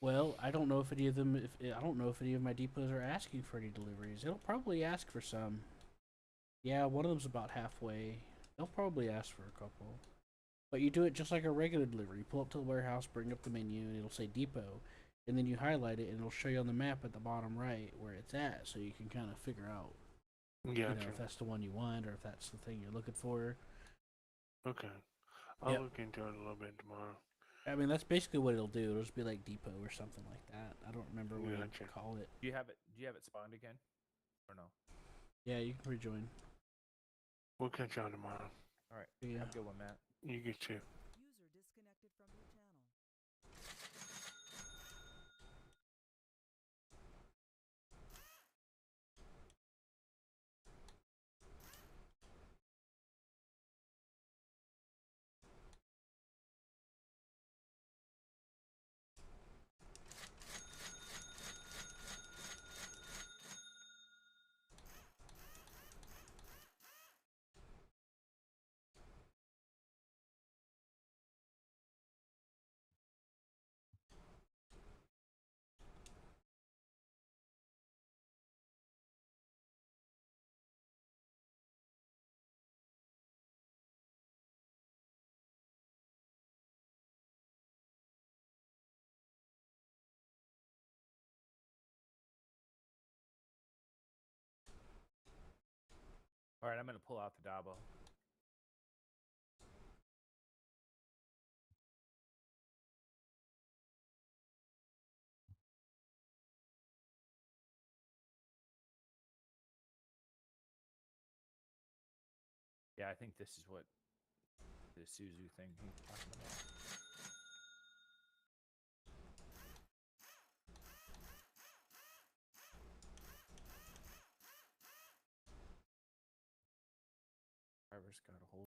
Well, I don't know if any of them. If I don't know if any of my depots are asking for any deliveries. They'll probably ask for some. Yeah, one of them's about halfway. They'll probably ask for a couple. But you do it just like a regular delivery. You pull up to the warehouse, bring up the menu, and it'll say depot, and then you highlight it, and it'll show you on the map at the bottom right where it's at, so you can kind of figure out, Gotcha. if that's the one you want or if that's the thing you're looking for. Okay. I'll Yep. look into it a little bit tomorrow. I mean, that's basically what it'll do. It'll just be like depot or something like that. I don't remember what it'd Gotcha. call it. Do you have it? Do you have it spawned again, or no? Yeah, you can rejoin. We'll catch y'all tomorrow. All right. Yeah. Have a good one, Matt. You get you. User disconnected from your channel. All right, I'm gonna pull out the Dabo. Yeah, I think this is what the Suzu thing he's talking about. Driver's got a hold.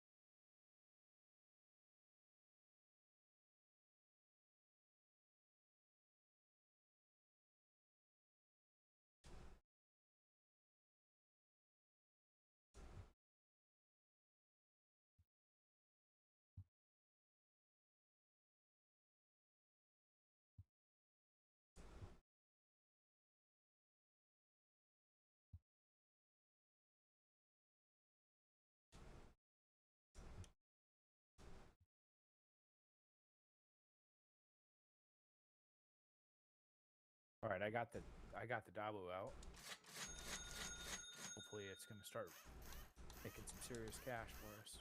All right, I got the Dabo out. Hopefully, it's gonna start making some serious cash for us.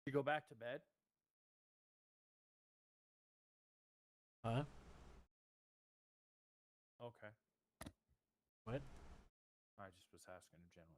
You go back to bed. Huh? Okay. What? I just was asking a general.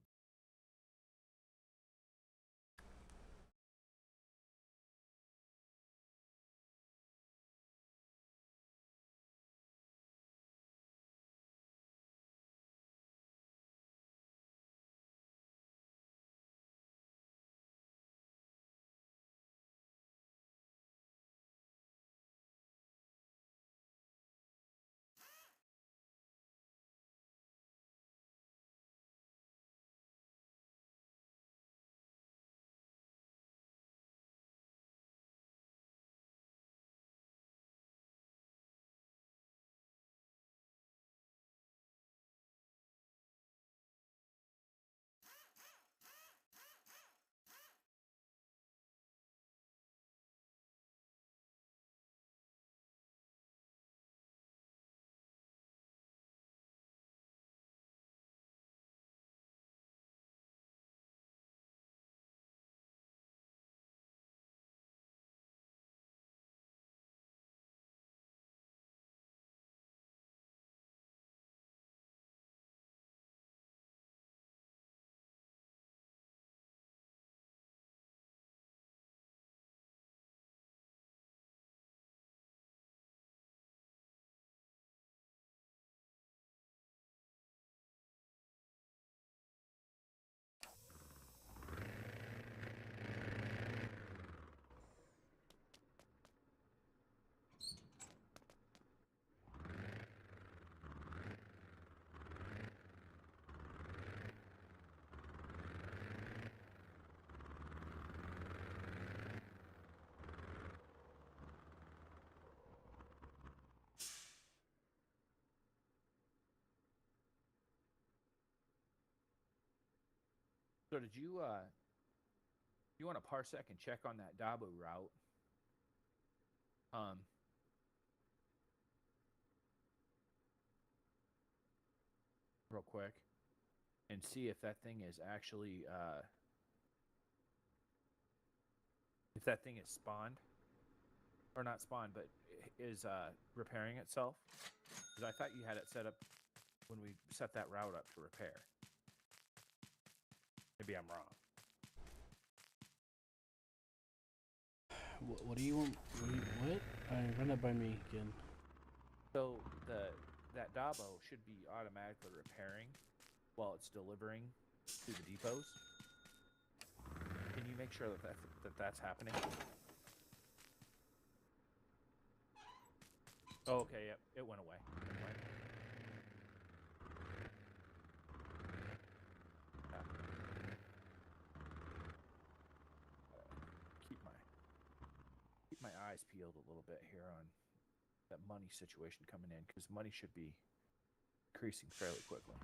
So did you want to parsec and check on that Dabu route? Um, real quick, and see if that thing is actually if that thing is spawned or not spawned, but is repairing itself. Because I thought you had it set up when we set that route up to repair. Maybe I'm wrong. What do you want? What? Run that by me again. So that Dabo should be automatically repairing while it's delivering to the depots. Can you make sure that's happening? Oh, okay, yep, it went away. Yeah. Keep my eyes peeled a little bit here on that money situation coming in, because money should be increasing fairly quickly.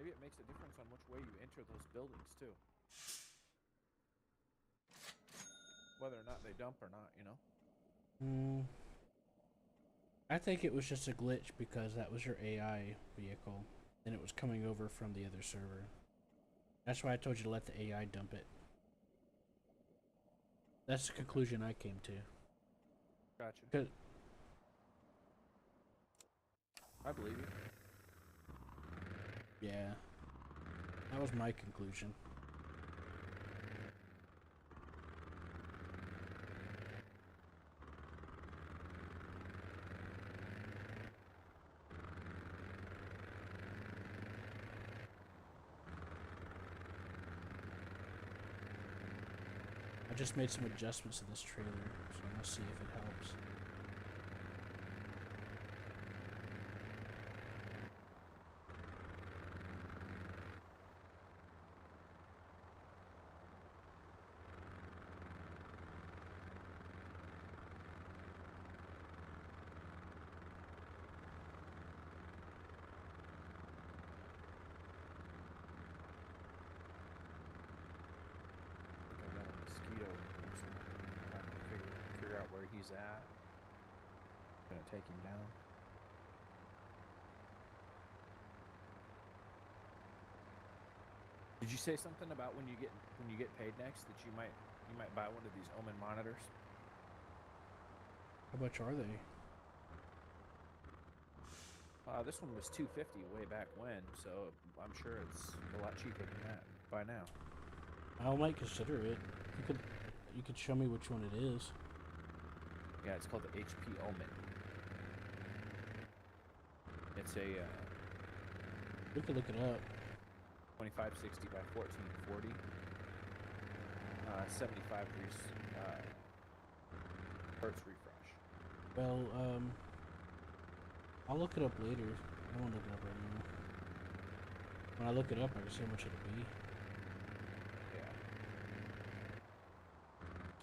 Maybe it makes a difference on which way you enter those buildings too. Whether or not they dump or not, you know? I think it was just a glitch because that was your AI vehicle and it was coming over from the other server. That's why I told you to let the AI dump it. That's the conclusion I came to. Gotcha. Good. I believe you. Yeah. That was my conclusion. I just made some adjustments to this trailer, so I'm gonna see if it helps. I got a mosquito. Trying to figure out where he's at. Gonna take him down. Did you say something about when you get paid next that you might buy one of these Omen monitors? How much are they? This one was $250 way back when, so I'm sure it's a lot cheaper than that by now. I might consider it. You could show me which one it is. Yeah, it's called the HP Omen. It's a We could look it up. 2560 by 1440, 75 hertz refresh. Well, I'll look it up later. I won't look it up right now. When I look it up, I can see how much it'll be. Yeah.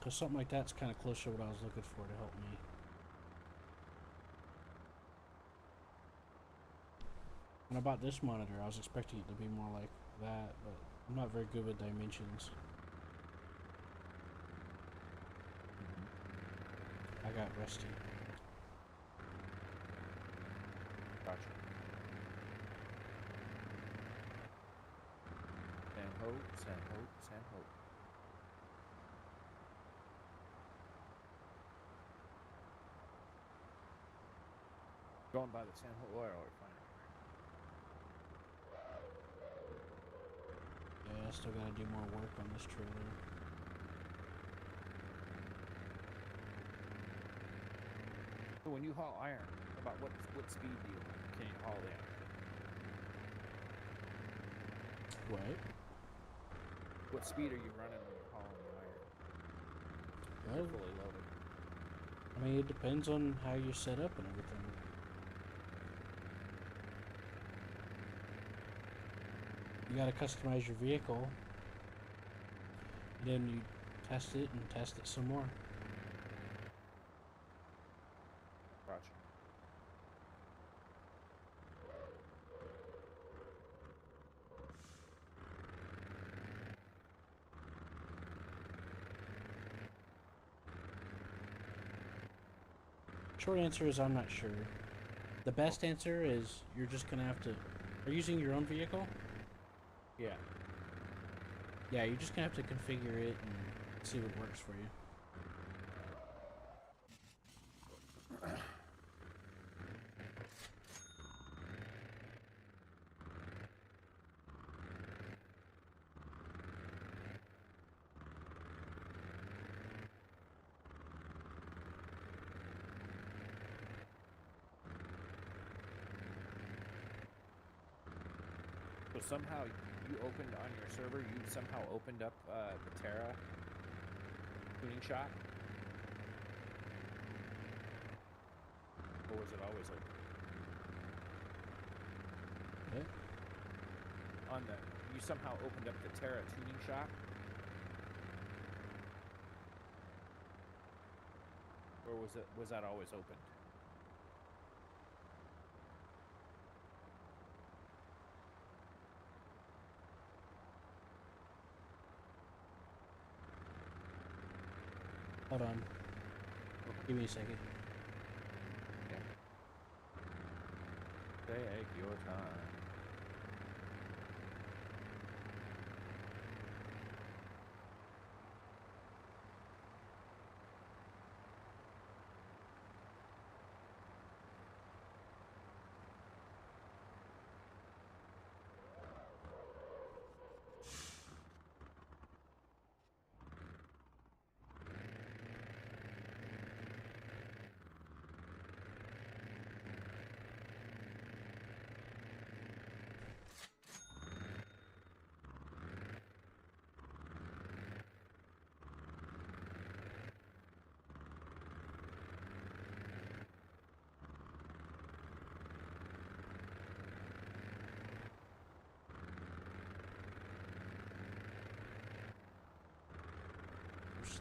Cause something like that's kind of close to what I was looking for to help me. When I bought this monitor, I was expecting it to be more like that, but I'm not very good with dimensions. I got rusty. Gotcha. San Hope, San Hope, San Hope. Going by the San Hope oil refinery. Yeah, I still gotta do more work on this trailer. So when you haul iron, about what speed do you can you haul the iron? What? What speed are you running when you're hauling the iron? If Well, you're fully loaded. I mean, it depends on how you're set up and everything. You gotta customize your vehicle. Then you test it and test it some more. Gotcha. Short answer is I'm not sure. The best answer is you're just gonna have to. Are you using your own vehicle? Yeah. Yeah, you're just gonna have to configure it and see what works for you. So somehow you opened on your server, you somehow opened up the Terra tuning shop? Or was it always open? What? You somehow opened up the Terra tuning shop? Or was that always open? Hold on. Give me a second. Take your time.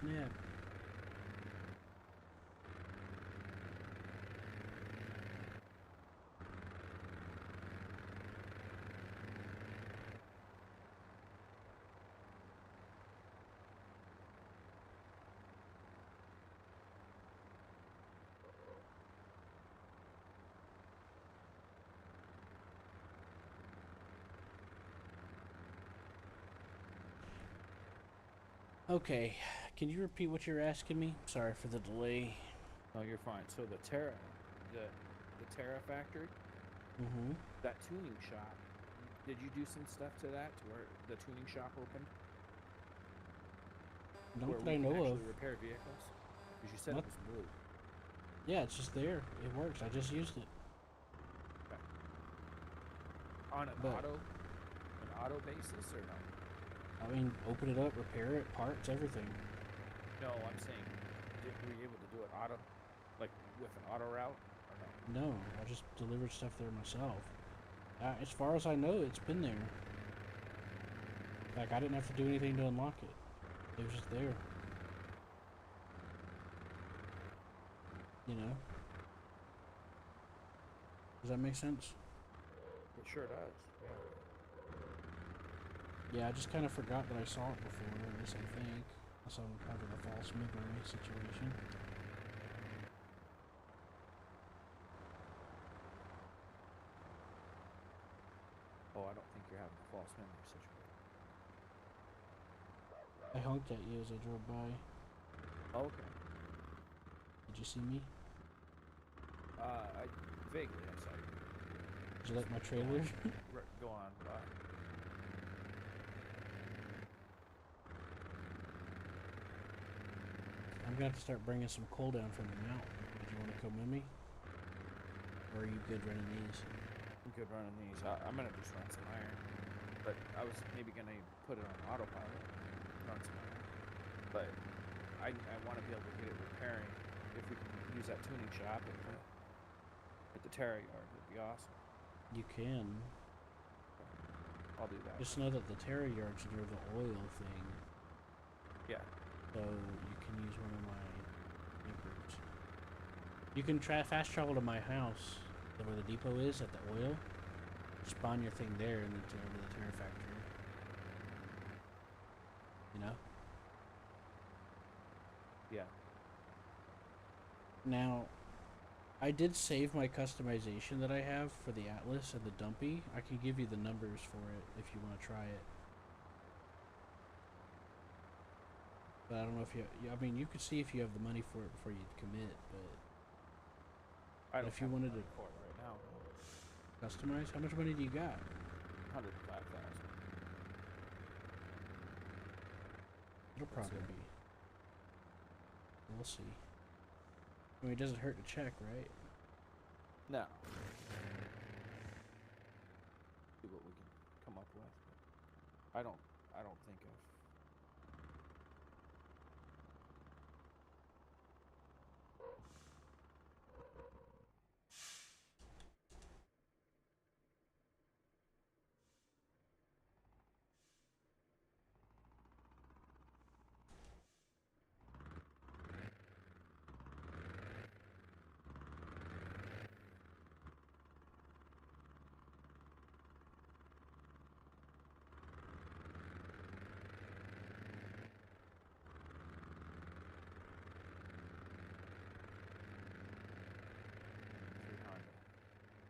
snap. Okay, can you repeat what you're asking me? Sorry for the delay. No, you're fine. So the Terra factory, Mm-hmm. that tuning shop. Did you do some stuff to that to where the tuning shop opened? Not where that we I can know actually of. repair vehicles? Because you said Not- it was blue. Yeah, it's just there. It works. I just used it. On an But- auto basis or no? I mean, open it up, repair it, parts, everything. No, I'm saying, were you able to do it auto, like with an auto route or no? No, I just delivered stuff there myself. As far as I know, it's been there. Like, I didn't have to do anything to unlock it. It was just there. You know? Does that make sense? It sure does. Yeah. Yeah, I just kind of forgot that I saw it before, at least I think. Unless I'm having a false memory situation. Oh, I don't think you're having a false memory situation. I honked at you as I drove by. Oh, okay. Did you see me? I vaguely I saw you. Did you like my trailer? Go on. I'm gonna have to start bringing some coal down from the mountain. Did you want to come with me? Or are you good running these? I'm good running these. I'm gonna just run some iron, but I was maybe gonna put it on autopilot, run some iron. But I want to be able to get it repairing. If we can use that tuning shop at the Terra yard, it'd be awesome. You can. I'll do that. Just know that the Terra yard's near the oil thing. Yeah. So you can use one of my neighbors. You can fast travel to my house, where the depot is at the oil. Spawn your thing there and then to over the Terra factory. You know? Yeah. Now, I did save my customization that I have for the Atlas and the Dumpy. I can give you the numbers for it if you want to try it. But I don't know if I mean, you could see if you have the money for it before you commit, but I don't if you have wanted money to- for it right now. customize, how much money do you got? 105,000. It'll probably be. We'll see. I mean, it doesn't hurt to check, right? No. See what we can come up with. I don't think of.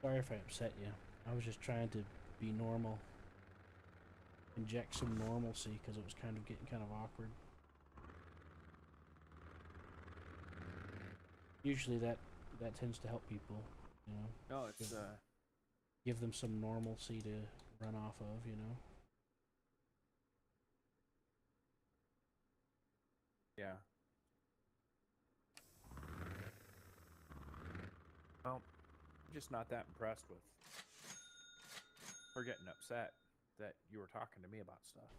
Sorry if I upset you. I was just trying to be normal. Inject some normalcy because it was kind of getting kind of awkward. Usually that tends to help people, you know. No, it's Give them some normalcy to run off of, you know. yeah. Well, I'm just not that impressed with her getting upset that you were talking to me about stuff.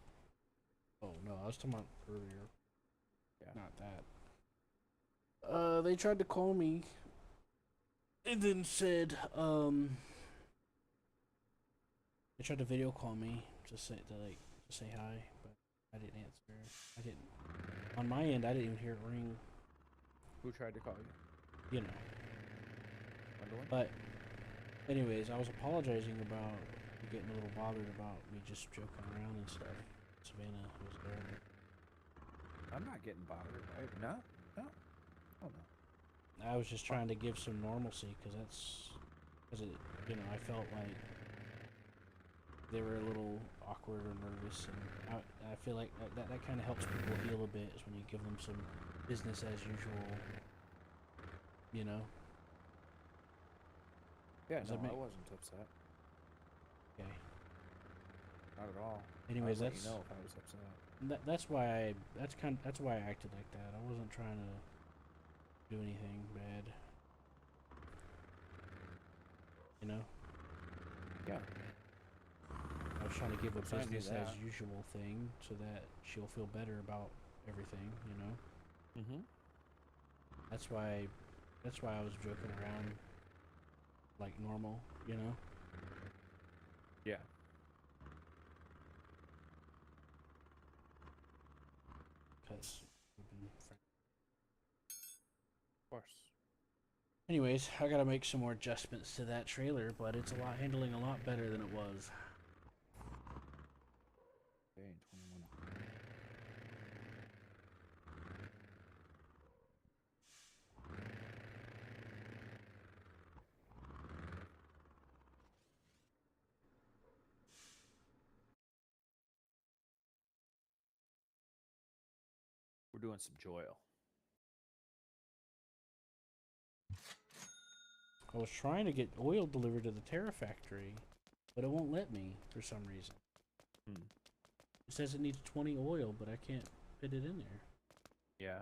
Oh no, I was talking about earlier. Yeah. Not that. They tried to call me and then said, they tried to video call me to say hi, but I didn't answer. I didn't. On my end, I didn't even hear it ring. Who tried to call you? You know. Gwendolyn? But, anyways, I was apologizing about getting a little bothered about me just joking around and stuff. Savannah was there. I'm not getting bothered. No. Oh no. I was just trying to give some normalcy because because it, I felt like they were a little awkward or nervous, and I feel like that kind of helps people heal a bit is when you give them some business as usual, you know. Yeah, Does no, that make- I wasn't upset. Okay. Not at all. Anyways, I'd let that's you know if I was upset. that's why I acted like that. I wasn't trying to do anything bad, you know. Yeah. I was trying to give a I knew business as that. usual thing so that she'll feel better about everything, you know. Mm-hmm. That's why I was joking around like normal, you know. Yeah. Because we've been friends. Of course. Anyways, I gotta make some more adjustments to that trailer, but it's handling a lot better than it was. Okay, 21. We're doing some joil. I was trying to get oil delivered to the Terra factory, but it won't let me for some reason. Hmm. It says it needs 20 oil, but I can't fit it in there. Yeah.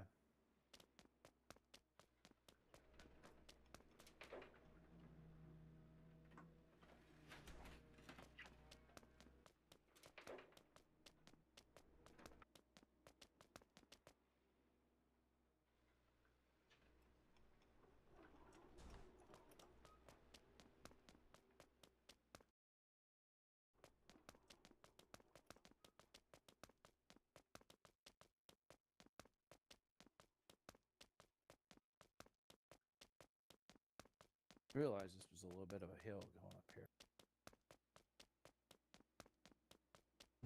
Realized this was a little bit of a hill going up here.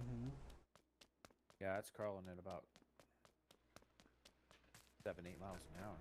Mm-hmm. Yeah, it's crawling at about 7-8 miles an hour.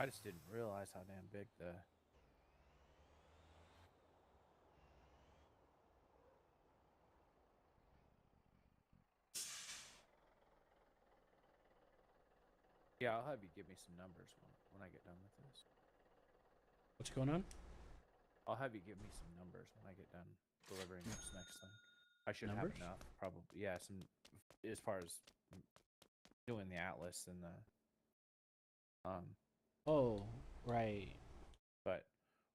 I just didn't realize how damn big the Yeah, I'll have you give me some numbers when I get done with this. What's going on? I'll have you give me some numbers when I get done delivering this next thing. I should Numbers? have enough, probably. Yeah, some as far as doing the atlas and the Oh, right. but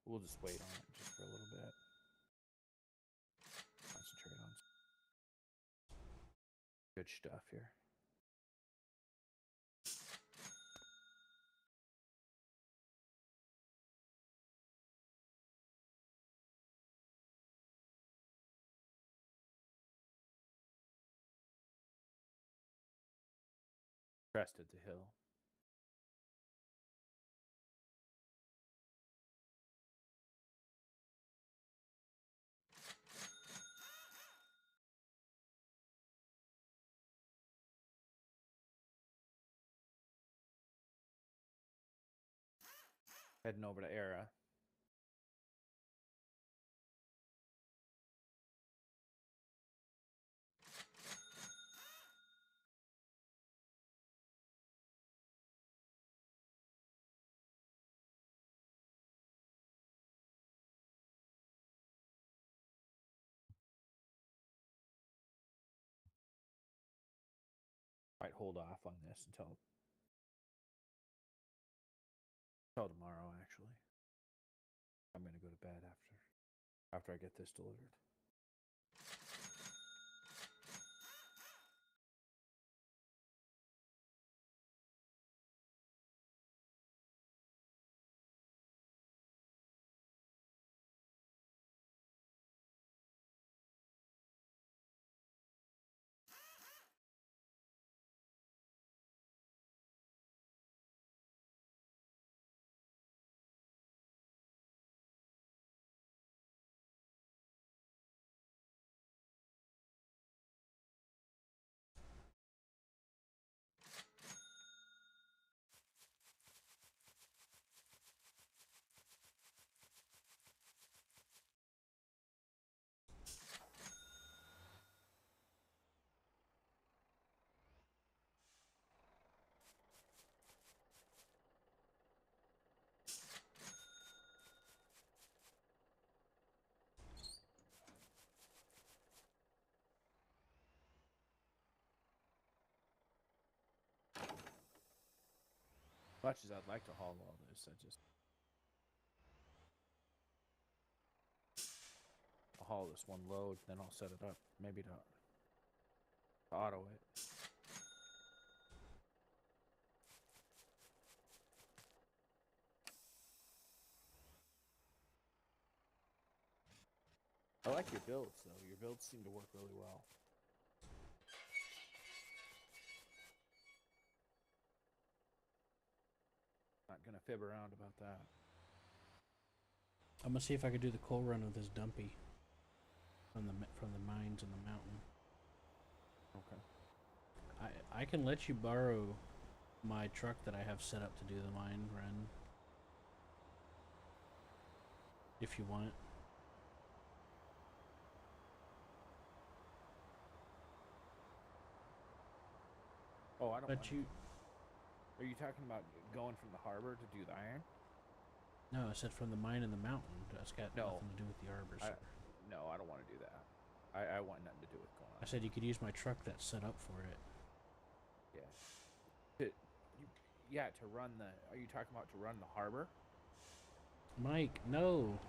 we'll just wait on it just for a little bit. Concentrate on good stuff here. Crested the hill. Heading over to Era. Might hold off on this until Till tomorrow, actually. I'm gonna go to bed after I get this delivered. Much as I'd like to haul all this, I'll haul this one load, then I'll set it up, maybe to auto it. I like your builds, though. Your builds seem to work really well. Not gonna fib around about that. I'm gonna see if I could do the coal run with this dumpy from the mines in the mountain. Okay. I can let you borrow my truck that I have set up to do the mine run if you want. Oh, I don't But want you, Are you talking about going from the harbor to do the iron? no, I said from the mine in the mountain. That's got No. nothing to do with the arbor. I- sir. No, I don't want to do that. I want nothing to do with going I on. said you could use my truck that's set up for it. Yeah. To run the. Are you talking about to run the harbor? Mike, no.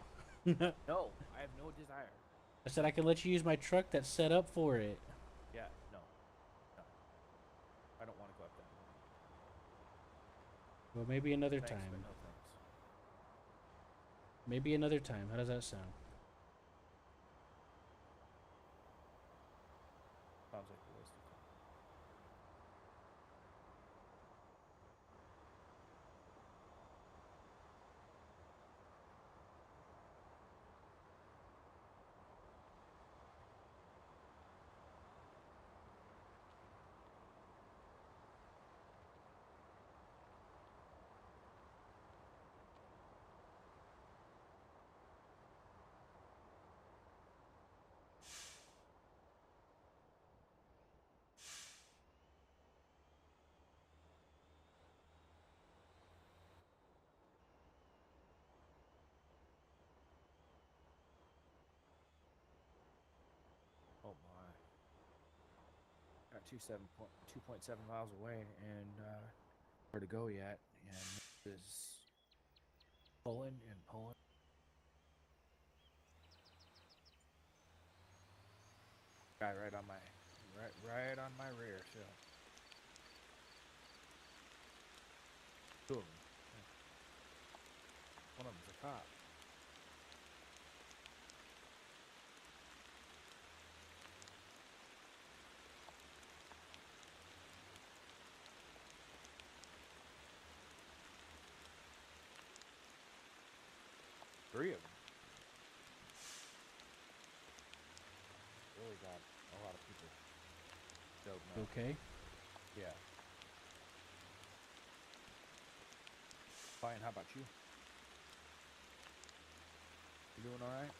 No, I have no desire. I said I can let you use my truck that's set up for it. Yeah, no. I don't want to go up that. Well, maybe another Thanks, time. but no thanks. Maybe another time. How does that sound? Sounds like a waste of time. Oh my. Got 2.7 miles away and where to go yet, and this is pulling and pulling. Guy right on my rear, so. Two of them. One of them's a cop. Three of them. Really got a lot of people. Dope now. Okay. Yeah. Fine, how about you? You doing alright?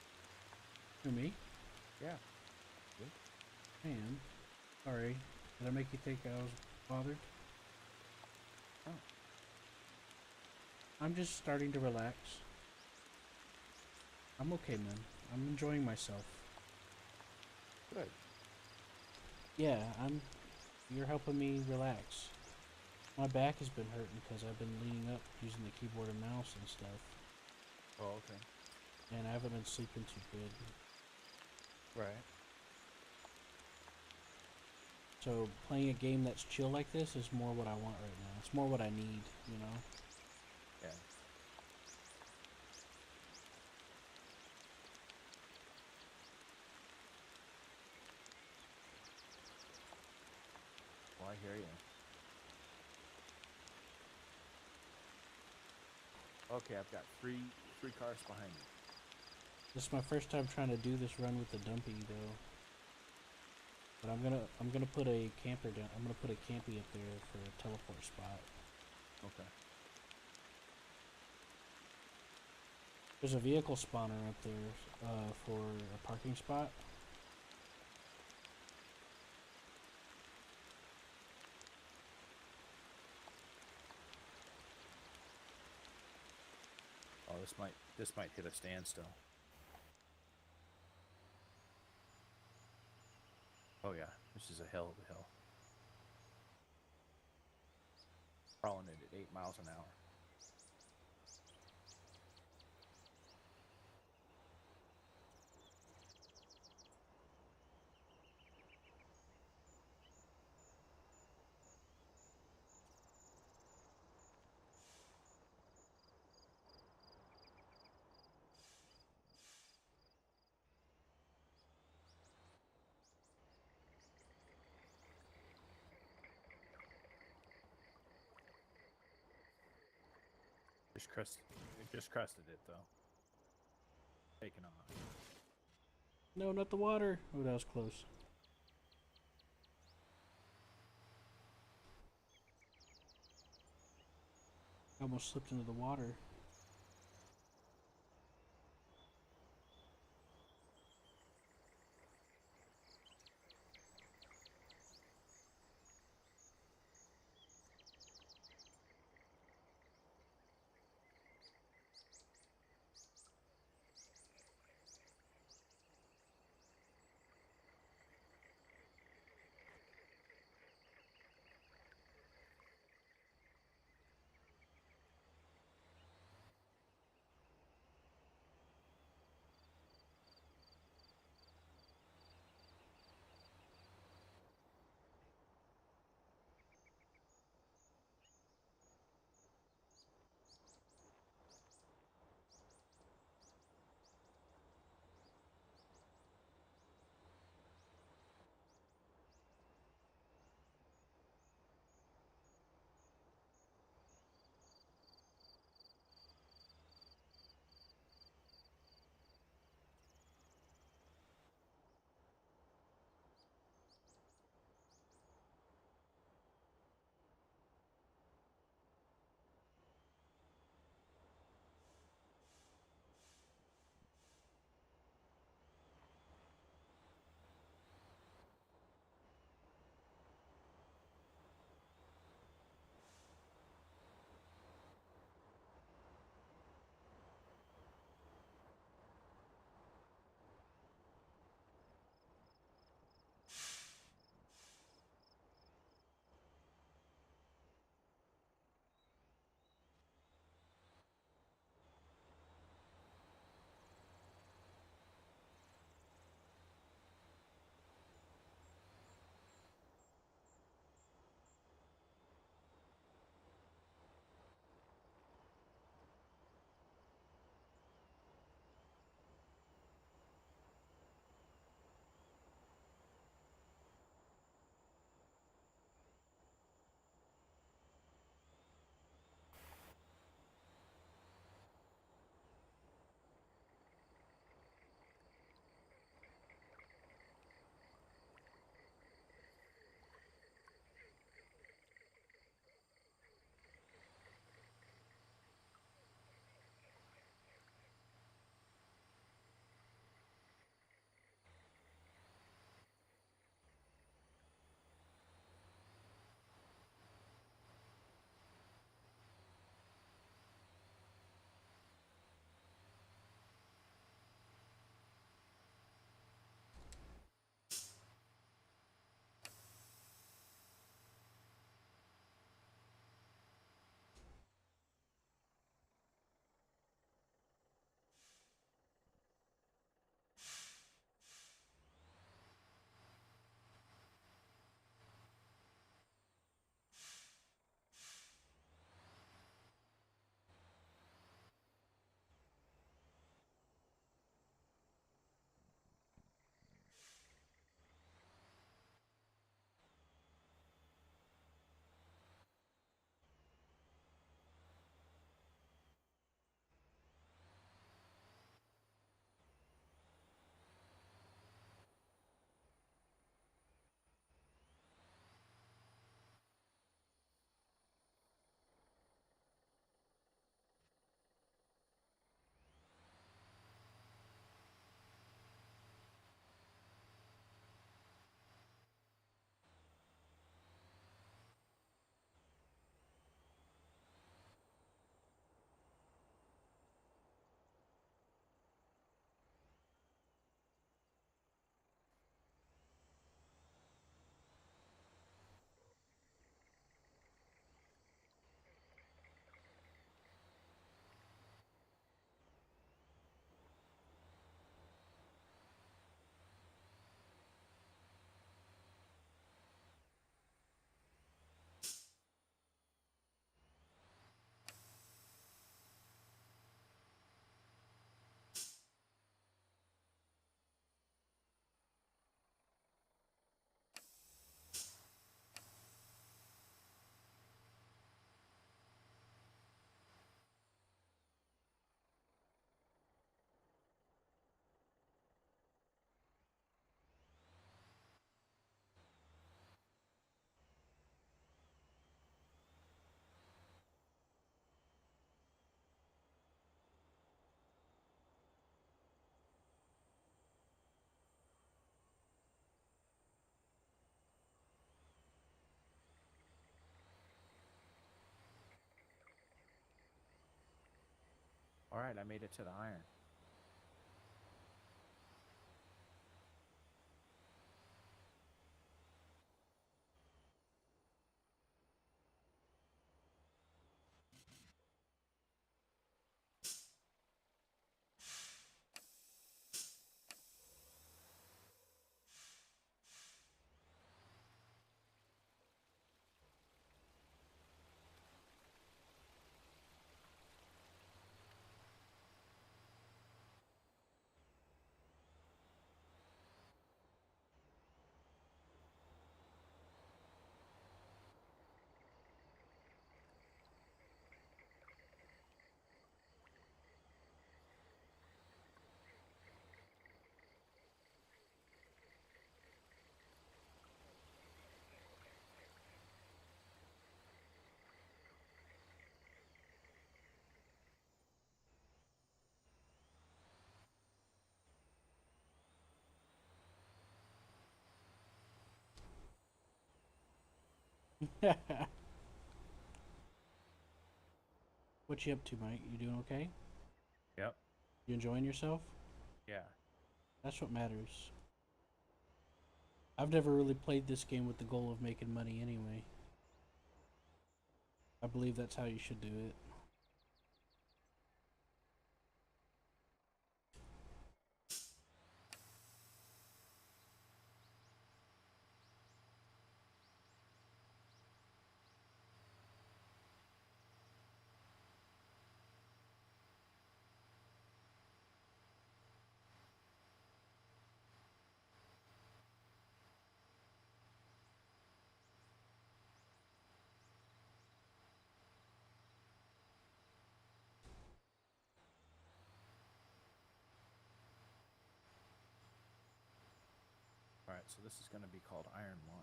For me? Yeah. I am. Sorry. Did I make you think I was bothered? Oh. I'm just starting to relax. I'm okay, man. I'm enjoying myself. Good. Yeah, you're helping me relax. My back has been hurting because I've been leaning up using the keyboard and mouse and stuff. Oh, okay. And I haven't been sleeping too good. Right. So playing a game that's chill like this is more what I want right now. It's more what I need, you know? Yeah. Well, I hear you. Okay, I've got three cars behind me. This is my first time trying to do this run with the dumpy though. But I'm gonna put a camper down. I'm gonna put a campy up there for a teleport spot. Okay. There's a vehicle spawner up there for a parking spot. Oh, this might hit a standstill. Oh yeah, this is a hell of a hill. Crawling it at 8 miles an hour. Just crested it though. Taking off. No, not the water. Oh, that was close. I almost slipped into the water. All right, I made it to the iron. What you up to, Mike? You doing okay? Yep. You enjoying yourself? Yeah. That's what matters. I've never really played this game with the goal of making money anyway. I believe that's how you should do it. All right, so this is going to be called Iron 1.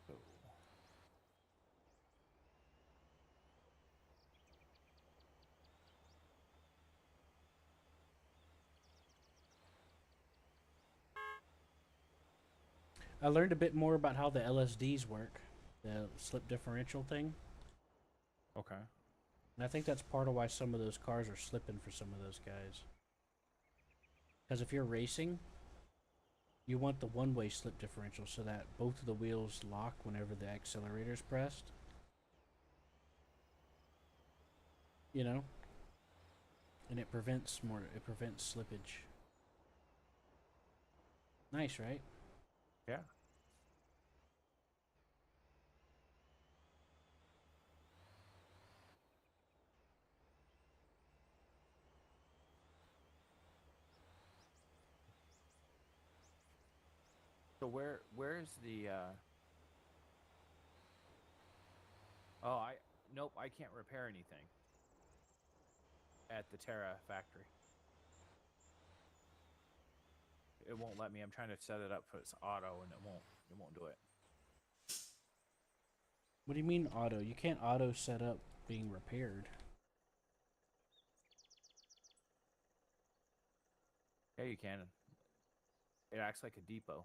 So, I learned a bit more about how the LSDs work, the slip differential thing. okay. And I think that's part of why some of those cars are slipping for some of those guys. Because if you're racing, you want the one-way slip differential so that both of the wheels lock whenever the accelerator is pressed. You know? And it prevents slippage. Nice, right? Yeah. So where's the Oh, nope, I can't repair anything at the Terra factory. It won't let me. I'm trying to set it up for its auto and it won't do it. What do you mean auto? You can't auto set up being repaired. Yeah, you can. It acts like a depot.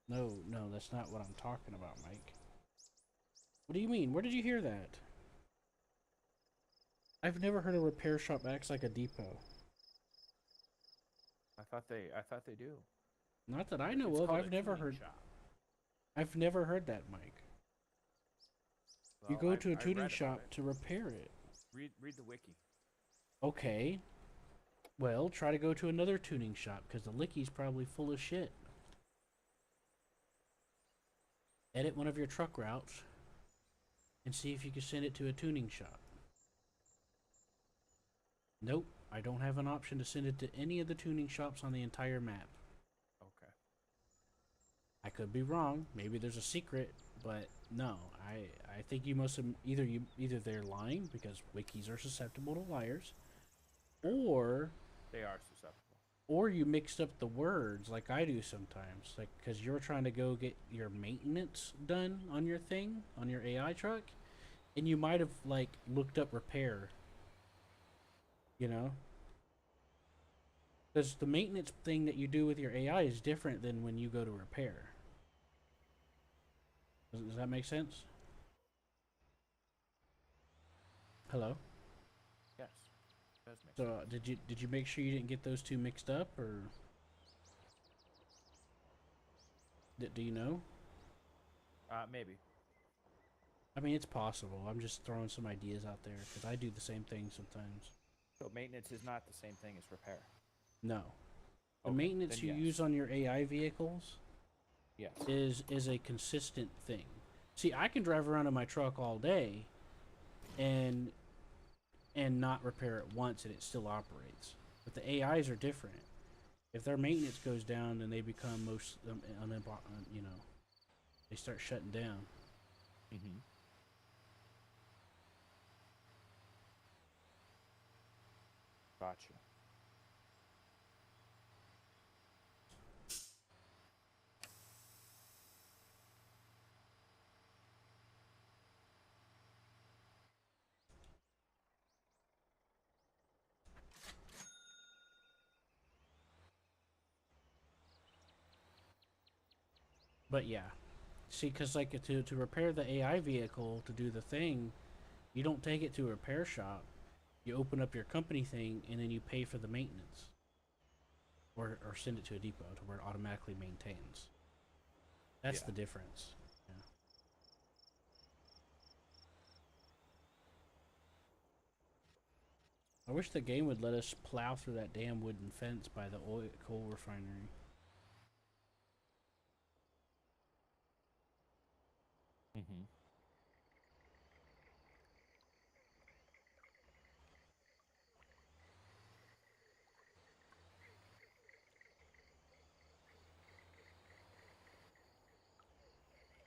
No, that's not what I'm talking about, Mike. What do you mean? Where did you hear that? I've never heard a repair shop acts like a depot. I thought they do. Not that I It's know of. called a I've never tuning heard. shop. I've never heard that, Mike. You Well, go to a I tuning read about shop it. to repair it. Read the wiki. Okay. Well, try to go to another tuning shop because the Licky's probably full of shit. Edit one of your truck routes and see if you can send it to a tuning shop. Nope, I don't have an option to send it to any of the tuning shops on the entire map. Okay. I could be wrong. Maybe there's a secret, but no. I think you must have either they're lying because wikis are susceptible to liars, or They are susceptible. you mixed up the words like I do sometimes, like because you're trying to go get your maintenance done on your thing on your AI truck, and you might have like looked up repair. You know, because the maintenance thing that you do with your AI is different than when you go to repair. Does that make sense? Hello. Yes. It does make So sense. did you make sure you didn't get those two mixed up, or do you know? Maybe. I mean, it's possible. I'm just throwing some ideas out there because I do the same thing sometimes. So maintenance is not the same thing as repair. No, the Okay, maintenance then you yes. use on your AI vehicles Yes. is a consistent thing. See, I can drive around in my truck all day, and not repair it once, and it still operates. But the AIs are different. If their maintenance goes down, then they become you know, they start shutting down. Mm-hmm. Gotcha. But yeah, see, because like to repair the AI vehicle to do the thing, you don't take it to a repair shop. You open up your company thing, and then you pay for the maintenance, or send it to a depot to where it automatically maintains. That's Yeah. the difference. Yeah. I wish the game would let us plow through that damn wooden fence by the coal refinery. Mm-hmm.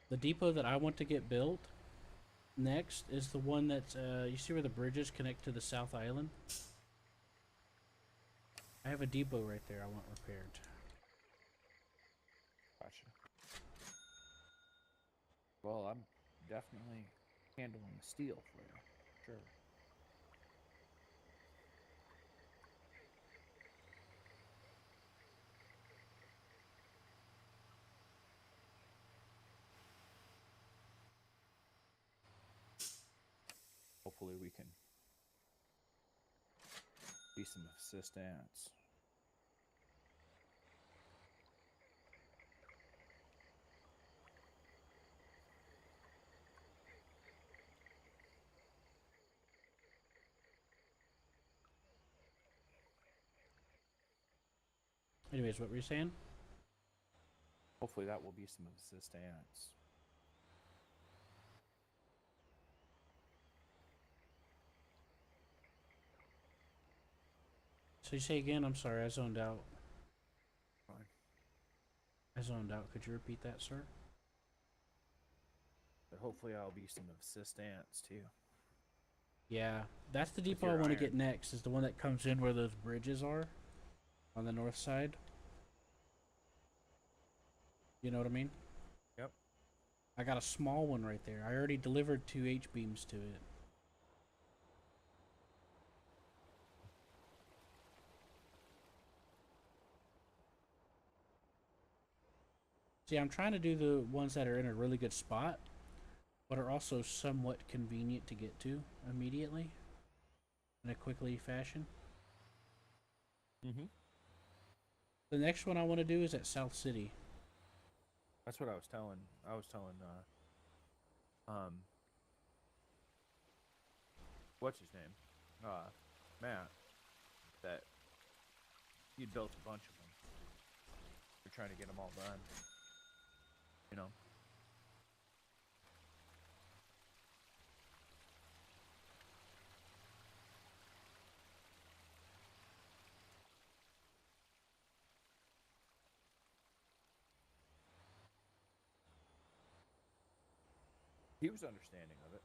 The depot that I want to get built next is the one that's, you see where the bridges connect to the South Island? I have a depot right there I want repaired. Gotcha. Well, I'm definitely handling steel for you. Sure. Hopefully we can be some assistance. Anyways, what were you saying? Hopefully that will be some assistance. So you say again? I'm sorry, I zoned out. Fine. I zoned out. Could you repeat that, sir? But hopefully I'll be some assistance too. Yeah, that's the With depot I your want to iron. get next, is the one that comes in where those bridges are on the north side. You know what I mean? Yep. I got a small one right there. I already delivered 2 H-beams to it. See, I'm trying to do the ones that are in a really good spot, but are also somewhat convenient to get to immediately in a quickly fashion. Mm-hmm. The next one I want to do is at South City. That's what I was telling. Um, what's his name? Matt. That you'd built a bunch of them. You're trying to get them all done. You know. He was understanding of it.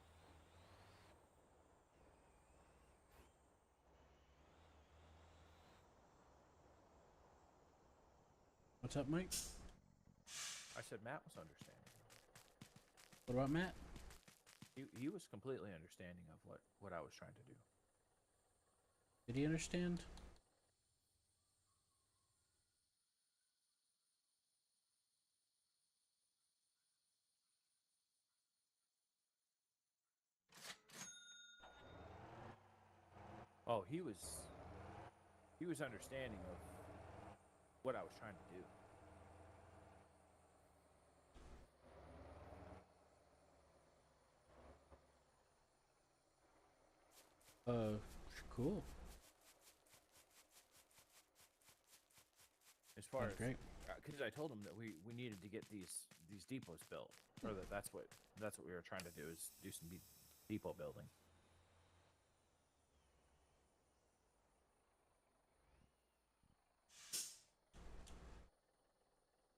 What's up, Mike? I said Matt was understanding. What about Matt? He was completely understanding of what I was trying to do. Did he understand? Oh, he was understanding of what I was trying to do. Cool. As far Sounds as great. because I told him that we needed to get these depots built, or that's what we were trying to do, is do some depot building.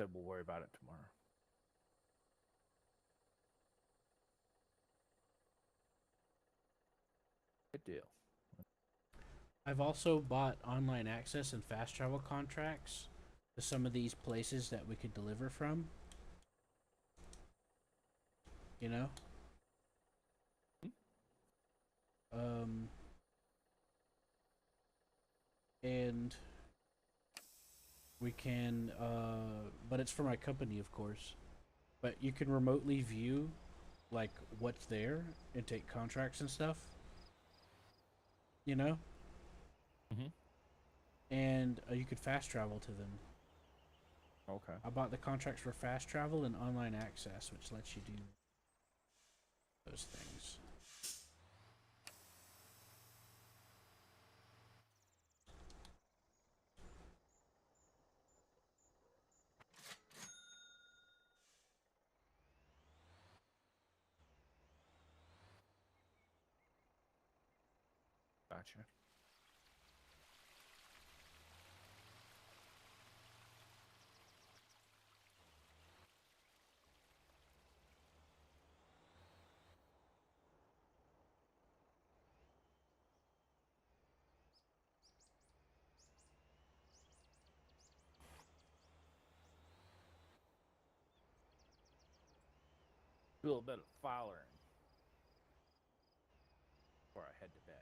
Said we'll worry about it tomorrow. Good deal. I've also bought online access and fast travel contracts to some of these places that we could deliver from. You know? And we can, but it's for my company, of course. But you can remotely view, like, what's there and take contracts and stuff. You know? Mm-hmm. And you could fast travel to them. Okay. I bought the contracts for fast travel and online access, which lets you do those things. Gotcha. Do a little bit of filing before I head to bed.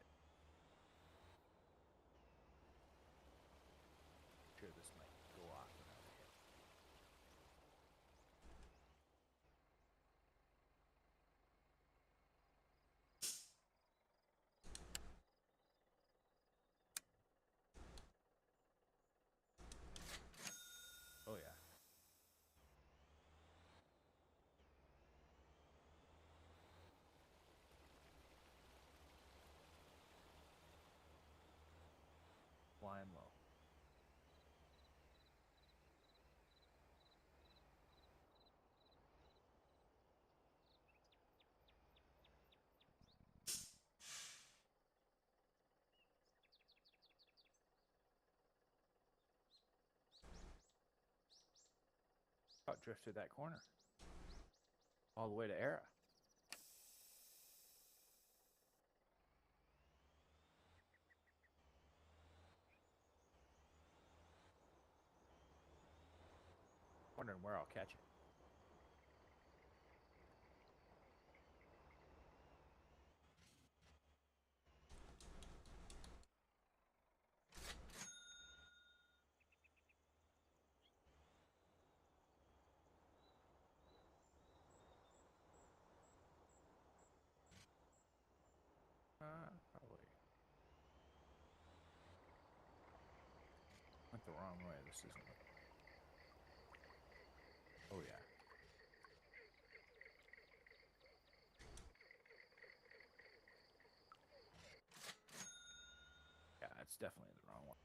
Sure, this might go off without a hit. Oh yeah. Flying low. About drifted that corner. All the way to Era. Wondering where I'll catch it. Probably went the wrong way. This isn't. Oh yeah. Yeah, it's definitely the wrong one.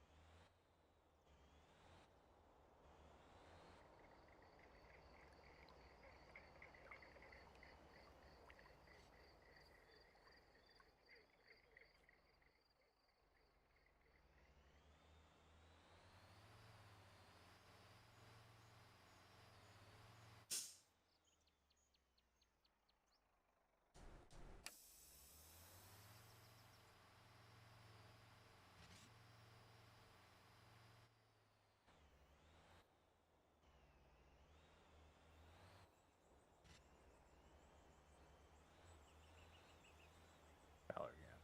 Valor again.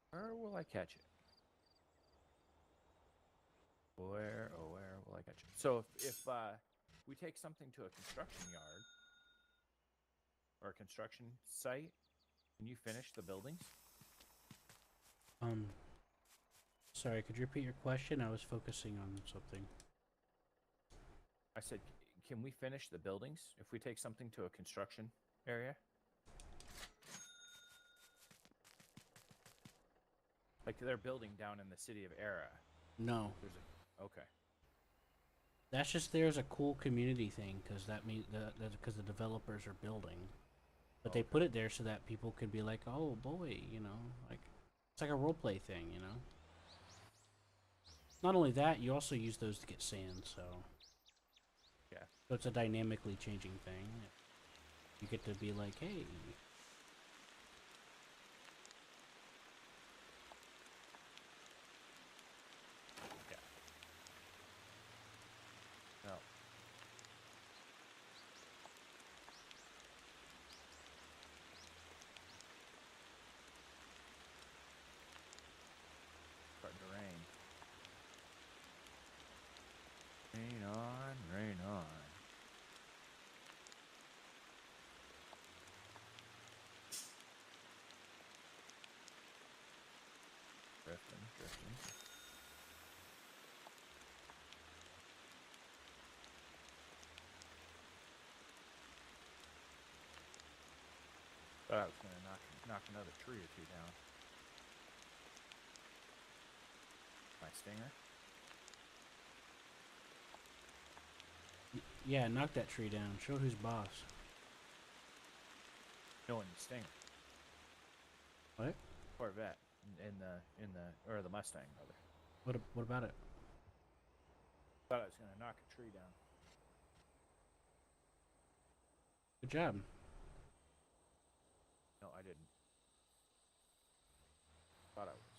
Where will I catch it? Where will I get you? So if we take something to a construction yard or a construction site, can you finish the buildings? Sorry, could you repeat your question? I was focusing on something. I said, can we finish the buildings if we take something to a construction area? Like they're building down in the city of Era. No, There's a okay. that's just there's a cool community thing because that means that's because the developers are building, but they Okay. put it there so that people could be like, oh boy, like it's like a role play thing, Not only that, you also use those to get sand, so Yeah. so it's a dynamically changing thing. You get to be like, hey, Yeah. No. Starting to rain. Rain on, rain on. Drifting, drifting. Thought I was gonna knock another tree or two down. My stinger. yeah, knock that tree down. Show who's boss. No, in the stinger. What? Corvette. Or the Mustang rather. What about it? Thought I was gonna knock a tree down. Good job. No, I didn't. Thought I was.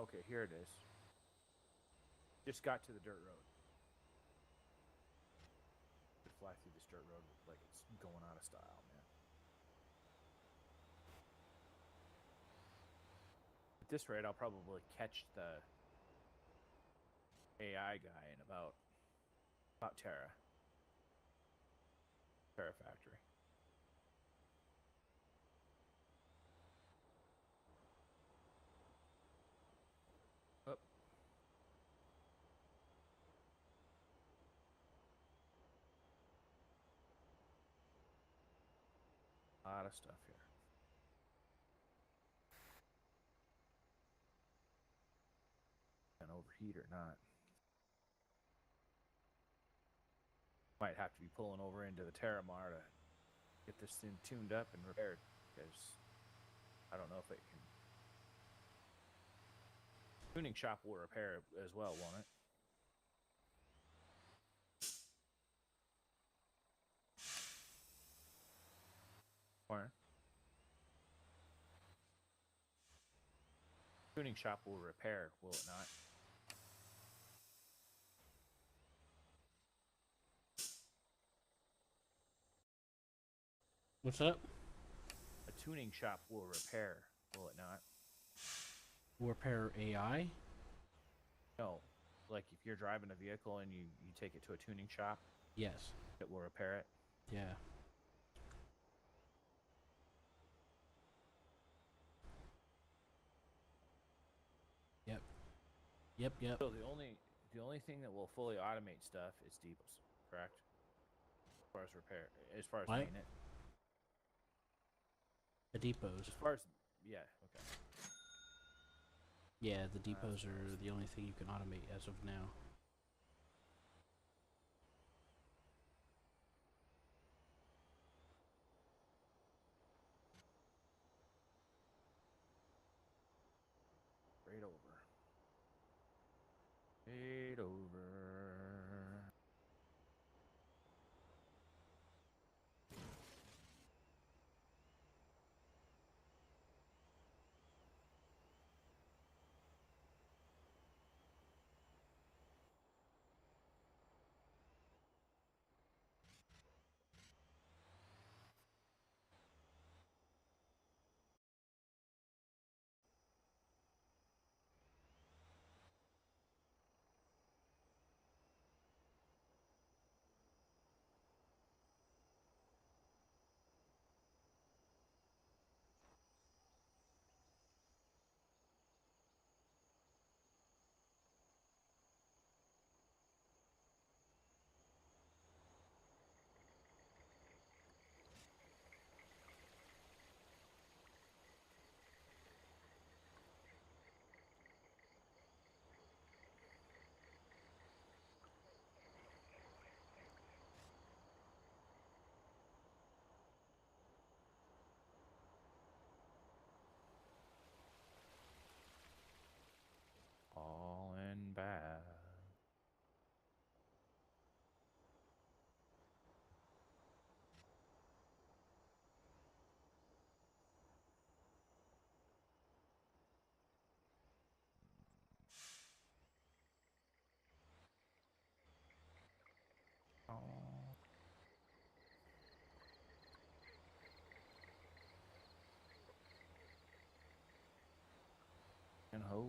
Okay, here it is. Just got to the dirt road. Could fly through this dirt road like it's going out of style, man. At this rate, I'll probably catch the AI guy in about Terra Factory. Oh. A lot of stuff here. Can overheat or not. Might have to be pulling over into the Terramar to get this thing tuned up and repaired because I don't know if it can. Tuning shop will repair it as well, won't it? Or tuning shop will repair, will it not? What's up? A tuning shop will repair, will it not? Repair AI? No. Like if you're driving a vehicle and you take it to a tuning shop, Yes. it will repair it. Yeah. Yep. Yep. Yep. So the only thing that will fully automate stuff is depots, correct? As far as repair, as far as What? maintenance, The depots. as far as yeah, okay. Yeah, the That's depots what I are was the only thing you can automate as of now. Right over. Right over.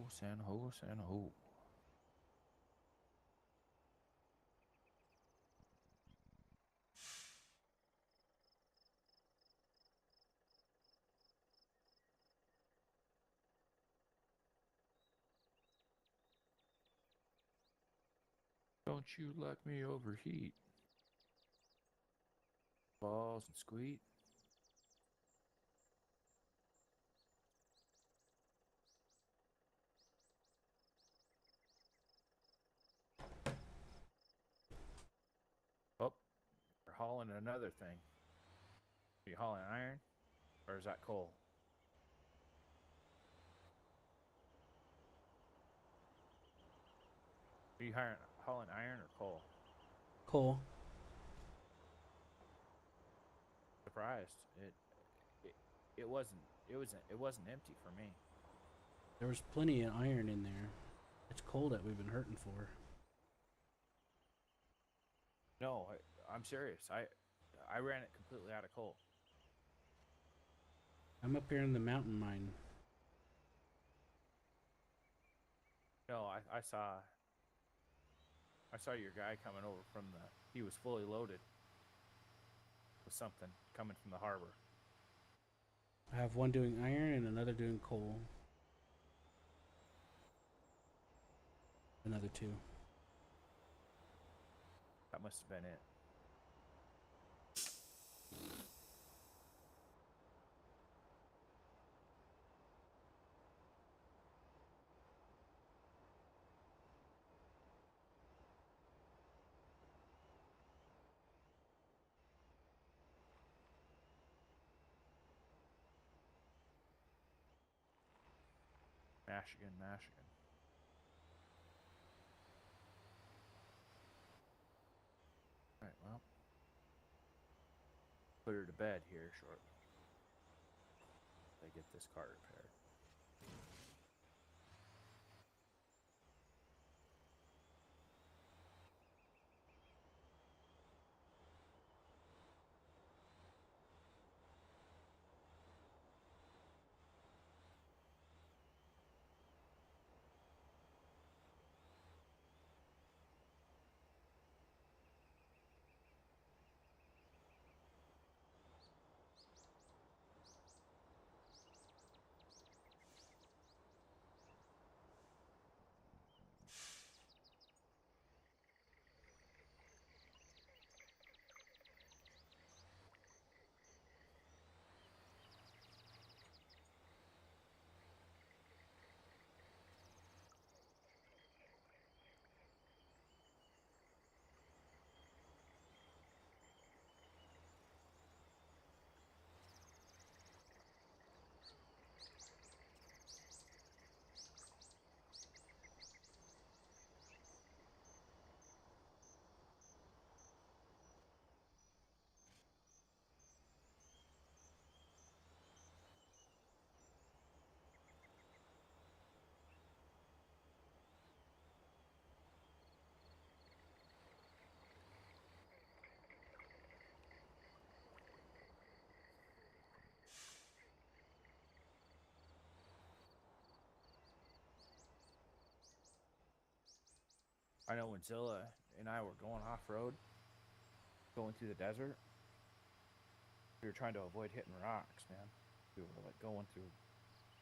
San Ho, San Ho. Don't you let me overheat. Balls and squeak. Oh, we're hauling another thing. Are you hauling iron? Or is that coal? Are you hauling iron or coal? Cool. Surprised. It wasn't empty for me. There was plenty of iron in there. It's coal that we've been hurting for. No, I'm serious. I ran it completely out of coal. I'm up here in the mountain mine. No, I saw your guy coming over from he was fully loaded with something coming from the harbor. I have one doing iron and another doing coal. Another two. That must have been it. Michigan. All right, well, put her to bed here shortly. I get this car repaired. I know when Zilla and I were going off road, going through the desert, we were trying to avoid hitting rocks, man. We were like going through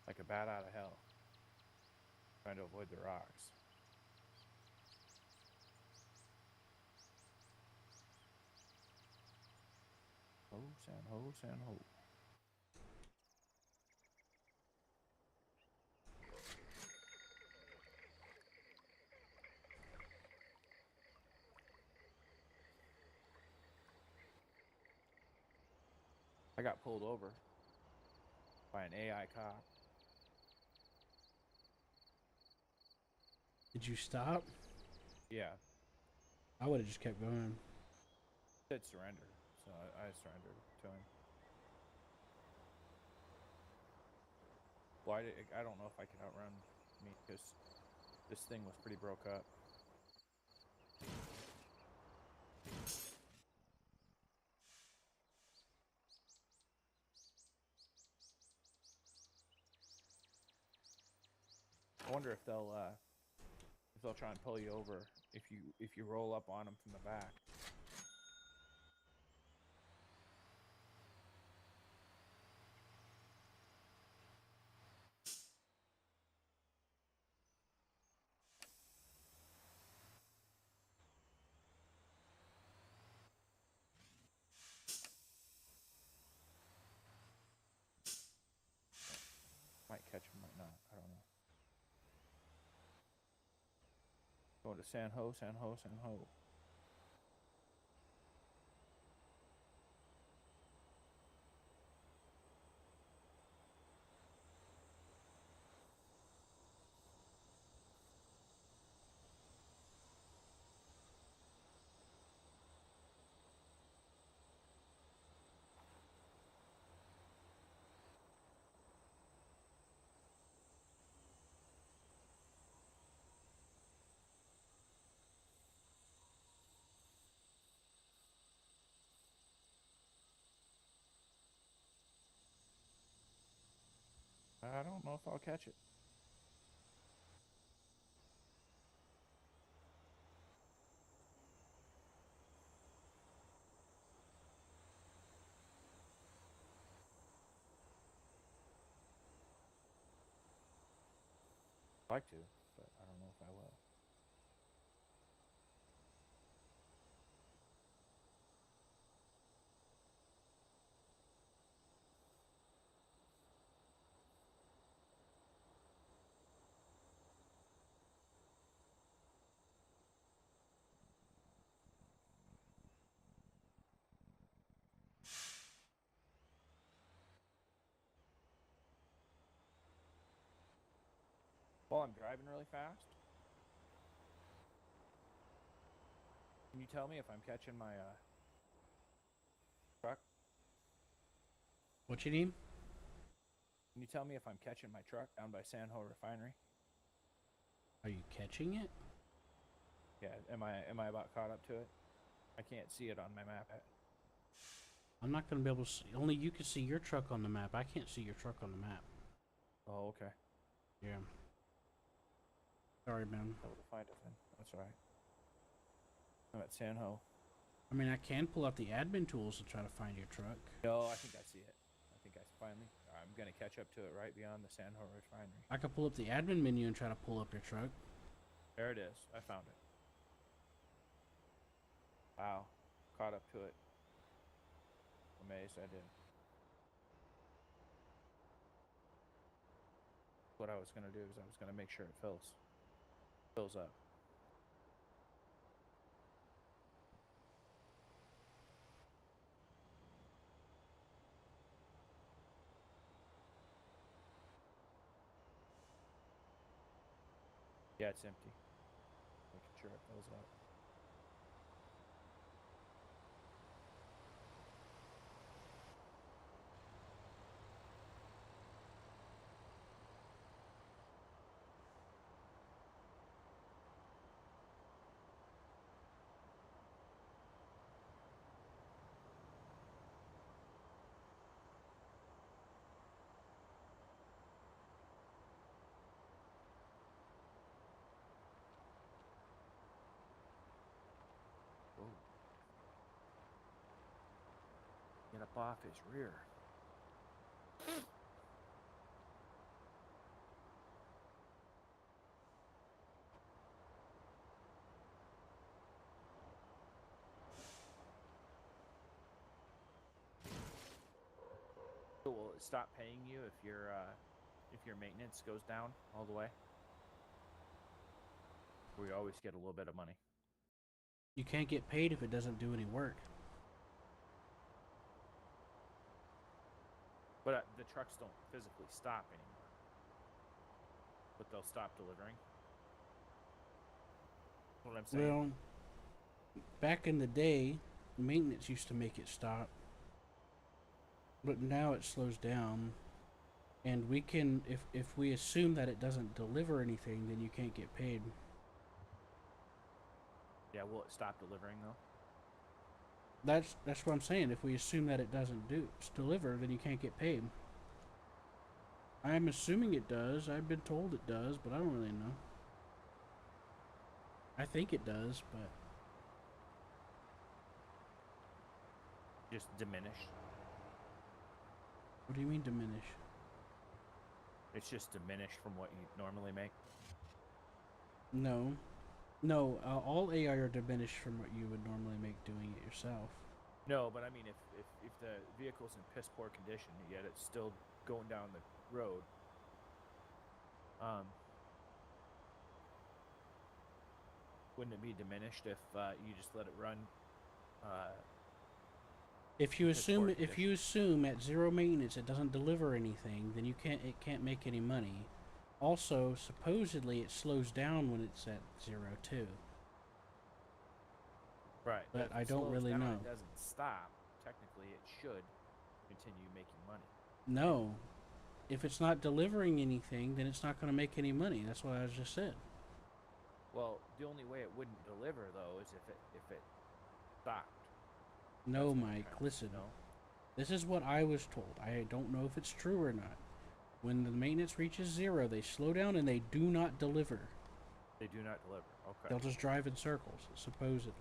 like a bat out of hell, trying to avoid the rocks. Oh, San Ho, San Ho. I got pulled over by an AI cop. Did you stop? Yeah, I would have just kept going. said surrender, so I surrendered to him. Well, I don't know if I could outrun me because this thing was pretty broke up. wonder if they'll try and pull you over if you roll up on them from the back. Might catch them, might not. I don't know. Going to San Ho, San Ho, San Ho. I don't know if I'll catch it. I'd like to, but I don't know if I will. While I'm driving really fast, can you tell me if I'm catching my truck? What you need? Can you tell me if I'm catching my truck down by San Ho Refinery? Are you catching it? Yeah, am I about caught up to it? I can't see it on my map yet. I'm not gonna be able to see. Only you can see your truck on the map. I can't see your truck on the map. Oh, okay. Yeah. Sorry, man. Able to find it then. That's all right. I'm at San Ho. I mean, I can pull out the admin tools to try to find your truck. No, I think I see it. I think I finally. I'm gonna catch up to it right beyond the San Ho Refinery. I could pull up the admin menu and try to pull up your truck. There it is. I found it. Wow. Caught up to it. Amazed I did. What I was gonna do is I was gonna make sure it fills up. Yeah, it's empty. Making sure it fills up. Whoa. Get up off his rear. So will it stop paying you if your maintenance goes down all the way? We always get a little bit of money. You can't get paid if it doesn't do any work. But the trucks don't physically stop anymore. But they'll stop delivering. What I'm saying. Well, back in the day, maintenance used to make it stop. But now it slows down. And we can, if we assume that it doesn't deliver anything, then you can't get paid. Yeah, will it stop delivering though? That's what I'm saying. If we assume that it doesn't deliver, then you can't get paid. I'm assuming it does. I've been told it does, but I don't really know. I think it does, but Just diminished. what do you mean diminish? It's just diminished from what you normally make. No. No, all AI are diminished from what you would normally make doing it yourself. No, but I mean, if the vehicle's in piss poor condition, yet it's still going down the road, wouldn't it be diminished if you just let it run? If you Piss poor assume at zero maintenance it doesn't deliver anything, then it can't make any money. Also, supposedly it slows down when it's at 0 too. Right, But if I it don't slows really down, know. It doesn't stop. Technically, it should continue making money. No. If it's not delivering anything, then it's not going to make any money. That's what I just said. Well, the only way it wouldn't deliver though is if it stopped. No, That's what I'm Mike, trying to listen. know. This is what I was told. I don't know if it's true or not. When the maintenance reaches 0, they slow down and they do not deliver. They do not deliver. Okay. They'll just drive in circles, supposedly.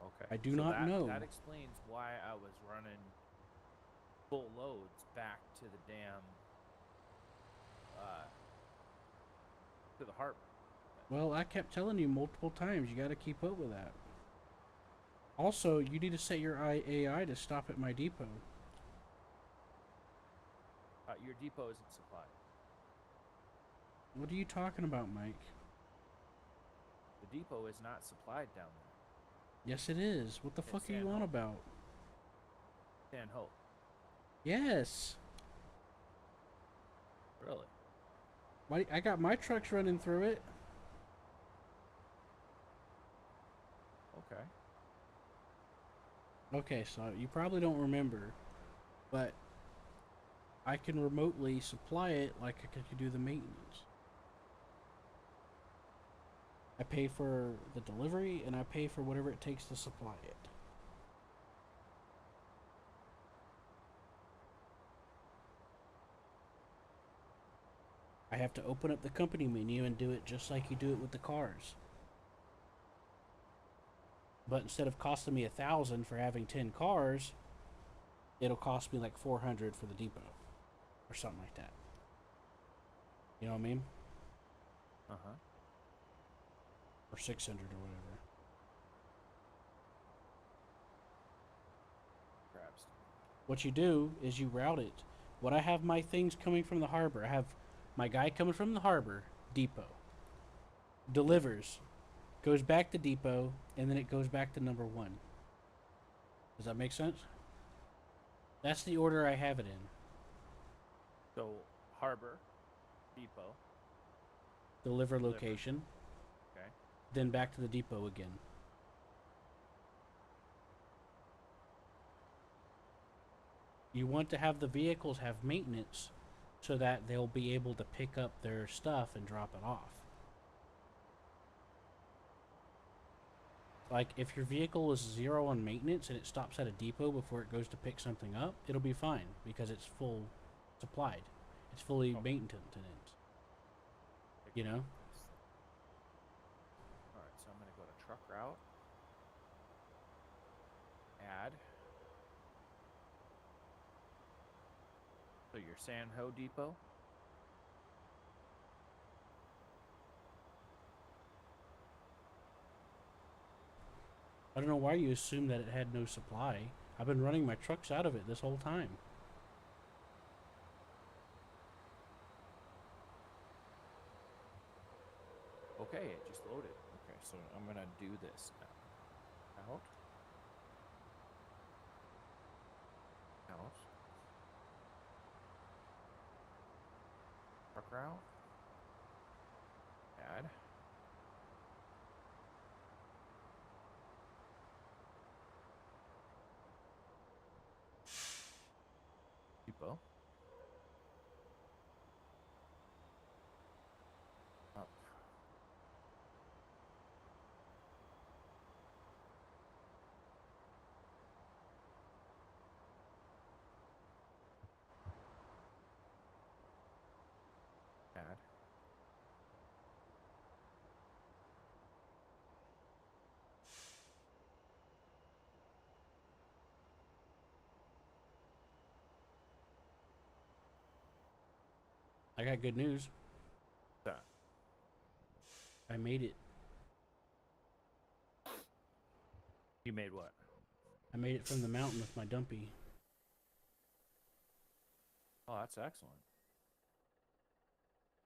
Okay. I do not know. That explains why I was running full loads back to the damn to the harbor. Well, I kept telling you multiple times, you got to keep up with that. Also, you need to set your AI to stop at my depot. Your depot isn't supplied. What are you talking about, Mike? The depot is not supplied down there. Yes, it is. What the fuck are you San on Ho. about? San Ho. Yes. Really? I got my trucks running through it. Okay. Okay, so you probably don't remember, but I can remotely supply it like I could do the maintenance. I pay for the delivery and I pay for whatever it takes to supply it. I have to open up the company menu and do it just like you do it with the cars. But instead of costing me 1,000 for having 10 cars, it'll cost me like 400 for the depot or something like that. You know what I mean? Uh-huh. Or 600 or whatever. Grabs. What you do is you route it. When I have my things coming from the harbor, I have my guy coming from the harbor, depot, delivers, goes back to depot, and then it goes back to number 1. Does that make sense? That's the order I have it in. So harbor, depot. Deliver Deliver. location, Okay. then back to the depot again. You want to have the vehicles have maintenance so that they'll be able to pick up their stuff and drop it off. Like, if your vehicle is 0 on maintenance and it stops at a depot before it goes to pick something up, it'll be fine because it's full supplied. It's fully Okay. maintenance. You know? Alright, so I'm gonna go to truck route. Add. So your San Ho depot. I don't know why you assume that it had no supply. I've been running my trucks out of it this whole time. Okay, it just loaded. Okay, so I'm gonna do this now. Out. Out. Truck route. Add. Depot. Up. I got good news. That. I made it. You made what? I made it from the mountain with my dumpy. Oh, that's excellent.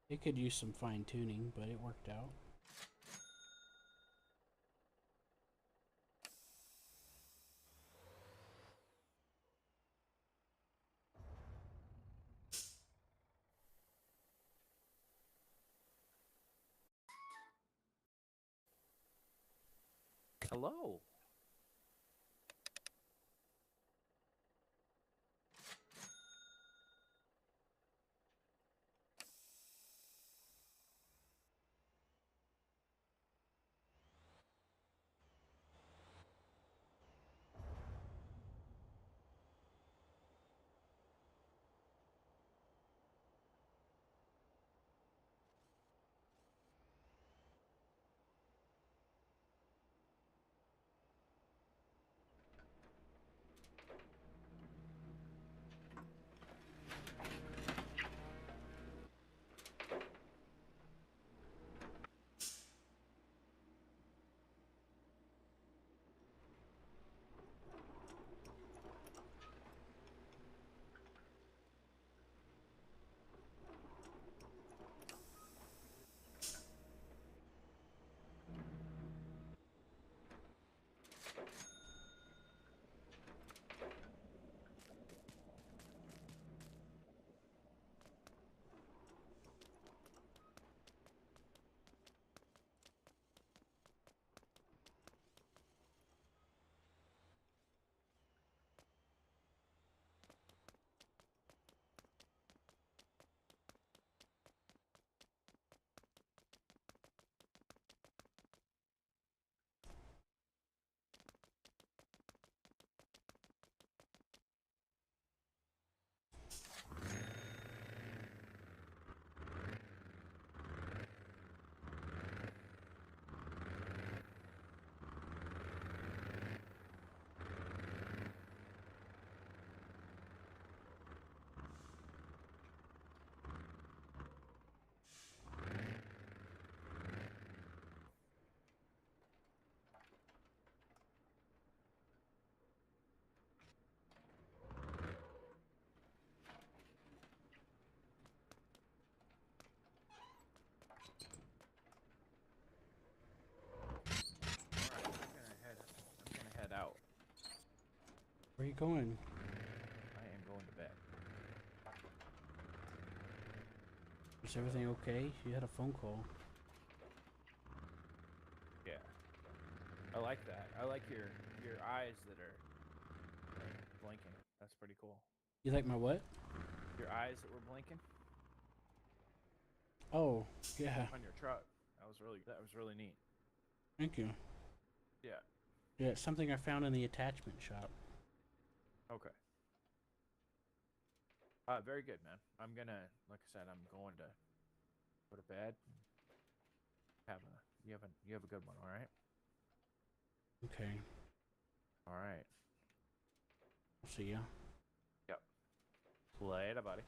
It could use some fine tuning, but it worked out. Hello. Head out. Where are you going? I am going to bed. Is everything okay? You had a phone call. Yeah. I like that. I like your eyes that are blinking. That's pretty cool. You like my what? Your eyes that were blinking Oh, yeah. on your truck. That was really neat. Thank you. Yeah. Yeah, it's something I found in the attachment shop. Okay. Very good, man. I'm gonna, like I said, I'm going to go to bed. You have a good one. All right. Okay. All right. I'll see ya. Yep. Later, buddy.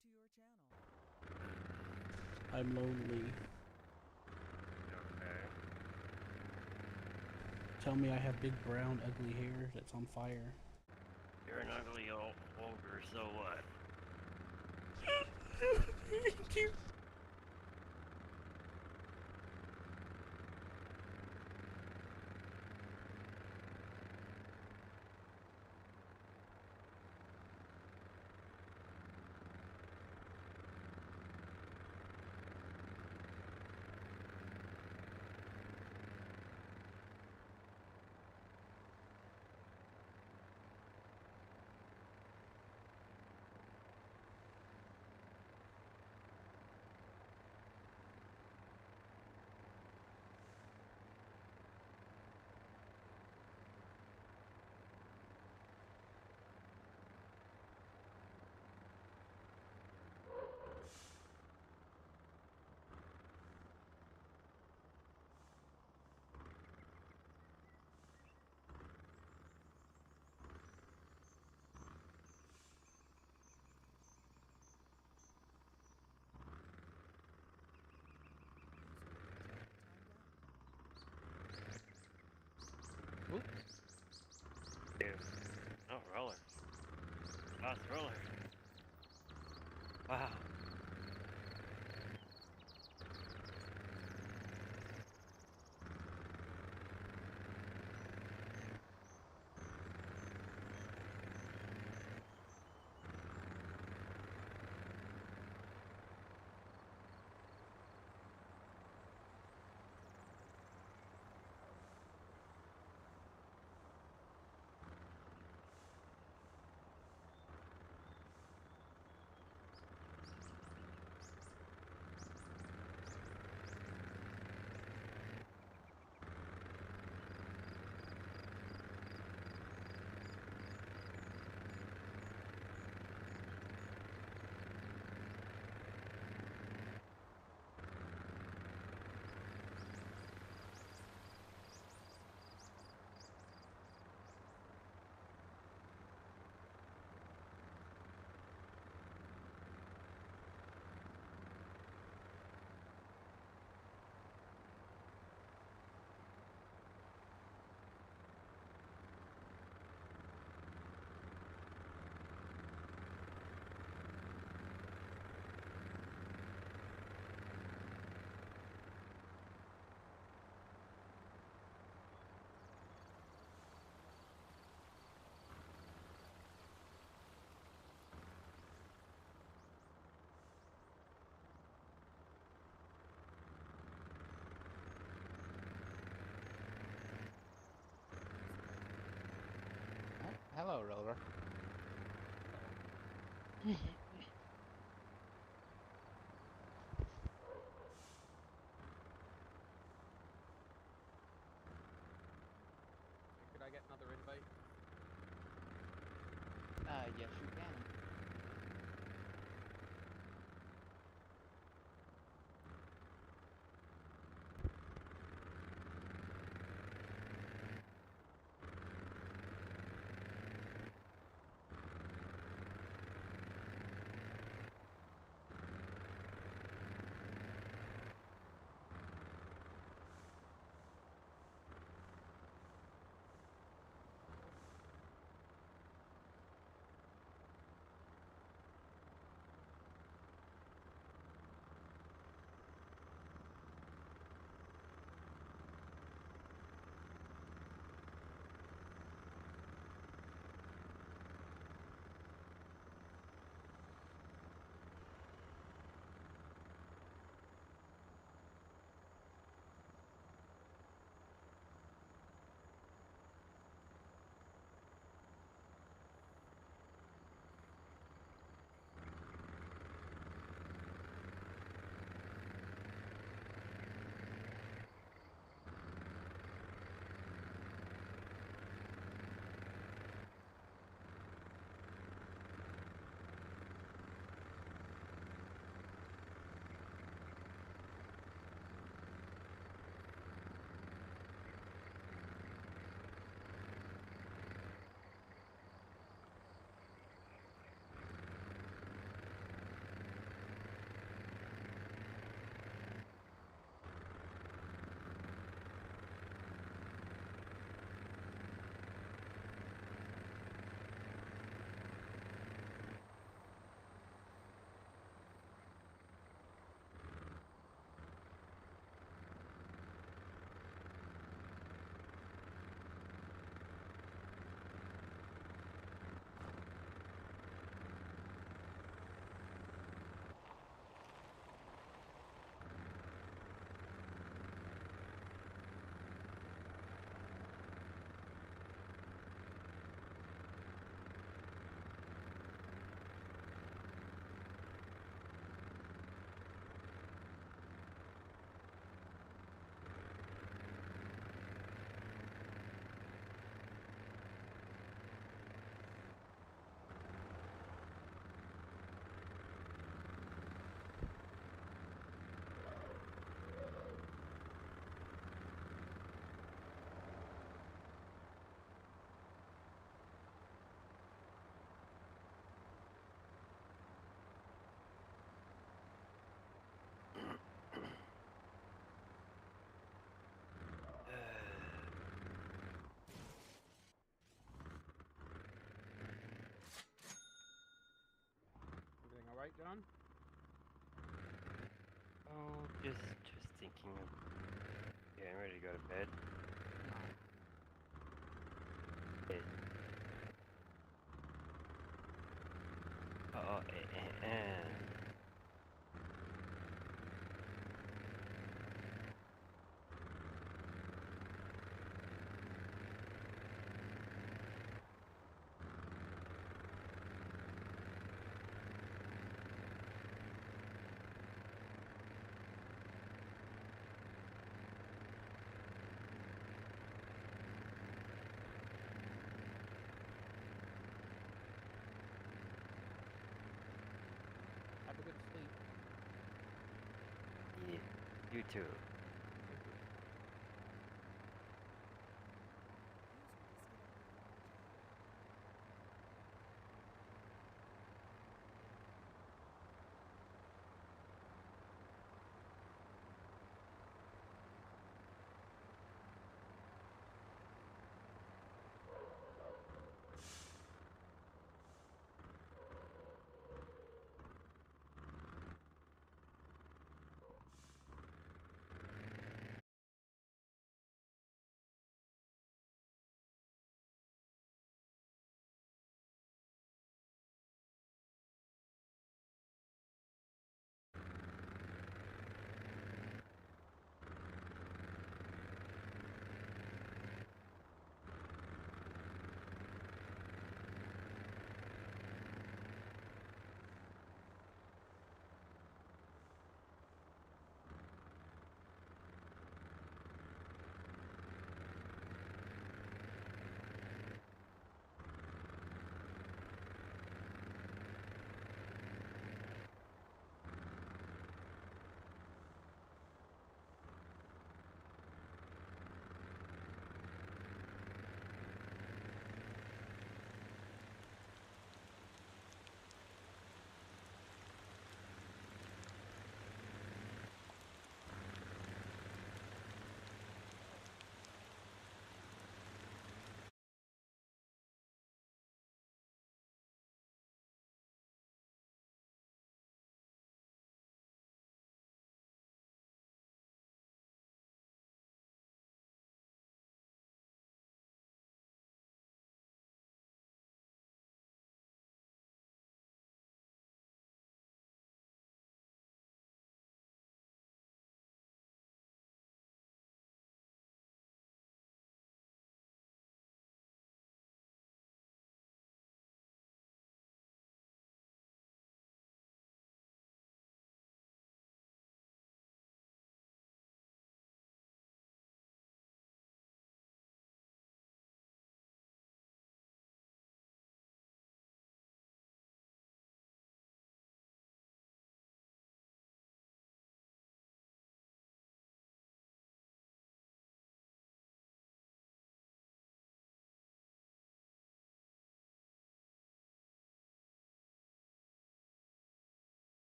moved to your channel. I'm lonely. Okay. Tell me I have big brown ugly hair that's on fire. You're an ugly old ogre, so what? Dude. Oh, roller. Oh, it's roller. Wow. Hello, Roller. Could I get another invite? Yes, you can. right, John? Oh, just thinking of getting ready to go to bed. It, oh, Have a good sleep. yeah, you too.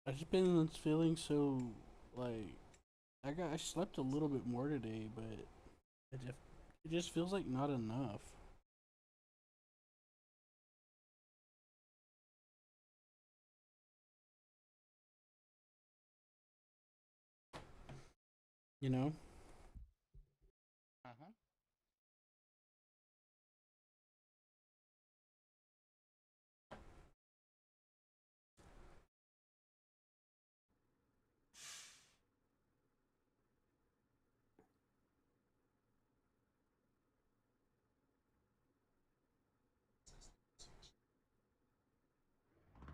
I've just been feeling so like I slept a little bit more today, but it just feels like not enough. You know? Uh-huh.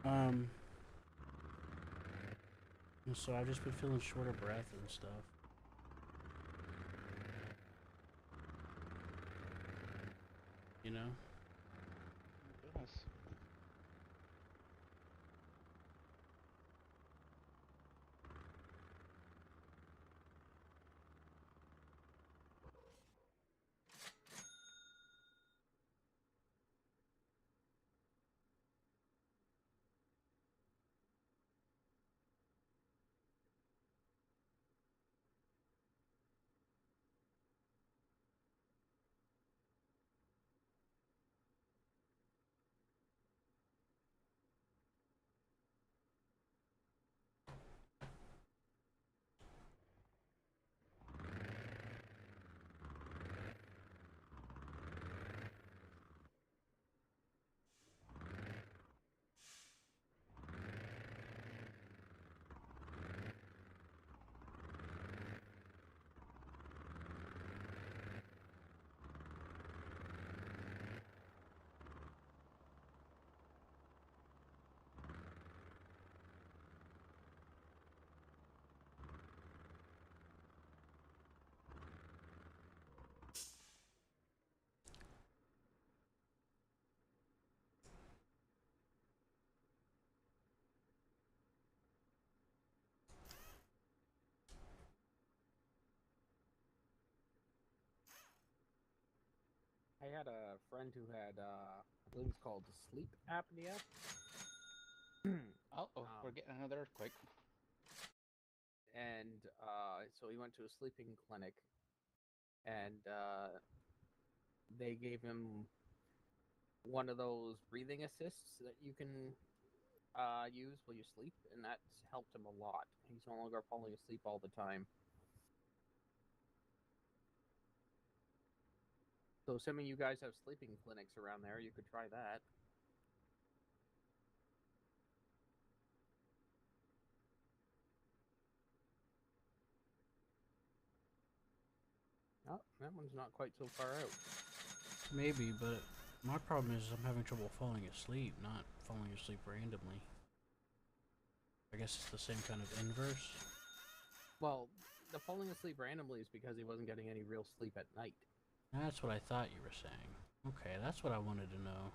Um and so I've just been feeling short of breath and stuff. You know? Oh, goodness. I had a friend who had, I believe it's called sleep apnea. Oh, we're getting another earthquake. And so he went to a sleeping clinic, and they gave him one of those breathing assists that you can use while you sleep, and that's helped him a lot. He's no longer falling asleep all the time. So, assuming you guys have sleeping clinics around there, you could try that. Oh, that one's not quite so far out. Maybe, but my problem is I'm having trouble falling asleep, not falling asleep randomly. I guess it's the same kind of inverse. Well, the falling asleep randomly is because he wasn't getting any real sleep at night. That's what I thought you were saying. Okay, that's what I wanted to know.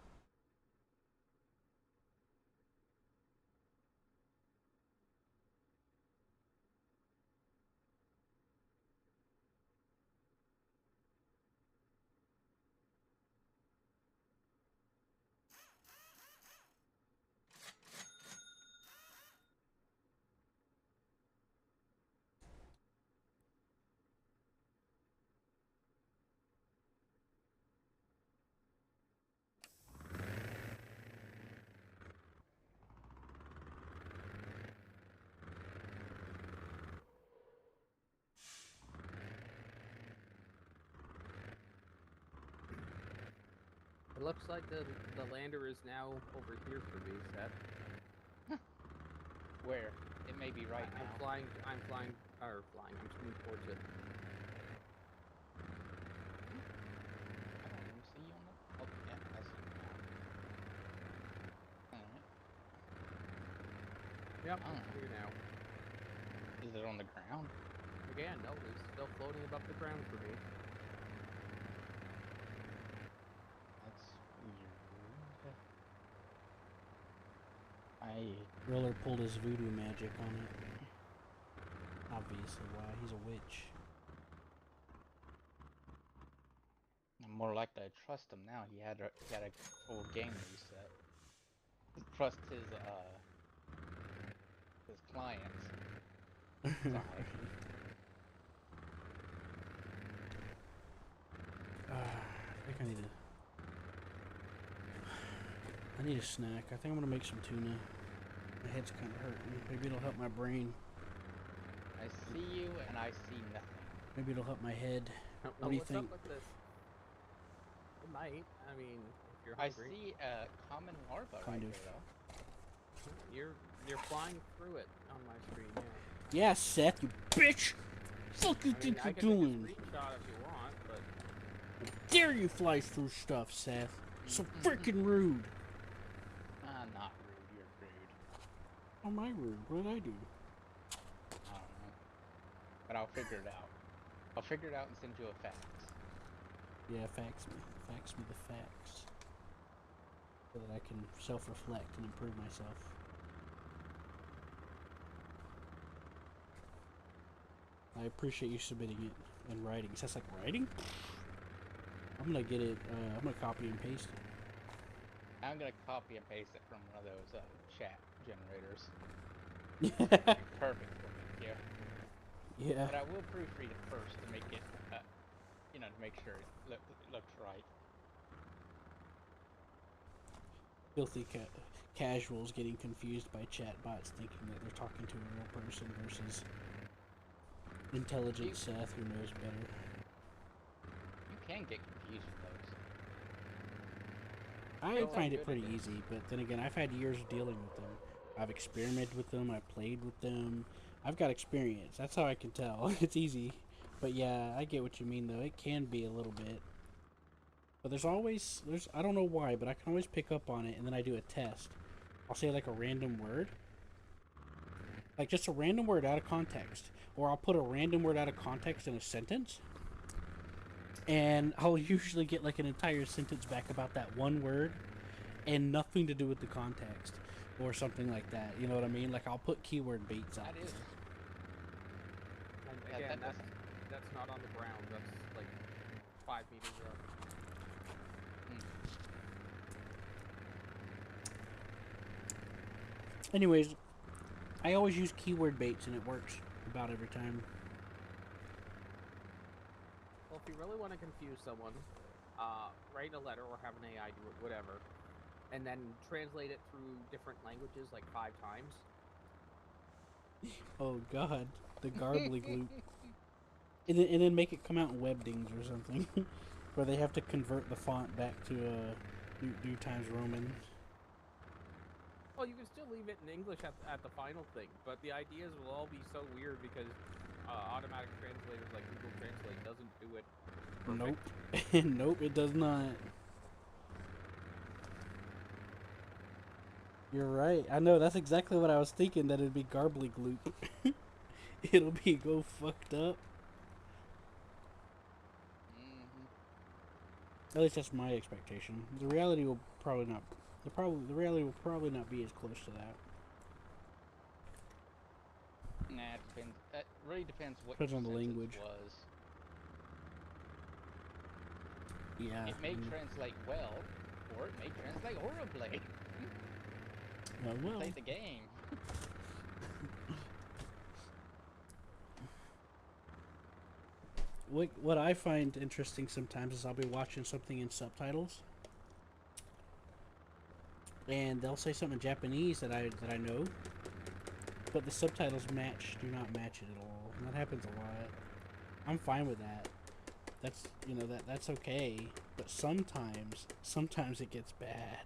It looks like the lander is now over here for me, Seth. Where? It may be right I'm now. flying. I'm swimming towards it. I don't even see you on the. Oh, yeah, I see you now. Alright. Yep, Oh. it's here now. Is it on the ground? Again, no, it's still floating above the ground for me. That's weird. Roller pulled his voodoo magic on it. Obviously, why? He's a witch. I'm more likely to trust him now. He had a full game reset. Trust his clients. Sorry. I think I need a snack. I think I'm gonna make some tuna. My head's kind of hurting. Maybe it'll help my brain. I see you and I see nothing. Maybe it'll help my head. What do you what's think? up with this? It might. I mean, if you're I hungry. see a common larva right Kind of. there, though. You're flying through it on my screen. Yeah. Yeah, Seth, you bitch! Fuck you I mean, think I you're can take a doing? screenshot if you want, but Dare you fly through stuff, Seth? So freaking rude. Not rude. You're rude. How am I rude? What did I do? I don't know. But I'll figure it out. I'll figure it out and send you a fax. Yeah, fax me. Fax me the facts. So that I can self-reflect and improve myself. I appreciate you submitting it in writing. So that's like writing? I'm gonna get it, I'm gonna copy and paste it. I'm gonna copy and paste it from one of those chat generators. Perfect for me, yeah. Yeah. But I will proofread it first to make it, to make sure it looks right. Filthy casuals getting confused by chatbots thinking that they're talking to a real person versus intelligent Seth who knows better. You can get confused with those. I Depends how find it good pretty it is. easy, but then again, I've had years of dealing with them. I've experimented with them, I've played with them. I've got experience. That's how I can tell. It's easy. But yeah, I get what you mean though. It can be a little bit. But there's I don't know why, but I can always pick up on it and then I do a test. I'll say like a random word. Like just a random word out of context. Or I'll put a random word out of context in a sentence. And I'll usually get like an entire sentence back about that one word and nothing to do with the context or something like that. You know what I mean? Like I'll put keyword baits out That is. there. and Yeah, again, that that's not on the ground. That's like 5 meters up. Anyways, I always use keyword baits and it works about every time. Well, if you really want to confuse someone, write a letter or have an AI do it, whatever, and then translate it through different languages like 5 times. Oh god, the garbly gloop. And then make it come out in webdings or something. Where they have to convert the font back to New Times Roman. Well, you can still leave it in English at the final thing, but the ideas will all be so weird because automatic translators like Google Translate doesn't do it perfect. Nope. Nope, it does not. You're right. I know, that's exactly what I was thinking, that it'd be garbly gloop. It'll be go fucked up. At least that's my expectation. The reality will probably not. The reality will probably not be as close to that. Nah, it depends. That really depends what Depends your on the sentence language. was. Yeah. It may translate well, or it may translate horribly. Well. Play the game. What I find interesting sometimes is I'll be watching something in subtitles, and they'll say something in Japanese that I know, but the subtitles do not match it at all. And that happens a lot. I'm fine with that. That's that's okay. But sometimes it gets bad.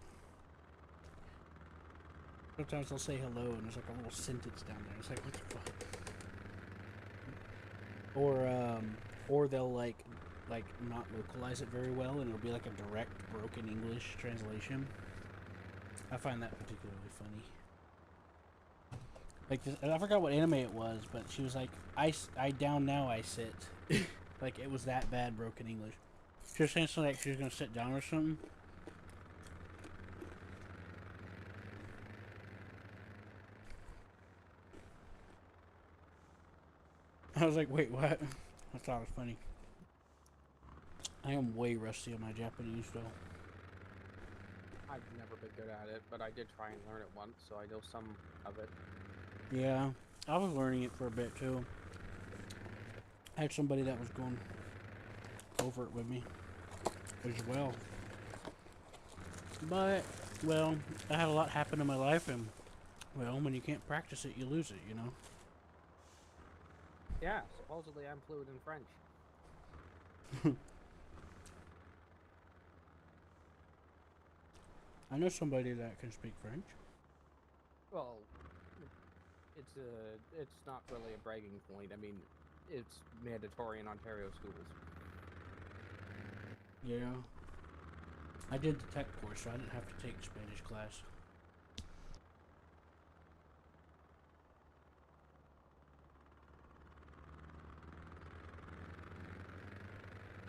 Sometimes they'll say hello and there's like a little sentence down there. It's like, what the fuck? Or they'll like not localize it very well and it'll be like a direct broken English translation. I find that particularly funny. Like I forgot what anime it was, but she was like, I down now I sit. Like it was that bad broken English. She was saying something like she was gonna sit down or something. I was like, wait, what? I thought it was funny. I am way rusty on my Japanese though. I've never been good at it, but I did try and learn it once, so I know some of it. Yeah, I was learning it for a bit too. I had somebody that was going over it with me as well. But, well, I had a lot happen in my life, and, well, when you can't practice it, you lose it, you know? Yeah, supposedly I'm fluent in French. I know somebody that can speak French. Well, it's not really a bragging point. I mean, it's mandatory in Ontario schools. Yeah. I did the tech course, so I didn't have to take Spanish class.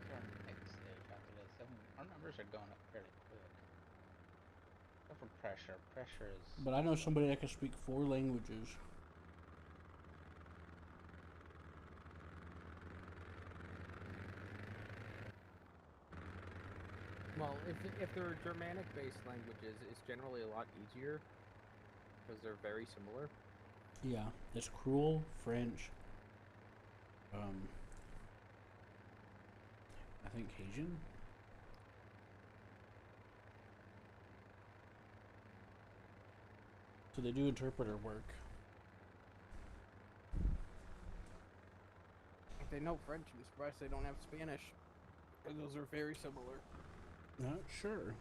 So our next stage after this, our numbers are going up fairly quick. Go for pressure. Pressure is. But I know somebody that can speak 4 languages. Well, if they're Germanic-based languages, it's generally a lot easier because they're very similar. Yeah, it's Cruel, French, I think Cajun. So they do interpreter work. If they know French, I'm surprised they don't have Spanish, because those are very similar. Not sure.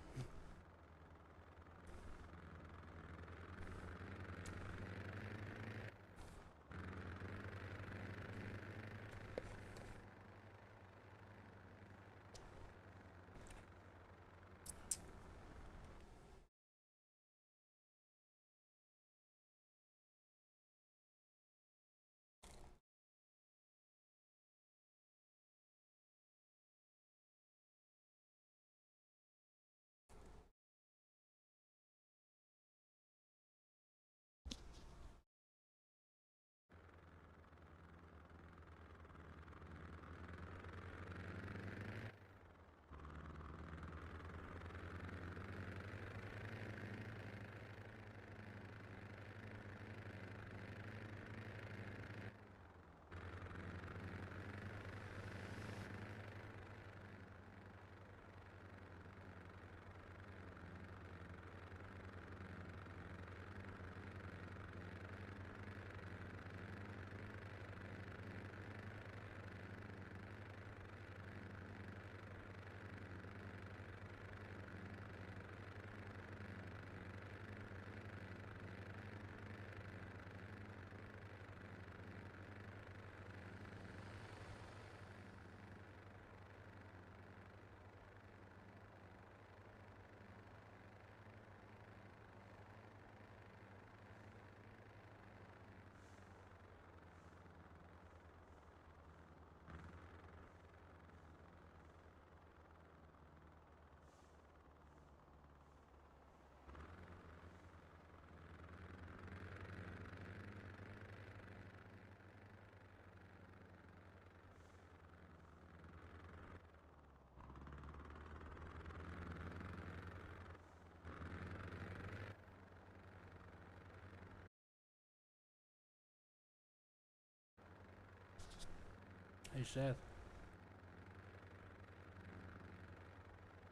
Hey, Seth.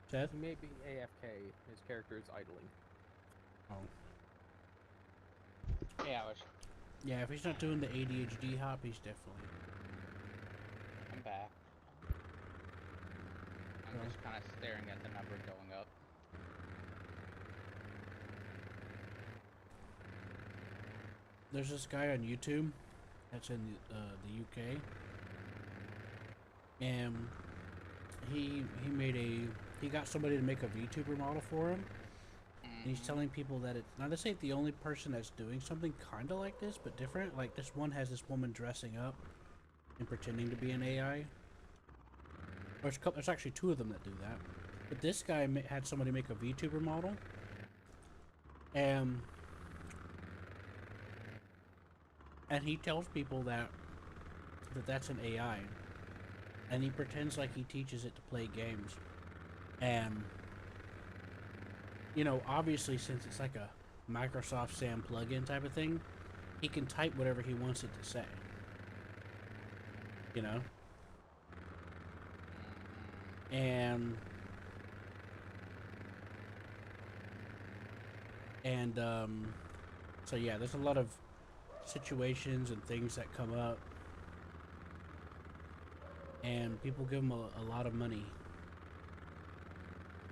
Seth? He may be AFK. His character is idling. Oh. Yeah, I was. Yeah, if he's not doing the ADHD hop, he's definitely. I'm back. I'm Oh. just kind of staring at the number going up. There's this guy on YouTube that's in the UK, and he got somebody to make a VTuber model for him, and he's telling people that it's now this ain't the only person that's doing something kind of like this but different. Like this one has this woman dressing up and pretending to be an AI. There's actually two of them that do that, but this guy had somebody make a VTuber model, and he tells people that that's an AI, and he pretends like he teaches it to play games, and you know, obviously since it's like a Microsoft Sam plugin type of thing, he can type whatever he wants it to say, you know, and so yeah, there's a lot of situations and things that come up, and people give him a lot of money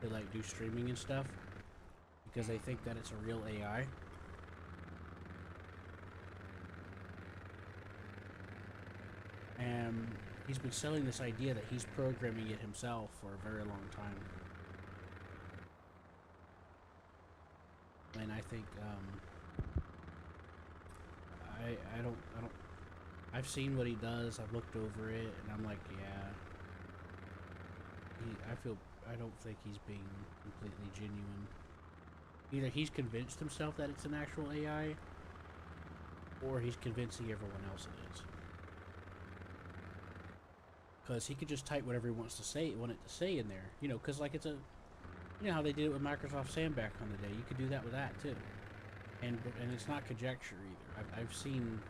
to like do streaming and stuff because they think that it's a real AI. And he's been selling this idea that he's programming it himself for a very long time. And I think I don't I've seen what he does. I've looked over it, and I'm like, yeah. I don't think he's being completely genuine. Either he's convinced himself that it's an actual AI, or he's convincing everyone else it is. Because he could just type whatever he wants to say in there. You know, because like it's a, you know how they did it with Microsoft Sam back on the day. You could do that with that too. And it's not conjecture either. I've seen.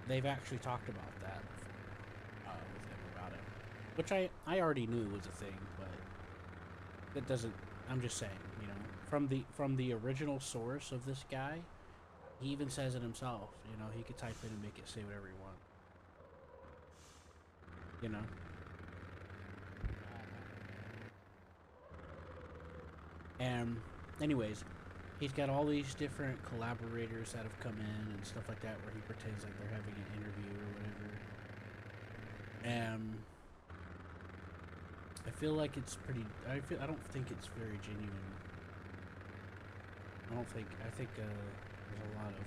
They've actually talked about that before, with him about it, which I already knew was a thing, but that doesn't. I'm just saying, you know, from the original source of this guy, he even says it himself. You know, he could type in and make it say whatever he wants. You know. And anyways, he's got all these different collaborators that have come in and stuff like that where he pretends like they're having an interview or whatever. And I feel like it's pretty, I don't think it's very genuine. I think there's a lot of,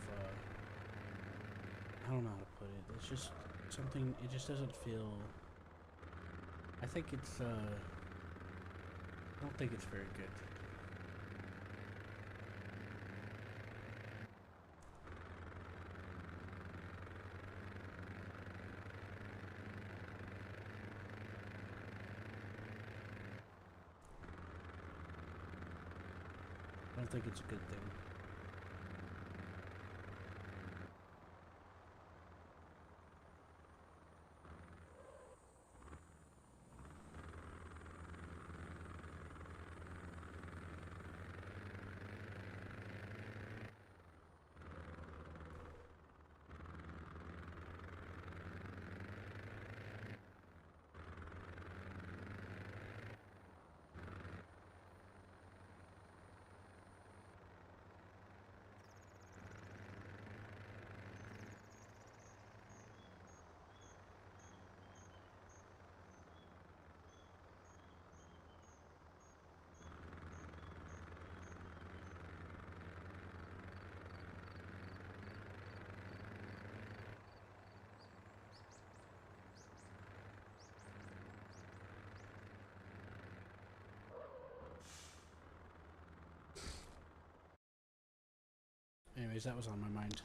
I don't know how to put it. It's just something, it just doesn't feel, I think it's, I don't think it's very good. I don't think it's a good thing. Anyways, that was on my mind.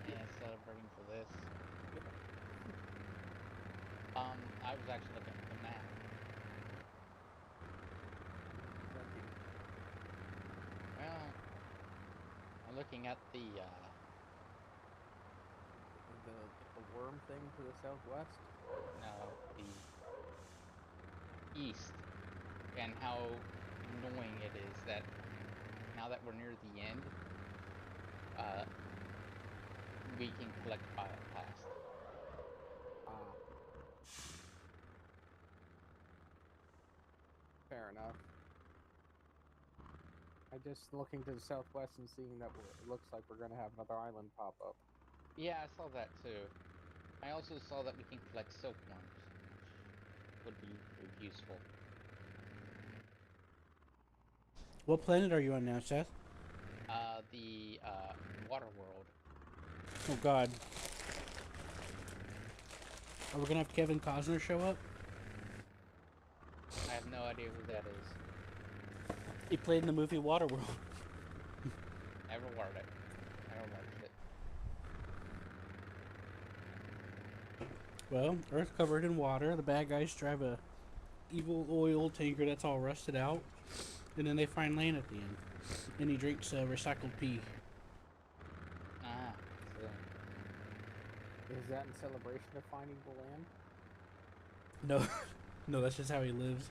Yeah, celebrating for this. I was actually looking at the map. Well, I'm looking at the the worm thing to the southwest. no, the east, and how annoying it is that now that we're near the end, we can collect bioplast. Fair enough. I just looking to the southwest and seeing that it looks like we're gonna have another island pop up. Yeah, I saw that too. I also saw that we can collect silkworms, which would be very useful. What planet are you on now, Seth? The water world. Oh God. Are we gonna have Kevin Costner show up? I have no idea who that is. He played in the movie Waterworld. Never watched it. Never watched it. Well, Earth covered in water. The bad guys drive a evil oil tanker that's all rusted out, and then they find land at the end. And he drinks recycled pee. Ah, so Is that in celebration of finding the land? No, no, that's just how he lives.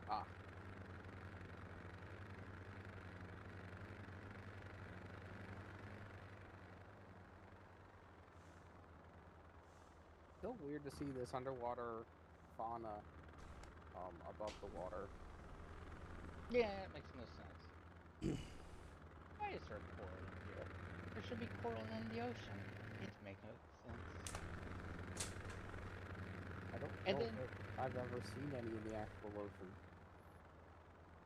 Ah. Still weird to see this underwater fauna above the water. yeah, it makes no sense. Why is there coral in here? There should be coral in the ocean. It makes no sense. I don't And know then- if I've ever seen any in the actual ocean.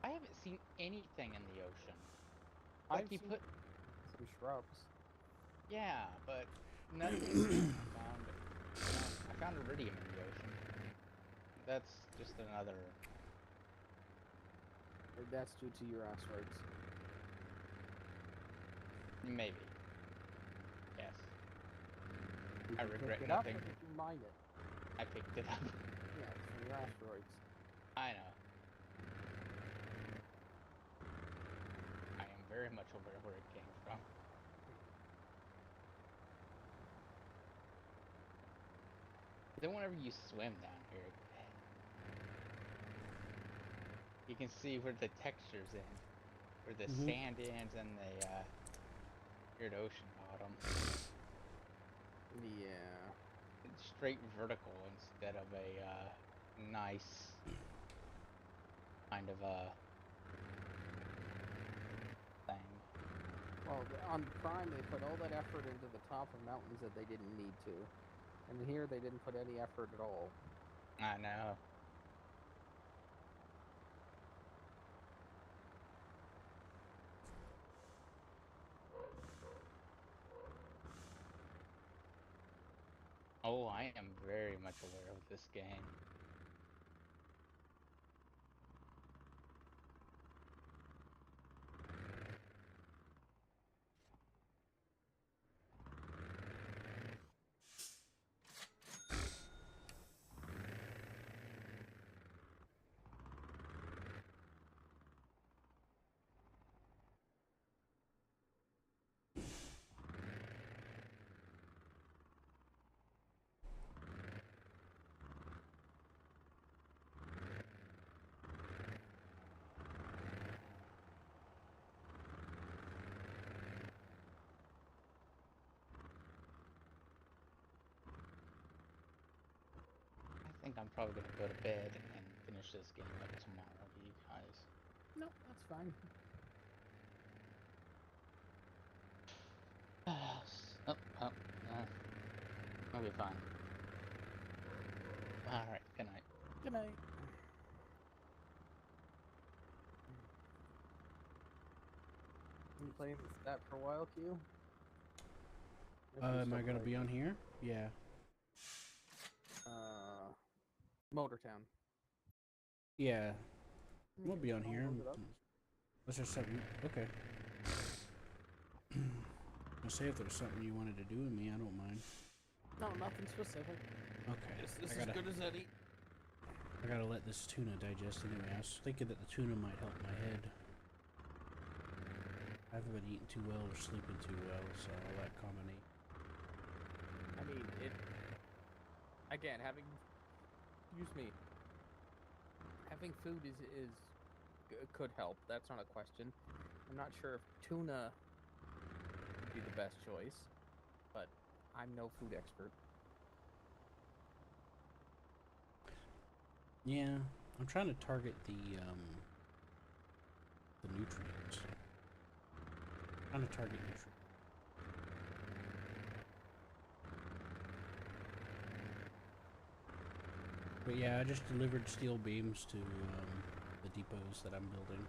I haven't seen anything in the ocean. Like I've you seen put, some shrubs. yeah, but nothing. I found iridium in the ocean. That's just another. That's due to your asteroids. Maybe. Yes, Did I you regret pick it up nothing. or did you mine it? I picked it up. Yeah, it's from your asteroids. I know. I am very much aware where it came from. Then whenever you swim down here, you can see where the texture's in, where the Mhm. sand ends and the weird ocean bottom. Yeah. It's straight vertical instead of a nice kind of a thing. Well, on Prime, they put all that effort into the top of mountains that they didn't need to. And here, they didn't put any effort at all. I know. Oh, I am very much aware of this game. I think I'm probably gonna go to bed and finish this game up tomorrow, you guys. No, that's fine. I'll be fine. Alright, good night. Good night. You playing that for a while, Q? Am I gonna be on here? Yeah. Motortown. Yeah. We'll be on here. Load it up. Was there something? Okay. I'll say if there's something you wanted to do with me, I don't mind. No, nothing specific. Okay. This is I gotta, as good as any. I gotta let this tuna digest anyway. I was thinking that the tuna might help my head. I haven't been eating too well or sleeping too well, so all that combination. I mean, it. Again, having. Excuse me. Having food could help. That's not a question. I'm not sure if tuna would be the best choice, but I'm no food expert. Yeah, I'm trying to target the nutrients. Trying to target nutrients. But yeah, I just delivered steel beams to the depots that I'm building.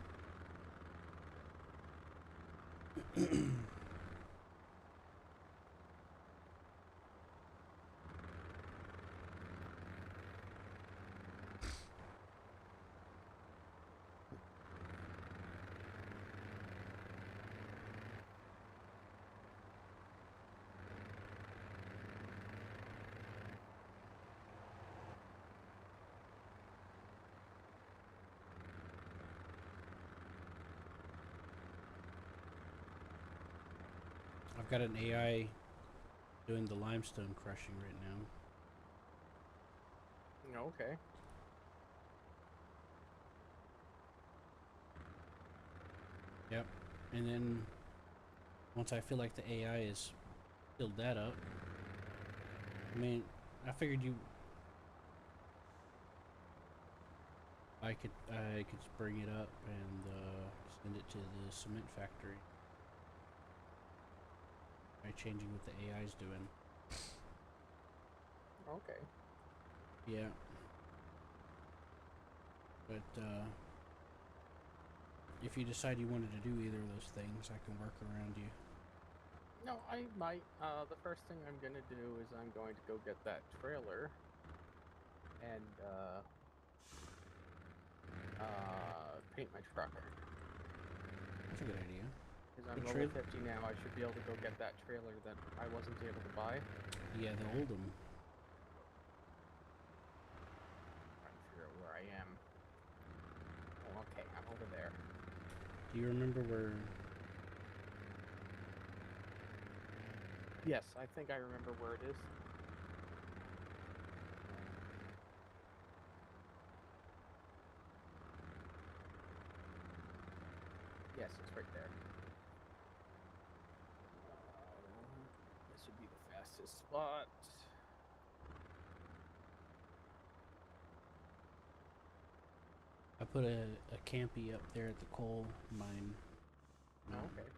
I've got an AI doing the limestone crushing right now. Okay. Yep. And then once I feel like the AI has filled that up, I mean, I figured I could just bring it up and send it to the cement factory by changing what the AI is doing. Okay. Yeah. But if you decide you wanted to do either of those things, I can work around you. No, I might. The first thing I'm gonna do is I'm going to go get that trailer and paint my truck. That's a good idea. Because I'm The level trail- 50 now, I should be able to go get that trailer that I wasn't able to buy. Yeah, the Oldham. Trying to figure out where I am. Oh, okay, I'm over there. Do you remember where? Yes, I think I remember where it is. Yes, it's right there. This would be the fastest spot. I put a campy up there at the coal mine. Oh, okay.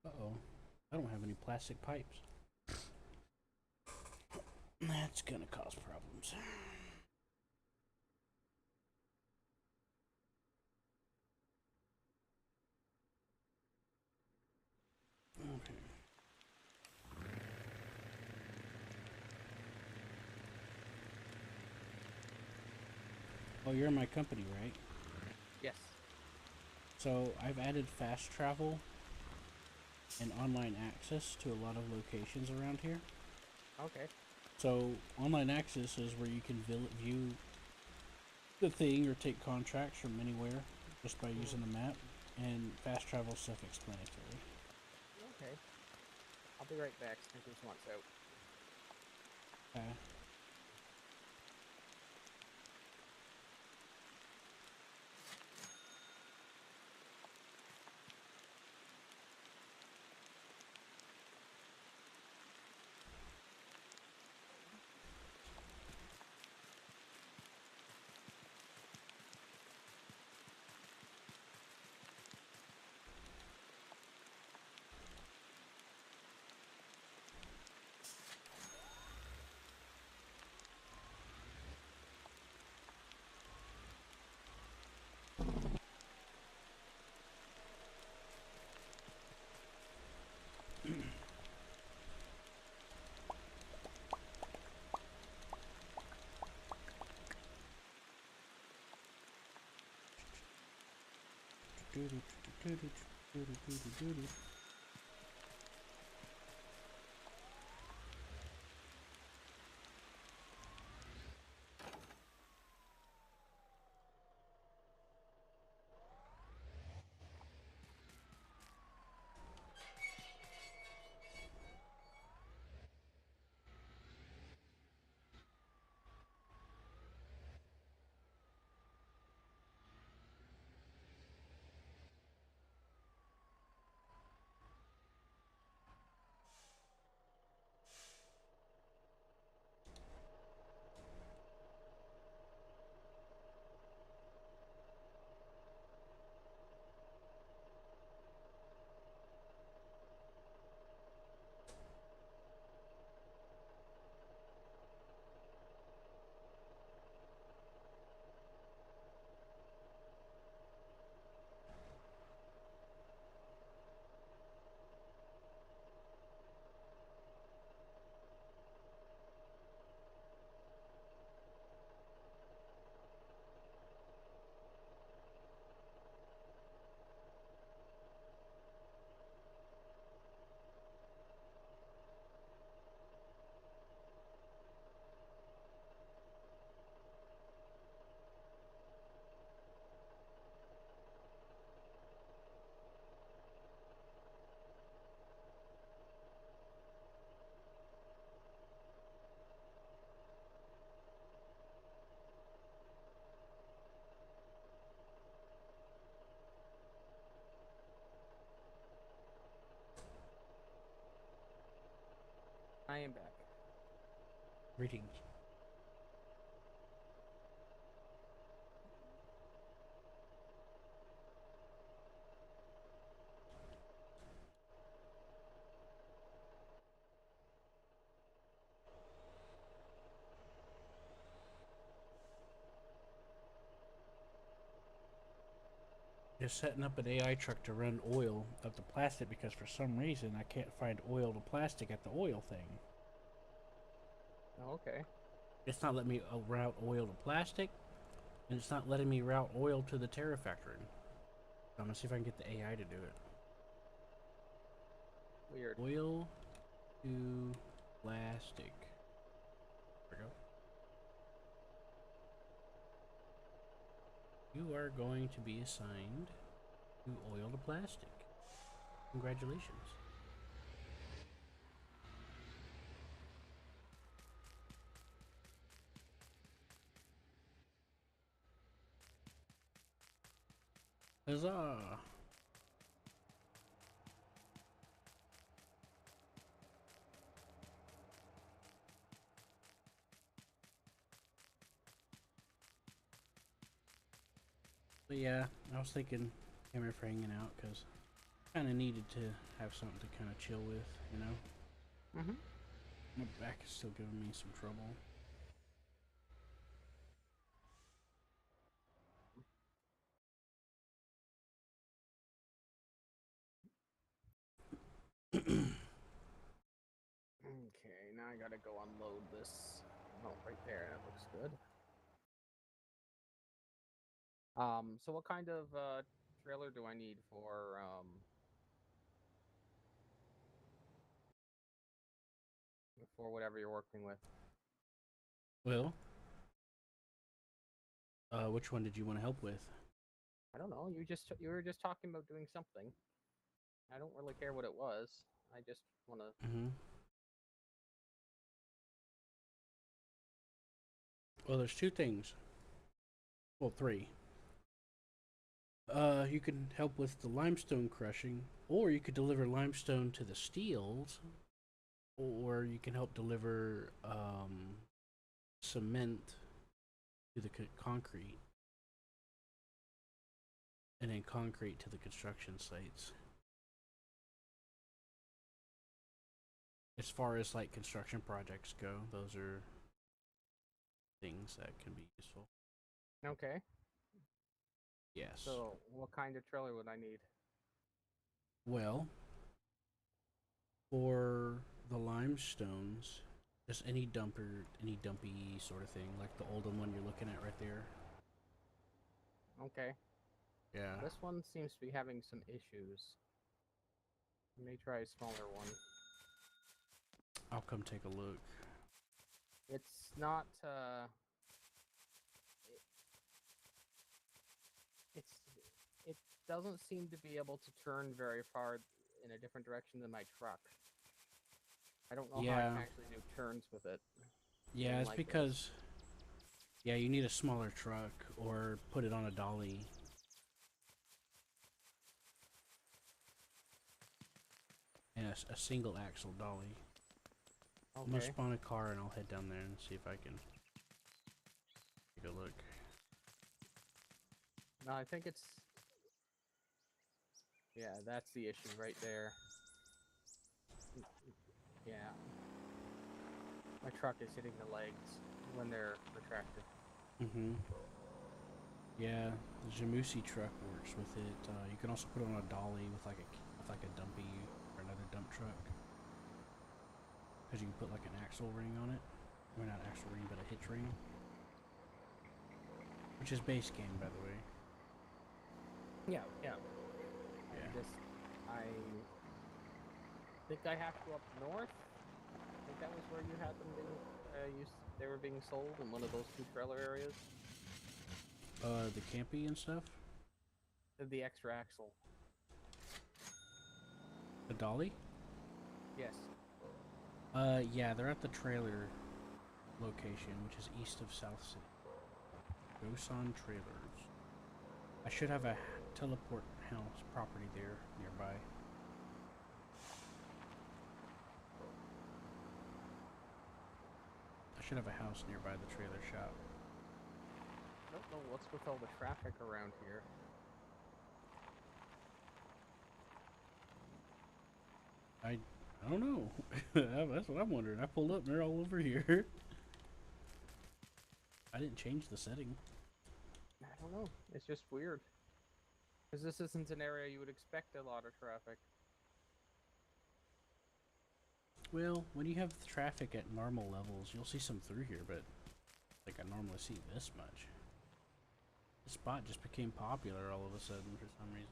Uh-oh. I don't have any plastic pipes. That's gonna cause problems. Okay. Oh, you're in my company, right? Yes. So I've added fast travel and online access to a lot of locations around here. Okay. So online access is where you can view the thing or take contracts from anywhere just by using the map, and fast travel is self-explanatory. Okay. I'll be right back. Snickers wants out. Okay. I am back. Greetings. Just setting up an AI truck to run oil up the plastic because for some reason I can't find oil to plastic at the oil thing. Oh, okay. It's not letting me route oil to plastic, and it's not letting me route oil to the Terrafactory. I'm gonna see if I can get the AI to do it. Weird. Oil to plastic. There we go. You are going to be assigned to oil to plastic. Congratulations. Huzzah! But yeah, I was thinking camera for hanging out because kind of needed to have something to kind of chill with, you know? Mm-hmm. My back is still giving me some trouble. Okay, now I gotta go unload this. Oh, right there. That looks good. So what kind of trailer do I need for whatever you're working with? Well, which one did you want to help with? I don't know. You were just talking about doing something. I don't really care what it was. I just want to. Mm-hmm. Well, there's two things. Well, three. You can help with the limestone crushing, or you could deliver limestone to the steels, or you can help deliver cement to the concrete, and then concrete to the construction sites. As far as like construction projects go, those are things that can be useful. Okay. Yes. So what kind of trailer would I need? Well, for the limestones, just any dumper, any dumpy sort of thing, like the olden one you're looking at right there. Okay. Yeah. This one seems to be having some issues. Let me try a smaller one. I'll come take a look. It's not. It doesn't seem to be able to turn very far in a different direction than my truck. I don't know how I Yeah. can actually do turns with it. Yeah, Didn't it's like this. because yeah, you need a smaller truck or put it on a dolly. And a single axle dolly. I'm gonna Okay. spawn a car and I'll head down there and see if I can take a look. No, I think it's. Yeah, that's the issue right there. Yeah. My truck is hitting the legs when they're retracted. Mm-hmm. Yeah, the Jamusi truck works with it. You can also put it on a dolly with like a dumpy or another dump truck. Because you can put like an axle ring on it. I mean, not axle ring, but a hitch ring. Which is base game, by the way. Yeah. Yeah. I think I have to go up north. I think that was where you had them being they were being sold in one of those two trailer areas. The campy and stuff. The extra axle. The dolly. Yes. Yeah, they're at the trailer location, which is east of South City. Gosan Trailers. I should have a teleport house property there nearby. I should have a house nearby the trailer shop. I don't know what's with all the traffic around here. I don't know. That's what I'm wondering. I pulled up and they're all over here. I didn't change the setting. I don't know. It's just weird. Because this isn't an area you would expect a lot of traffic. Well, when you have the traffic at normal levels, you'll see some through here, but like I normally see this much. This spot just became popular all of a sudden for some reason.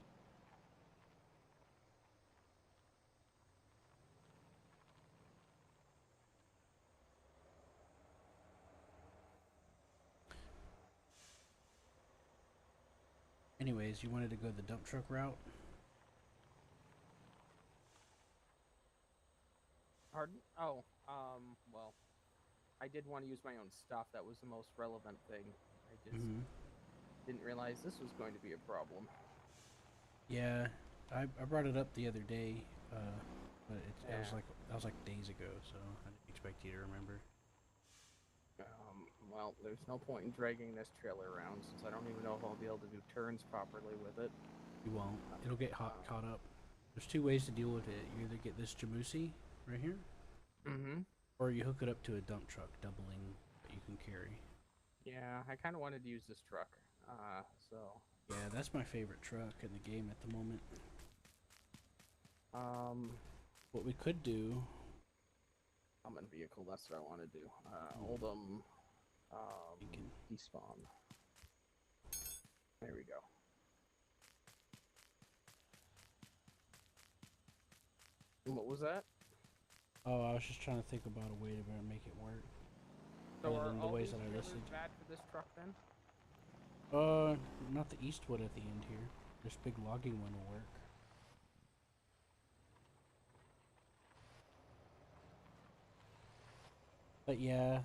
Anyways, you wanted to go the dump truck route? Pardon? Oh, well, I did want to use my own stuff. That was the most relevant thing. I just didn't realize this was going to be a problem. Yeah, I brought it up the other day, but it was Yeah. like that was like days ago, so I didn't expect you to remember. Well, there's no point in dragging this trailer around since I don't even know if I'll be able to do turns properly with it. You won't. It'll get caught up. There's two ways to deal with it. You either get this Jamusi right here, Mm-hmm. or you hook it up to a dump truck, doubling what you can carry. Yeah, I kind of wanted to use this truck. So. Yeah, that's my favorite truck in the game at the moment. What we could do. Common vehicle. That's what I want to do. Hold them. You can Despawn. There we go. And what was that? Oh, I was just trying to think about a way to make it work. So Other are than the all ways these that I trailers listed. bad for this truck then? Not the Eastwood at the end here. This big logging one will work. But yeah,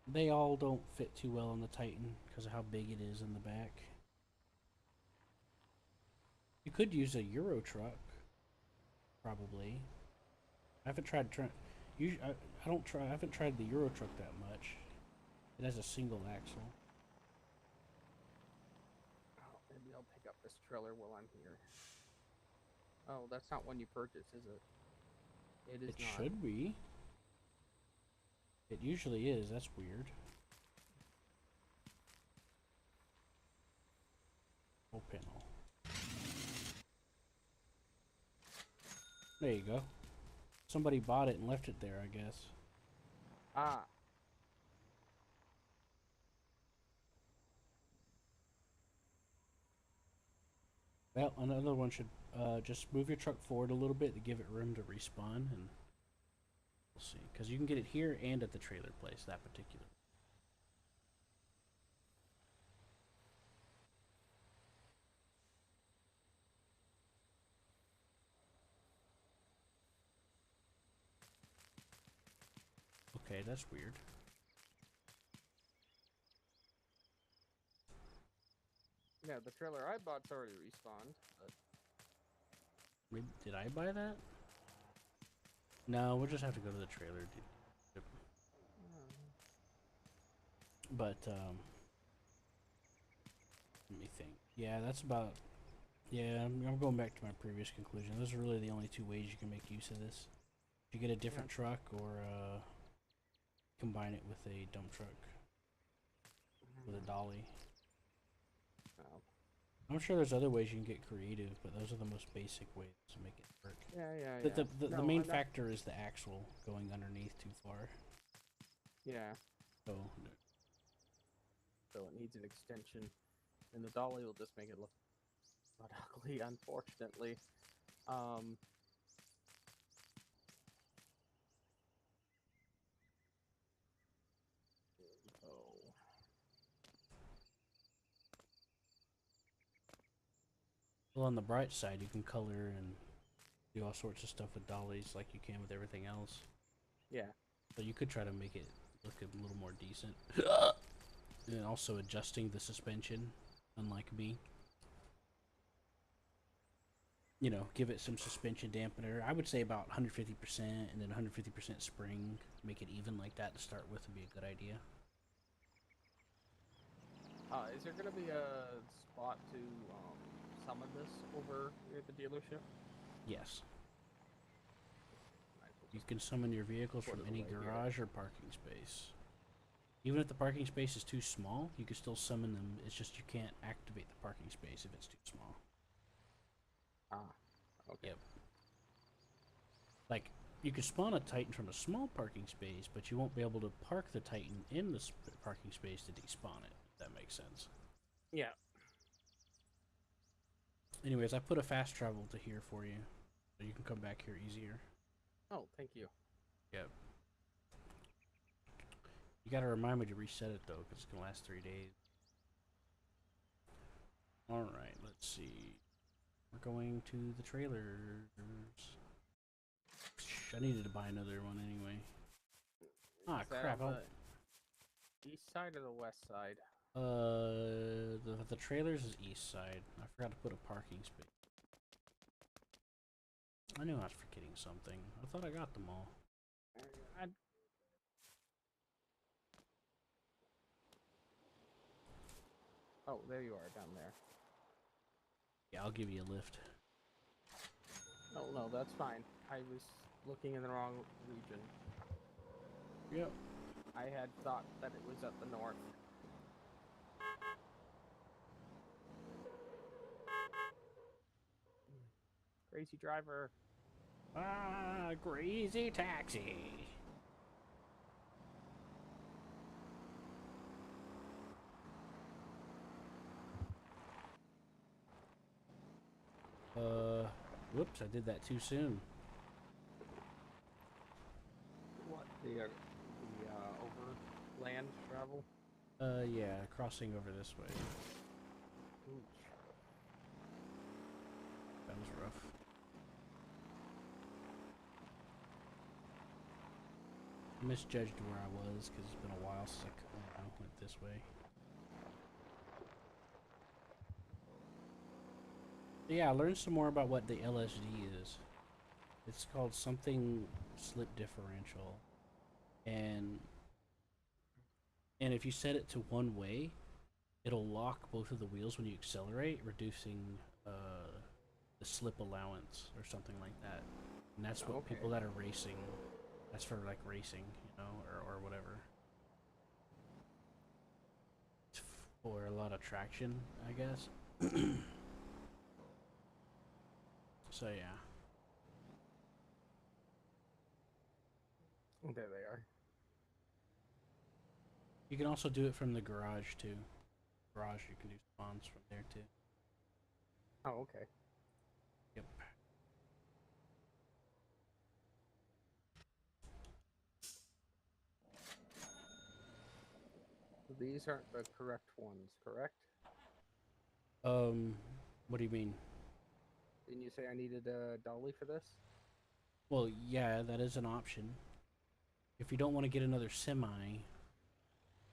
they all don't fit too well on the Titan because of how big it is in the back. You could use a Euro truck, probably. I haven't tried I haven't tried the Euro truck that much. It has a single axle. Oh, maybe I'll pick up this trailer while I'm here. Oh, that's not one you purchase, is it? It is It not. should be. It usually is. That's weird. Full panel. There you go. Somebody bought it and left it there, I guess. Ah. Well, another one should just move your truck forward a little bit to give it room to respawn, and we'll see. Because you can get it here and at the trailer place, that particular. Okay, that's weird. Yeah, the trailer I bought's already respawned, but Maybe, did I buy that? No, we'll just have to go to the trailer, dude. But, let me think. Yeah, that's about... Yeah, I'm going back to my previous conclusion. Those are really the only two ways you can make use of this. You get a different truck or, combine it with a dump truck. With a dolly. oh. I'm sure there's other ways you can get creative, but those are the most basic ways to make it work. Yeah. The No, main I'm not- factor is the axle going underneath too far. Yeah, So, so it needs an extension, and the dolly will just make it look not ugly, unfortunately. So well, on the bright side, you can color and do all sorts of stuff with dollies like you can with everything else. yeah, So you could try to make it look a little more decent. And also adjusting the suspension, unlike me. You know, give it some suspension dampener. I would say about 150% and then 150% spring. Make it even like that to start with would be a good idea. is there gonna be a spot to summon this over at the dealership? Yes. Might as well You just can summon your vehicles put from it any away here. garage or parking space. Even if the parking space is too small, you can still summon them. It's just you can't activate the parking space if it's too small. Okay. Yep. Like, you could spawn a Titan from a small parking space, but you won't be able to park the Titan in the parking space to despawn it, if that makes sense. Yeah. Anyways, I put a fast travel to here for you, so you can come back here easier. Oh, thank you. Yep. You gotta remind me to reset it, though, because it's gonna last 3 days. Alright, let's see. We're going to the trailers. I needed to buy another one anyway. Ah, Is that crap. on the east side or the west side? The trailers is east side. I forgot to put a parking space. I knew I was forgetting something. I thought I got them all. Oh, there you are, down there. Yeah, I'll give you a lift. No, that's fine. I was looking in the wrong region. Yep. I had thought that it was at the north. Crazy driver. Ah, crazy taxi. Whoops, I did that too soon. What? The overland travel? Yeah, crossing over this way. Ooh. That was rough. I misjudged where I was because it's been a while since I went this way. Yeah, I learned some more about what the LSD is. It's called something slip differential. And if you set it to one way, it'll lock both of the wheels when you accelerate, reducing the slip allowance or something like that. And that's what Okay. people that are racing, that's for like racing, you know, or whatever. For a lot of traction, I guess. So yeah. There they are. You can also do it from the garage too. Garage, you can do spawns from there too. Oh, okay. Yep. So these aren't the correct ones, correct? What do you mean? Didn't you say I needed a dolly for this? Well, yeah, that is an option. If you don't want to get another semi,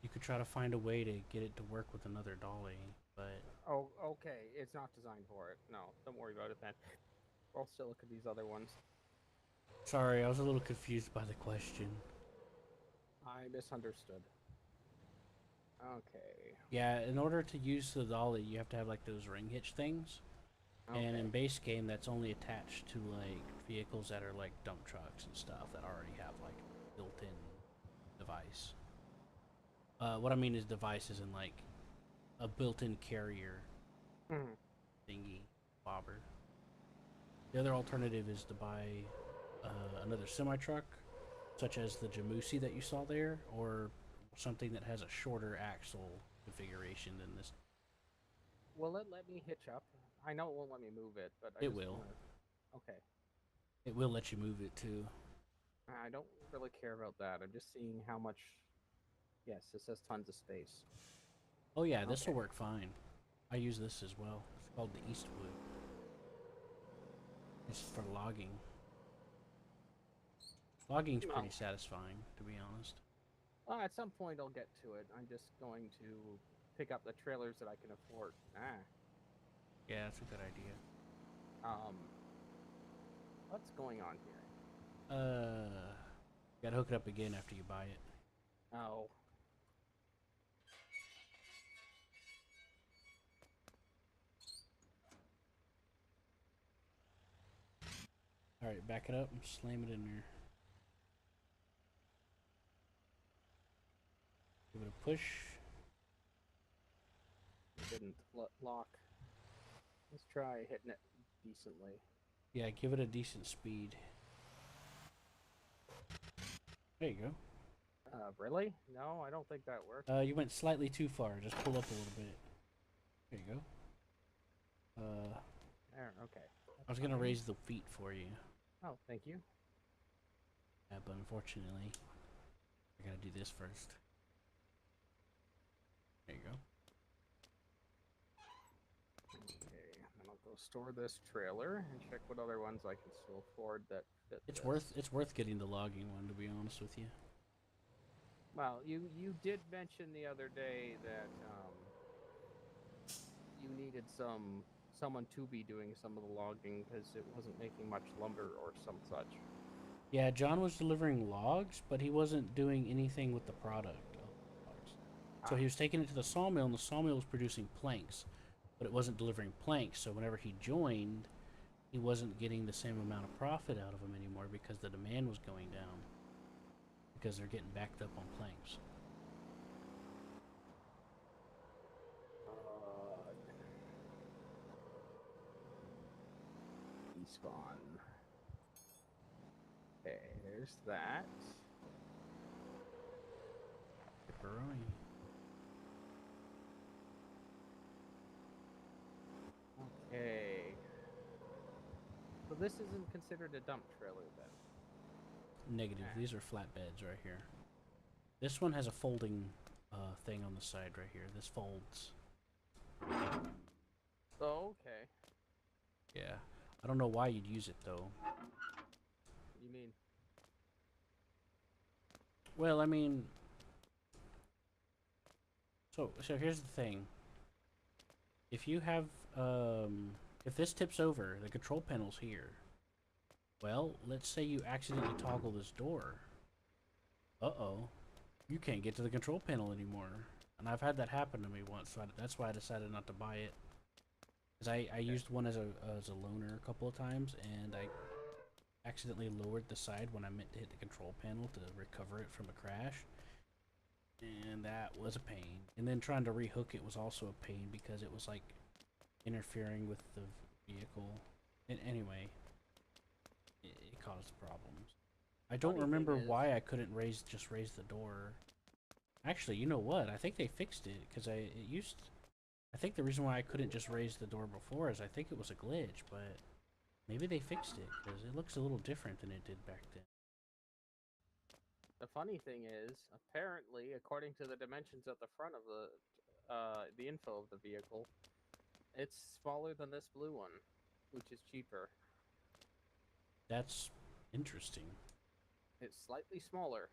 you could try to find a way to get it to work with another dolly, but Oh, okay. It's not designed for it. No, don't worry about it then. I'll still look at these other ones. sorry, I was a little confused by the question. I misunderstood. Okay. Yeah, in order to use the dolly, you have to have like those ring hitch things. And Okay. in base game, that's only attached to like vehicles that are like dump trucks and stuff that already have like built-in device. What I mean is devices in like a built-in carrier Mhm. thingy bobber. The other alternative is to buy another semi-truck, such as the Jamusi that you saw there, or something that has a shorter axle configuration than this. Will it let me hitch up? I know it won't let me move it, but I It just will. wanna... Okay. It will let you move it too. I don't really care about that. I'm just seeing how much... Yes, it says tons of space. Oh yeah, this will Okay. work fine. I use this as well. It's called the Eastwood. It's for logging. Logging's pretty Oh. satisfying, to be honest. Well, at some point I'll get to it. I'm just going to pick up the trailers that I can afford. Yeah, that's a good idea. What's going on here? Gotta hook it up again after you buy it. Oh. Alright, back it up and slam it in there. Give it a push. It didn't lock. Let's try hitting it decently. Yeah, give it a decent speed. There you go. Really? No, I don't think that worked. You went slightly too far. Just pull up a little bit. There you go. There, okay. I was gonna raise the feet for you. Oh, thank you. Yeah, but unfortunately, I gotta do this first. There you go. Okay, then I'll go store this trailer and check what other ones I can still afford that fit It's this. worth getting the logging one, to be honest with you. Well, you did mention the other day that you needed someone to be doing some of the logging because it wasn't making much lumber or some such. Yeah, John was delivering logs, but he wasn't doing anything with the product of the logs. So he was taking it to the sawmill, and the sawmill was producing planks, but it wasn't delivering planks. So whenever he joined, he wasn't getting the same amount of profit out of them anymore because the demand was going down. Because they're getting backed up on planks. Despawn. Okay, there's that. Pepperoni. Okay. So this isn't considered a dump trailer then? Negative. These are flatbeds right here. This one has a folding thing on the side right here. This folds. Oh, okay. Yeah. I don't know why you'd use it though. You mean? Well, I mean, so here's the thing. If you have if this tips over, the control panel's here. Well, let's say you accidentally toggle this door. Uh-oh. You can't get to the control panel anymore. And I've had that happen to me once, so that's why I decided not to buy it. Because I used one as a loaner a couple of times, and I accidentally lowered the side when I meant to hit the control panel to recover it from a crash. And that was a pain. And then trying to rehook it was also a pain because it was like interfering with the vehicle. And anyway, it caused problems. I don't Funny thing remember is- why I couldn't just raise the door. Actually, you know what? I think they fixed it because it used I think the reason why I couldn't just raise the door before is I think it was a glitch, but maybe they fixed it because it looks a little different than it did back then. The funny thing is, apparently, according to the dimensions at the front of the info of the vehicle, it's smaller than this blue one, which is cheaper. That's interesting. It's slightly smaller.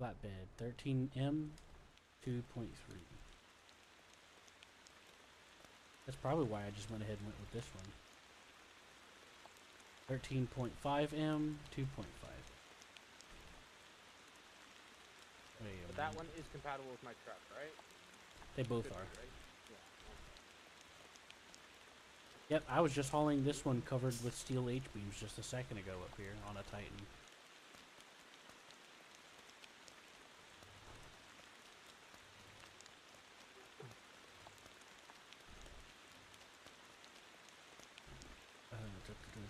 Flatbed 13M 2.3. That's probably why I just went ahead and went with this one. 13.5M 2.5. Wait a But that minute. one is compatible with my truck, right? They both Should be, are. right? Yeah. Yep, I was just hauling this one covered with steel H-beams just a second ago up here on a Titan.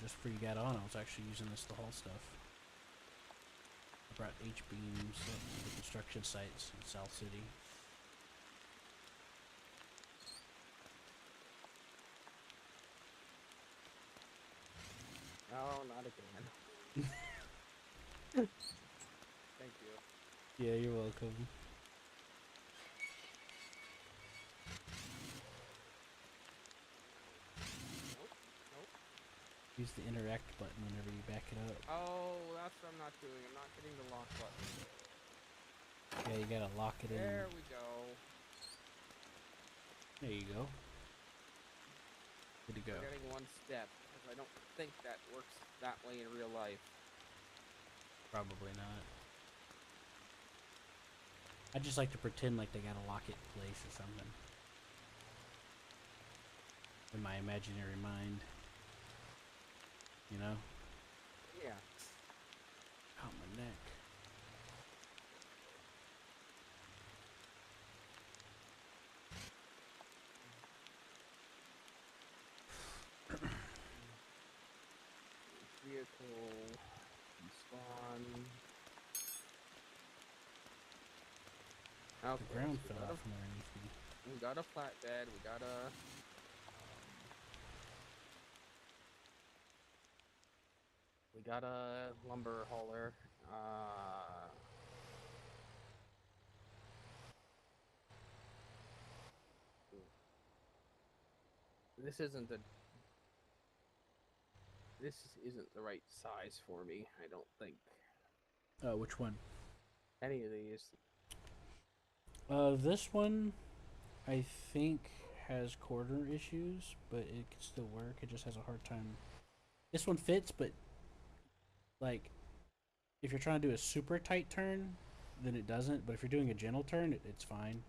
Just before you got on, I was actually using this to haul stuff. I brought H-beams up to the construction sites in South City. No, not again. Thank you. Yeah, you're welcome. Nope. Nope. Use the interact button whenever you back it up. Oh, that's what I'm not doing. I'm not hitting the lock button. Yeah, you gotta lock it in. There we go. There you go. Good to go. We're getting one step, because I don't think that works that way in real life. Probably not. I just like to pretend like they gotta lock it in place or something. In my imaginary mind. You know? Yeah. Out my neck. Vehicle. Spawn. Okay, The ground so fell out from underneath me. we got a flatbed. We got a lumber hauler. This isn't the right size for me. I don't think Which one? any of these. This one, I think, has quarter issues, but it can still work. It just has a hard time. This one fits, but, like, if you're trying to do a super tight turn, then it doesn't. But if you're doing a gentle turn, it's fine.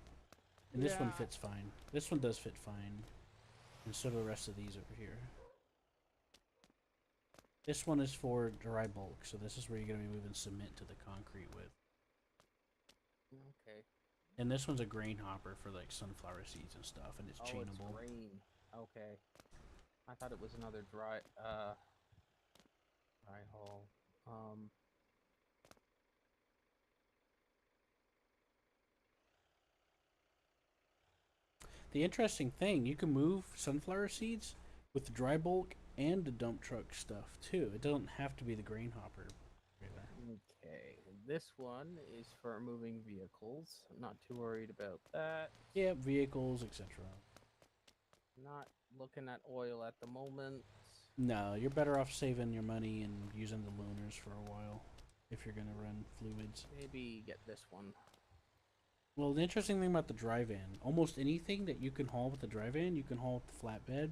And this one Yeah. fits fine. This one does fit fine. And so do the rest of these over here. This one is for dry bulk, so this is where you're going to be moving cement to the concrete with. Okay. And this one's a grain hopper for like sunflower seeds and stuff, and it's Oh, chainable. it's grain. Okay. I thought it was another dry haul. The interesting thing, you can move sunflower seeds with the dry bulk and the dump truck stuff too. It doesn't have to be the grain hopper trailer. Okay. This one is for moving vehicles. I'm not too worried about that. Yeah, vehicles, etc. Not looking at oil at the moment. No, you're better off saving your money and using the loaners for a while if you're gonna run fluids. Maybe get this one. Well, the interesting thing about the dry van, almost anything that you can haul with the dry van, you can haul with the flatbed.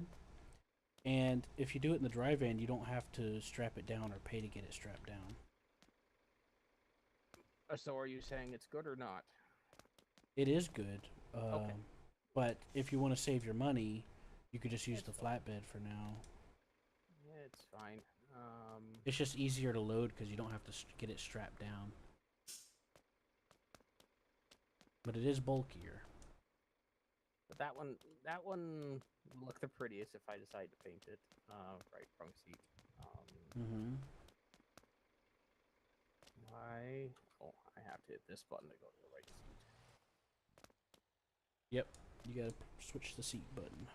And if you do it in the dry van, you don't have to strap it down or pay to get it strapped down. So are you saying it's good or not? It is good. Okay. But if you want to save your money, you could just use It's the flatbed for now. Yeah, it's fine. It's just easier to load because you don't have to get it strapped down. But it is bulkier. But that one will look the prettiest if I decide to paint it. Right, front seat. Mm-hmm. Why? Oh, I have to hit this button to go to the right seat. Yep. You gotta switch the seat button.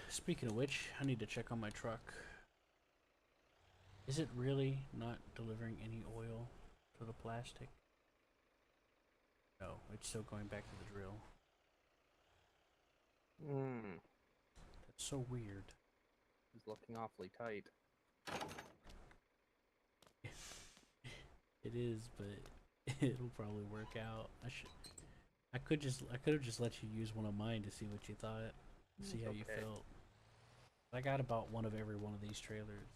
Speaking of which, I need to check on my truck. Is it really not delivering any oil to the plastic? No, it's still going back to the drill. Hmm. That's so weird. It's looking awfully tight. It is, but it'll probably work out. I could have just let you use one of mine to see what you thought, see how you Okay. felt. I got about one of every one of these trailers.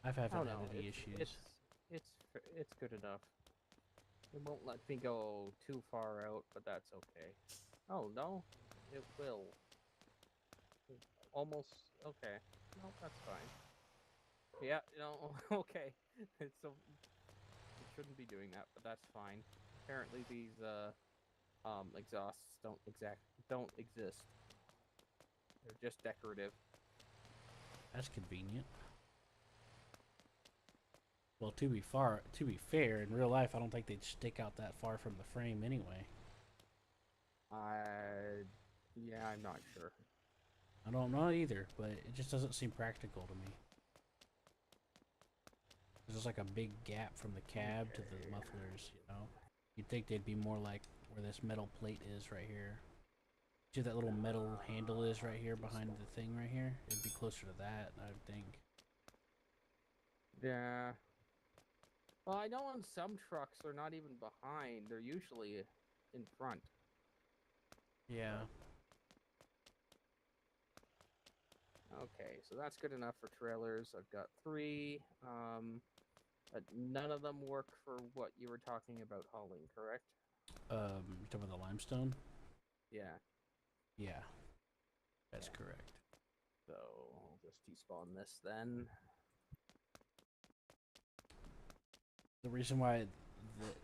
I haven't Oh had no, any issues. it's good enough. It won't let me go too far out, but that's okay. Oh no, it will. Almost okay. No, that's fine. Yeah, no, okay. So it shouldn't be doing that, but that's fine. Apparently these exhausts don't exist. They're just decorative. That's convenient. Well, to be fair, in real life, I don't think they'd stick out that far from the frame anyway. Yeah, I'm not sure. I don't know either, but it just doesn't seem practical to me. There's like a big gap from the cab to the mufflers, you know? You'd think they'd be more like where this metal plate is right here. See that little metal handle is right here behind the thing right here? It'd be closer to that, I would think. Yeah. Well, I know on some trucks they're not even behind. They're usually in front. Yeah. Okay, so that's good enough for trailers. I've got 3. But none of them work for what you were talking about hauling, correct? You talking about the limestone? Yeah. Yeah. That's Yeah. correct. So I'll just despawn this then. The reason why it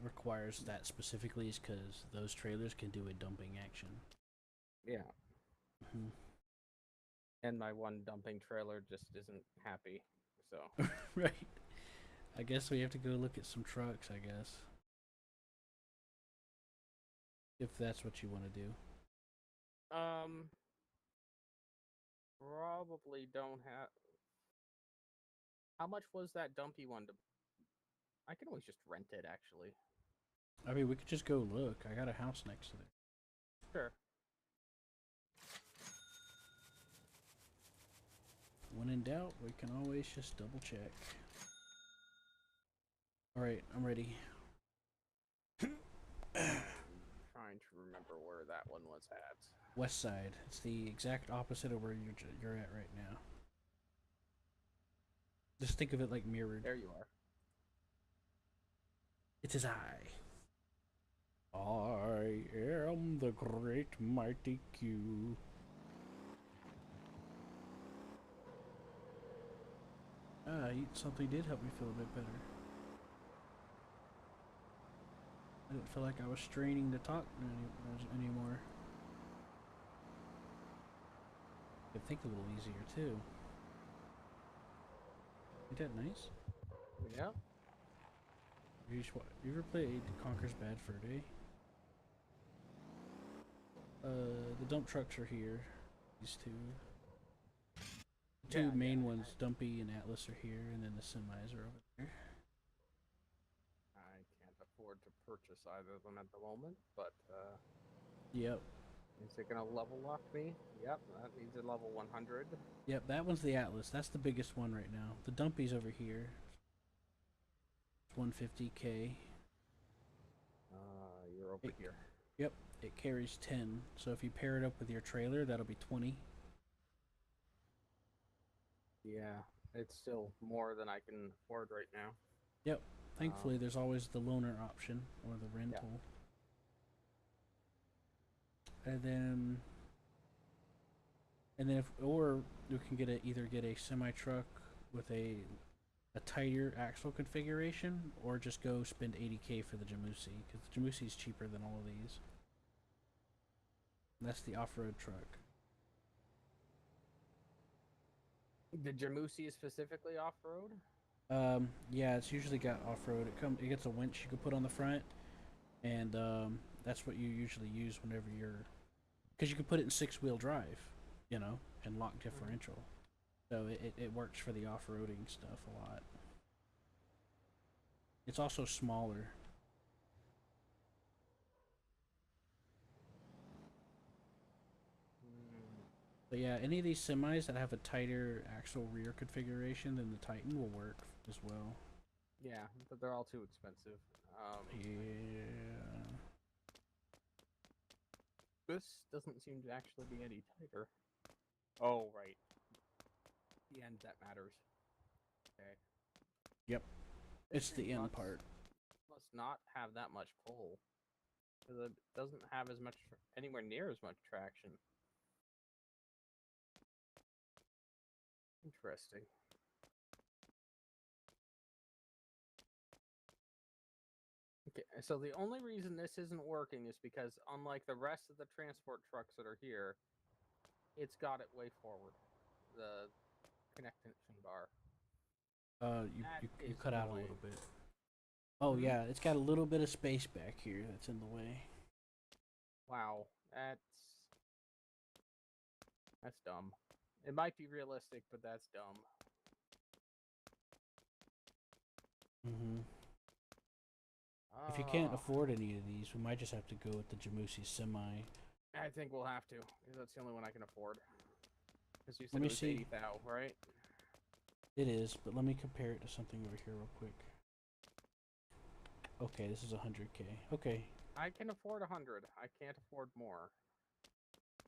requires that specifically is because those trailers can do a dumping action. Yeah. Mhm. And my one dumping trailer just isn't happy. So Right. I guess we have to go look at some trucks, I guess. If that's what you want to do. probably don't have. How much was that dumpy one to? I can always just rent it actually. I mean, we could just go look. I got a house next to it. Sure. When in doubt, we can always just double check. Alright, I'm ready. Trying to remember where that one was at. West side. It's the exact opposite of where you're at right now. Just think of it like mirrored. There you are. It's his eye. I am the great mighty Q. Something did help me feel a bit better. I didn't feel like I was straining to talk anymore. I could think a little easier too. Ain't that nice? Yeah. You ever played Conker's Bad Fur Day? The dump trucks are here. These two. The two main ones, Dumpy and Atlas, are here, and then the semis are over there. I can't afford to purchase either of them at the moment, but Yep. is it gonna level lock me? Yep, that needs a level 100. Yep, that one's the Atlas. That's the biggest one right now. The Dumpy's over here. It's 150k. You're over here. Yep, it carries 10. So if you pair it up with your trailer, that'll be 20. Yeah, it's still more than I can afford right now. Yep. Thankfully, there's always the loaner option or the rental. Yeah. And then or you can either get a semi truck with a tighter axle configuration, or just go spend 80k for the Jamusi, because the Jamusi is cheaper than all of these. And that's the off-road truck. The Jamusi is specifically off road. Yeah, it's usually got off road. It gets a winch you can put on the front, and that's what you usually use whenever you're, because you can put it in 6-wheel drive, and lock differential. So it works for the off-roading stuff a lot. It's also smaller. But yeah, any of these semis that have a tighter axle rear configuration than the Titan will work as well. Yeah, but they're all too expensive. Yeah. This doesn't seem to actually be any tighter. Oh, right. The end that matters. Okay. Yep. It's the thing end must- part. Must not have that much pull. Because it doesn't have as much, anywhere near as much traction. Interesting. Okay, so the only reason this isn't working is because, unlike the rest of the transport trucks that are here, it's got it way forward. The connection bar. You That you is cut out a annoying. little bit. Oh Hmm? yeah, it's got a little bit of space back here that's in the way. Wow, that's dumb. It might be realistic, but that's dumb. Mm-hmm. If you can't Ah, afford any of these, we might just have to go with the Jamusi Semi. I think we'll have to, because that's the only one I can afford. Because you Let said me it was see. 80,000, right? It is, but let me compare it to something over here real quick. Okay, this is 100K. Okay. I can afford 100. I can't afford more.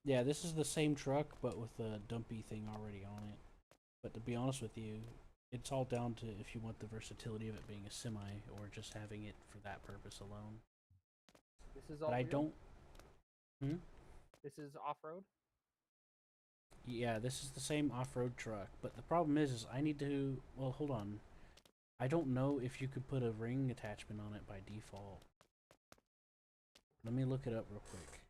Yeah, this is the same truck, but with a dumpy thing already on it. But to be honest with you, it's all down to if you want the versatility of it being a semi or just having it for that purpose alone. This is all But I real? don't. Hmm? This is off-road? Yeah, this is the same off-road truck, but the problem is I need to. Well, hold on. I don't know if you could put a ring attachment on it by default. Let me look it up real quick.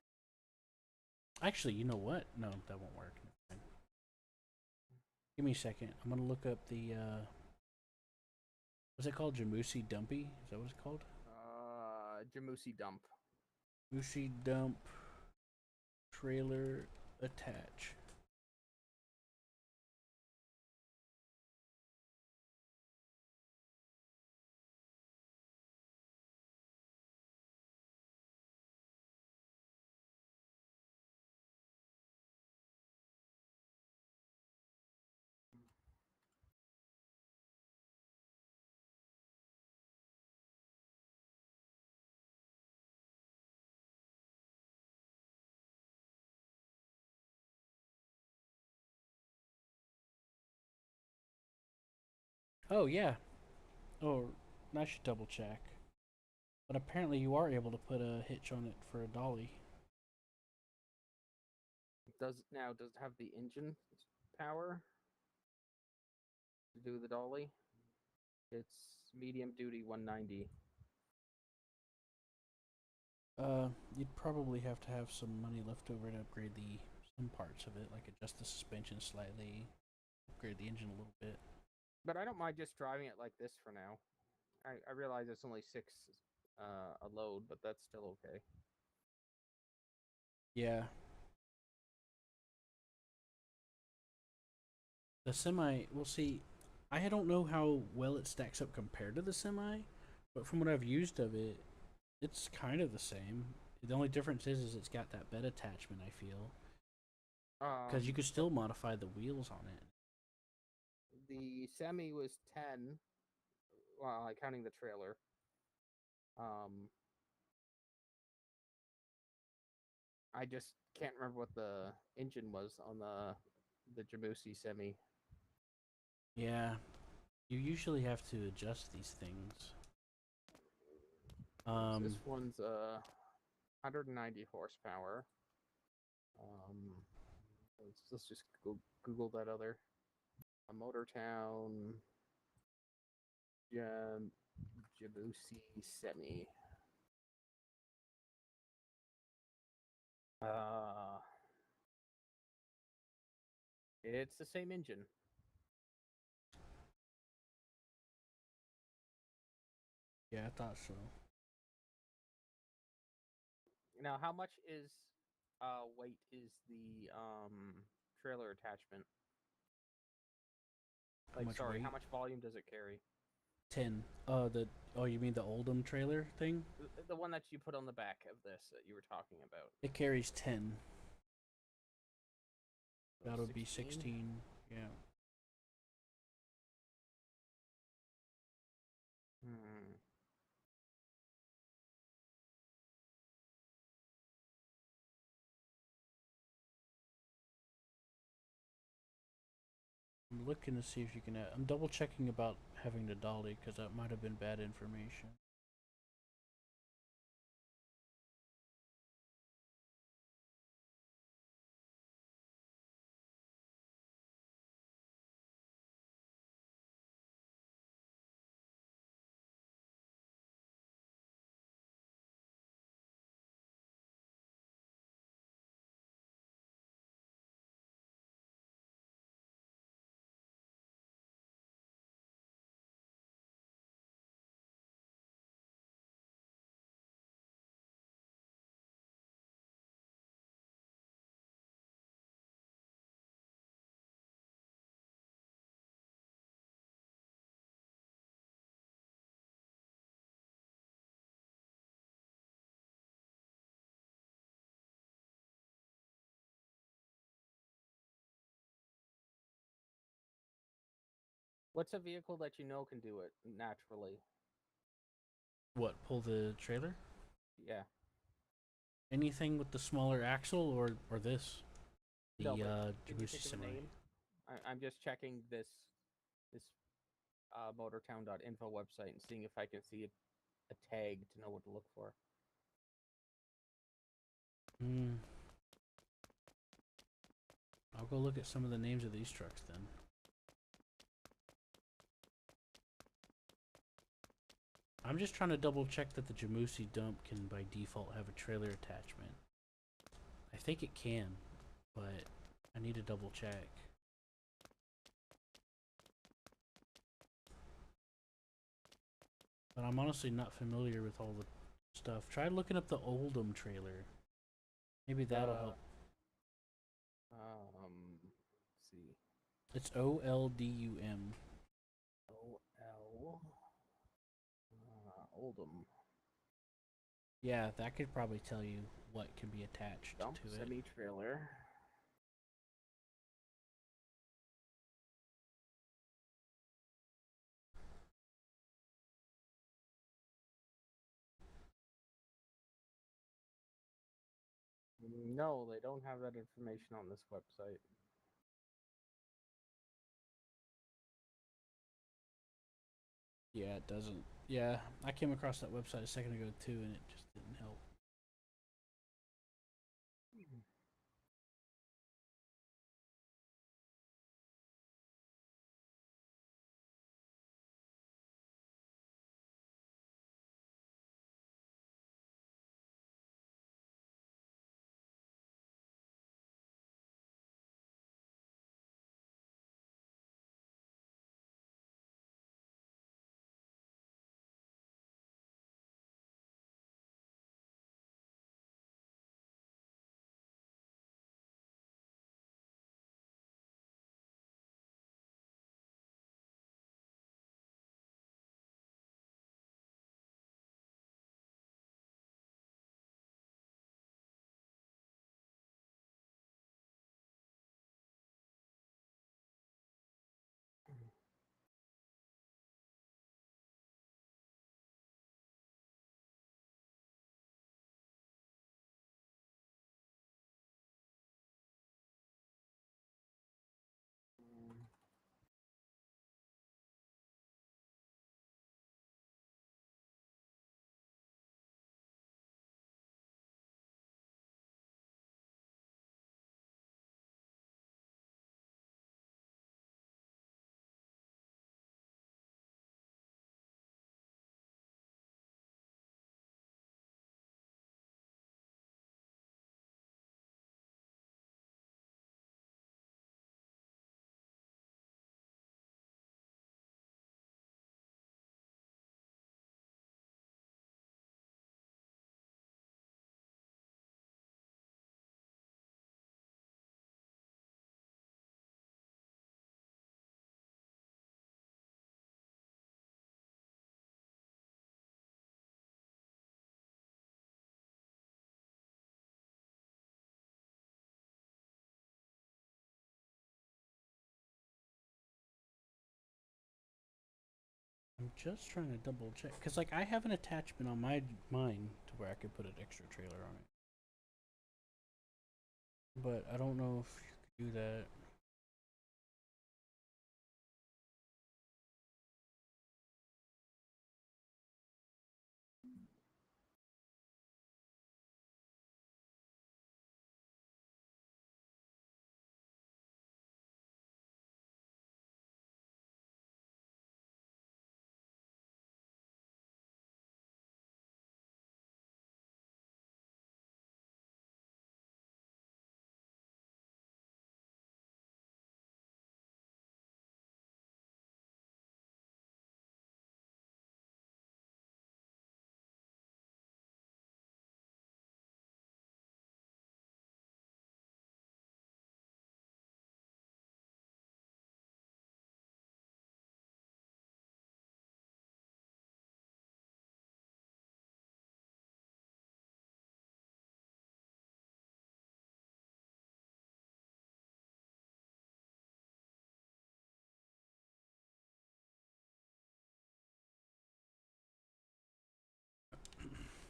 Actually, you know what? No, that won't work. Give me a second. I'm gonna look up the. What's it called? Jamusi Dumpy? Is that what it's called? Jamusi dump. Jamusi Dump Trailer Attach. Oh yeah. Oh, I should double check. But apparently you are able to put a hitch on it for a dolly. Does it have the engine power to do the dolly? It's medium duty 190. You'd probably have to have some money left over to upgrade some parts of it, like adjust the suspension slightly, upgrade the engine a little bit. But I don't mind just driving it like this for now. I realize it's only 6 a load, but that's still okay. Yeah. The semi, we'll see. I don't know how well it stacks up compared to the semi, but from what I've used of it, it's kind of the same. The only difference is it's got that bed attachment, I feel. Because you could still modify the wheels on it. The semi was 10, well, counting the trailer. I just can't remember what the engine was on the Jamusi semi. Yeah. You usually have to adjust these things. This one's 190 horsepower. Let's just Google that other. A Motortown Jabusi Semi. It's the same engine. Yeah, I thought so. Now, how much is weight is the trailer attachment? How much weight? How much volume does it carry? 10. You mean the Oldham trailer thing? The one that you put on the back of this that you were talking about. It carries 10. So That would be 16. Yeah. Hmm. I'm looking to see if you can add. I'm double checking about having the dolly because that might have been bad information. What's a vehicle that you know can do it naturally? What, pull the trailer? Yeah. Anything with the smaller axle or this? The No, but can you Jabusi think of a Samurai. name? I'm just checking this motortown.info website and seeing if I can see a tag to know what to look for. Hmm. I'll go look at some of the names of these trucks then. I'm just trying to double check that the Jamusi dump can by default have a trailer attachment. I think it can, but I need to double check. But I'm honestly not familiar with all the stuff. Try looking up the Oldham trailer. Maybe that'll help. Let's see. It's Oldum. OL. Oldham. Yeah, that could probably tell you what can be attached Dump to it. semi-trailer. No, they don't have that information on this website. Yeah, it doesn't. Yeah, I came across that website a second ago too, and it just didn't help. I'm just trying to double check, cause like I have an attachment on mine to where I could put an extra trailer on it, but I don't know if you could do that.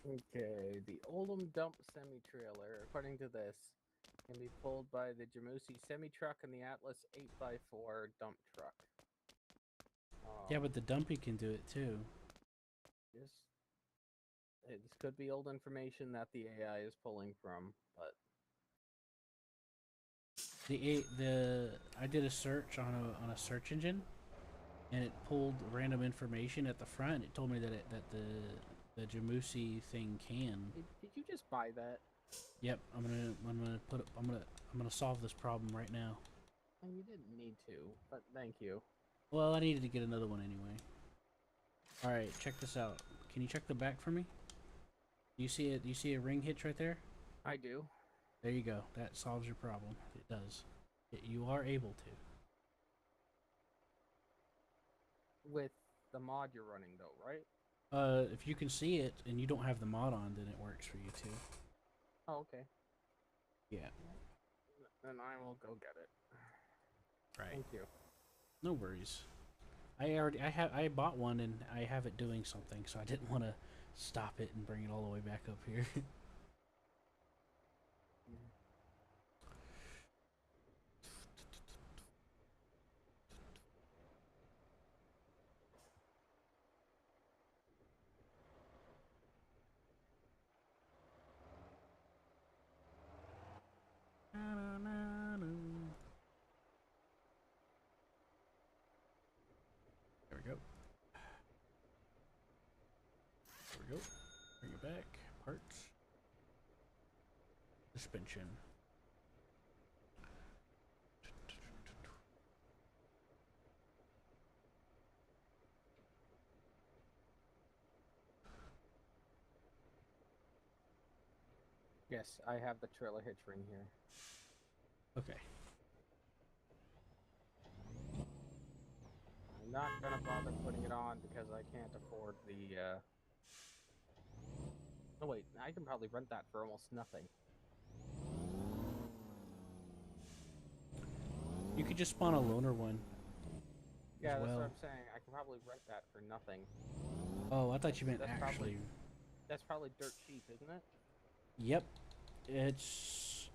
Okay, the Oldham dump semi-trailer, according to this, can be pulled by the Jamusi semi-truck and the Atlas 8x4 dump truck. Yeah, but the dumpy can do it too. This, this could be old information that the AI is pulling from, but I did a search on a search engine, and it pulled random information at the front. It told me that the Jamusi thing can. did you just buy that? Yep, I'm gonna solve this problem right now. Well, you didn't need to, but thank you. Well, I needed to get another one anyway. All right, check this out. Can you check the back for me? Do you see it? Do you see a ring hitch right there? I do. There you go. That solves your problem. It does. You are able to. With the mod you're running, though, right? If you can see it and you don't have the mod on, then it works for you too. Oh, okay. Yeah. Then I will go get it. Right. Thank you. No worries. I bought one and I have it doing something, so I didn't want to stop it and bring it all the way back up here. There we go. There we go. Bring it back. Parts. Suspension. Yes, I have the trailer hitch ring here. Okay. I'm not gonna bother putting it on because I can't afford the, Oh wait, I can probably rent that for almost nothing. You could just spawn a loaner one. Yeah, that's well. what I'm saying. I can probably rent that for nothing. Oh, I thought you meant That's actually. That's probably dirt cheap, isn't it? Yep. It's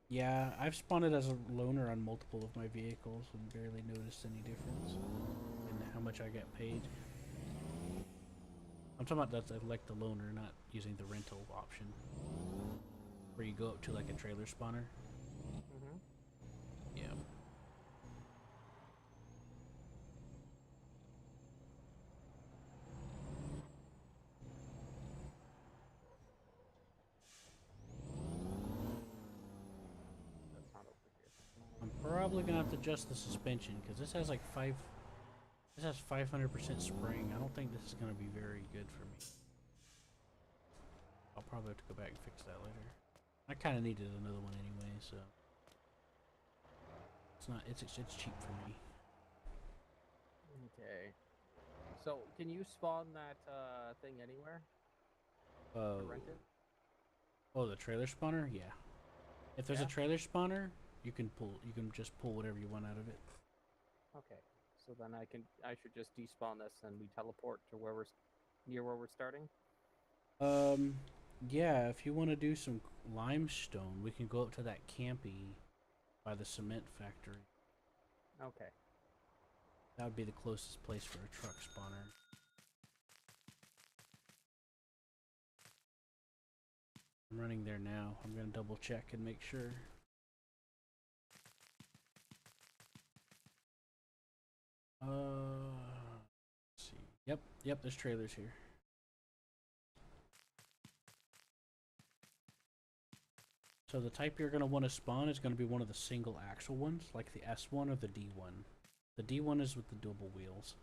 yeah, I've spawned it as a loaner on multiple of my vehicles and barely noticed any difference in how much I get paid. I'm talking about that's like the loaner, not using the rental option. Where you go up to like a trailer spawner. Mm-hmm. Yeah. That's not over here. I'm probably gonna have to adjust the suspension because this has like this has 500% spring. I don't think this is gonna be very good for me. I'll probably have to go back and fix that later. I kind of needed another one anyway, so it's cheap for me. Okay. So, can you spawn that thing anywhere? To rent it? Oh, the trailer spawner? Yeah. If there's Yeah? a trailer spawner, you can just pull whatever you want out of it. Okay. So then I should just despawn this and we teleport to where near where we're starting. Yeah, if you want to do some limestone, we can go up to that campy by the cement factory. Okay. That would be the closest place for a truck spawner. I'm running there now. I'm gonna double check and make sure. Let's see. Yep, there's trailers here. So the type you're gonna want to spawn is gonna be one of the single axle ones, like the S1 or the D1. The D1 is with the double wheels.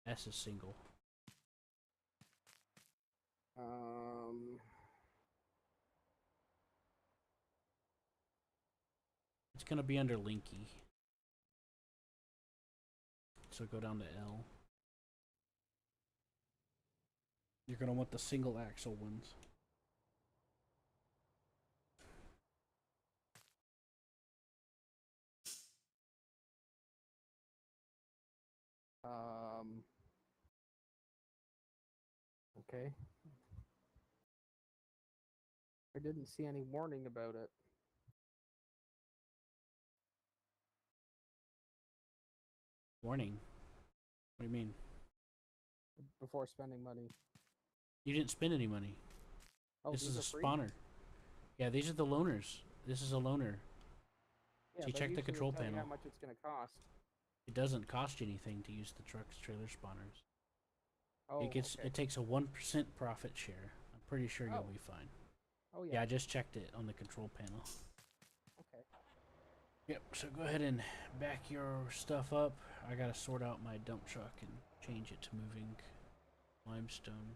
S is single. It's gonna be under Linky. So go down to L. You're gonna want the single axle ones. Okay. I didn't see any warning about it Warning. What do you mean? before spending money. You didn't spend any money. Oh, This these is a are free? spawner. Yeah, these are the loaners. This is a loaner. Yeah, you but check the usually they control tell you panel. how much it's gonna cost. It doesn't cost you anything to use the truck's trailer spawners. Oh, It gets okay. it takes a 1% profit share. I'm pretty sure Oh. you'll be fine. Oh Yeah, yeah. I just checked it on the control panel. Okay. Yep, so go ahead and back your stuff up. I gotta sort out my dump truck and change it to moving limestone.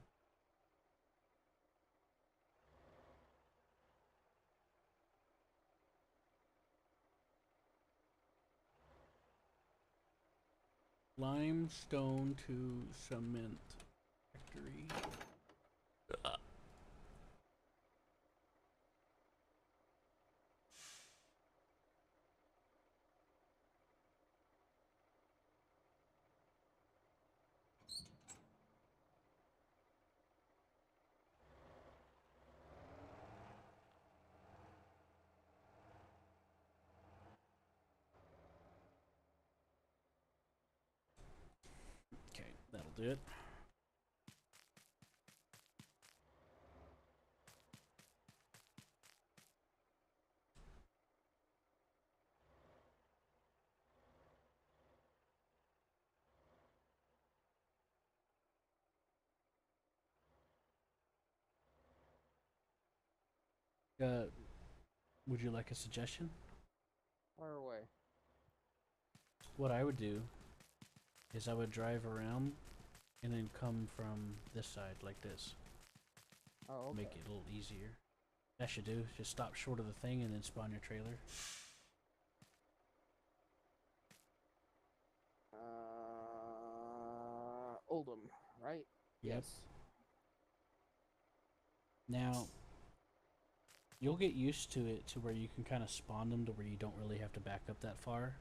Limestone to cement factory. Okay, that'll do it. Would you like a suggestion? Far away. What I would do is I would drive around and then come from this side like this. Oh, okay. Make it a little easier. That should do. Just stop short of the thing and then spawn your trailer. Oldham, right? Yep. Yes. Now, you'll get used to it to where you can kind of spawn them to where you don't really have to back up that far.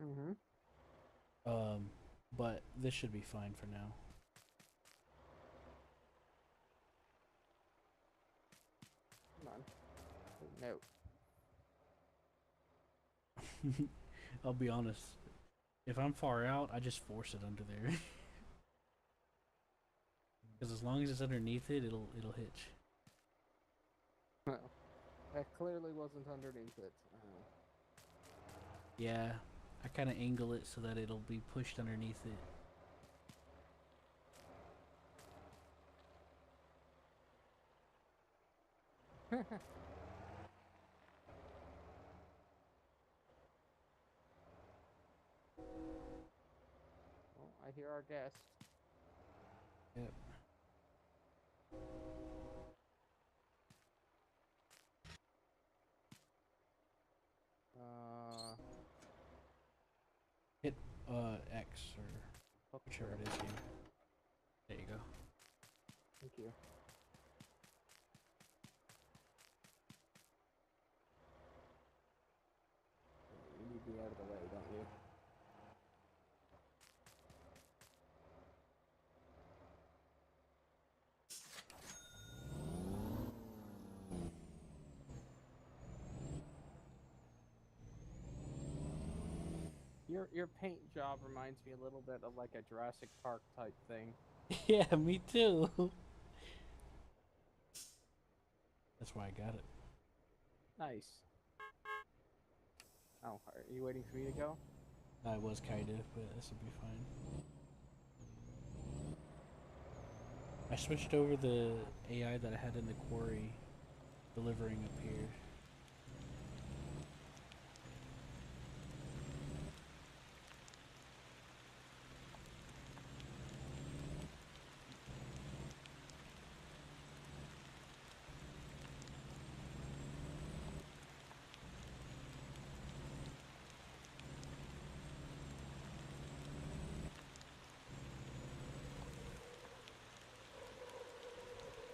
Mm-hmm. But this should be fine for now. Come on. No. I'll be honest. If I'm far out, I just force it under there. Because as long as it's underneath it, it'll hitch. Well, that clearly wasn't underneath it. Yeah, I kind of angle it so that it'll be pushed underneath it. Well, I hear our guest. Yep. Hit X or whichever it is here. There you go. Thank you. You need me out of the way, don't you? Your paint job reminds me a little bit of like a Jurassic Park type thing. Yeah, me too. That's why I got it. Nice. Oh, are you waiting for me to go? I was kind of, but this will be fine. I switched over the AI that I had in the quarry delivering up here.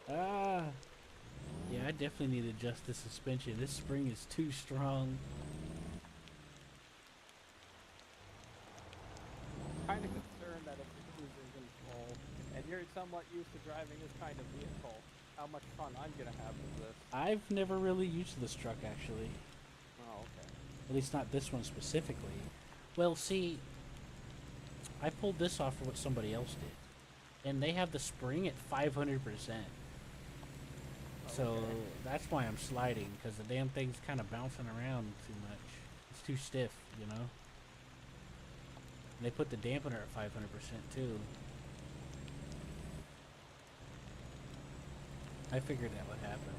Ah! Yeah, I definitely need to adjust the suspension. This spring is too strong. Kind of concerned that if the cruiser isn't full, and you're somewhat used to driving this kind of vehicle, how much fun I'm gonna have with this. I've never really used this truck, actually. Oh, okay. At least not this one specifically. Well, see, I pulled this off for what somebody else did. And they have the spring at 500%. So Okay. that's why I'm sliding, because the damn thing's kind of bouncing around too much. It's too stiff, you know? And they put the dampener at 500% too. I figured that would happen.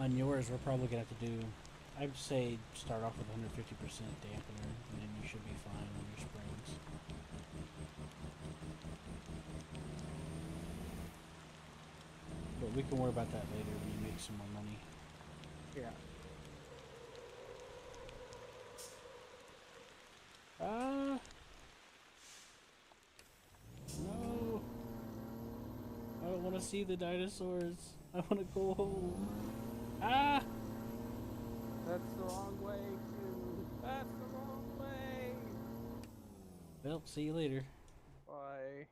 On yours, we're probably gonna have to do. I'd say start off with 150% dampener, and then you should be fine on your springs. But we can worry about that later when you make some more money. Yeah. Ah! No! I don't want to see the dinosaurs. I want to go home. Ah! That's the wrong way, Q. That's the wrong way. Well, see you later. Bye.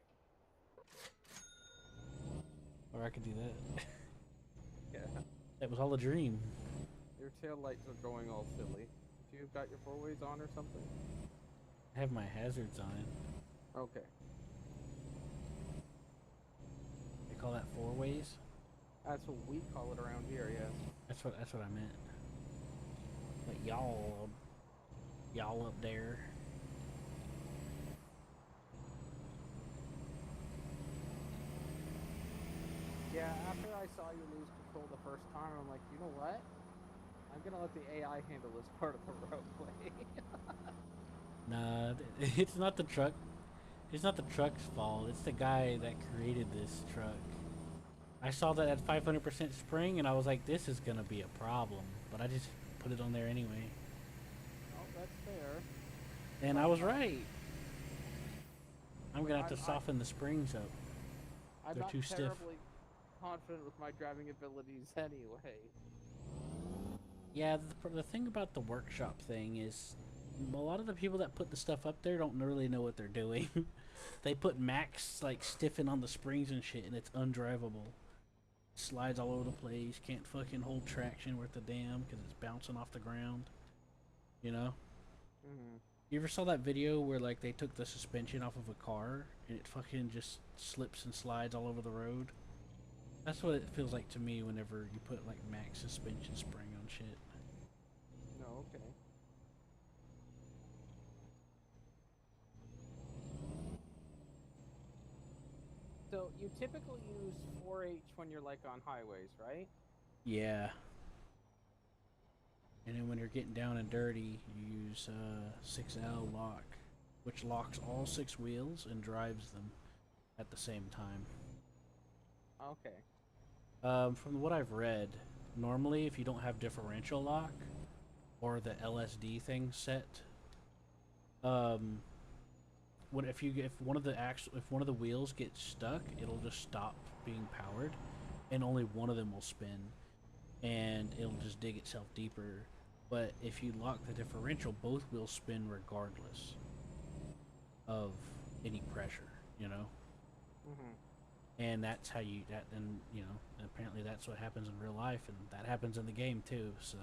Or I could do that. Yeah. That was all a dream. Your tail lights are going all silly. You got your four ways on or something? I have my hazards on. Okay. They call that four ways? That's what we call it around here, yes. That's what I meant. But y'all up there. Yeah, after I saw you lose control the first time, I'm like, you know what? I'm gonna let the AI handle this part of the roadway. Nah, it's not the truck. It's not the truck's fault. It's the guy that created this truck. I saw that at 500% spring, and I was like, this is gonna be a problem. But I just put it on there anyway. Oh, that's fair. And I was right. I'm gonna have to I- soften the springs up. I'm They're not too stiff. terribly confident with my driving abilities anyway. Yeah, the thing about the workshop thing is a lot of the people that put the stuff up there don't really know what they're doing. They put max like stiffen on the springs and shit, and it's undrivable. Slides all over the place. Can't fucking hold traction worth a damn because it's bouncing off the ground. You know? Mm-hmm. You ever saw that video where like they took the suspension off of a car and it fucking just slips and slides all over the road? That's what it feels like to me whenever you put like max suspension spring on shit. No, okay. So you typically use 4H when you're like on highways, right? Yeah. And then when you're getting down and dirty, you use 6L lock, which locks all 6 wheels and drives them at the same time. Okay. From what I've read, normally if you don't have differential lock or the LSD thing set, if one of the wheels gets stuck, it'll just stop being powered, and only one of them will spin, and it'll just dig itself deeper. But if you lock the differential, both wheels spin regardless of any pressure, you know? Mm-hmm. And that's how you, that, and, you know, apparently that's what happens in real life, and that happens in the game too, so.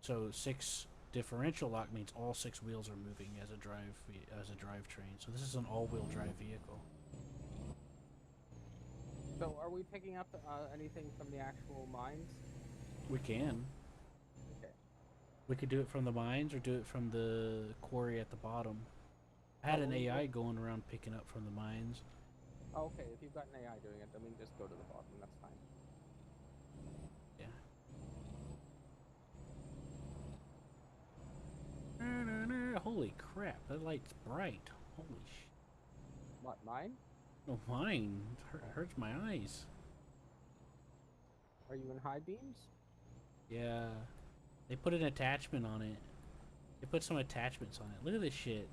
So 6 differential lock means all 6 wheels are moving as a drivetrain. So this is an all-wheel drive vehicle. So, are we picking up anything from the actual mines? We can. Okay. We could do it from the mines or do it from the quarry at the bottom. I had Oh, an well, AI going around picking up from the mines. Oh, okay, if you've got an AI doing it, then we can just go to the bottom. That's fine. Yeah. Holy crap, that light's bright. Holy sh... What, mine? No, mine. Hurts my eyes. Are you in high beams? Yeah. They put an attachment on it. They put some attachments on it. Look at this shit.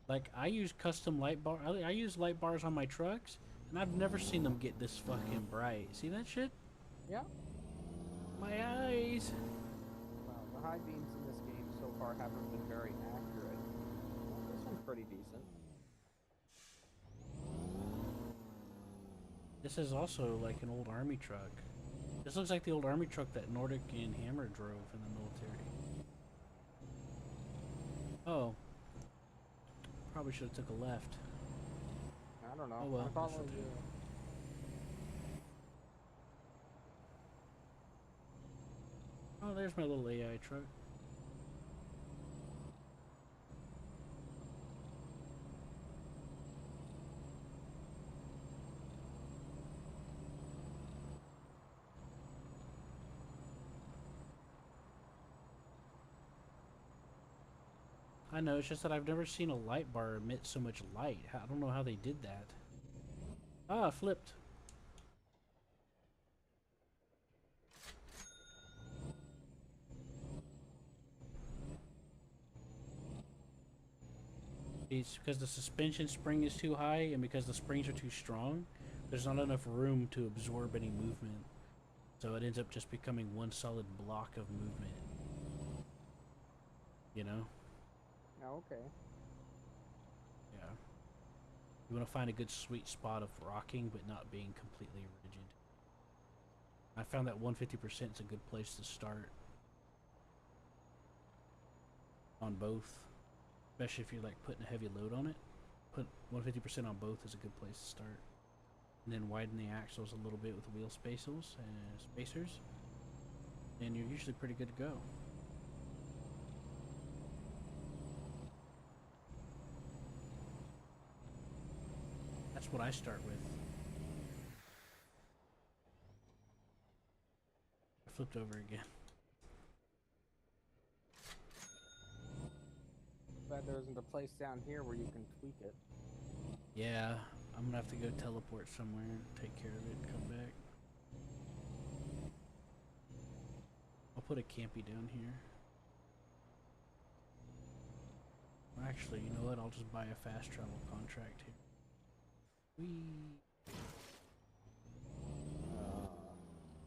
Like, I use custom light bar. I use light bars on my trucks, and I've never seen them get this fucking bright. See that shit? Yeah. My eyes. Well, the high beams in this game so far haven't been very accurate. Well, this one's pretty decent. This is also like an old army truck. This looks like the old army truck that Nordic and Hammer drove in the military. Oh. Probably should have took a left. I don't know. Oh, well, I'm following this'll do. you. Oh, there's my little AI truck. I know, it's just that I've never seen a light bar emit so much light. I don't know how they did that. Ah, flipped. It's because the suspension spring is too high, and because the springs are too strong, there's not enough room to absorb any movement. So it ends up just becoming one solid block of movement. You know? Oh, okay. Yeah. You want to find a good sweet spot of rocking, but not being completely rigid. I found that 150% is a good place to start. On both. Especially if you're like putting a heavy load on it. Put 150% on both is a good place to start. And then widen the axles a little bit with wheel spacers and spacers. And you're usually pretty good to go. That's what I start with. I flipped over again. Glad there isn't a place down here where you can tweak it. Yeah, I'm gonna have to go teleport somewhere and take care of it and come back. I'll put a campy down here. Actually, you know what? I'll just buy a fast travel contract here. Whee!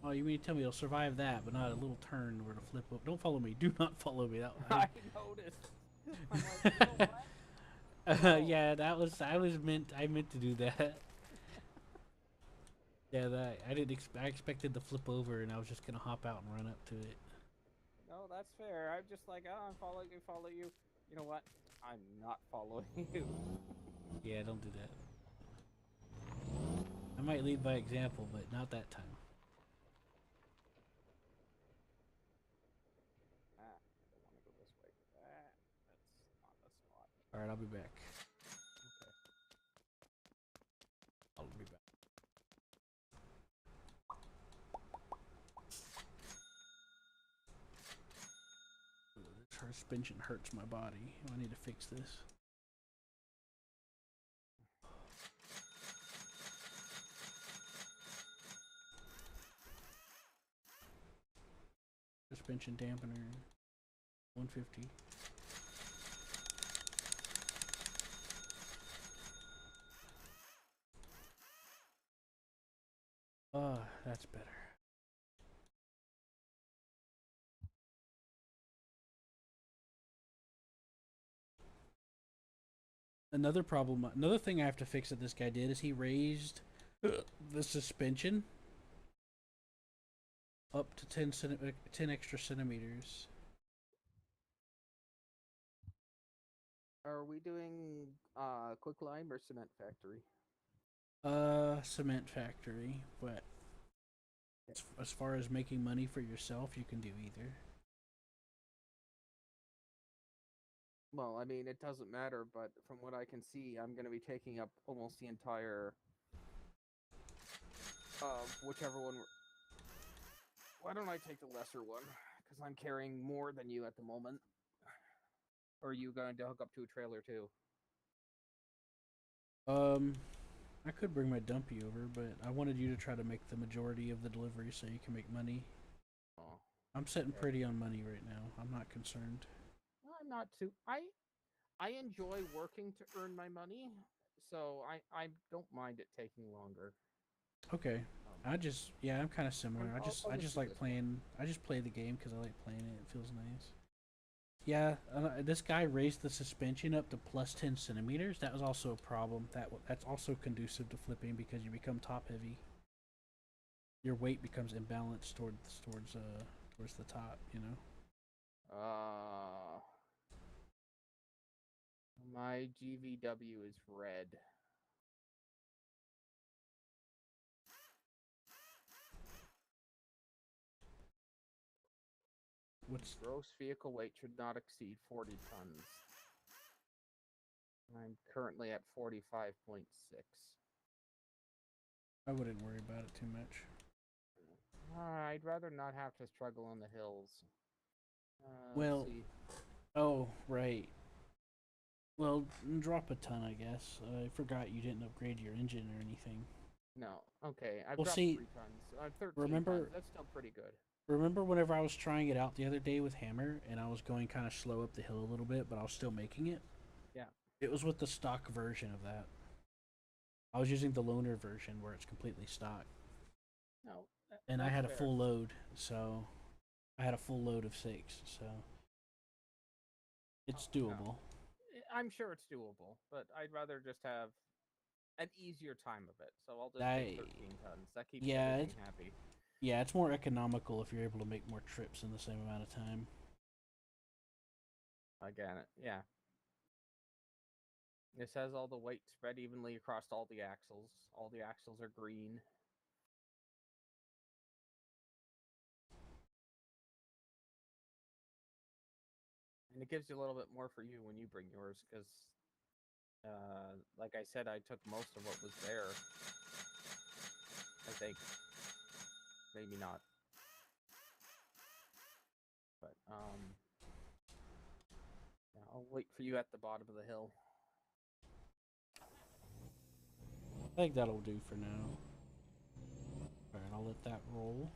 Oh, you mean to tell me you'll survive that, but not a little turn where to flip up? Don't follow me. Do not follow me. That I noticed. I'm like, you know what? No. yeah, I meant to do that. Yeah, I expected to flip over, and I was just gonna hop out and run up to it. No, that's fair. I'm just like, oh, I'm following you, follow you. You know what? I'm not following you. Yeah, don't do that. I might lead by example, but not that time. I don't want to go this way. That's not the spot. Alright, I'll be back. Okay. I'll be back. This suspension hurts my body. I need to fix this. Suspension dampener, 150. That's better. Another problem, another thing I have to fix that this guy did is he raised the suspension up to 10 extra centimeters. Are we doing quicklime or cement factory? Cement factory, but as far as making money for yourself, you can do either. Well, I mean, it doesn't matter, but from what I can see, I'm going to be taking up almost the entire whichever one. Why don't I take the lesser one? Because I'm carrying more than you at the moment. Or are you going to hook up to a trailer too? I could bring my dumpy over, but I wanted you to try to make the majority of the delivery so you can make money. Oh, I'm sitting okay. pretty on money right now. I'm not concerned. I'm not too. I enjoy working to earn my money, so I don't mind it taking longer. Okay. Yeah, I'm kind of similar. I'll I just just do like this one. playing. I just play the game because I like playing it. It feels nice. Yeah, this guy raised the suspension up to plus 10 centimeters. That was also a problem. That's also conducive to flipping because you become top heavy. Your weight becomes imbalanced towards the top. You know. My GVW is red. What's Gross vehicle weight should not exceed 40 tons. I'm currently at 45.6. I wouldn't worry about it too much. I'd rather not have to struggle on the hills. Well, Let's see. oh right. Well, drop a ton, I guess. I forgot you didn't upgrade your engine or anything. No, okay. I've Well, dropped see, 3 tons. 13 remember, tons. That's still pretty good. remember whenever I was trying it out the other day with Hammer, and I was going kind of slow up the hill a little bit, but I was still making it. Yeah. It was with the stock version of that. I was using the loaner version where it's completely stock, No, and I that's had a fair. full load, so I had a full load of 6, so it's Oh, no. doable. I'm sure it's doable, but I'd rather just have an easier time of it. So I'll just take 13 tons. That keeps Yeah, everything happy. yeah, it's more economical if you're able to make more trips in the same amount of time. Again, yeah. This has all the weight spread evenly across all the axles. All the axles are green. And it gives you a little bit more for you when you bring yours, because, like I said, I took most of what was there. I think. Maybe not. But, yeah, I'll wait for you at the bottom of the hill. I think that'll do for now. Alright, I'll let that roll.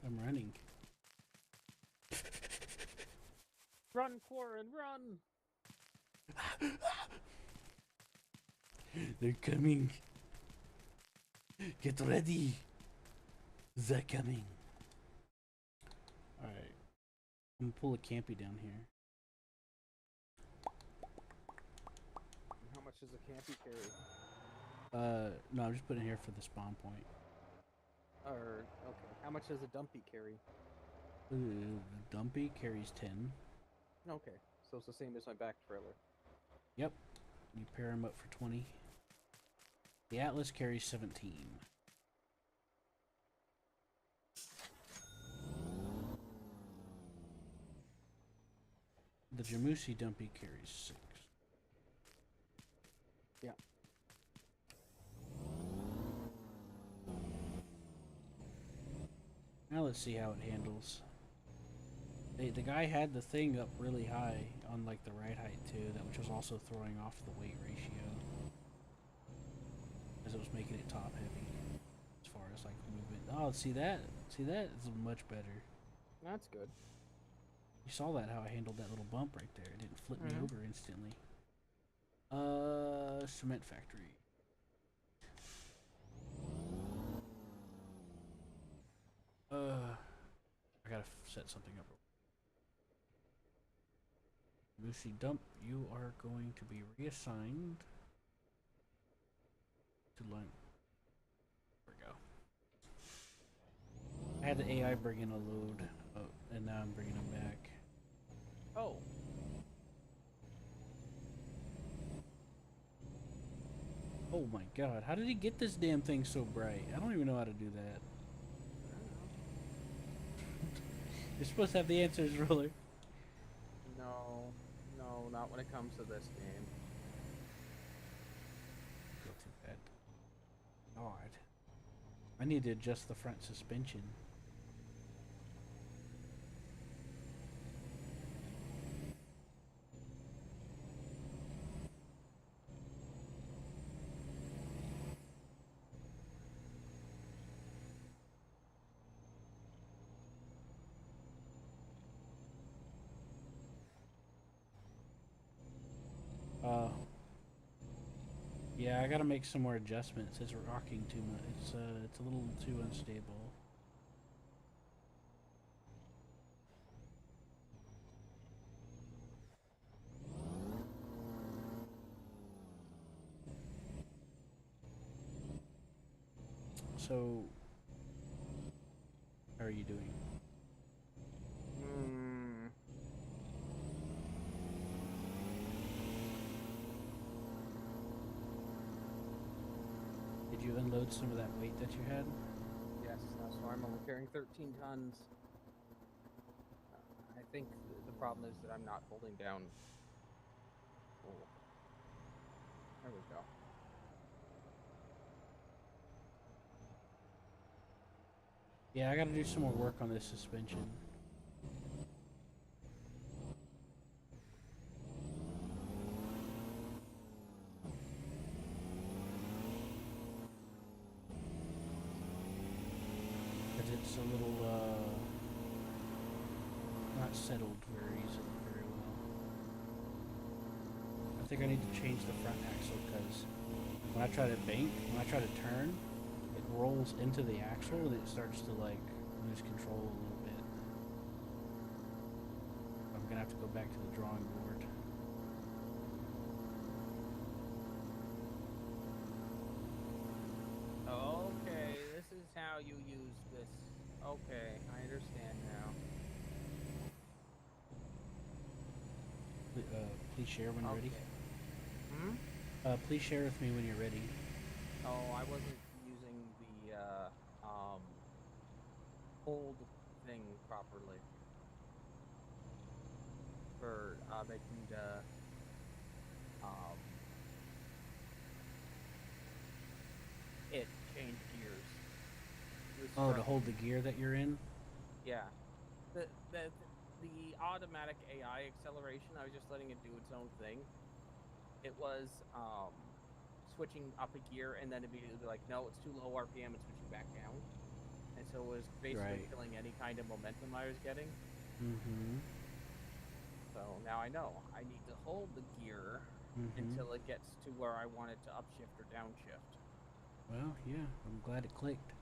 I'm running. Run, Quarren, run! They're coming. Get ready. They're coming. Alright. I'm gonna pull a campy down here. How much does a campy carry? No, I'm just putting it here for the spawn point. Or, okay. How much does a dumpy carry? Dumpy carries 10. Okay. So it's the same as my back trailer. Yep. You pair them up for 20. The Atlas carries 17. The Jamusi Dumpy carries 6. Yeah. Now let's see how it handles. The guy had the thing up really high on like the ride height too, that which was also throwing off the weight ratio, as it was making it top heavy as far as like movement. Oh, see that? See that? It's much better. That's good. You saw that how I handled that little bump right there. It didn't flip me Mhm. over instantly. Cement factory. I gotta set something up. Lucy Dump, you are going to be reassigned to line. There we go. I had the AI bring in a load, and now I'm bringing them back. Oh, Oh my god, how did he get this damn thing so bright? I don't even know how to do that. You're supposed to have the answers, Roller. No, no, not when it comes to this game. Go too bad. God. I need to adjust the front suspension. Yeah, I gotta make some more adjustments. It's rocking too much. It's a little too unstable. So, how are you doing? Hmm. Did you unload some of that weight that you had? Yes, that's why I'm only carrying 13 tons. I think the problem is that I'm not holding down. Oh, there we go. Yeah, I gotta do some more work on this suspension. Because it's a little, not settled very easily, very well. I think I need to change the front axle because when I try to bank, when I try to turn, it rolls into the axle and it starts to like lose control a little bit. I'm gonna have to go back to the drawing board. Okay, this is how you use this. Okay, I understand now. Please share when you're ready. Hmm? Please share with me when you're ready. Oh, I wasn't using the hold thing properly for making the um it change gears. It was Oh, to from- hold the gear that you're in? Yeah. The automatic AI acceleration, I was just letting it do its own thing. It was switching up a gear and then immediately be like, no, it's too low RPM, and switching back down. And so it was basically Right. killing any kind of momentum I was getting. Mm-hmm. So now I know I need to hold the gear until it gets to where I want it to upshift or downshift. Well, yeah, I'm glad it clicked.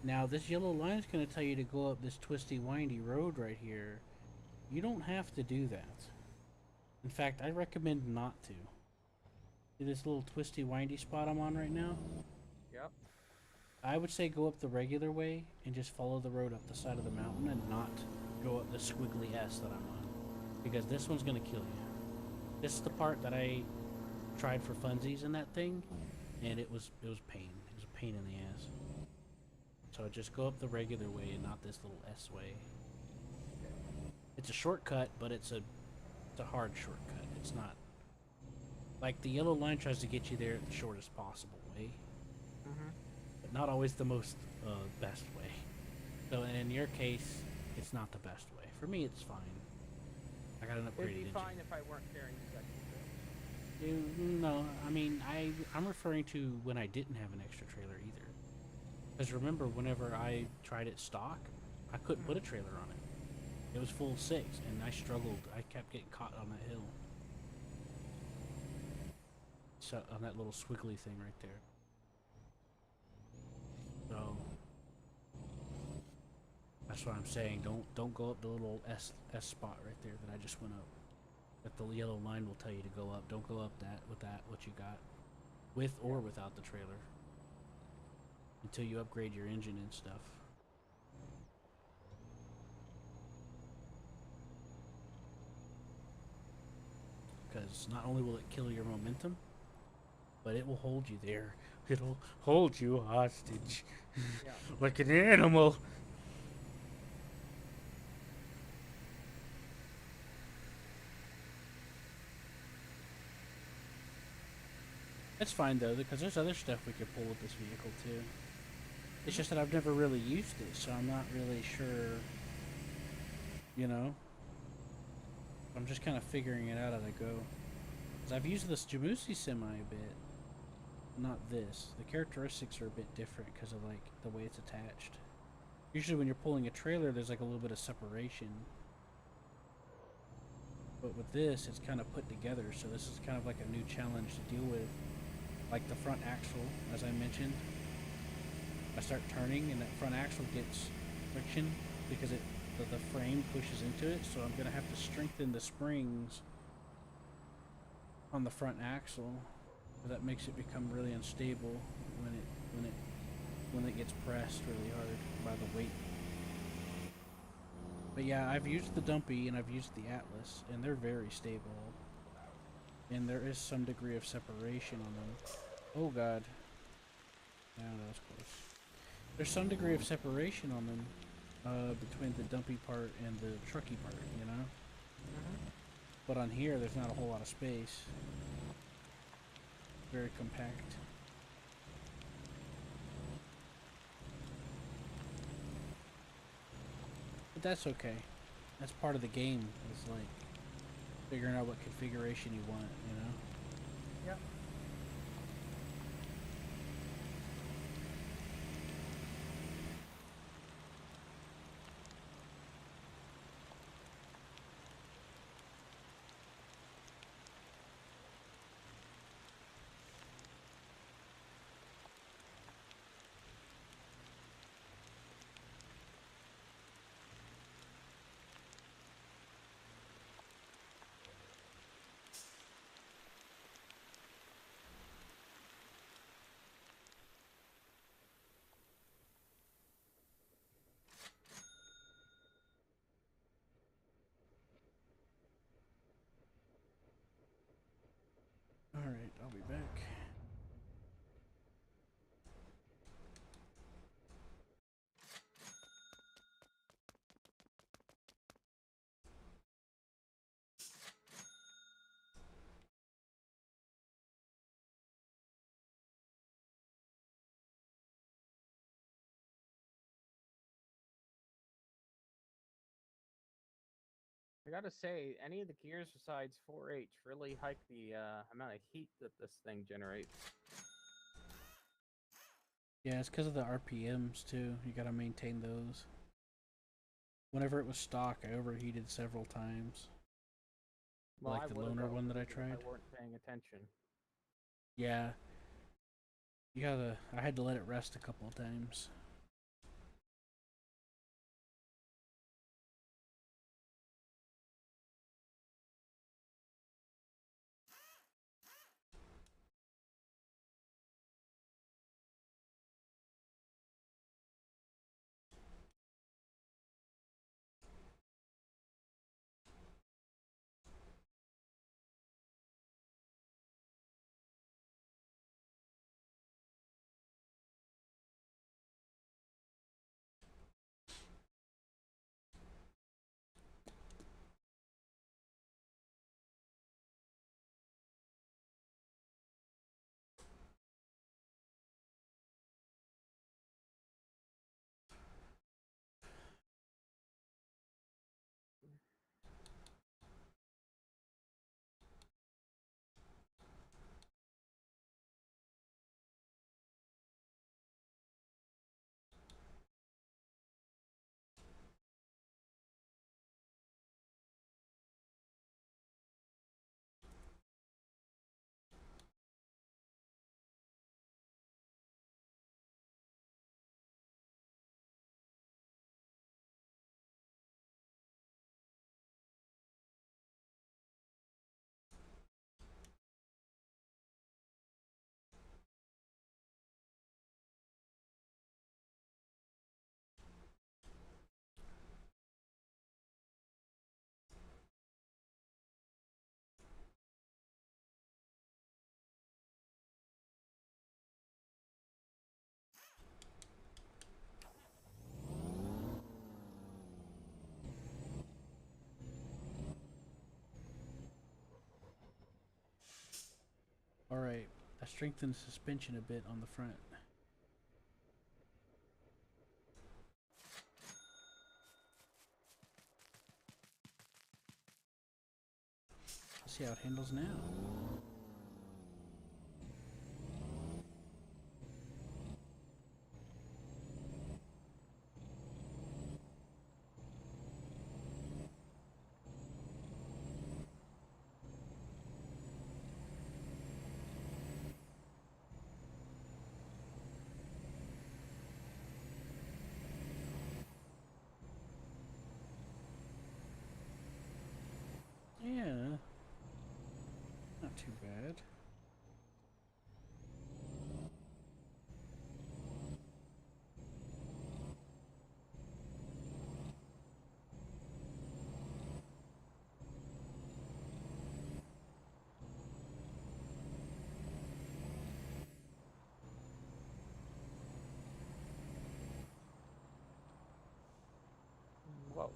Now, this yellow line is going to tell you to go up this twisty, windy road right here. You don't have to do that. In fact, I recommend not to. See this little twisty, windy spot I'm on right now? Yep. I would say go up the regular way and just follow the road up the side of the mountain and not go up the squiggly S that I'm on. Because this one's going to kill you. This is the part that I tried for funsies in that thing, and it was pain. It was a pain in the ass. So just go up the regular way and not this little S way. It's a shortcut, but it's a hard shortcut. It's not Like the yellow line tries to get you there the shortest possible way, Mm-hmm. but not always the most best way. So in your case, it's not the best way. For me, it's fine. I got an It'd upgraded be engine. fine if I weren't carrying these extra trailers. No, I mean I'm referring to when I didn't have an extra trailer either. Because remember, whenever I tried it stock, I couldn't put a trailer on it. It was full 6, and I struggled. I kept getting caught on that hill. So on that little squiggly thing right there. So that's what I'm saying. Don't go up the little S spot right there that I just went up. That the yellow line will tell you to go up. Don't go up that with what you got, with or without the trailer, until you upgrade your engine and stuff. Because not only will it kill your momentum, but it will hold you there. It'll hold you hostage, Yeah. like an animal. It's fine though, because there's other stuff we could pull with this vehicle too. It's just that I've never really used it, so I'm not really sure. You know, I'm just kind of figuring it out as I go. Cause I've used this Jamusi semi a bit. Not this. The characteristics are a bit different because of like the way it's attached. Usually when you're pulling a trailer, there's like a little bit of separation. But with this, it's kind of put together, so this is kind of like a new challenge to deal with. Like the front axle, as I mentioned. I start turning and that front axle gets friction because the frame pushes into it, so I'm gonna have to strengthen the springs on the front axle. That makes it become really unstable when it gets pressed really hard by the weight. But yeah, I've used the Dumpy and I've used the Atlas, and they're very stable. And there is some degree of separation on them. Oh god. Yeah, that was close. There's some degree of separation on them between the Dumpy part and the trucky part, you know? But on here, there's not a whole lot of space. Very compact. But that's okay. That's part of the game. It's like figuring out what configuration you want, you know? Yep. Alright, I'll be back. I gotta say, any of the gears besides 4H really hike the amount of heat that this thing generates. Yeah, it's because of the RPMs too. You gotta maintain those. Whenever it was stock, I overheated several times. Well, Like I the would've loner one that I overheated if tried? I weren't paying attention. Yeah. You gotta. I had to let it rest a couple of times. Alright, I strengthened suspension a bit on the front. Let's see how it handles now. Yeah, not too bad. Whoa.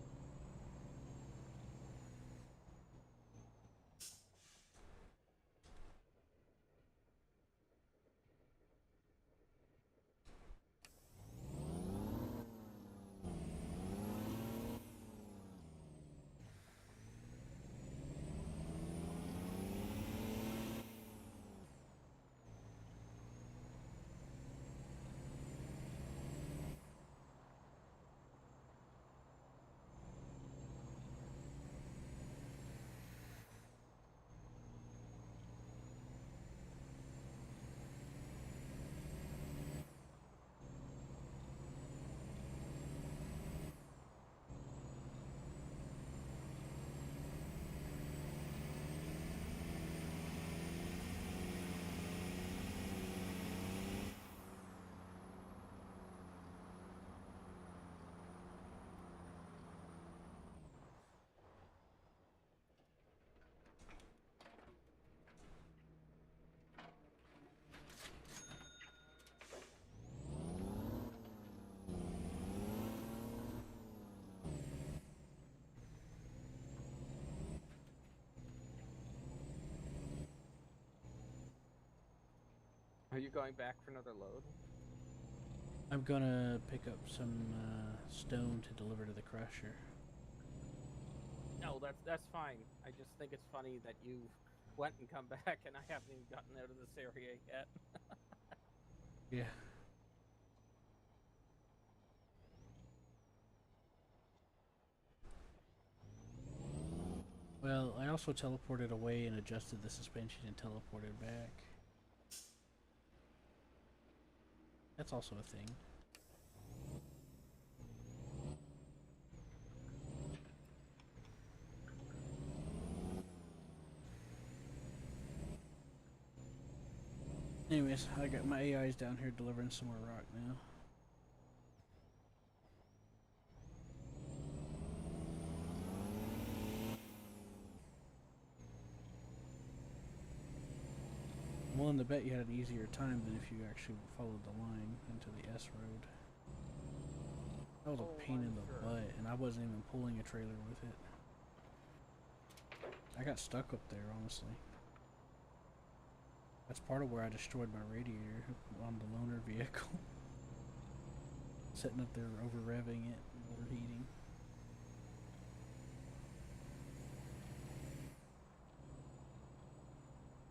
Are you going back for another load? I'm gonna pick up some stone to deliver to the crusher. No, that's fine. I just think it's funny that you went and come back, and I haven't even gotten out of this area yet. Yeah. Well, I also teleported away and adjusted the suspension and teleported back. That's also a thing. Anyways, I got my AIs down here delivering some more rock now. I'm willing to bet you had an easier time than if you actually followed the line into the S road. That was Oh, a pain in I'm the sure. butt, and I wasn't even pulling a trailer with it. I got stuck up there, honestly. That's part of where I destroyed my radiator on the loaner vehicle. Sitting up there over revving it and overheating.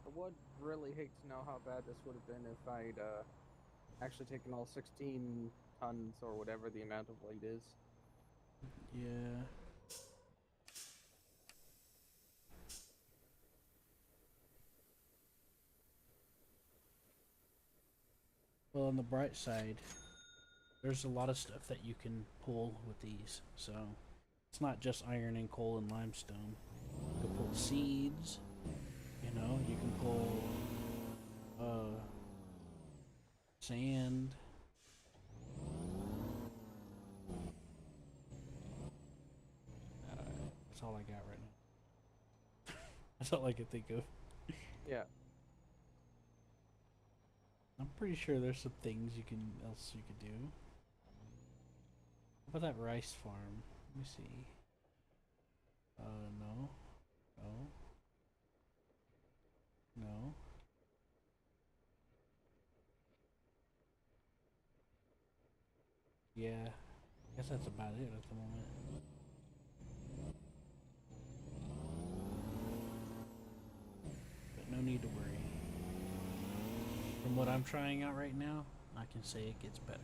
I would really hate to know how bad this would have been if I'd actually taken all 16 tons or whatever the amount of weight is. Yeah. Well, on the bright side, there's a lot of stuff that you can pull with these. So, it's not just iron and coal and limestone. You can pull seeds, you know, you can pull sand. That's all I got right now. That's all I can think of. Yeah. I'm pretty sure there's some things you could do. How about that rice farm? Let me see. No. No. No. Yeah, I guess that's about it at the moment. But no need to worry. From what I'm trying out right now, I can say it gets better.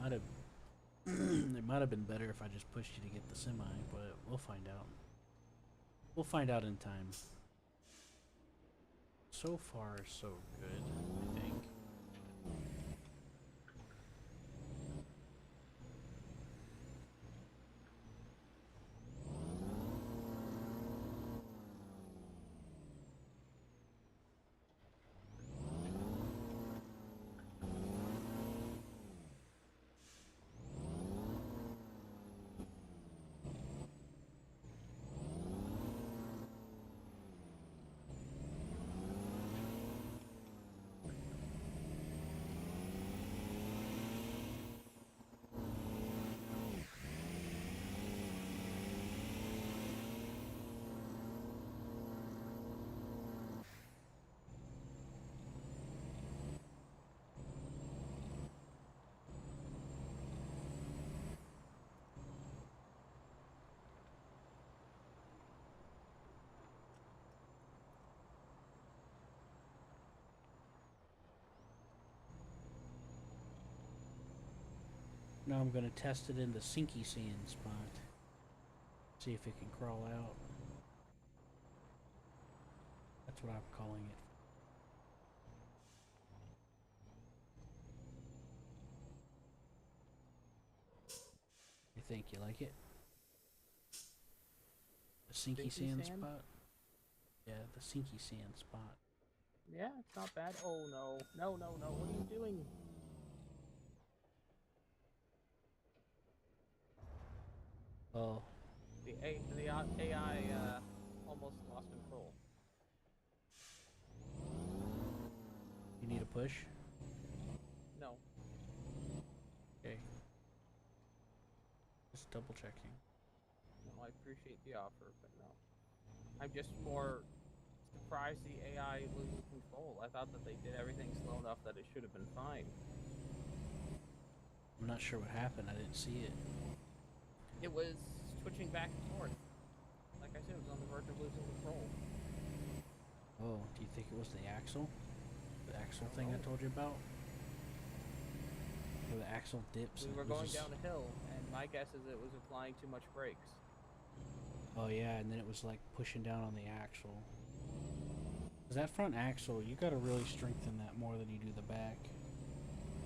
Might have it might have been better if I just pushed you to get the semi, but we'll find out. We'll find out in time. So far, so good, I think. Now I'm gonna test it in the sinky sand spot. See if it can crawl out. That's what I'm calling it. You think you like it? The sinky Sinky sand sand? spot? Yeah, the sinky sand spot. Yeah, it's not bad. Oh no. No, no, no. What are you doing? Oh, The AI almost lost control. you need a push? No. Okay. Just double checking. No, I appreciate the offer, but no. I'm just more surprised the AI loses control. I thought that they did everything slow enough that it should have been fine. I'm not sure what happened. I didn't see it. It was switching back and forth. Like I said, it was on the verge of losing control. Oh, do you think it was the axle? The axle don't thing I know. told you about? Where the axle dips We and were it going loses... down a hill, and my guess is it was applying too much brakes. Oh yeah, and then it was like pushing down on the axle. 'Cause that front axle, you gotta really strengthen that more than you do the back.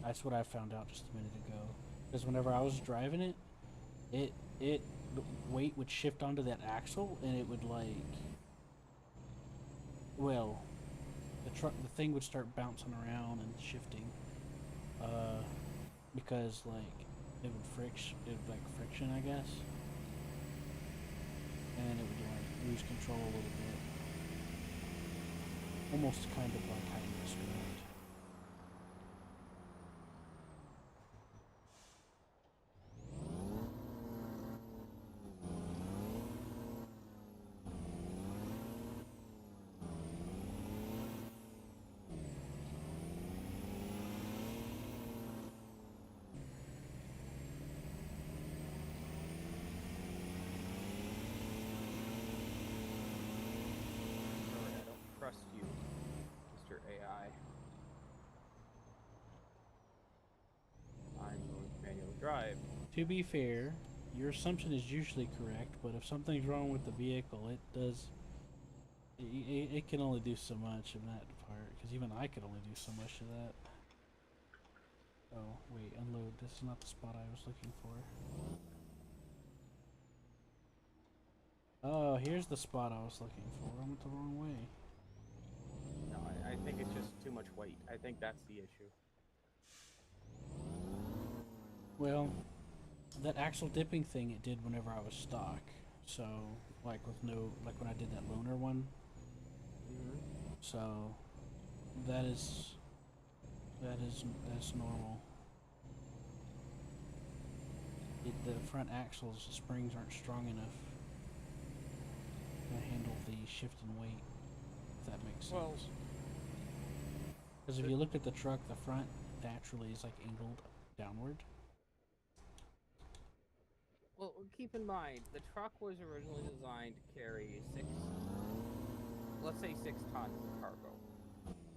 That's what I found out just a minute ago. Because whenever I was driving it, the weight would shift onto that axle, and it would like, well, the thing would start bouncing around and shifting, because like it would like friction, I guess, and it would like lose control a little bit, almost kind of like hiding the script. Sorry, I don't trust you, Mr. AI. I'm going to manual drive. To be fair, your assumption is usually correct, but if something's wrong with the vehicle, it does. It can only do so much in that part, because even I could only do so much of that. Oh, wait, unload. This is not the spot I was looking for. Oh, here's the spot I was looking for. I went the wrong way. No, I think it's just too much weight. I think that's the issue. Well, that axle dipping thing it did whenever I was stock. So, like with no, like when I did that loaner one. Mm-hmm. So, that is, that's normal. The front axles springs aren't strong enough to handle the shift in weight. If that makes Well, sense. Because if you look at the truck, the front naturally is like angled downward. Well, keep in mind, the truck was originally designed to carry let's say 6 tons of cargo.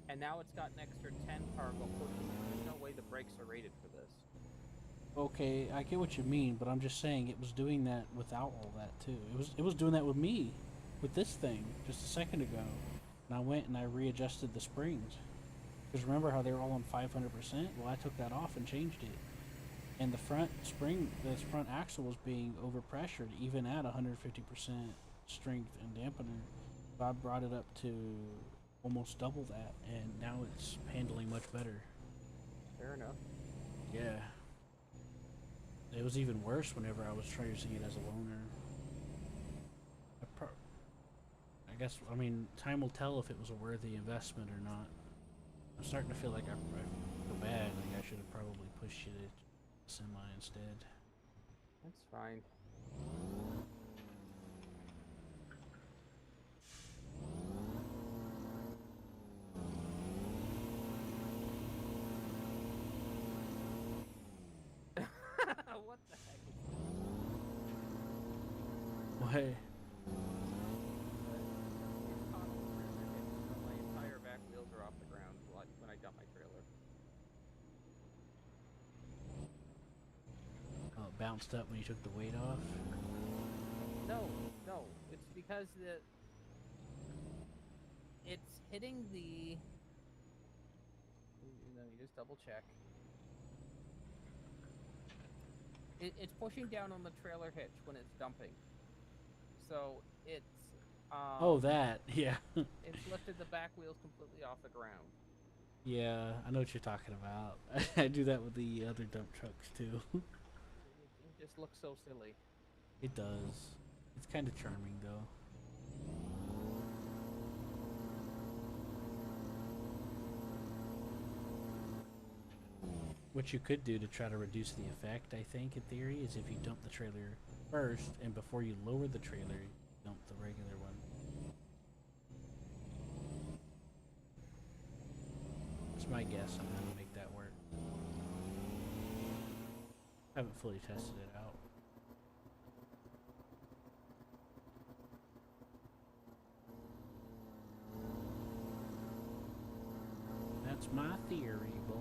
And now it's got an extra 10 cargo pushing it. There's no way the brakes are rated for this. Okay, I get what you mean, but I'm just saying it was doing that without all that too. It was doing that with me, with this thing just a second ago, and I went and I readjusted the springs. Because remember how they were all on 500%? Well, I took that off and changed it, and the front spring, this front axle was being overpressured even at 150% strength and dampener. So I brought it up to almost double that, and now it's handling much better. Fair enough. Yeah. It was even worse whenever I was using it as a loaner. I guess, I mean, time will tell if it was a worthy investment or not. I'm starting to feel like I feel bad. Like I should have probably pushed it to semi instead. That's fine. What the heck? Why? It's caught on the trailer hitch, so my entire back wheels are off the ground when I dump my trailer. Oh, it bounced up when you took the weight off? No, it's because it's hitting the. Let me just double check. It's pushing down on the trailer hitch when it's dumping. So it's Oh, that. Yeah. it's lifted the back wheels completely off the ground. Yeah, I know what you're talking about. I do that with the other dump trucks too. It just looks so silly. It does. It's kind of charming though. What you could do to try to reduce the effect, I think, in theory, is if you dump the trailer first, and before you lower the trailer, you dump the regular one. That's my guess on how to make that work. I haven't fully tested it out. That's my theory, boy.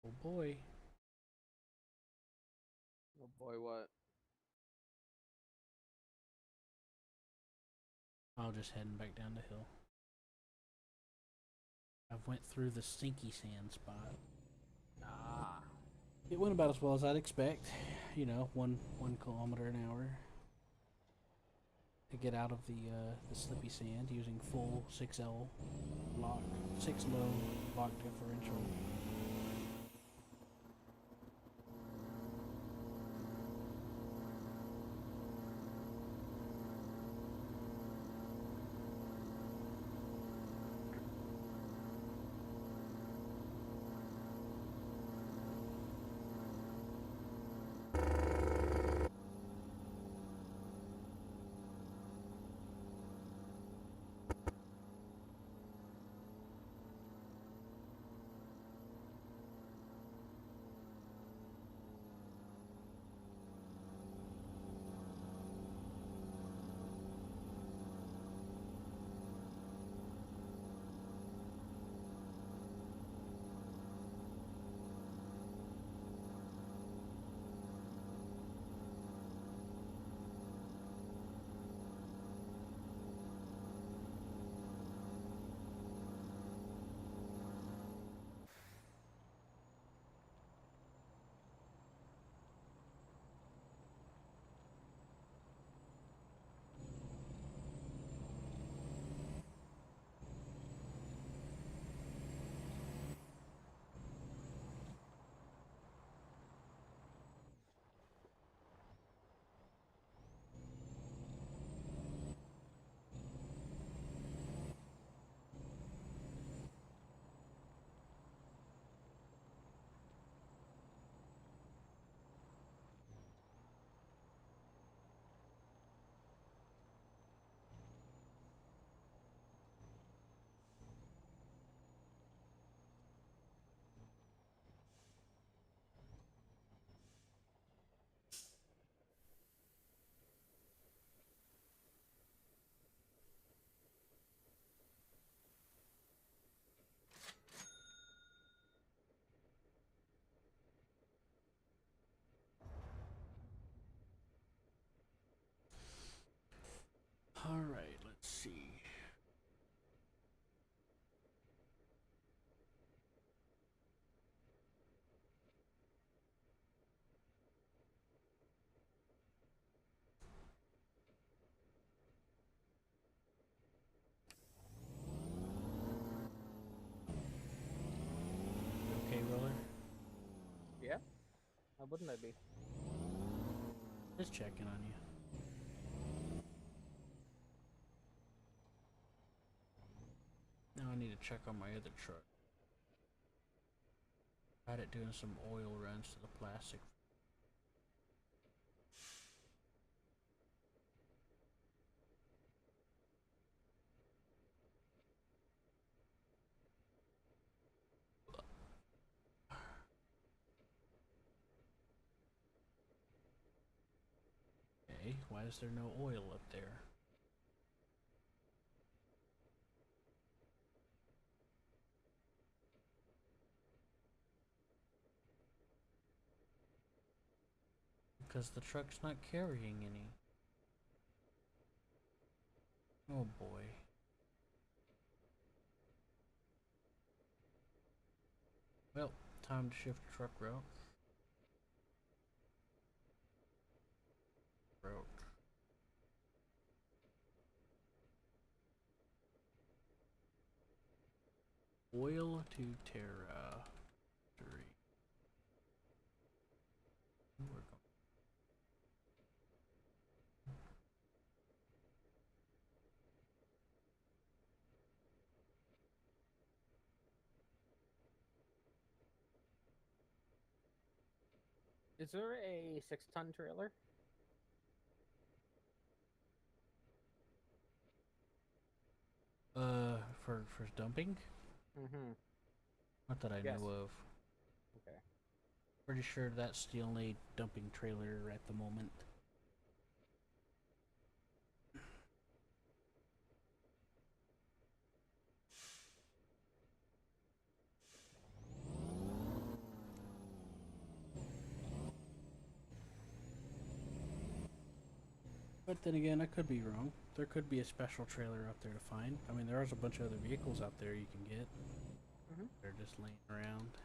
Oh boy. Oh boy, what? I'll just heading back down the hill. I've went through the stinky sand spot. Ah. It went about as well as I'd expect. You know, one kilometer an hour. to get out of the slippy sand using full 6L lock, 6 low lock differential. Alright, let's see. Okay, Roller? Yeah? How wouldn't I be? Just checking on you. Now I need to check on my other truck. Had it doing some oil runs to the plastic. Okay, why is there no oil up there? Because the truck's not carrying any. Oh boy. Well, time to shift truck route. Oil to Terra 3. Is there a 6-ton trailer? For dumping? Mm-hmm. Not that I Yes. know of. Okay. Pretty sure that's the only dumping trailer at the moment. But then again, I could be wrong. There could be a special trailer out there to find. I mean, there is a bunch of other vehicles out there you can get. Mhm. They're just laying around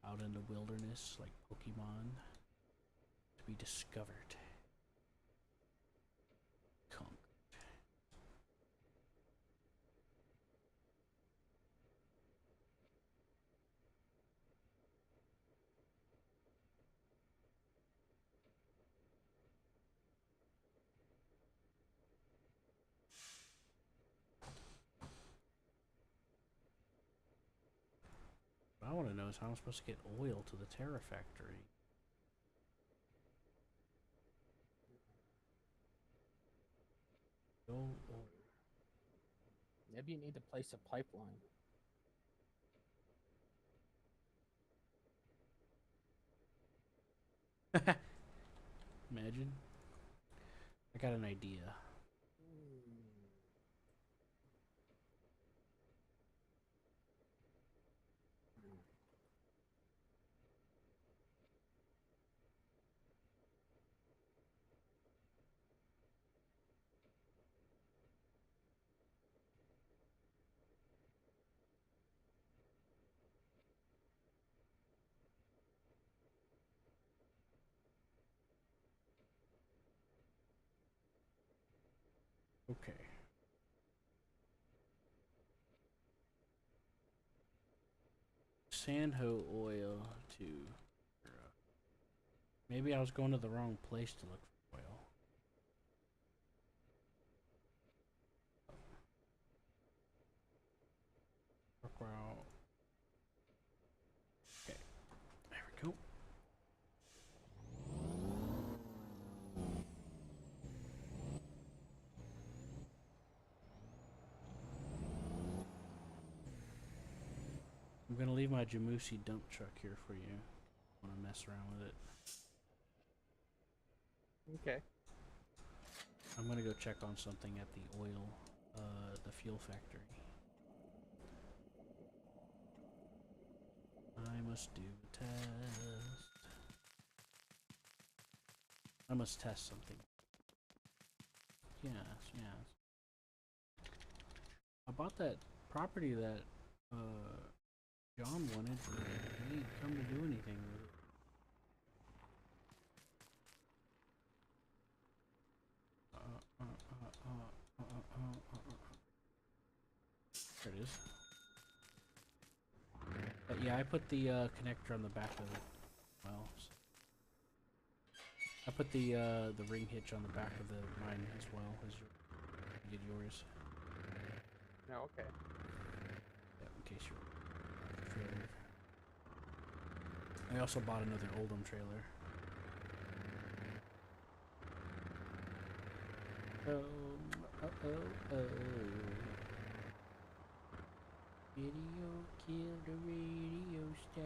out in the wilderness, like Pokemon, to be discovered. What I want to know is how I'm supposed to get oil to the Terra factory. Oil. Maybe you need to place a pipeline. Imagine. I got an idea. Okay. Sanho oil to. Maybe I was going to the wrong place to look for oil. Okay, there we go. I'm gonna leave my Jamusi dump truck here for you. I wanna mess around with it. Okay. I'm gonna go check on something at the oil, the fuel factory. I must do a test. I must test something. Yes, yes. I bought that property that, John wanted, but he didn't come to do anything with it. There it is. But yeah, I put the connector on the back of it. Well, I put the ring hitch on the back of the mine as well as you did yours. No, okay. Yeah, in case you're trailer. I also bought another Oldham trailer. Oh. Video killed the radio star.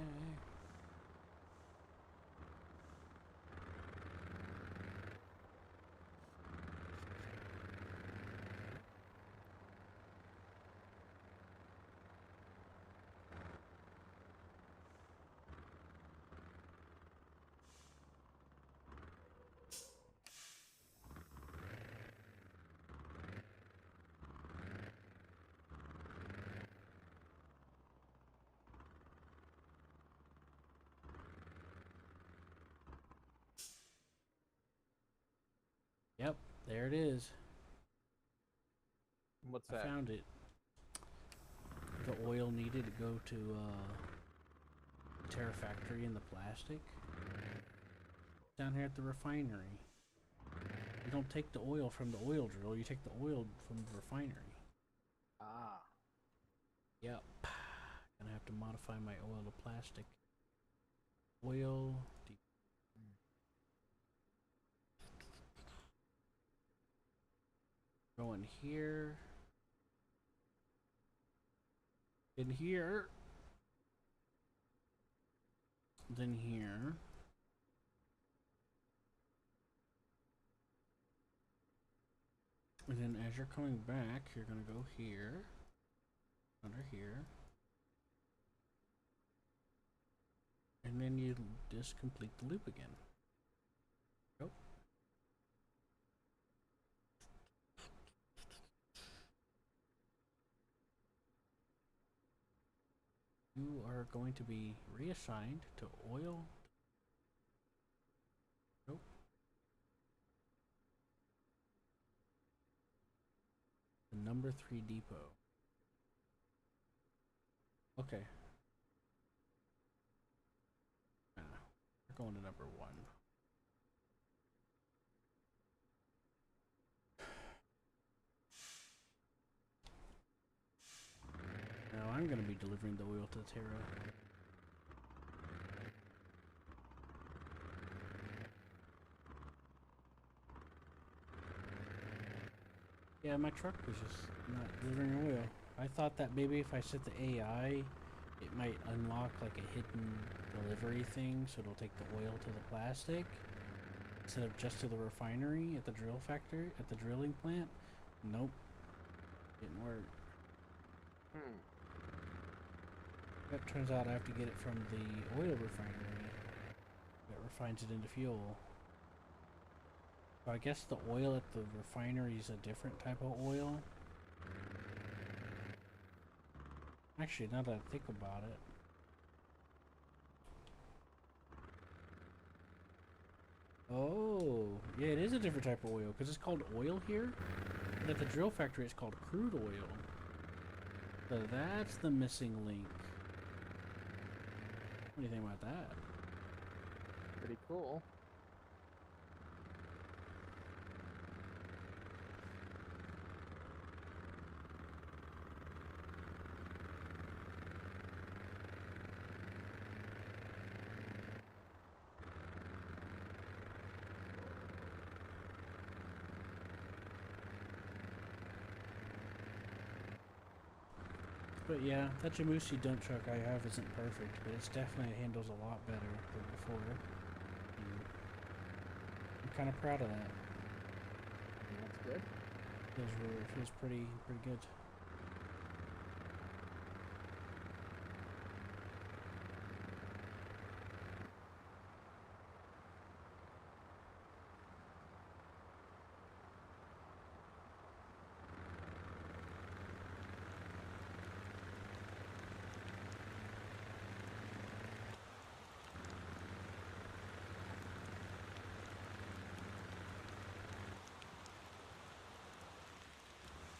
Yep, there it is. What's I that? found it. The oil needed to go to Terra factory in the plastic. Down here at the refinery. You don't take the oil from the oil drill, you take the oil from the refinery. Ah. Yep. Gonna have to modify my oil to plastic. Oil. Go in here. In here. Then here. And then as you're coming back, you're gonna go here. Under here. And then you just complete the loop again. Go. You are going to be reassigned to oil. Nope. The number 3 depot. Okay. We're going to number 1. Now I'm going to be delivering the oil to Terra. Yeah, my truck was just not delivering oil. I thought that maybe if I set the AI, it might unlock like a hidden delivery thing, so it'll take the oil to the plastic instead of just to the refinery at the drill factory, at the drilling plant. Nope, didn't work. That turns out I have to get it from the oil refinery that refines it into fuel. So I guess the oil at the refinery is a different type of oil. Actually, now that I think about it. Oh, yeah, it is a different type of oil because it's called oil here. And at the drill factory, it's called crude oil. So that's the missing link. What do you think about that? Pretty cool. But yeah, that Jamusi dump truck I have isn't perfect, but it's definitely handles a lot better than before. And I'm kind of proud of that. That's good. Feels pretty good.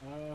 Uh,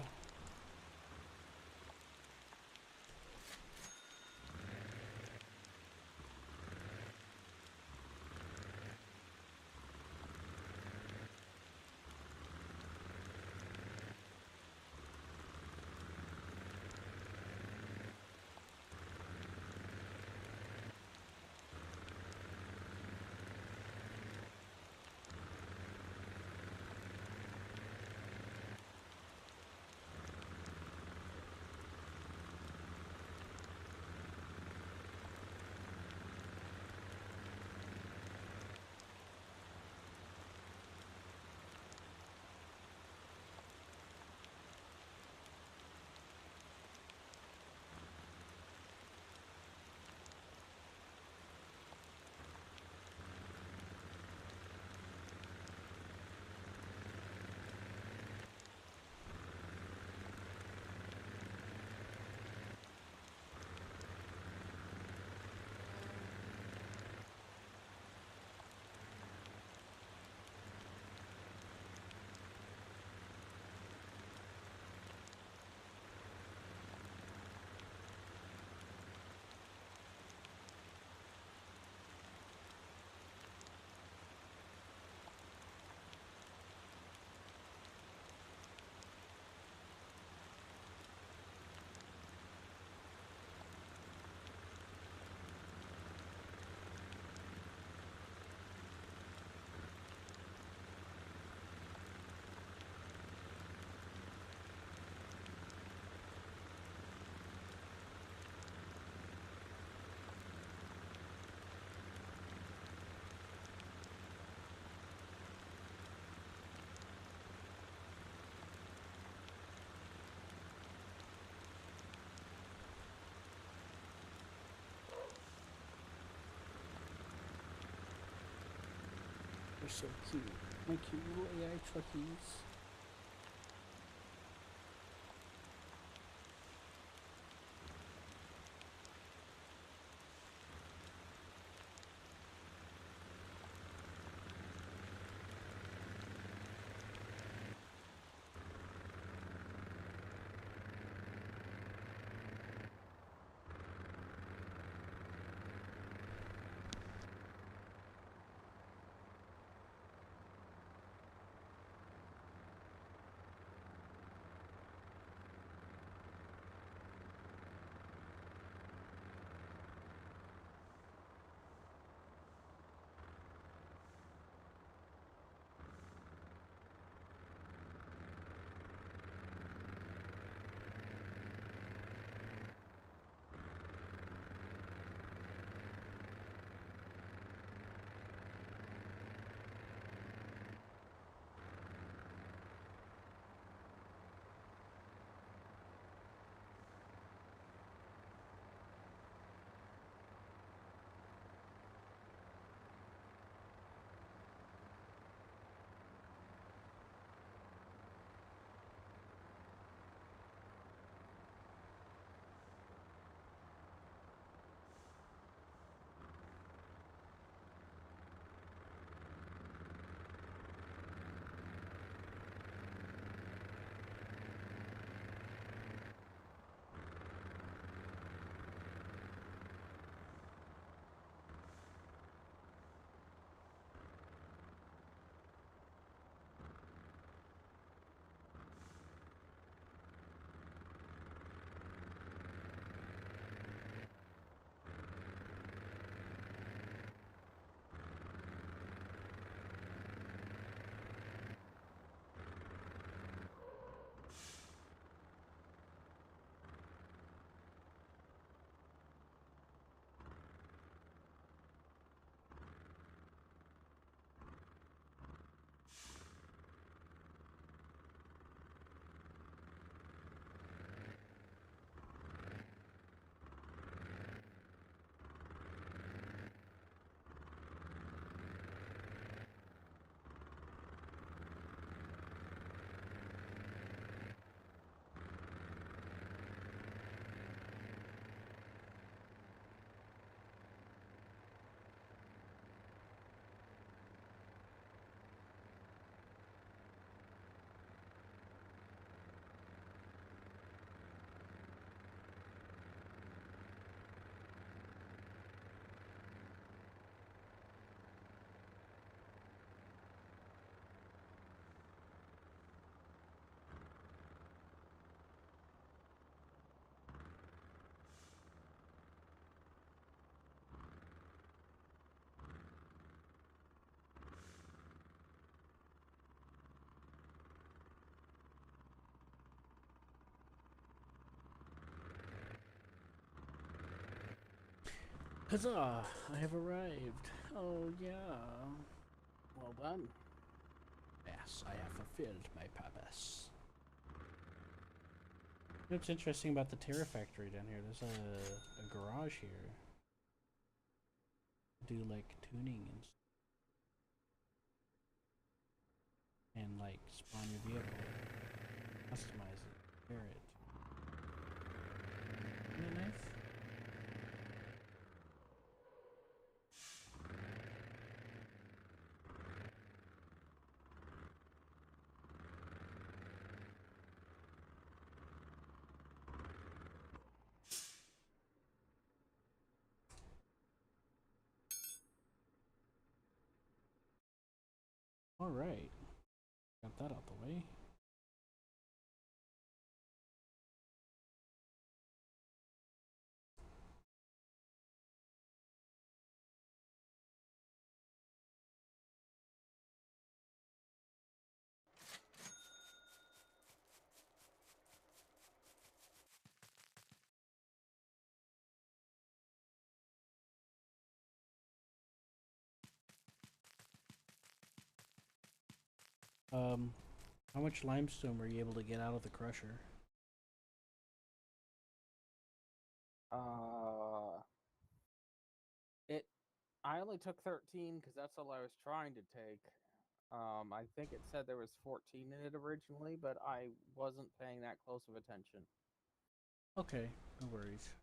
they're so cute. My cute little AI truckies. Huzzah! I have arrived. Oh yeah. Well done. Yes, I have fulfilled my purpose. What's interesting about the Terra Factory down here? There's a garage here. Do like tuning and like spawn your vehicle, customize it, repair it. Isn't that nice? All right, got that out the way. How much limestone were you able to get out of the crusher? It. I only took 13 because that's all I was trying to take. I think it said there was 14 in it originally, but I wasn't paying that close of attention. Okay, no worries.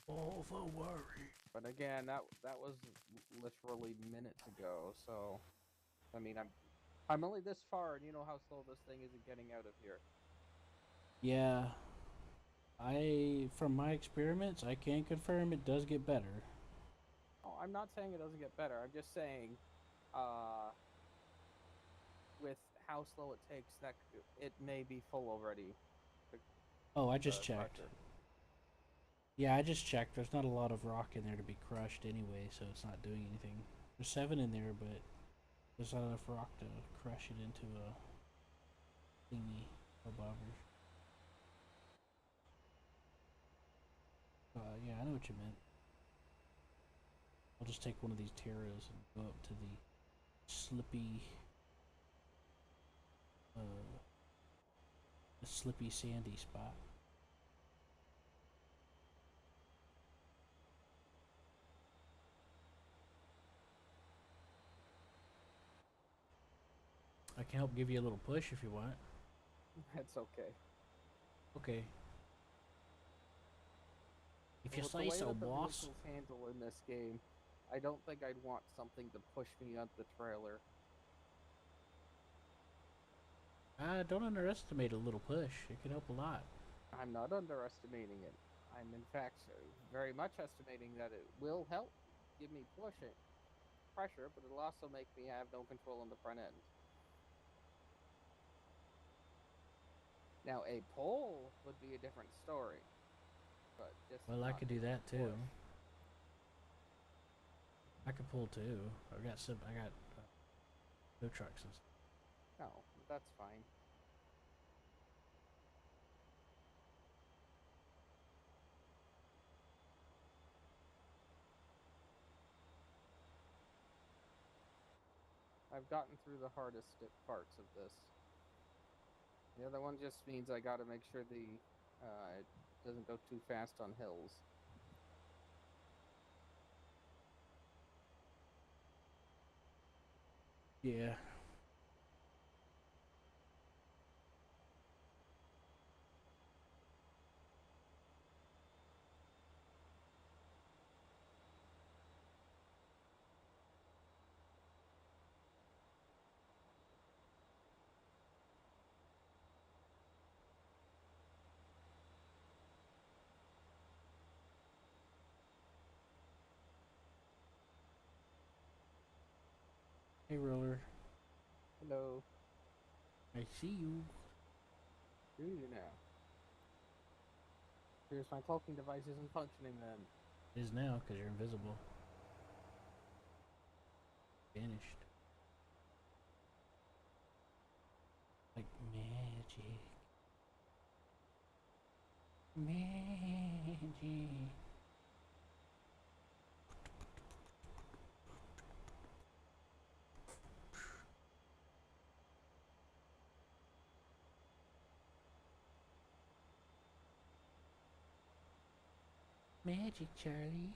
All the worry. But again, that was literally minutes ago. So, I mean, I'm only this far, and you know how slow this thing is at getting out of here. Yeah, from my experiments, I can confirm it does get better. Oh, I'm not saying it doesn't get better. I'm just saying, with how slow it takes, that it may be full already. Oh, I just checked. Crusher. Yeah, I just checked. There's not a lot of rock in there to be crushed anyway, so it's not doing anything. There's 7 in there, but there's not enough rock to crush it into a thingy or bobber. Yeah, I know what you meant. I'll just take one of these Terras and go up to the slippy sandy spot. I can help give you a little push if you want. That's okay. Okay. If you With say the way so, that the boss. vehicles handle in this game, I don't think I'd want something to push me onto the trailer. Don't underestimate a little push. It can help a lot. I'm not underestimating it. I'm in fact very much estimating that it will help give me pressure, but it'll also make me have no control on the front end. Now, a pull would be a different story, but just Well, I not could do being able that to too. push. I could pull too. I got tow trucks and stuff. No, that's fine. I've gotten through the hardest parts of this. The other one just means I got to make sure it doesn't go too fast on hills. Yeah. Hey, Roller. Hello. I see you. Do you now? Here's my cloaking device isn't functioning then. It is now because you're invisible. Vanished. Like magic. Magic. Magic. Magic, Charlie.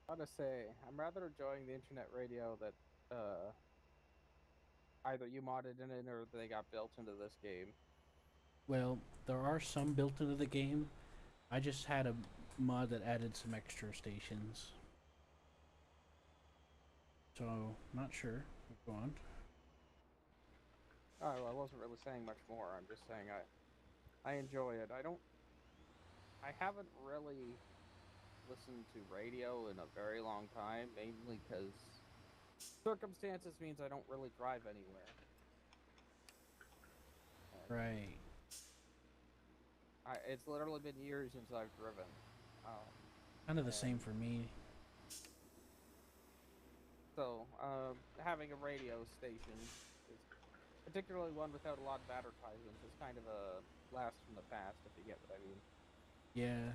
Gotta say, I'm rather enjoying the internet radio that either you modded in it or they got built into this game. Well, there are some built into the game. I just had a mod that added some extra stations. So, not sure. Go on. Oh, I wasn't really saying much more. I'm just saying I enjoy it. I haven't really listened to radio in a very long time, mainly because circumstances means I don't really drive anywhere. And Right. it's literally been years since I've driven. Kind of the same and for me. So, having a radio station, is particularly one without a lot of advertisements, is kind of a blast from the past, if you get what I mean. Yeah.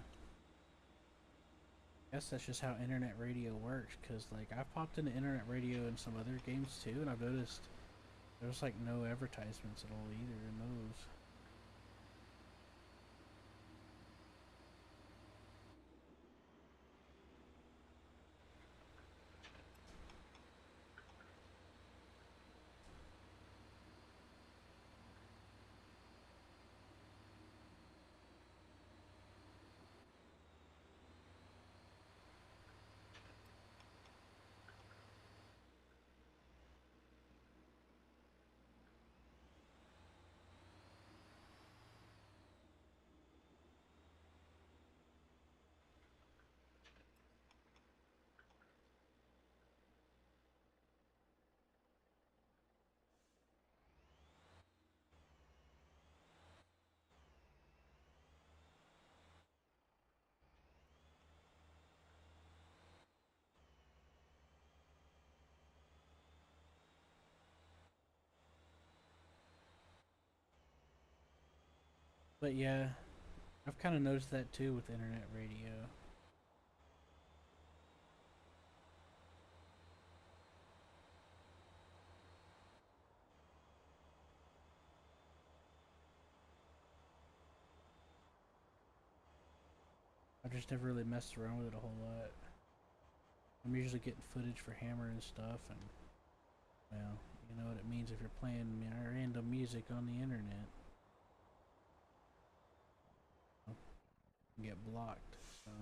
Guess that's just how internet radio works, because like I've popped into internet radio in some other games too, and I've noticed there's like no advertisements at all either in those. But yeah, I've kind of noticed that too with internet radio. I've just never really messed around with it a whole lot. I'm usually getting footage for Hammer and stuff, and well, you know what it means if you're playing random music on the internet. You get blocked, so.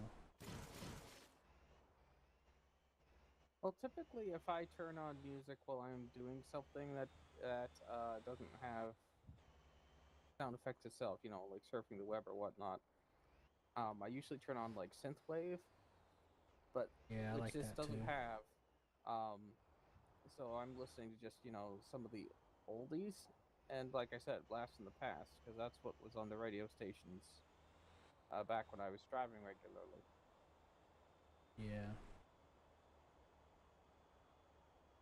Well, typically, if I turn on music while I'm doing something that doesn't have sound effects itself, you know, like surfing the web or whatnot, I usually turn on like synthwave, but Yeah, I which like this that doesn't too. have. So I'm listening to just some of the oldies, and like I said, blast from the past, because that's what was on the radio stations back when I was driving regularly. Yeah.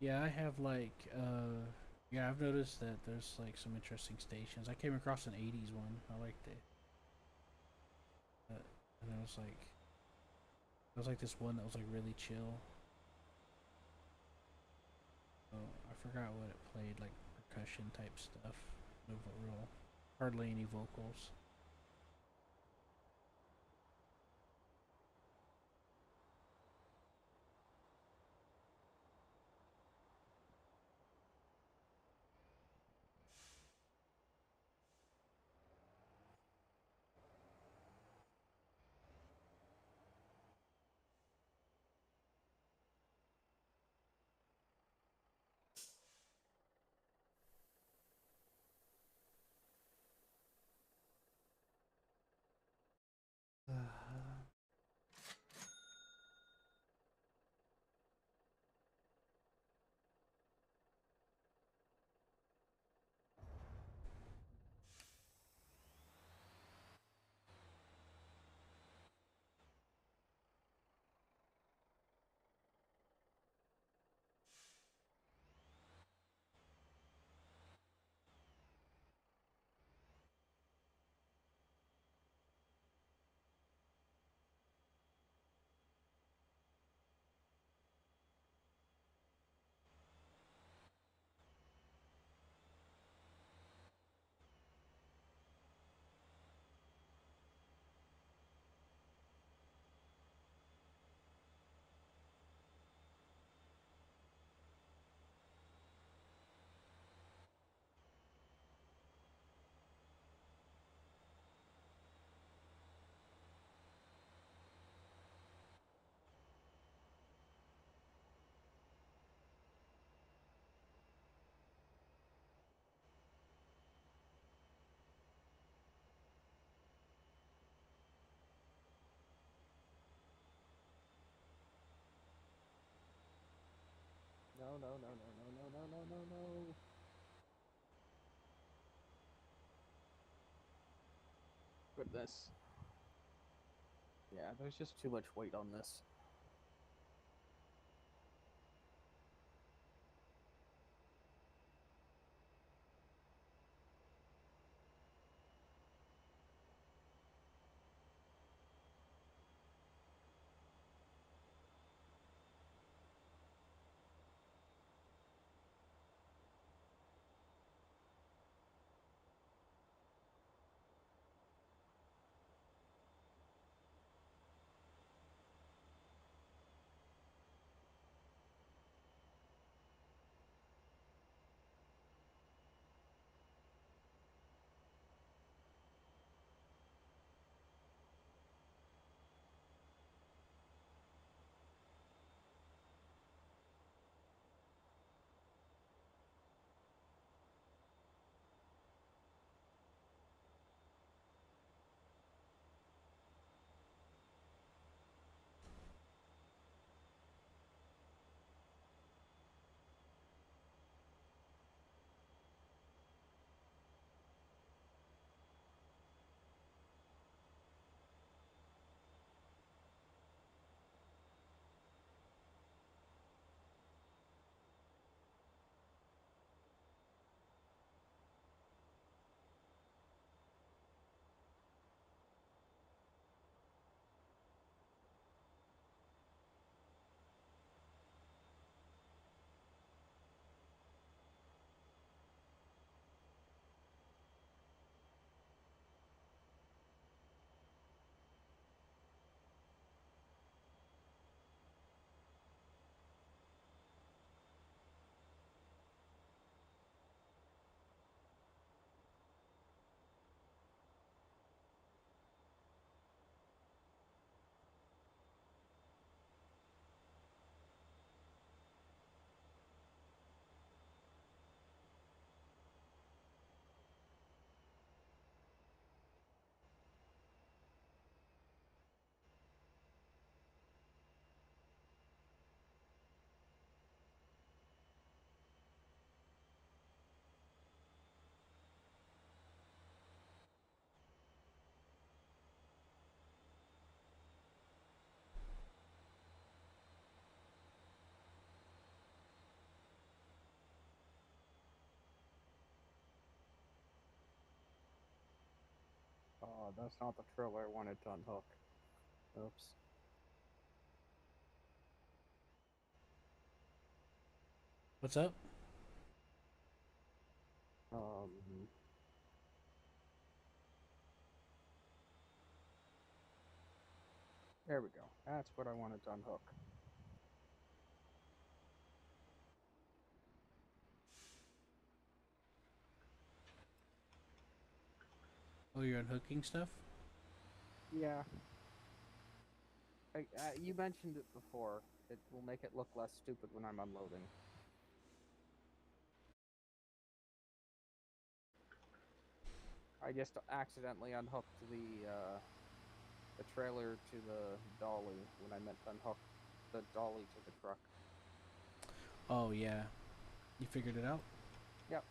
Yeah, I have like, yeah, I've noticed that there's like some interesting stations. I came across an 80s one. I liked it. And there was like this one that was like really chill. Oh, I forgot what it played, like percussion type stuff. No real, hardly any vocals. no, no, no, no, no, no, no, no, no. Goodness. Yeah, there's just too much weight on this. Oh, that's not the trailer I wanted to unhook. Oops. What's up? Um. There we go. That's what I wanted to unhook. Oh, you're unhooking stuff? Yeah. You mentioned it before. It will make it look less stupid when I'm unloading. I just accidentally unhooked the trailer to the dolly when I meant to unhook the dolly to the truck. Oh, yeah. You figured it out? Yep.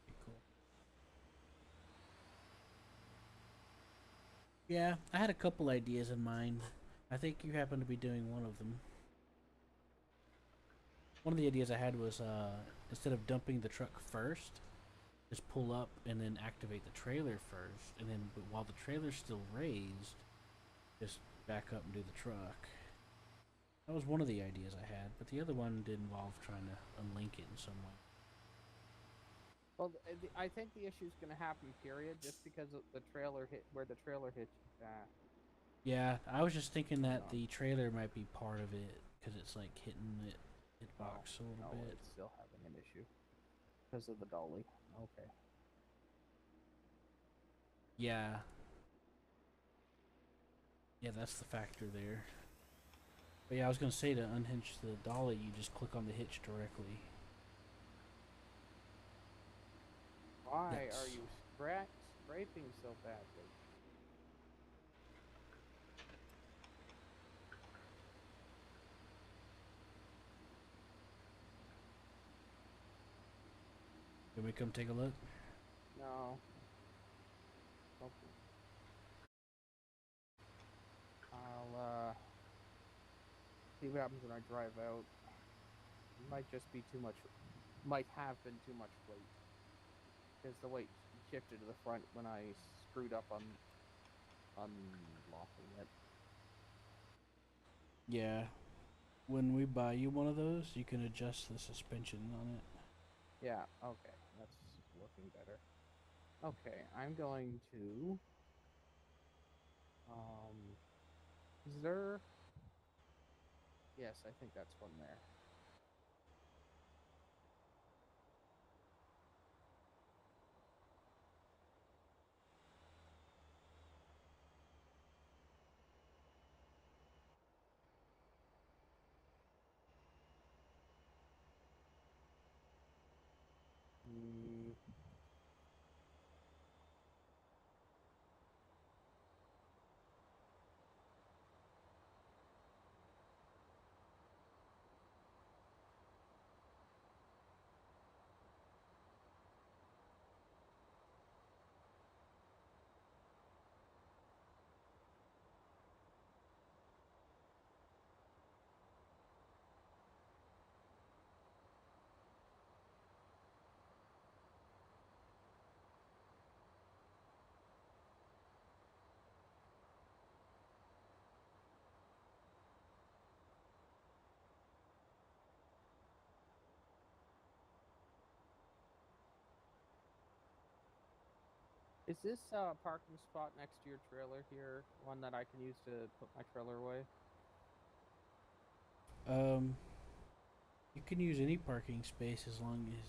Okay, cool. Yeah, I had a couple ideas in mind. I think you happen to be doing one of them. One of the ideas I had was instead of dumping the truck first, just pull up and then activate the trailer first, and then while the trailer's still raised, just back up and do the truck. That was one of the ideas I had, but the other one did involve trying to unlink it in some way. Well, I think the issue's going to happen, period, just because of the trailer hit where the trailer hitch is at. Yeah, I was just thinking that No. the trailer might be part of it because it's like hitting the hitbox a little No, bit. it's still having an issue because of the dolly. Okay. Yeah. Yeah, that's the factor there. But yeah, I was gonna say to unhinge the dolly, you just click on the hitch directly. Why That's- are you scraping so badly? Can we come take a look? No. Okay. I'll see what happens when I drive out. Might just be too much. Might have been too much weight. Because the weight shifted to the front when I screwed up on unlocking it. Yeah. When we buy you one of those, you can adjust the suspension on it. Yeah, okay. That's looking better. Okay, I'm going to is there yes, I think that's one there. Mm, is this parking spot next to your trailer here one that I can use to put my trailer away? You can use any parking space as long as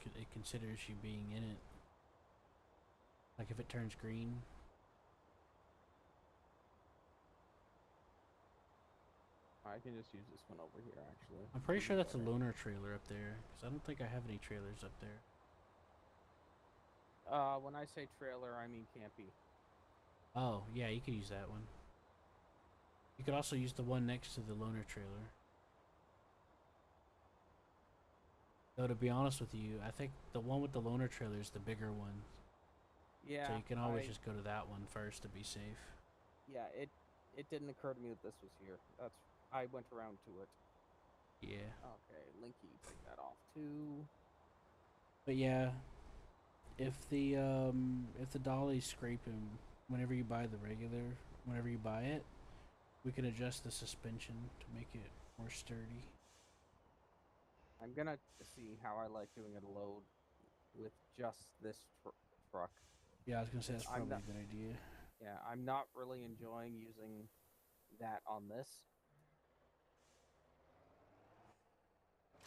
it considers you being in it. Like if it turns green. I can just use this one over here, actually. I'm pretty sure that's a Better. loaner trailer up there, because I don't think I have any trailers up there. When I say trailer, I mean campy. Oh, yeah, you could use that one. You could also use the one next to the loaner trailer. Though, to be honest with you, I think the one with the loaner trailer is the bigger one. Yeah. So you can always just go to that one first to be safe. Yeah, it didn't occur to me that this was here. I went around to it. Yeah. Okay, Linky, take that off too. But yeah, if the dolly's scraping whenever you buy it, we can adjust the suspension to make it more sturdy. I'm gonna see how I like doing a load with just this truck. Yeah, I was gonna say that's I'm probably not- a good idea. Yeah, I'm not really enjoying using that on this.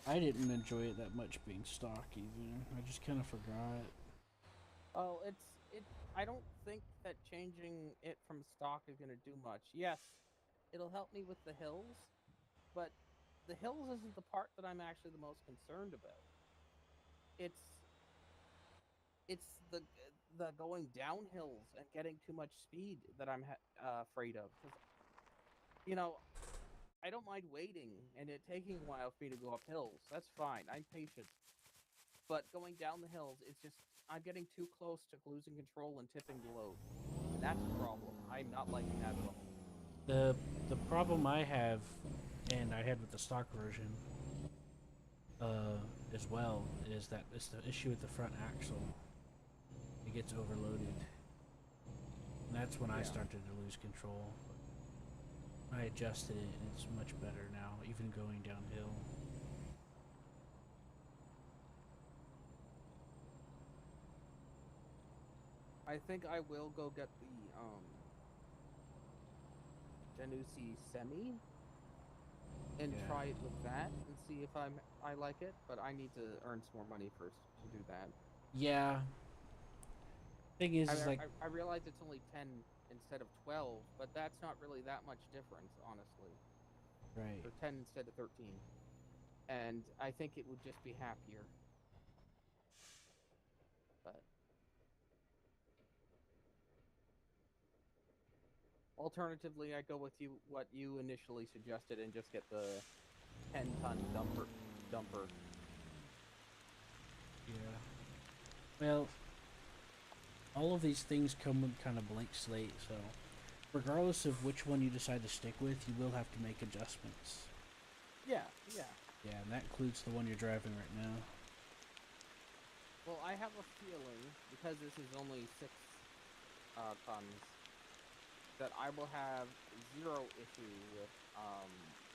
I didn't enjoy it that much being stock either. I just kind of forgot. Oh, I don't think that changing it from stock is gonna do much. Yes, it'll help me with the hills, but the hills isn't the part that I'm actually the most concerned about. It's it's the going down hills and getting too much speed that I'm afraid of. 'Cause, you know, I don't mind waiting and it taking a while for me to go up hills. That's fine. I'm patient. But going down the hills, it's just I'm getting too close to losing control and tipping the load. And that's a problem. I'm not liking that at all. The problem I have, and I had with the stock version, as well, is that it's the issue with the front axle. It gets overloaded, and that's when I Yeah. started to lose control. I adjusted it, and it's much better now, even going downhill. I think I will go get the Janussi Semi and Yeah. try it with that and see if I like it, but I need to earn some more money first to do that. Yeah. Thing is, I, like, I realize it's only 10 instead of 12, but that's not really that much difference, honestly. right. Or 10 instead of 13. And I think it would just be happier. But alternatively, I go with what you initially suggested and just get the 10-ton dumper. Yeah. Well, all of these things come with kind of blank slate, so regardless of which one you decide to stick with, you will have to make adjustments. Yeah, yeah. Yeah, and that includes the one you're driving right now. Well, I have a feeling, because this is only 6 tons, that I will have zero issue with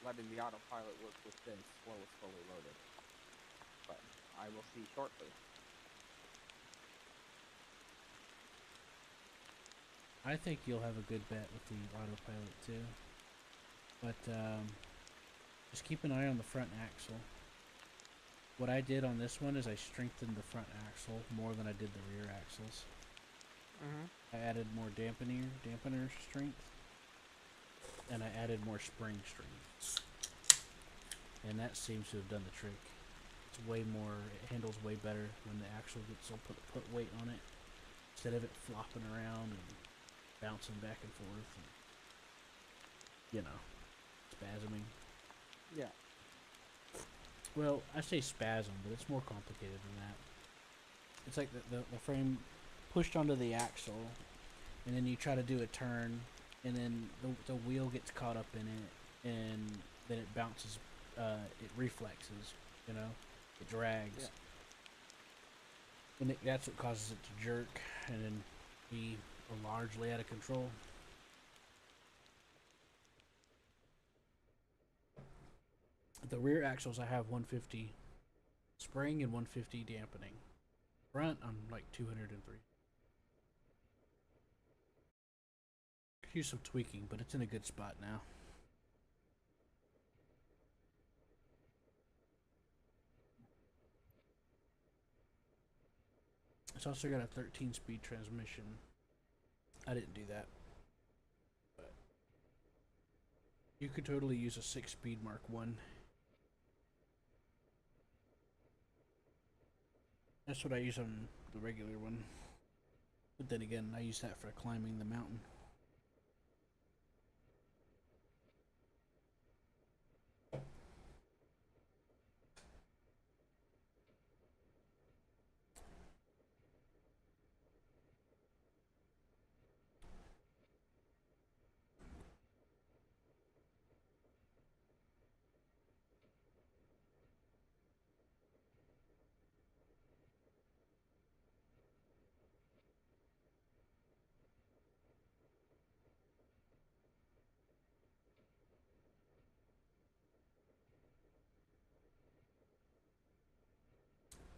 letting the autopilot work with this while it's fully loaded. But I will see shortly. I think you'll have a good bet with the autopilot too. But just keep an eye on the front axle. What I did on this one is I strengthened the front axle more than I did the rear axles. I added more dampener strength, and I added more spring strength. And that seems to have done the trick. It's way more, it handles way better when the axle gets put weight on it, instead of it flopping around and bouncing back and forth and, you know, spasming. Yeah. Well, I say spasm, but it's more complicated than that. It's like the frame pushed onto the axle, and then you try to do a turn, and then the wheel gets caught up in it, and then it bounces, it reflexes, you know, it drags. Yeah. And that's what causes it to jerk, and then be largely out of control. The rear axles I have 150 spring and 150 dampening. Front I'm like 203. Could use some tweaking, but it's in a good spot now. It's also got a 13-speed transmission. I didn't do that, but you could totally use a 6-speed Mark 1. That's what I use on the regular one. But then again, I use that for climbing the mountain.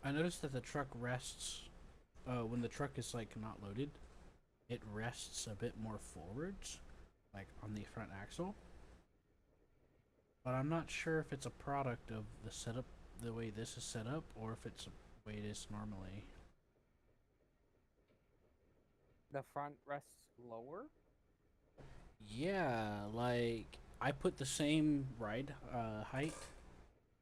I noticed that the truck rests, when the truck is like not loaded, it rests a bit more forwards, like on the front axle. But I'm not sure if it's a product of the setup, the way this is set up, or if it's the way it is normally. The front rests lower? Yeah, like I put the same ride height.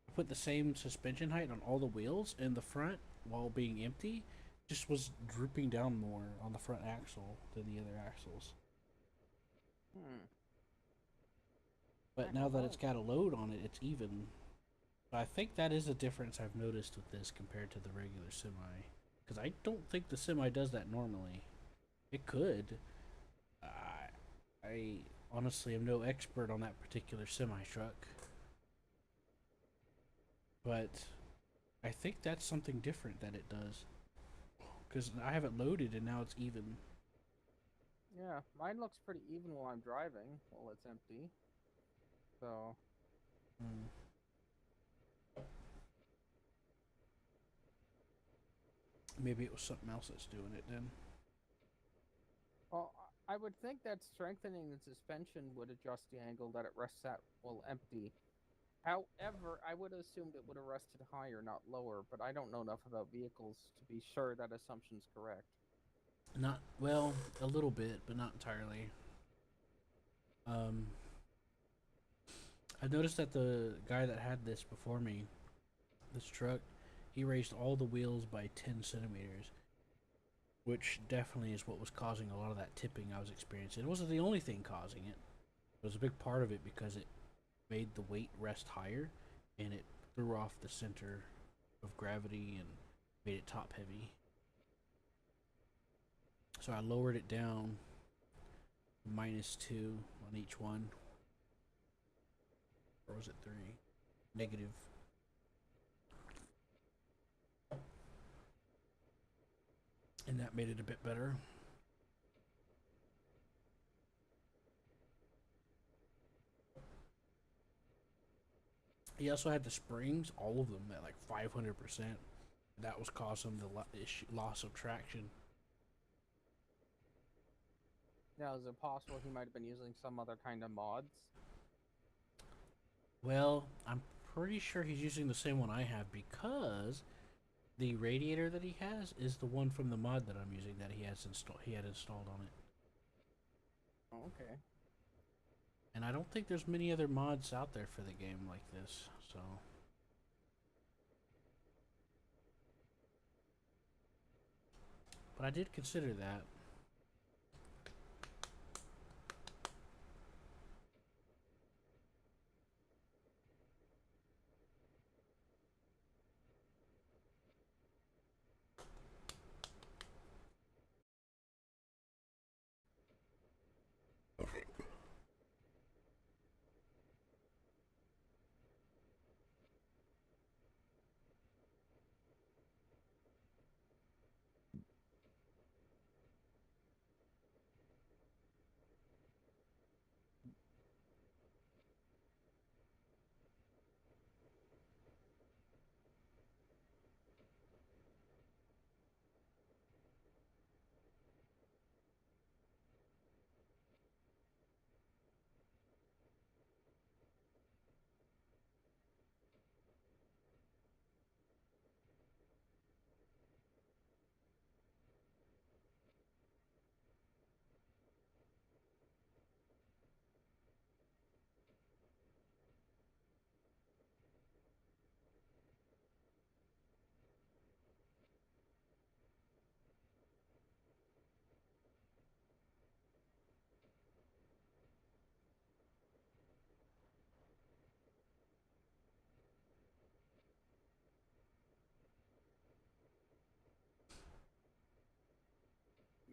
I put the same suspension height on all the wheels, and the front, while being empty, just was drooping down more on the front axle than the other axles. But now that it's got a load on it, it's even. But I think that is a difference I've noticed with this compared to the regular semi. Because I don't think the semi does that normally. It could. I honestly am no expert on that particular semi truck. But I think that's something different that it does. Because I have it loaded and now it's even. Yeah, mine looks pretty even while I'm driving, while it's empty. So. Maybe it was something else that's doing it then. Well, I would think that strengthening the suspension would adjust the angle that it rests at while empty. However, I would have assumed it would have rested higher, not lower, but I don't know enough about vehicles to be sure that assumption's correct. Not, well, a little bit, but not entirely. I noticed that the guy that had this before me, this truck, he raised all the wheels by 10 centimeters, which definitely is what was causing a lot of that tipping I was experiencing. It wasn't the only thing causing it. It was a big part of it because it made the weight rest higher, and it threw off the center of gravity and made it top heavy. So I lowered it down -2 on each one. Or was it 3? Negative. And that made it a bit better. He also had the springs, all of them at like 500%. That was causing the loss of traction. Now, is it possible he might have been using some other kind of mods? Well, I'm pretty sure he's using the same one I have because the radiator that he has is the one from the mod that I'm using that he had installed on it. Oh, okay. And I don't think there's many other mods out there for the game like this, so. But I did consider that.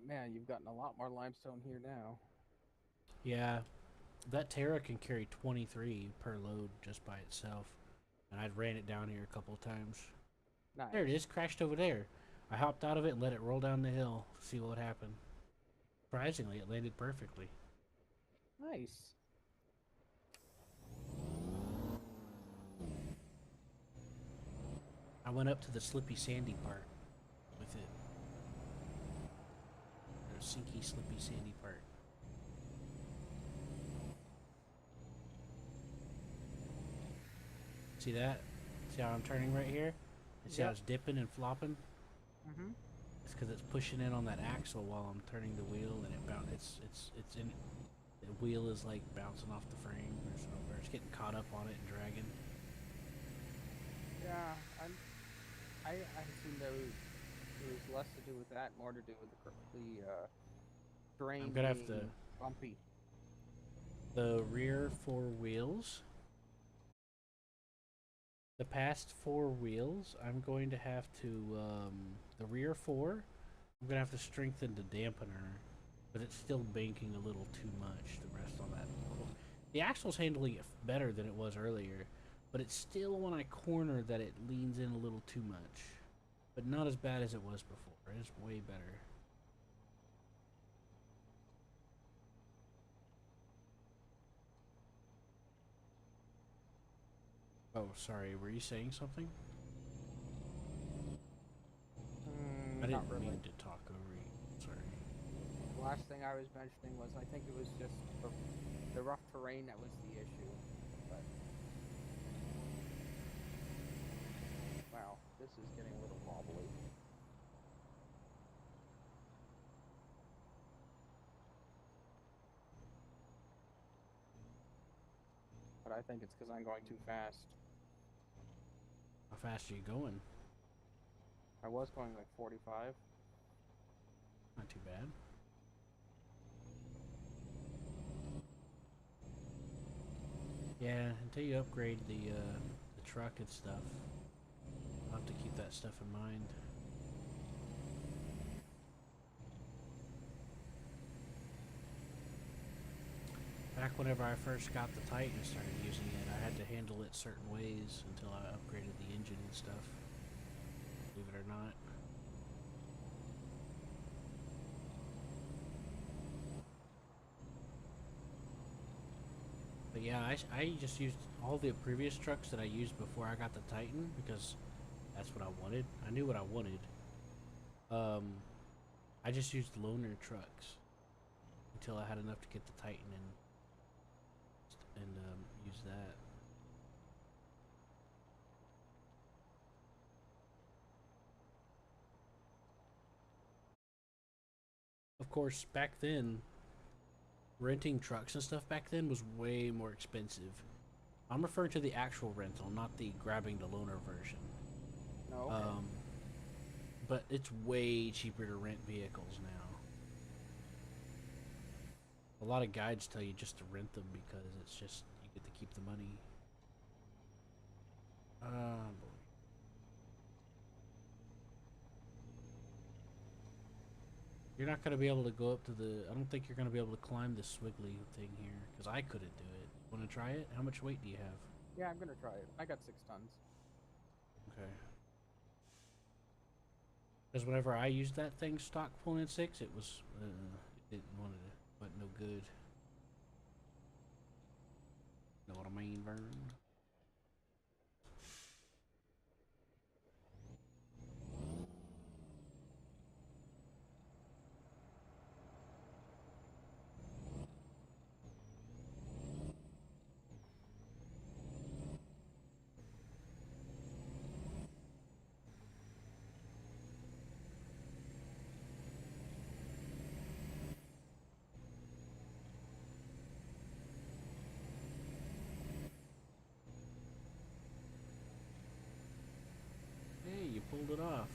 Man, you've gotten a lot more limestone here now. Yeah, that Terra can carry 23 per load just by itself. And I'd ran it down here a couple times. Nice. There it is, crashed over there. I hopped out of it and let it roll down the hill, see what would happen. Surprisingly, it landed perfectly. Nice. I went up to the slippy sandy part with it. The sinky, slippy, sandy part. See that? See how I'm turning right here? And see how it's dipping and flopping? Mm-hmm. It's because it's pushing in on that axle while I'm turning the wheel, and it's in. The wheel is like bouncing off the frame, or it's getting caught up on it and dragging. Yeah, I assumed that it was less to do with that, more to do with the terrain I'm gonna have being to. bumpy. The rear four wheels. The past four wheels, I'm going to have to, the rear four, I'm going to have to strengthen the dampener, but it's still banking a little too much, the rest on that. The axle's handling it better than it was earlier, but it's still when I corner that it leans in a little too much. But not as bad as it was before. It is way better. Oh, sorry, were you saying something? I Not didn't really. mean to talk over you. Sorry. The last thing I was mentioning was I think it was just the rough terrain that was the issue. But wow, this is getting a little wobbly. But I think it's because I'm going too fast. How fast are you going? I was going like 45. Not too bad. Yeah, until you upgrade the truck and stuff, I'll have to keep that stuff in mind. back whenever I first got the Titan and started using it, I had to handle it certain ways until I upgraded the engine and stuff. Believe it or not. But yeah, I just used all the previous trucks that I used before I got the Titan because that's what I wanted. I knew what I wanted. I just used loaner trucks until I had enough to get the Titan and use that. Of course, back then, renting trucks and stuff back then was way more expensive. I'm referring to the actual rental, not the grabbing the loaner version. No. Okay. But it's way cheaper to rent vehicles now. A lot of guides tell you just to rent them because it's just, you get to keep the money. Boy. You're not going to be able to go up to the... I don't think you're going to be able to climb this swiggly thing here, because I couldn't do it. Want to try it? How much weight do you have? Yeah, I'm gonna try it. I got 6 tons. Okay. Because whenever I used that thing stock pulling at 6, it was... it didn't want to... wasn't no good. Know what I mean, Vern? Hey, you pulled it off.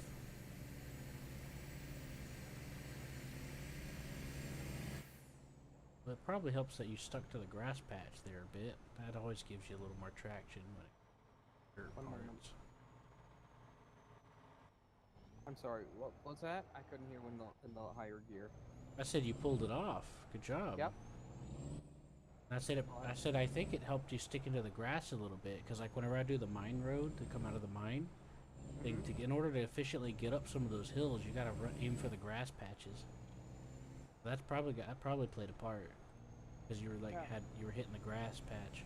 Well, it probably helps that you stuck to the grass patch there a bit. That always gives you a little more traction when it dirt One moment. parts. I'm sorry. What was that? I couldn't hear when in the higher gear. I said you pulled it off. Good job. Yep. I said I think it helped you stick into the grass a little bit because like whenever I do the mine road to come out of the mine, in order to efficiently get up some of those hills, you gotta aim for the grass patches. That probably played a part because you were like you were hitting the grass patch.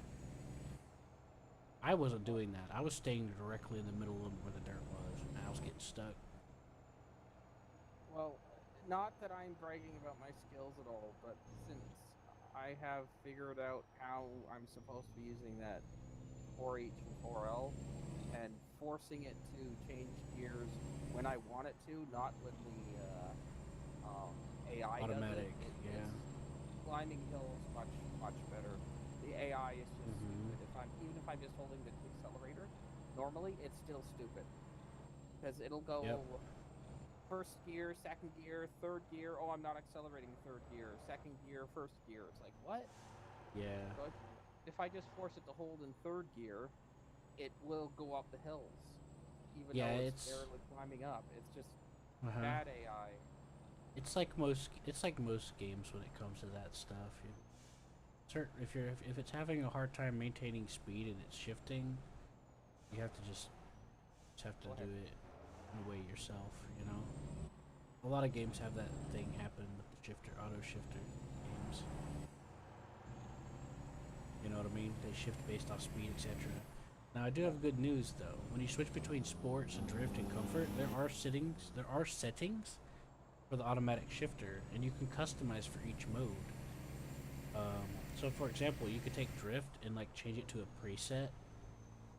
I wasn't doing that. I was staying directly in the middle of where the dirt was, and I was getting stuck. Well, not that I'm bragging about my skills at all, but since I have figured out how I'm supposed to be using that 4H and 4L and forcing it to change gears when I want it to, not when the AI Automatic, does it. yeah. It's climbing hills much better. The AI is just stupid. Even if I'm just holding the accelerator, normally it's still stupid because it'll go. Yep. First gear, second gear, third gear. Oh, I'm not accelerating third gear. Second gear, first gear. It's like, what? Yeah. So if I just force it to hold in third gear, it will go up the hills. Even though it's barely climbing up. It's just bad AI. It's like most games when it comes to that stuff. If it's having a hard time maintaining speed and it's shifting, you have to just have to do it in a way yourself, you know? A lot of games have that thing happen with the auto shifter games. You know what I mean? They shift based off speed, etc. Now I do have good news though. When you switch between sports and drift and comfort, there are settings for the automatic shifter, and you can customize for each mode. So for example, you could take drift and like change it to a preset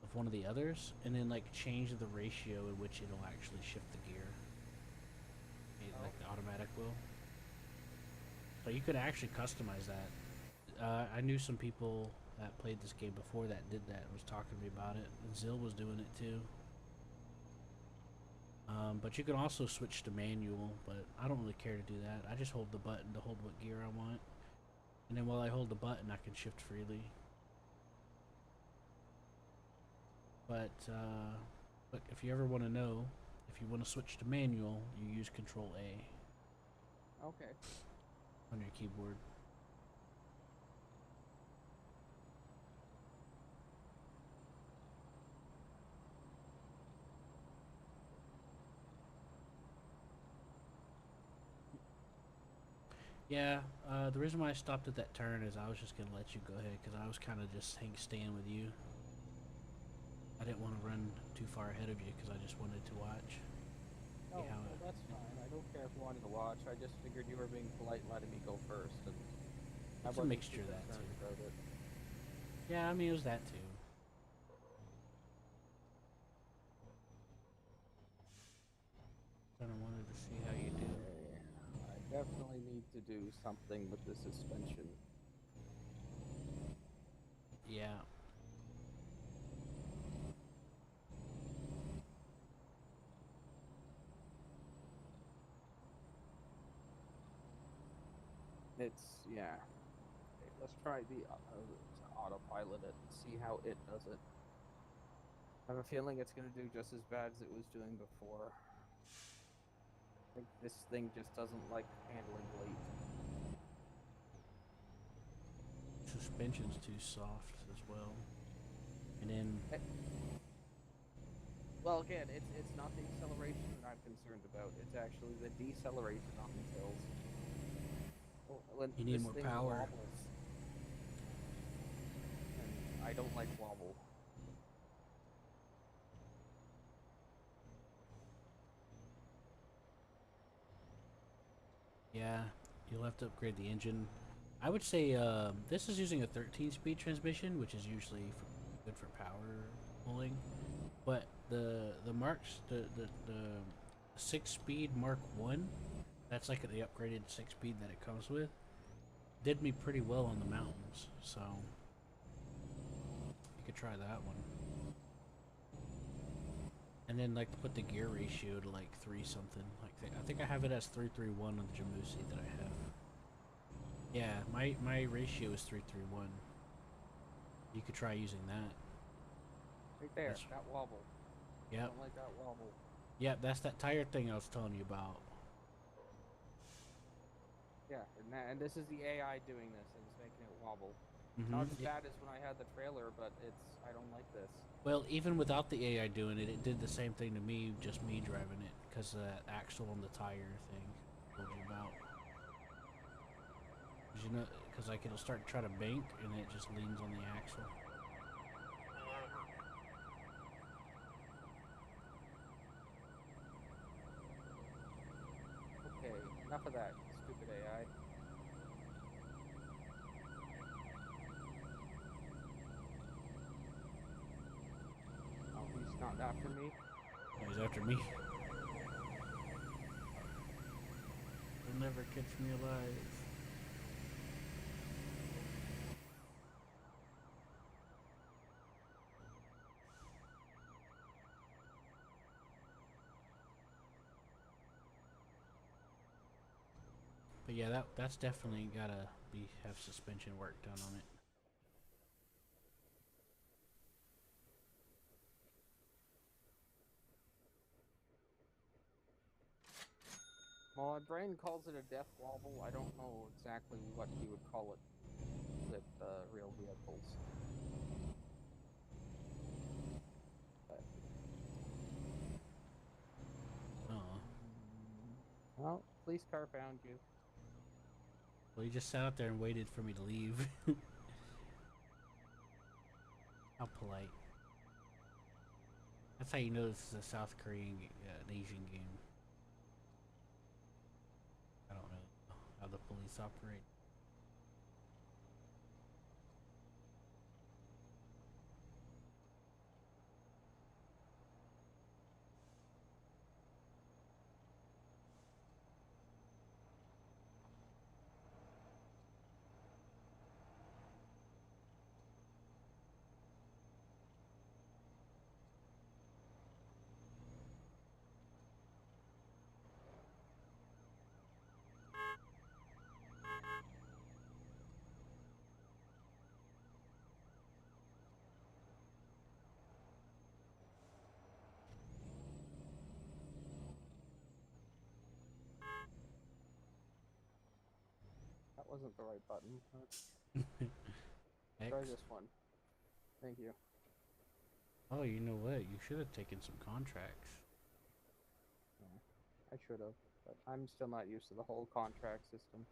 of one of the others, and then like change the ratio in which it'll actually shift the gear. Like the automatic will. So you could actually customize that. I knew some people that played this game before that did that and was talking to me about it. And Zill was doing it too. But you can also switch to manual, but I don't really care to do that. I just hold the button to hold what gear I want. And then while I hold the button, I can shift freely. But if you ever want to know, if you want to switch to manual, you use Control A Okay. on your keyboard. Yeah, the reason why I stopped at that turn is I was just gonna let you go ahead because I was kind of just staying with you. I didn't want to run too far ahead of you because I just wanted to watch. Oh, how well, that's fine. I don't care if you wanted to watch. I just figured you were being polite and letting me go first, and I It's a wasn't too mixture of that concerned too. about it. Yeah, I mean it was that too. Kind of wanted to see how you do. Okay. I definitely need to do something with the suspension. Yeah. Yeah. Okay, let's try the to autopilot it and see how it does it. I have a feeling it's going to do just as bad as it was doing before. I think this thing just doesn't like handling weight. Suspension's too soft as well. And then Well, again, it's not the acceleration that I'm concerned about. It's actually the deceleration on these hills. When you need this more thing power. wobbles, and I don't like wobble. Yeah, you'll have to upgrade the engine. I would say this is using a 13-speed transmission, which is usually good for power pulling. But the marks the 6-speed Mark One, that's like the upgraded 6-speed that it comes with, did me pretty well on the mountains. So you could try that one. And then like put the gear ratio to like 3 something. Like I think I have it as 331 on the Jamusi that I have. Yeah, my ratio is 331. You could try using that. Right there, That's, that wobble. I yep. don't like that wobble. Yep, that's that tire thing I was telling you about. Yeah, and this is the AI doing this, and it's making it wobble. Mm-hmm. Not as bad as when I had the trailer, but I don't like this. Well, even without the AI doing it, it did the same thing to me, just me driving it, because that axle on the tire thing I told you about. Cause you know, because like it'll start to try to bank, and it just leans on the axle. Okay, enough of that, stupid AI. Oh, he's not after me. Yeah, he's after me. He'll never catch me alive. But yeah, that's definitely gotta have suspension work done on it. Well, my brain calls it a death wobble. I don't know exactly what you would call it with real vehicles. But, Oh, well, police car found you. well, he just sat out there and waited for me to leave. How polite. That's how you know this is a South Korean, an Asian game. I don't know how the police operate. That wasn't the right button. Let's X. try this one. Thank you. Oh, you know what? You should have taken some contracts. Yeah, I should have, but I'm still not used to the whole contract system.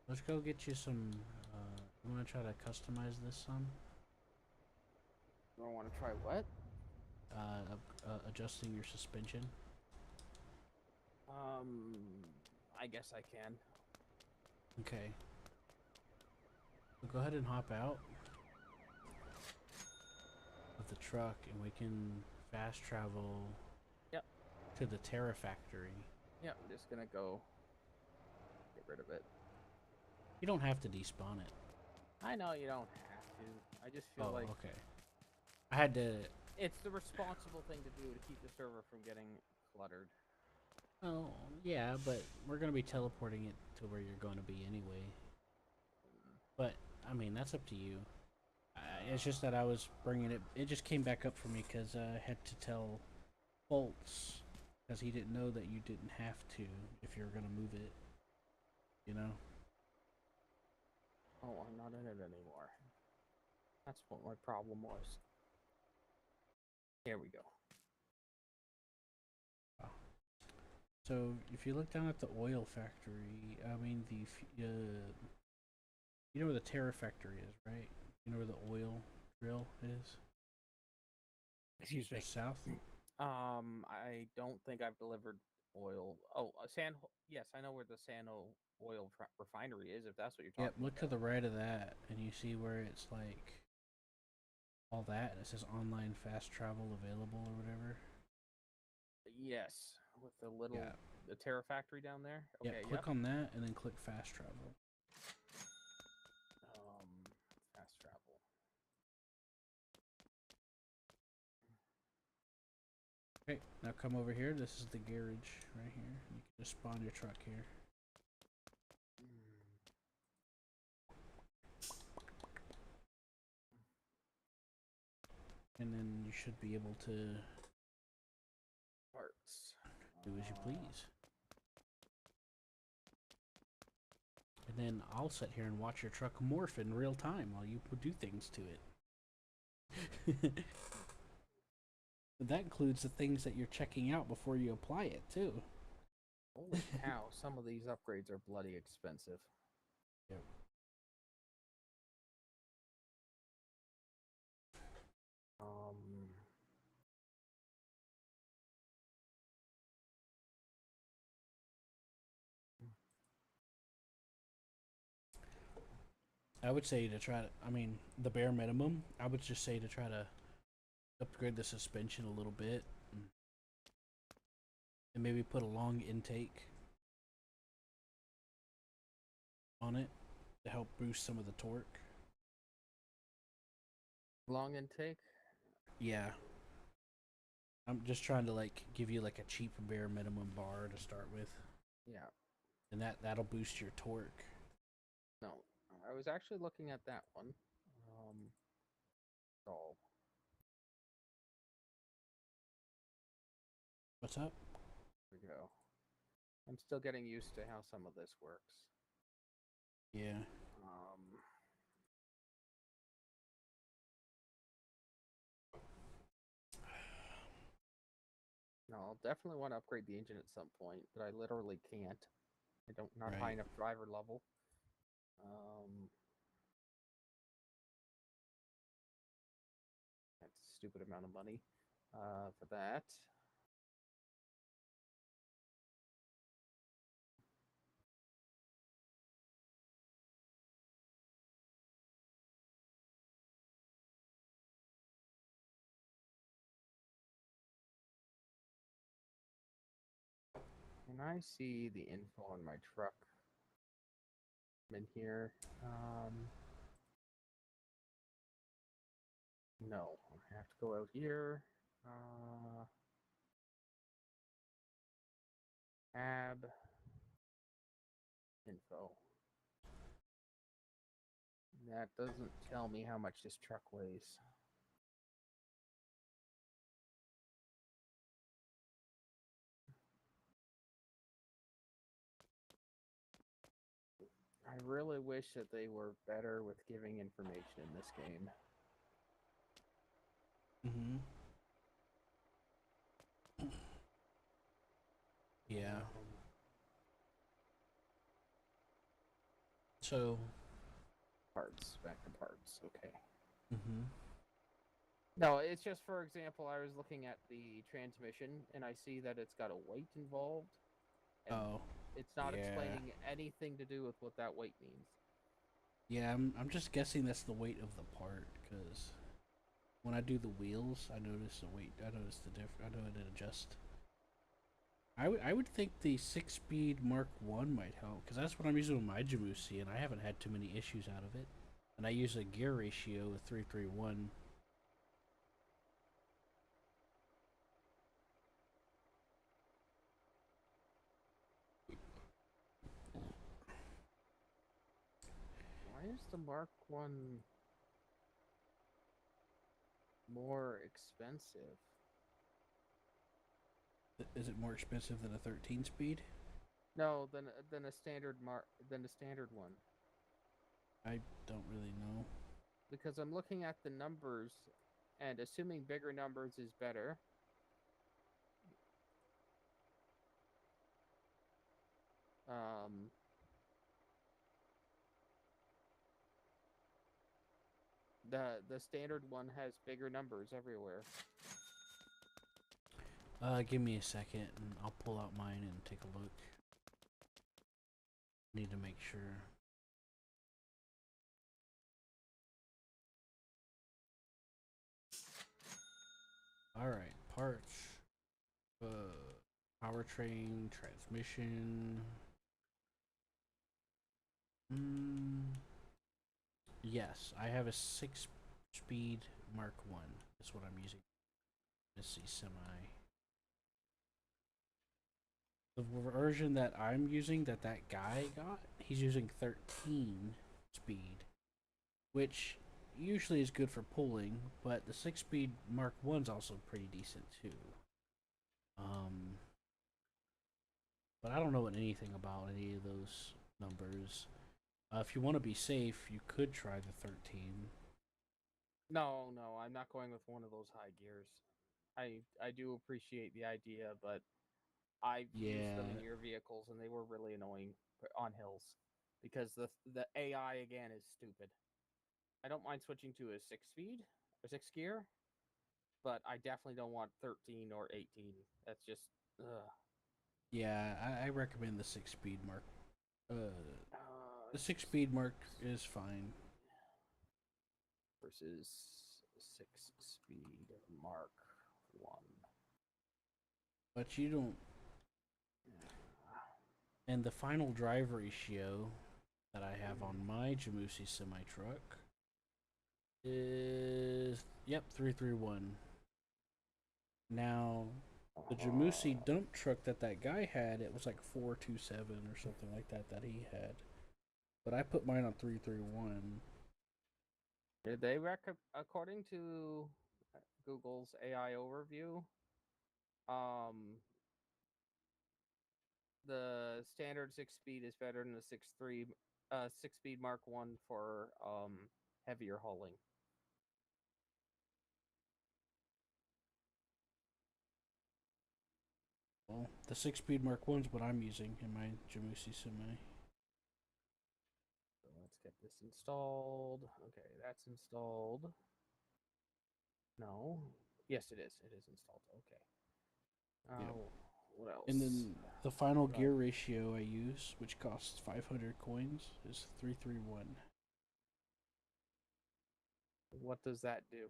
Let's go get you some. You want to try to customize this some? You don't want to try what? Adjusting your suspension. I guess I can. Okay. So go ahead and hop out of the truck, and we can fast travel. Yep. To the Terra factory. Yeah, I'm just gonna go get rid of it. You don't have to despawn it. I know you don't have to. I just feel Oh, like okay. I had to. it's the responsible thing to do to keep the server from getting cluttered. Oh, yeah, but we're gonna be teleporting it to where you're going to be anyway. But I mean, that's up to you. It's just that I was bringing it. It just came back up for me because I had to tell Bolts because he didn't know that you didn't have to if you're gonna move it. You know. Oh, I'm not in it anymore. That's what my problem was. Here we go. So if you look down at the oil factory, I mean you know where the Terra factory is, right? You know where the oil drill is? Excuse me. Just south? I don't think I've delivered oil. Oh, yes, I know where the oil refinery is. If that's what you're talking Yep, about. look to the right of that, and you see where it's like all that, and it says online fast travel available or whatever. Yes, with the little Yeah. the Terra factory down there. Yeah, Okay, click on that, and then click fast travel. Fast travel. Okay, now come over here. This is the garage right here. You can just spawn your truck here. And then you should be able to Parts. do as you please. And then I'll sit here and watch your truck morph in real time while you do things to it. That includes the things that you're checking out before you apply it, too. Holy cow! Some of these upgrades are bloody expensive. Yep. I would say to try to, I mean, the bare minimum, I would just say to try to upgrade the suspension a little bit. And maybe put a long intake on it to help boost some of the torque. Long intake? Yeah. I'm just trying to like give you like a cheap bare minimum bar to start with. Yeah. And that'll boost your torque. No, I was actually looking at that one. Oh. What's up? Here we go. I'm still getting used to how some of this works. Yeah. No, I'll definitely want to upgrade the engine at some point, but I literally can't. I don't not high Right. enough driver level. That's a stupid amount of money for that. Can I see the info on my truck? I'm in here. No, I have to go out here. Tab info. That doesn't tell me how much this truck weighs. I really wish that they were better with giving information in this game. Mm-hmm. Yeah. So, Parts, back to parts. Okay. mm-hmm. No, it's just for example, I was looking at the transmission and I see that it's got a weight involved, and Oh, it's not yeah. explaining anything to do with what that weight means. Yeah, I'm just guessing that's the weight of the part, because when I do the wheels, I notice the weight. I notice the I know it adjusts. I would think the 6-speed Mark One might help, because that's what I'm using with my Jamusi, and I haven't had too many issues out of it. And I use a gear ratio of 331. Why is the Mark One more expensive? Is it more expensive than a 13 speed? No, than a standard one. I don't really know. Because I'm looking at the numbers, and assuming bigger numbers is better. The standard one has bigger numbers everywhere. Give me a second, and I'll pull out mine and take a look. Need to make sure. Alright, parts. Powertrain, transmission. Yes, I have a 6-speed Mark 1. That's what I'm using. Let's see, semi. The version that I'm using, that guy got, he's using 13 speed, which usually is good for pulling, but the 6-speed Mark 1's also pretty decent too. But I don't know anything about any of those numbers. If you want to be safe, you could try the 13. No, I'm not going with one of those high gears. I do appreciate the idea, but I've used them in Yeah, your vehicles and they were really annoying on hills because the AI again is stupid. I don't mind switching to a 6 speed or 6 gear, but I definitely don't want 13 or 18. That's just ugh. yeah, I recommend the 6-speed Mark. The 6 6 speed Mark is fine. versus 6 speed Mark 1. But you don't. And the final drive ratio that I have on my Jamusi semi truck is, yep, 331. Now, the Jamusi dump truck that guy had, it was like 427 or something like that he had. But I put mine on 331. Did they according to Google's AI overview, um, the standard 6 speed is better than the 6 speed Mark 1 for heavier hauling. Well, the 6-speed Mark 1's what I'm using in my Jamusi semi. So let's get this installed. Okay, that's installed. No. Yes, it is. It is installed. Okay. Yep. What else? And then the final Right. gear ratio I use, which costs 500 coins, is 331. What does that do?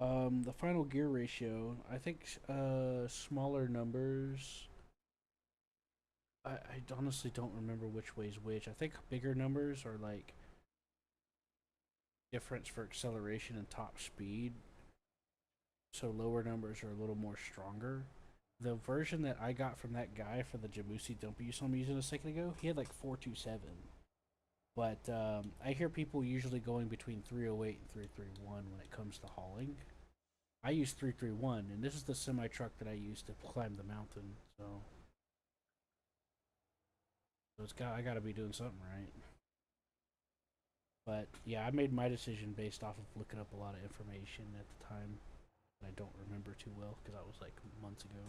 The final gear ratio, I think smaller numbers. I honestly don't remember which way's which. I think bigger numbers are like difference for acceleration and top speed. So lower numbers are a little more stronger. The version that I got from that guy for the Jamusi dumper you saw me using a second ago, he had like 427. But I hear people usually going between 308 and 331 when it comes to hauling. I use 331, and this is the semi truck that I use to climb the mountain. So I gotta be doing something right. But yeah, I made my decision based off of looking up a lot of information at the time. I don't remember too well because that was like months ago.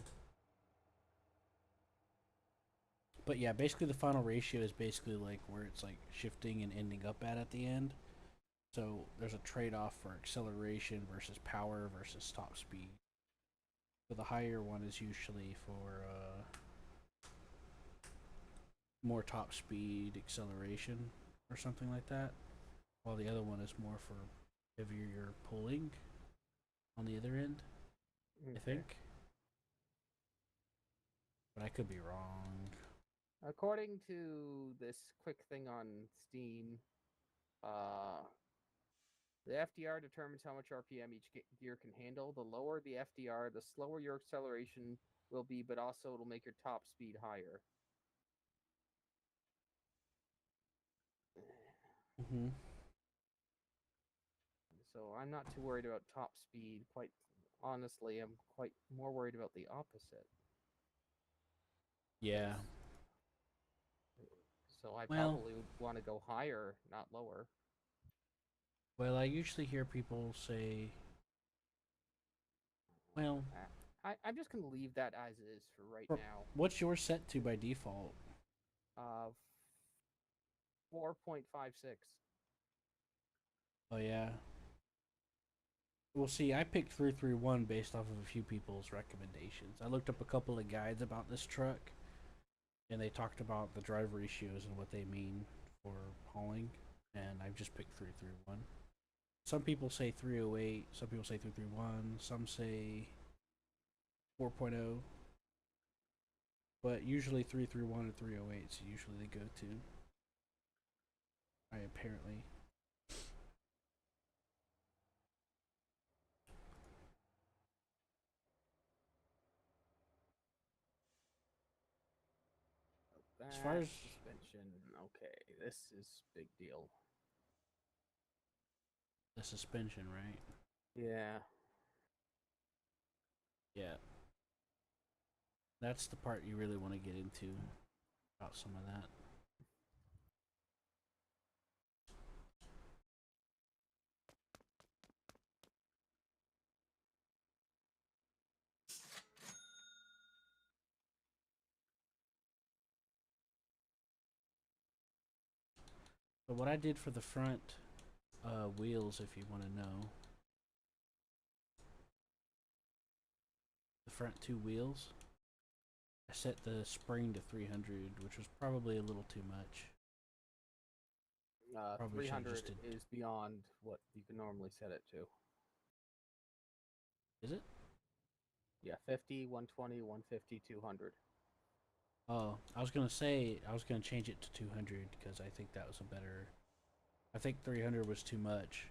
But yeah, basically the final ratio is basically like where it's like shifting and ending up at the end. So there's a trade-off for acceleration versus power versus top speed. So the higher one is usually for more top speed acceleration or something like that, while the other one is more for heavier pulling on the other end, I think. But I could be wrong. According to this quick thing on Steam, the FDR determines how much RPM each gear can handle. The lower the FDR, the slower your acceleration will be, but also it'll make your top speed higher. Mm-hmm. So I'm not too worried about top speed. Quite honestly, I'm quite more worried about the opposite. Yeah. So I Well, probably would want to go higher, not lower. I usually hear people say, well, I'm just gonna leave that as is for right now. what's yours set to by default? 4.56. Oh yeah. Well, see, I picked 331 based off of a few people's recommendations. I looked up a couple of guides about this truck, and they talked about the drive ratios and what they mean for hauling, and I've just picked 331. Some people say 308, some people say 331, some say 4.0, but usually 331 and 308 is usually the go-to. I apparently. As far as suspension, okay, this is big deal. the suspension, right? Yeah. Yeah. That's the part you really want to get into about some of that. So what I did for the front wheels, if you want to know, the front two wheels, I set the spring to 300, which was probably a little too much. Probably 300 is beyond what you can normally set it to. Is it? Yeah, 50, 120, 150, 200. Oh, I was gonna say I was gonna change it to 200 because I think that was a better. I think 300 was too much,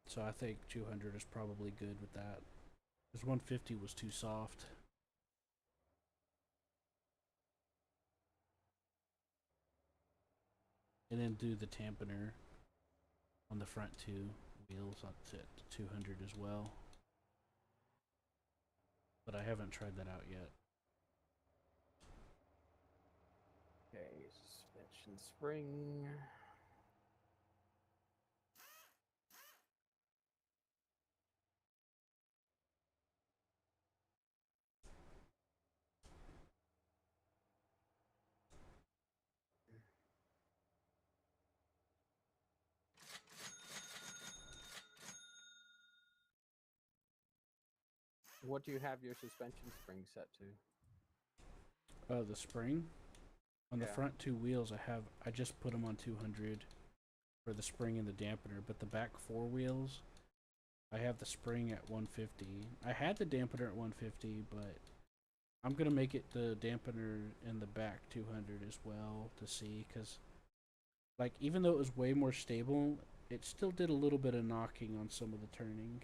so I think 200 is probably good with that. Because 150 was too soft. And then do the dampener on the front two wheels on set to 200 as well. But I haven't tried that out yet. Okay, suspension spring. What do you have your suspension spring set to? The spring on the Yeah. front two wheels, I just put them on 200 for the spring and the dampener. But the back four wheels, I have the spring at 150. I had the dampener at 150, but I'm gonna make it the dampener in the back 200 as well to see, because like even though it was way more stable, it still did a little bit of knocking on some of the turning.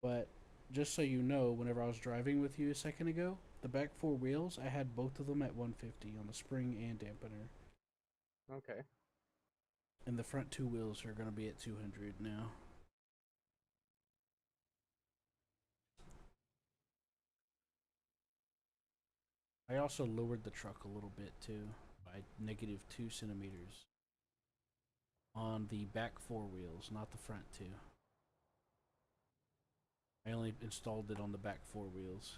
But just so you know, whenever I was driving with you a second ago, the back four wheels, I had both of them at 150 on the spring and dampener. Okay. And the front two wheels are going to be at 200 now. I also lowered the truck a little bit too, by -2 centimeters on the back four wheels, not the front two. I only installed it on the back four wheels.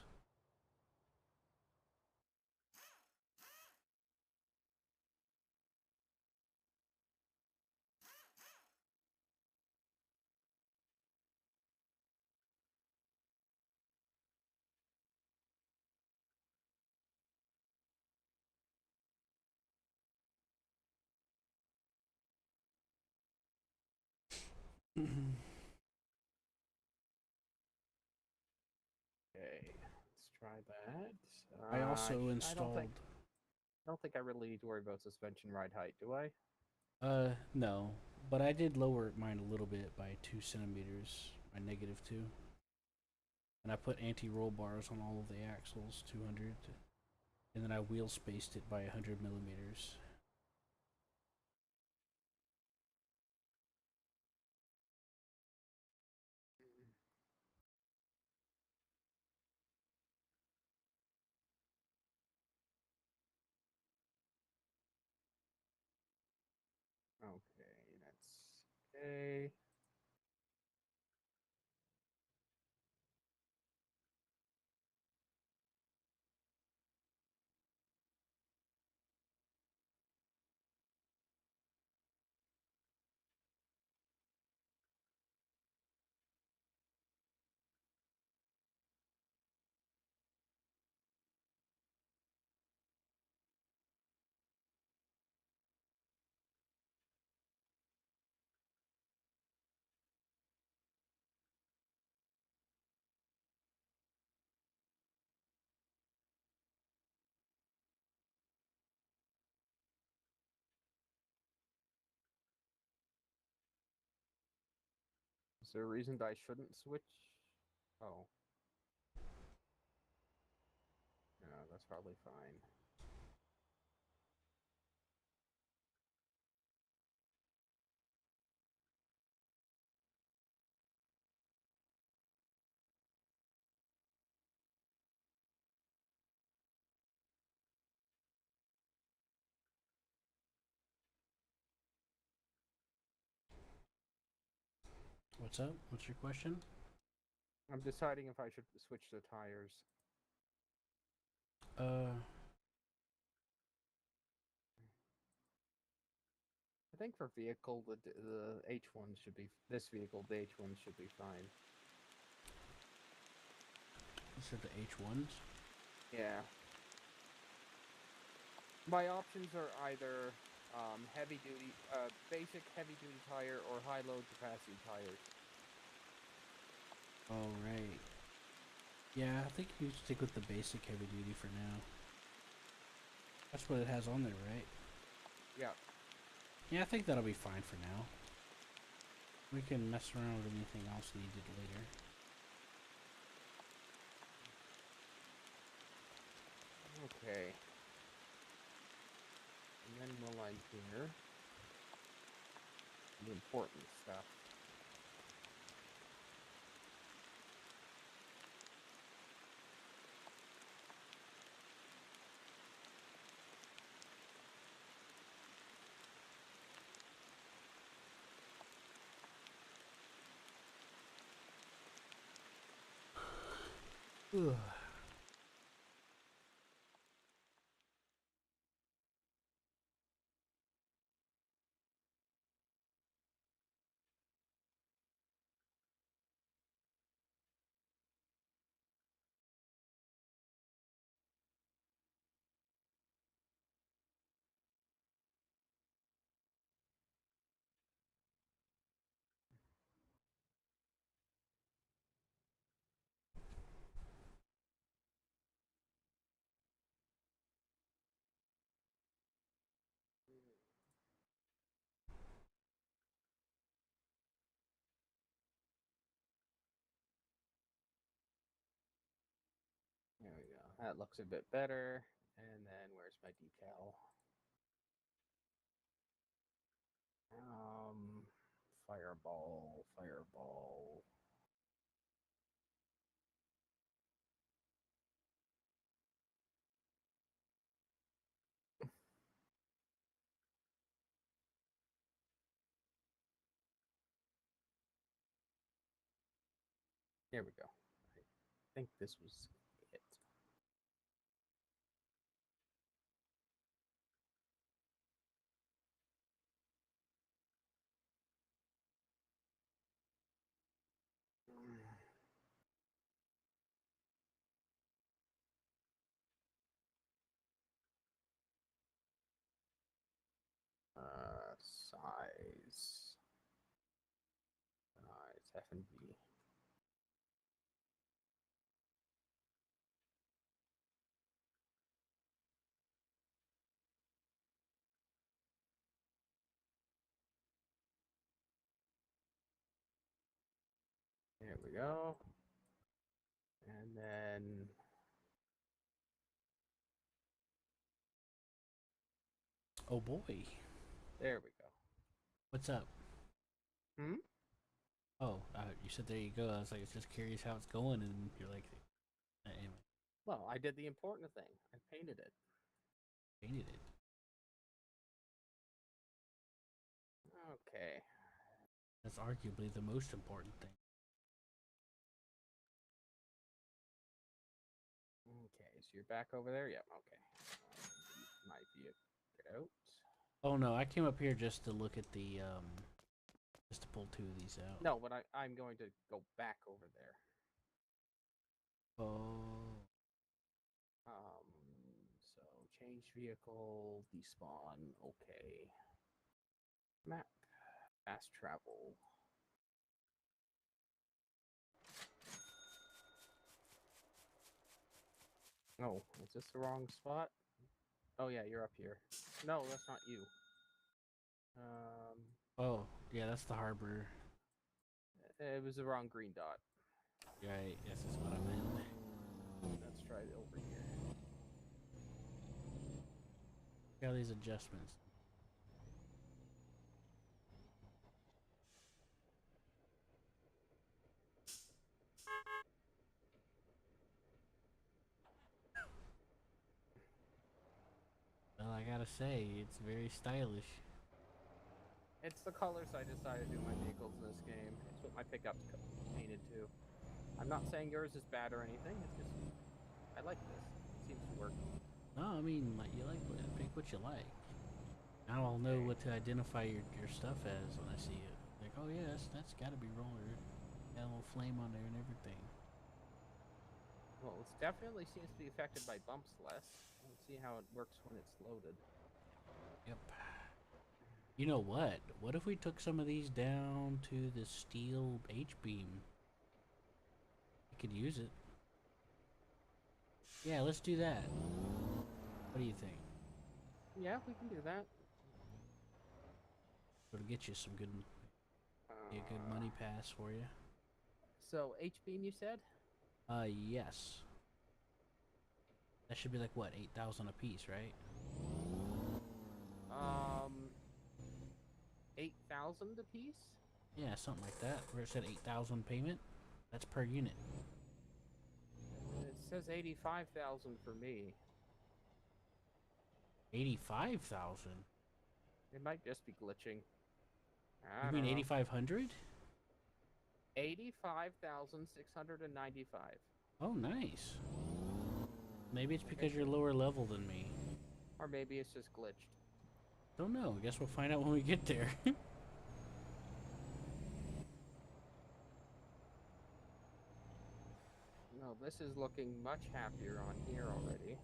Okay, let's try that. I also I don't think installed. I really need to worry about suspension ride height, do I? No, but I did lower mine a little bit by 2 centimeters, by -2, and I put anti-roll bars on all of the axles, 200, and then I wheel spaced it by 100 millimeters. Okay, that's okay. Is there a reason that I shouldn't switch? Oh. No, that's probably fine. What's up? What's your question? I'm deciding if I should switch the tires. Uh, I think for vehicle, the H1 should be this vehicle. The H1 should be fine. you said the H1s? Yeah. My options are either heavy duty, basic heavy duty tire or high load capacity tires. Oh, right. Yeah, I think you stick with the basic heavy duty for now. That's what it has on there, right? Yeah. Yeah, I think that'll be fine for now. We can mess around with anything else needed later. Okay. And then will I here the important stuff. Ugh. There we go. That looks a bit better. And then where's my decal? Um, fireball, fireball. Here we go. I think this was it. Size. F and V. There we go. And then Oh boy. there we go. What's up? Hmm? Oh, you said there you go. I was like, just curious how it's going, and you're like, anyway, Well, I did the important thing. I painted it. painted it. Okay. That's arguably the most important thing. Okay, so you're back over there? Yep, okay. Might be a out. Oh no, I came up here just to look at the just to pull two of these out. No, but I'm going to go back over there. Oh. So change vehicle, despawn, okay. Map, fast travel. Oh, is this the wrong spot? Oh yeah, you're up here. No, that's not you. Oh, yeah, that's the harbor. It was the wrong green dot. Right, yes, that's what I meant. Let's try it over here. Got these adjustments. Well, I gotta say, it's very stylish. It's the colors I decided to do my vehicles in this game. It's what my pickup's painted to. I'm not saying yours is bad or anything. It's just I like this. It seems to work. No, I mean, like, you like pick what you like. Now I'll know Okay. what to identify your stuff as when I see it. Like, oh yeah, that's gotta be roller. Got a little flame on there and everything. Well, it definitely seems to be affected by bumps less. Let's see how it works when it's loaded. Yep. You know what? What if we took some of these down to the steel H-beam? We could use it. Yeah, let's do that. What do you think? Yeah, we can do that. It'll get you some good, be a good money pass for you. So H-beam, you said? Yes. That should be like what, 8,000 a piece, right? 8,000 a piece? Yeah, something like that. Where it said 8,000 payment, that's per unit. It says 85,000 for me. 85,000. It might just be glitching. I You don't mean know. 8,500? 85,695. Oh, nice. Maybe it's because you're lower level than me. Or maybe it's just glitched. Don't know. Guess we'll find out when we get there. No, this is looking much happier on here already.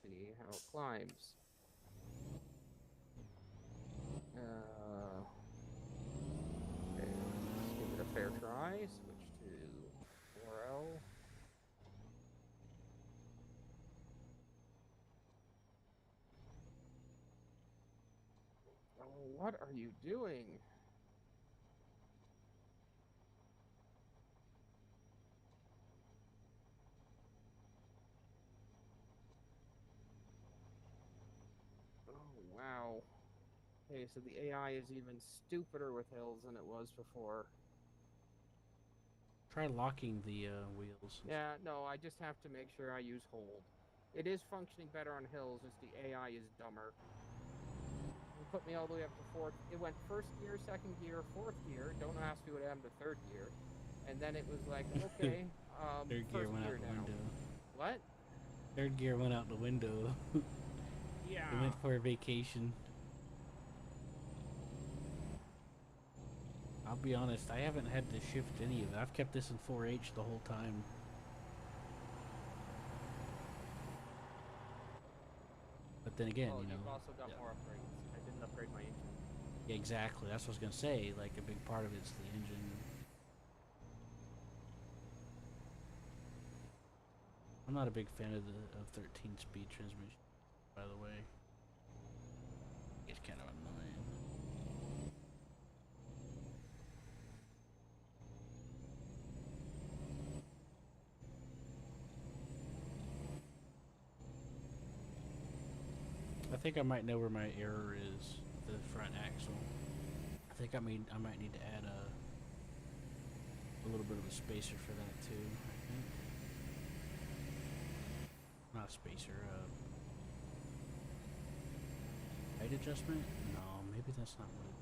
See how it climbs. Okay, let's give it a fair try. Switch to 4L. Oh, what are you doing? Oh, wow. Okay, so the AI is even stupider with hills than it was before. Try locking the wheels. Yeah, no, I just have to make sure I use hold. It is functioning better on hills, just the AI is dumber. It put me all the way up to fourth. It went first gear, second gear, fourth gear. Don't ask me what happened to third gear. And then it was like, okay, Third gear first went gear out the now. window. What? Third gear went out the window. Yeah. They went for a vacation. I'll be honest, I haven't had to shift any of it. I've kept this in 4H the whole time. But then again, Well, you know, you've also got yeah. more upgrades. I didn't upgrade my engine. Yeah, exactly. That's what I was gonna say. Like a big part of it's the engine. I'm not a big fan of the 13-speed transmission, by the way. It's kind of annoying. I think I might know where my error is. The front axle. I think I might need to add a little bit of a spacer for that too. I think. Not a spacer. Height adjustment? No, maybe that's not what it.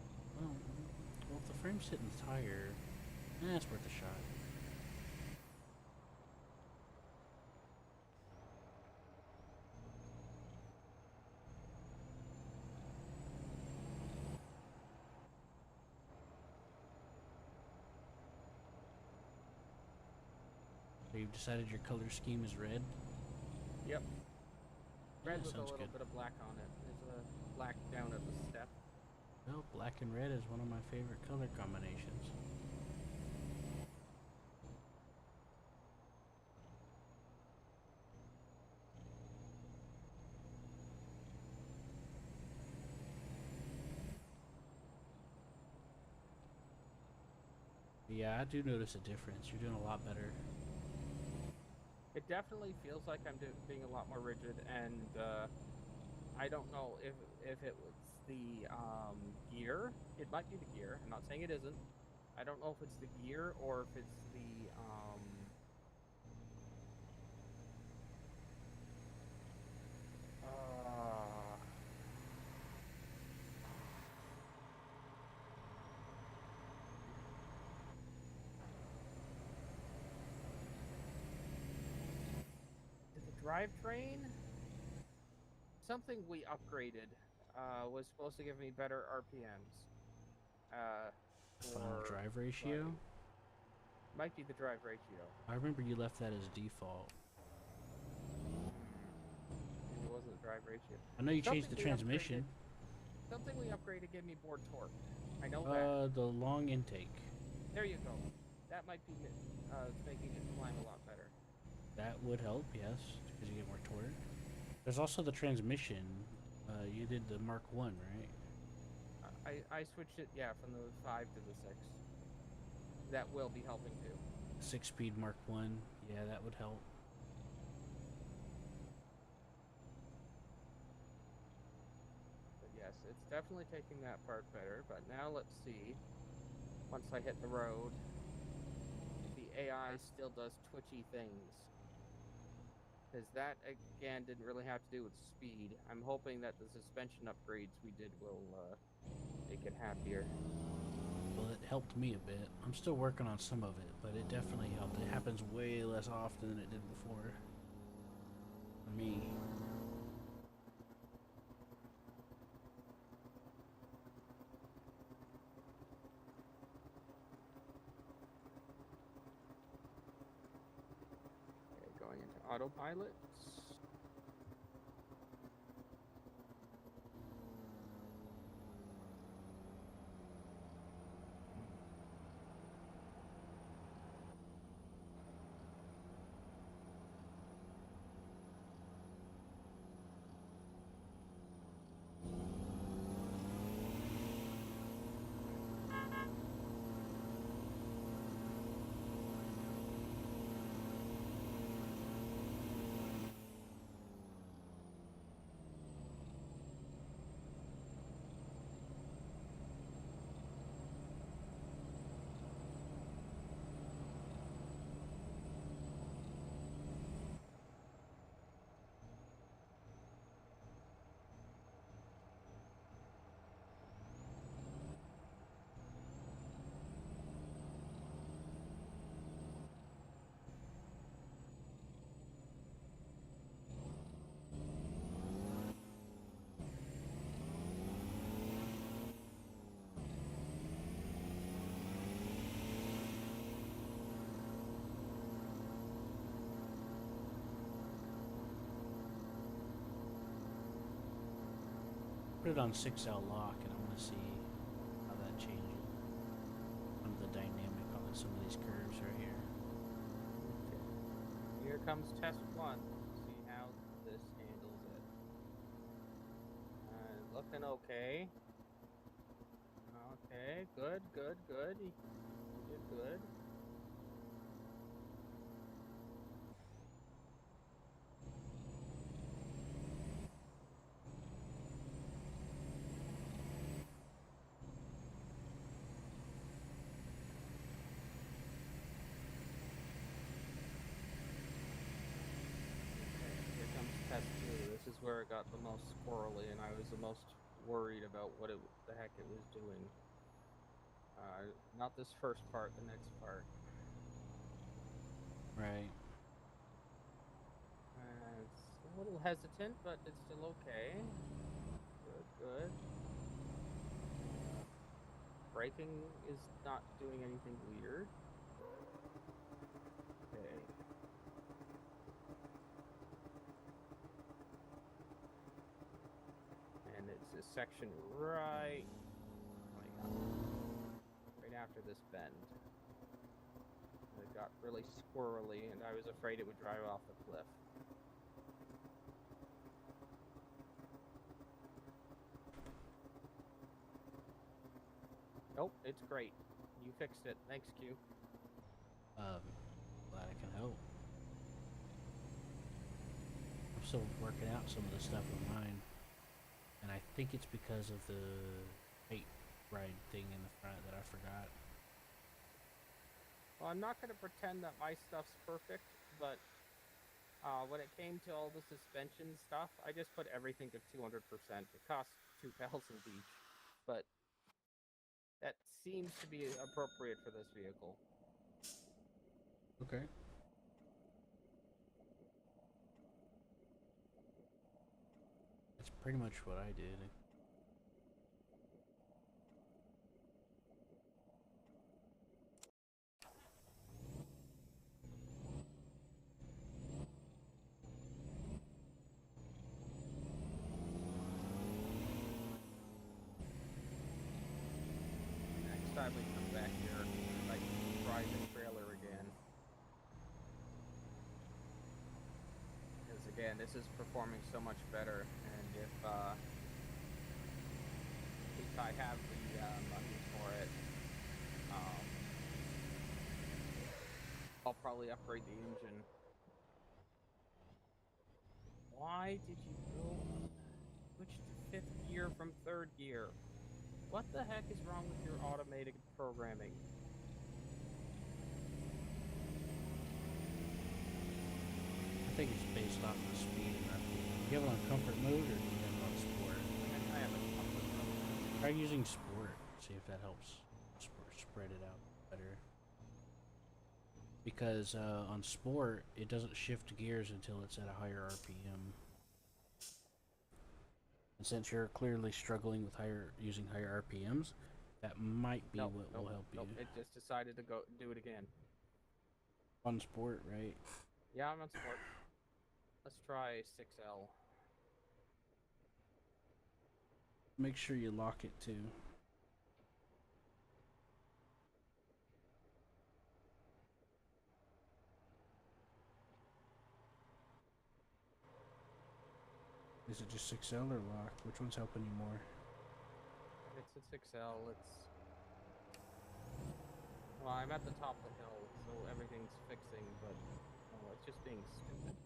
Well, if the frame's hitting the tire, it's worth a shot. So you've decided your color scheme is red? Yep. Red Yeah, with a sounds little good. bit of black on it. There's a black down at the step. Well, black and red is one of my favorite color combinations. Yeah, I do notice a difference. You're doing a lot better. It definitely feels like I'm being a lot more rigid, and I don't know if it was the gear. It might be the gear. I'm not saying it isn't. I don't know if it's the gear or if it's the drivetrain. Something we upgraded was supposed to give me better RPMs. Final For drive ratio? driving. Might be the drive ratio. I remember you left that as default. Maybe it wasn't the drive ratio. I know you changed the Something we transmission. Something we upgraded gave me more torque. I know that. The long intake. There you go. That might be making it climb a lot better. That would help, yes, because you get more torque. There's also the transmission. You did the Mark 1, right? I switched it, yeah, from the 5 to the 6. That will be helping too. 6-speed Mark 1. Yeah, that would help. But yes, it's definitely taking that part better. But now let's see. Once I hit the road, if the AI still does twitchy things. Because that, again, didn't really have to do with speed. I'm hoping that the suspension upgrades we did will make it happier. Well, it helped me a bit. I'm still working on some of it, but it definitely helped. It happens way less often than it did before. For me. Okay, going into autopilot. put it on 6L lock, and I want to see how that changes some of the dynamic on some of these curves right here. Okay. Here comes test 1. See how this handles it. Looking okay. Okay, good, good, good. You did good. Here comes test 2. This is where it got the most squirrely, and I was the most worried about what the heck it was doing. Not this first part, the next part. Right. It's a little hesitant, but it's still okay. Good, good. Braking is not doing anything weird. Okay. And it's a section right after this bend. It got really squirrely, and I was afraid it would drive off the cliff. Nope, it's great. You fixed it. Thanks, Q. Glad I can help. I'm still working out some of the stuff with mine, and I think it's because of the height ride thing in the front that I forgot. Well, I'm not going to pretend that my stuff's perfect, but when it came to all the suspension stuff, I just put everything to 200%. It costs $2,000 each, but that seems to be appropriate for this vehicle. Okay. That's pretty much what I did. Next time we come back here, I might try the trailer again. Because again, this is performing so much better, and if I have the money for it, I'll probably upgrade the engine. Why did you go switch to 5th gear from 3rd gear? What the heck is wrong with your automated programming? I think it's based off the speed and RPM. Do you have it on comfort mode or do you have it on sport? I have a comfort mode. Try using sport. See if that helps spread it out better. Because on sport, it doesn't shift gears until it's at a higher RPM. And since you're clearly struggling with using higher RPMs, that might be what will help you. It just decided to go do it again. On sport, right? Yeah, I'm on sport. Let's try 6L. Make sure you lock it too. Is it just 6L or lock? Which one's helping you more? It's a 6L. Well, I'm at the top of the hill, so everything's fixing, but it's just being stupid.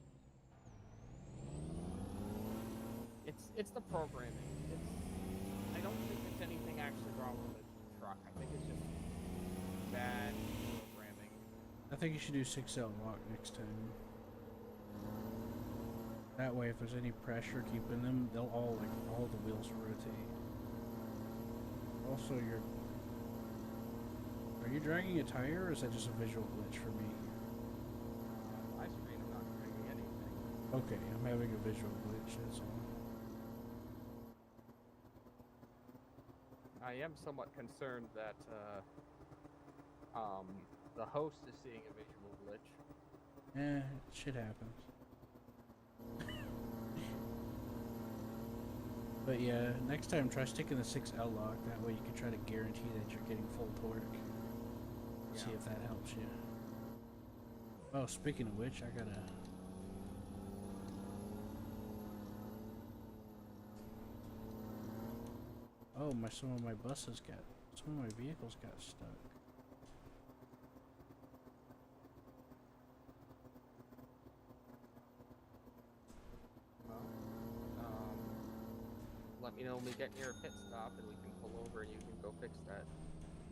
It's the programming. I don't think it's anything actually wrong with the truck. I think it's just bad programming. I think you should do 6L lock next time. That way, if there's any pressure keeping them, they'll all the wheels rotate. Also, are you dragging a tire, or is that just a visual glitch for me? My screen, I'm not dragging anything. Okay, I'm having a visual glitch, that's all. I am somewhat concerned that the host is seeing a visual glitch. Shit happens. But yeah, next time try sticking the 6L lock. That way you can try to guarantee that you're getting full torque. See Yeah. if that helps you. Oh, speaking of which, I gotta. Oh, some of my vehicles got stuck. Well, let me know when we get near a pit stop and we can pull over and you can go fix that.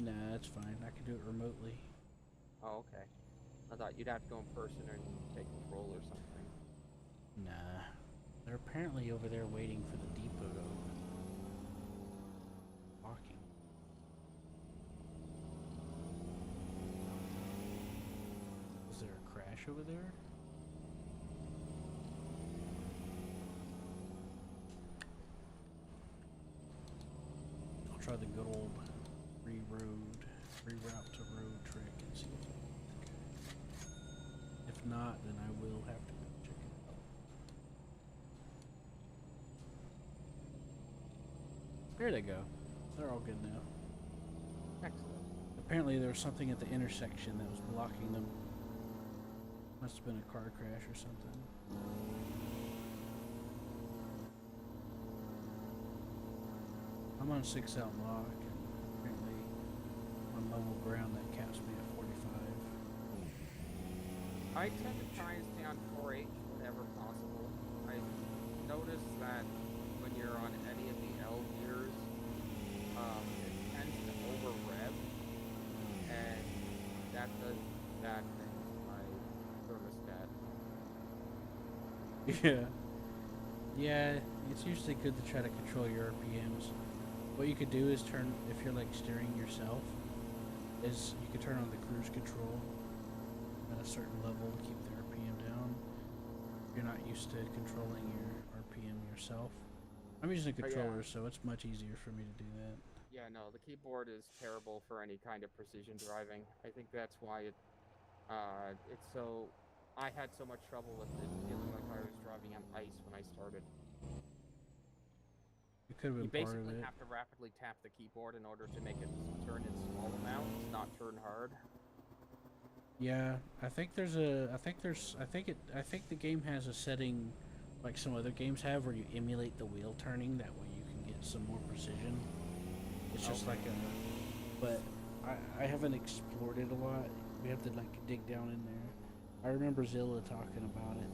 Nah, that's fine. I can do it remotely. Oh, okay. I thought you'd have to go in person and take control or something. Nah. They're apparently over there waiting for the depot to open. Walking. Is there a crash over there? I'll try the good old reroute to road trick and see if it works. If not, then I will have to go check it out. There they go. They're all good now. Excellent. Apparently there was something at the intersection that was blocking them. Must have been a car crash or something. I'm on 6L lock, and apparently on level ground that caps me at 45. I tend to try and stay on 4H whenever possible. I noticed that when you're on any of the L gears, it tends to over rev, and that does bad things to my thermostat. Yeah. Yeah, it's usually good to try to control your RPMs. What you could do is turn, if you're like steering yourself, is you could turn on the cruise control at a certain level to keep the RPM down. If you're not used to controlling your RPM yourself. I'm using a Oh, yeah. controller, so it's much easier for me to do that. Yeah, no, the keyboard is terrible for any kind of precision driving. I think that's why it's so. I had so much trouble with it, feeling like I was driving on ice when I started. It could have You been part of basically it. have to rapidly tap the keyboard in order to make it turn in small amounts, not turn hard. Yeah, I think the game has a setting like some other games have where you emulate the wheel turning, that way you can get some more precision. It's just like a, but I haven't explored it a lot. We have to like dig down in there. I remember Zilla talking about it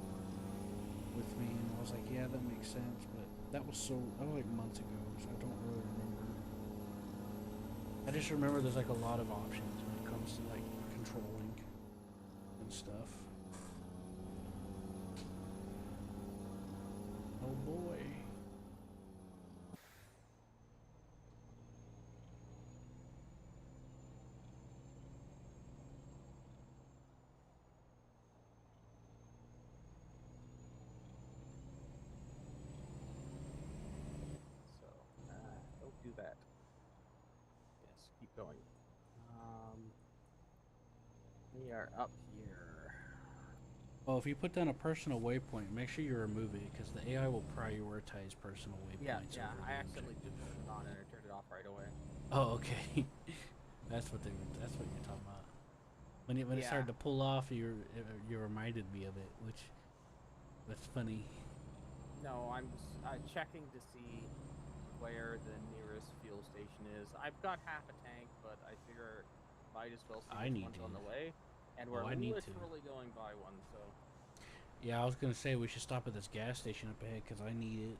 with me, and I was like, yeah, that makes sense, but that was like months ago, so I don't really remember. I just remember there's like a lot of options when it comes to like controlling and stuff. Oh boy. So, don't do that. Yes, keep going. We are up here. Well, if you put down a personal waypoint, make sure you remove it, because the AI will prioritize personal waypoints. Yeah, over I the accidentally objective. did turn it on and I turned it off right away. Oh, okay. That's what you're talking about. When it Yeah. started to pull off, you reminded me of it, which that's funny. No, I'm checking to see where the nearest fuel station is. I've got half a tank, but I figure might as well see I which need one's on to. the way. And we're I need to. literally going by one, so Yeah, I was gonna say we should stop at this gas station up ahead, because I need it.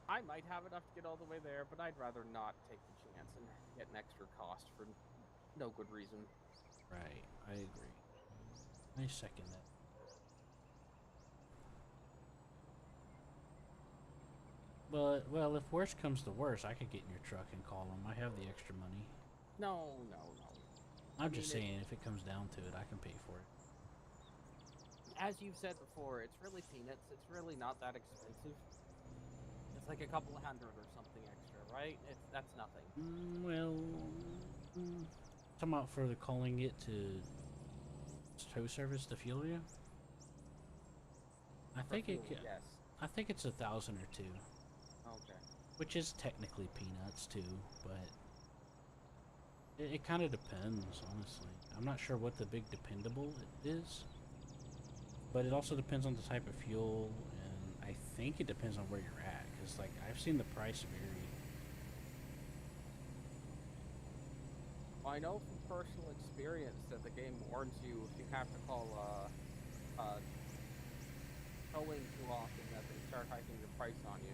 I might have enough to get all the way there, but I'd rather not take the chance and get an extra cost for no good reason. Right, I agree. I second that. But, well, if worse comes to worse, I could get in your truck and call them. I have the extra money. No. I'm just saying, if it comes down to it, I can pay for it. As you've said before, it's really peanuts. It's really not that expensive. It's like a couple of hundred or something extra, right? That's nothing. Talking about for the calling it to tow service to fuel you? I think it Fuel, could. yes. I think it's 1,000 or two, Okay. which is technically peanuts too, but it kind of depends, honestly. I'm not sure what the big dependable it is, but it also depends on the type of fuel, and I think it depends on where you're at, because like I've seen the price vary. Well, I know from personal experience that the game warns you if you have to call towing too often that they start hiking the price on you.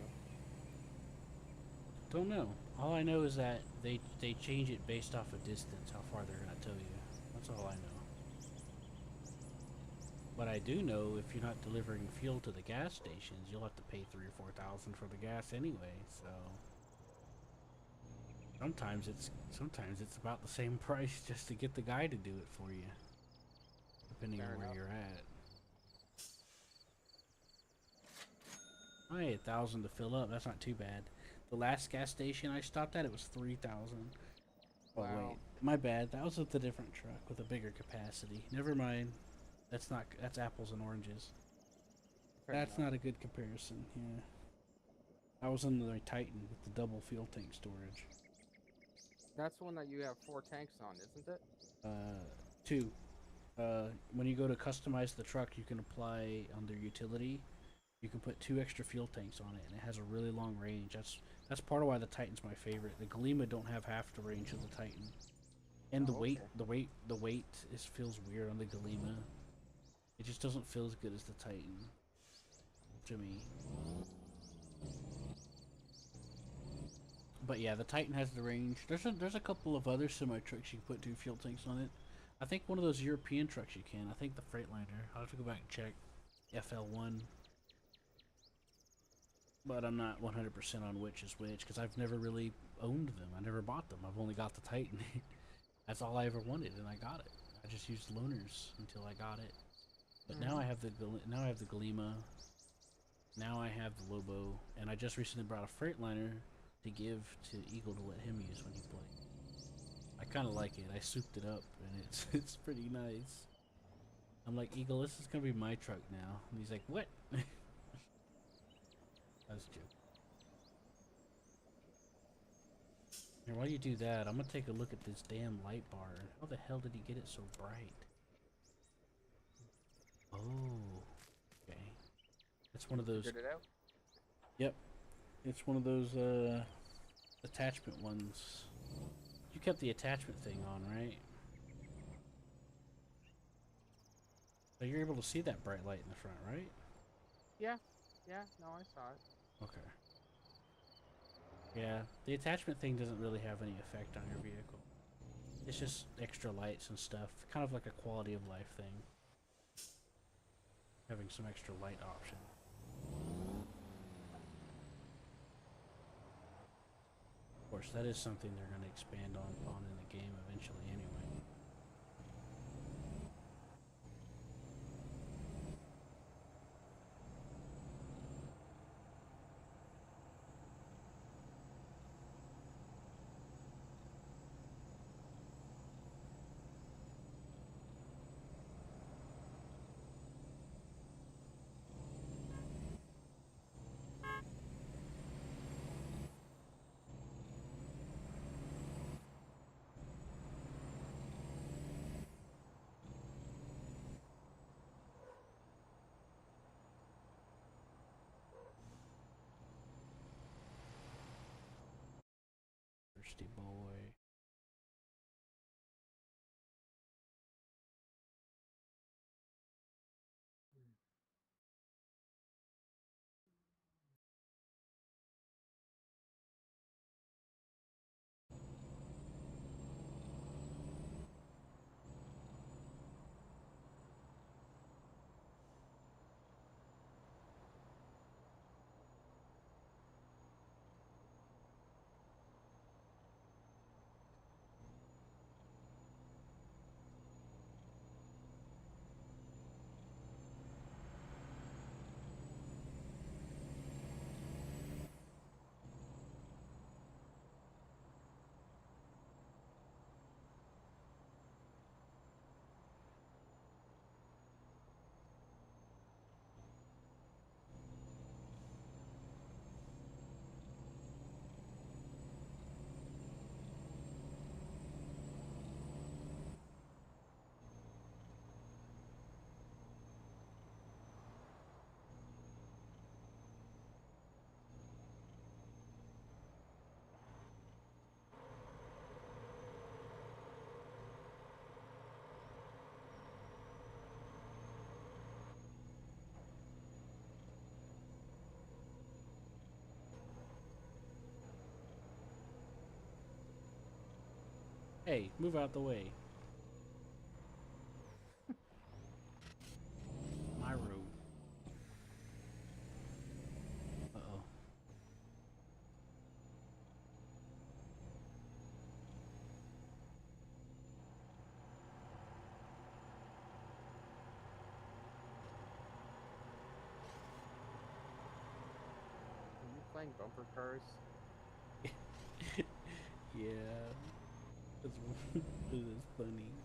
Don't know. All I know is that they change it based off of distance, how far they're gonna tow you. That's all I know. But I do know if you're not delivering fuel to the gas stations, you'll have to pay 3,000 or 4,000 for the gas anyway. So sometimes it's about the same price just to get the guy to do it for you, depending Fair on where enough. you're at. Oh, hey, 1,000 to fill up. That's not too bad. The last gas station I stopped at, it was 3,000. Oh Wow. wait, my bad. That was with a different truck with a bigger capacity. Never mind. That's apples and oranges. Fair That's enough. not a good comparison. Yeah. I was in the Titan with the double fuel tank storage. That's the one that you have 4 tanks on, isn't it? Two. When you go to customize the truck, you can apply under utility. You can put 2 extra fuel tanks on it, and it has a really long range. That's part of why the Titan's my favorite. The Galima don't have half the range of the Titan, and Oh, okay. the weight feels weird on the Galima. It just doesn't feel as good as the Titan to me. But yeah, the Titan has the range. There's a couple of other semi trucks you can put 2 fuel tanks on it. I think one of those European trucks you can. I think the Freightliner. I'll have to go back and check. FL1. But I'm not 100% on which is which because I've never really owned them. I never bought them. I've only got the Titan. That's all I ever wanted, and I got it. I just used loaners until I got it. But now I have the Galima. Now I have the Lobo, and I just recently brought a Freightliner to give to Eagle to let him use when he plays. I kind of like it. I souped it up, and it's pretty nice. I'm like, Eagle, this is gonna be my truck now, and he's like, what? That's a joke. Here, while you do that, I'm gonna take a look at this damn light bar. How the hell did he get it so bright? Oh, okay. It's one of those. Figured it out? Yep, it's one of those attachment ones. You kept the attachment thing on, right? So you're able to see that bright light in the front, right? Yeah. Yeah, no, I saw it. Okay. Yeah, the attachment thing doesn't really have any effect on your vehicle. It's just extra lights and stuff, kind of like a quality of life thing. Having some extra light option. Of course, that is something they're going to expand on in the game eventually anyway. Hey, move out the way. My room. Uh-oh. Are you playing bumper cars? Yeah. It's, it is funny.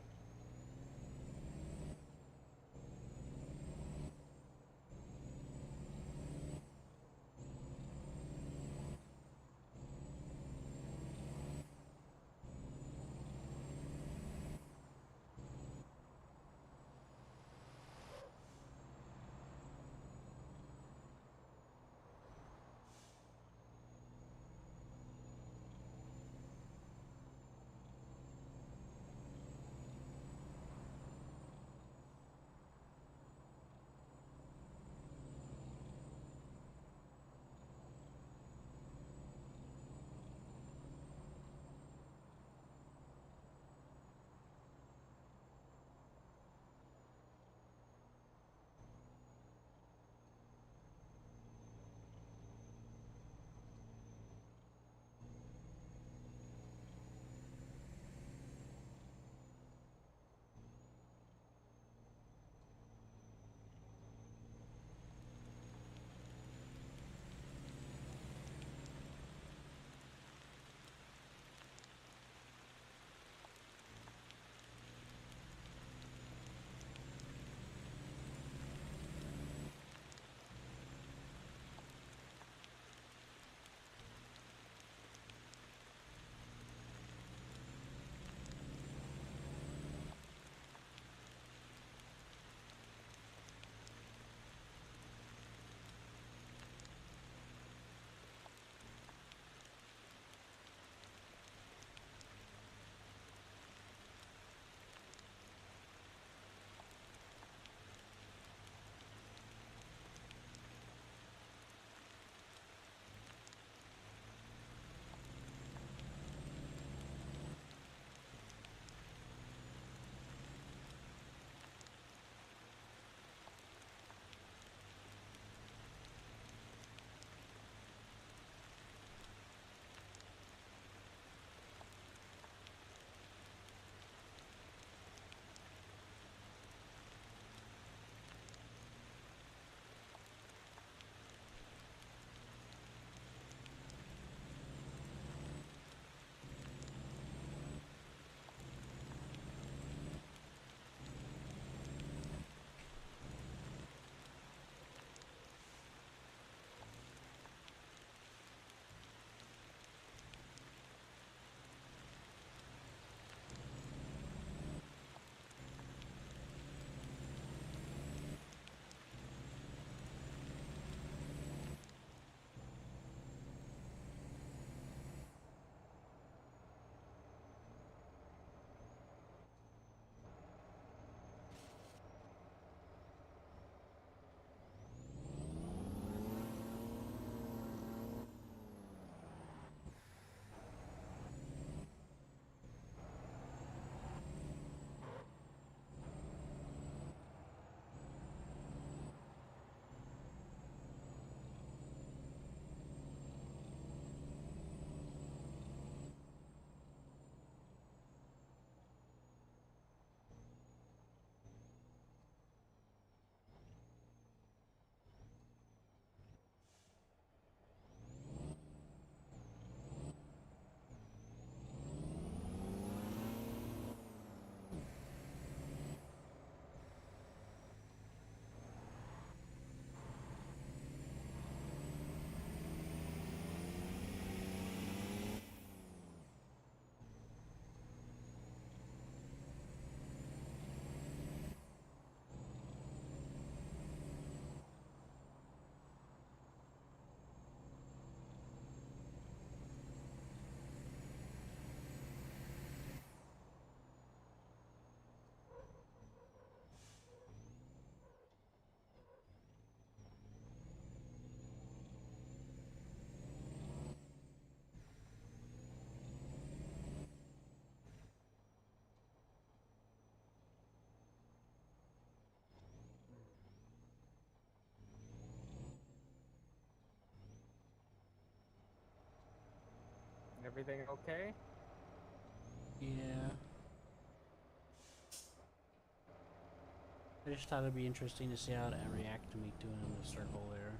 Everything okay? Yeah. I just thought it'd be interesting to see how it react to me doing in the circle there.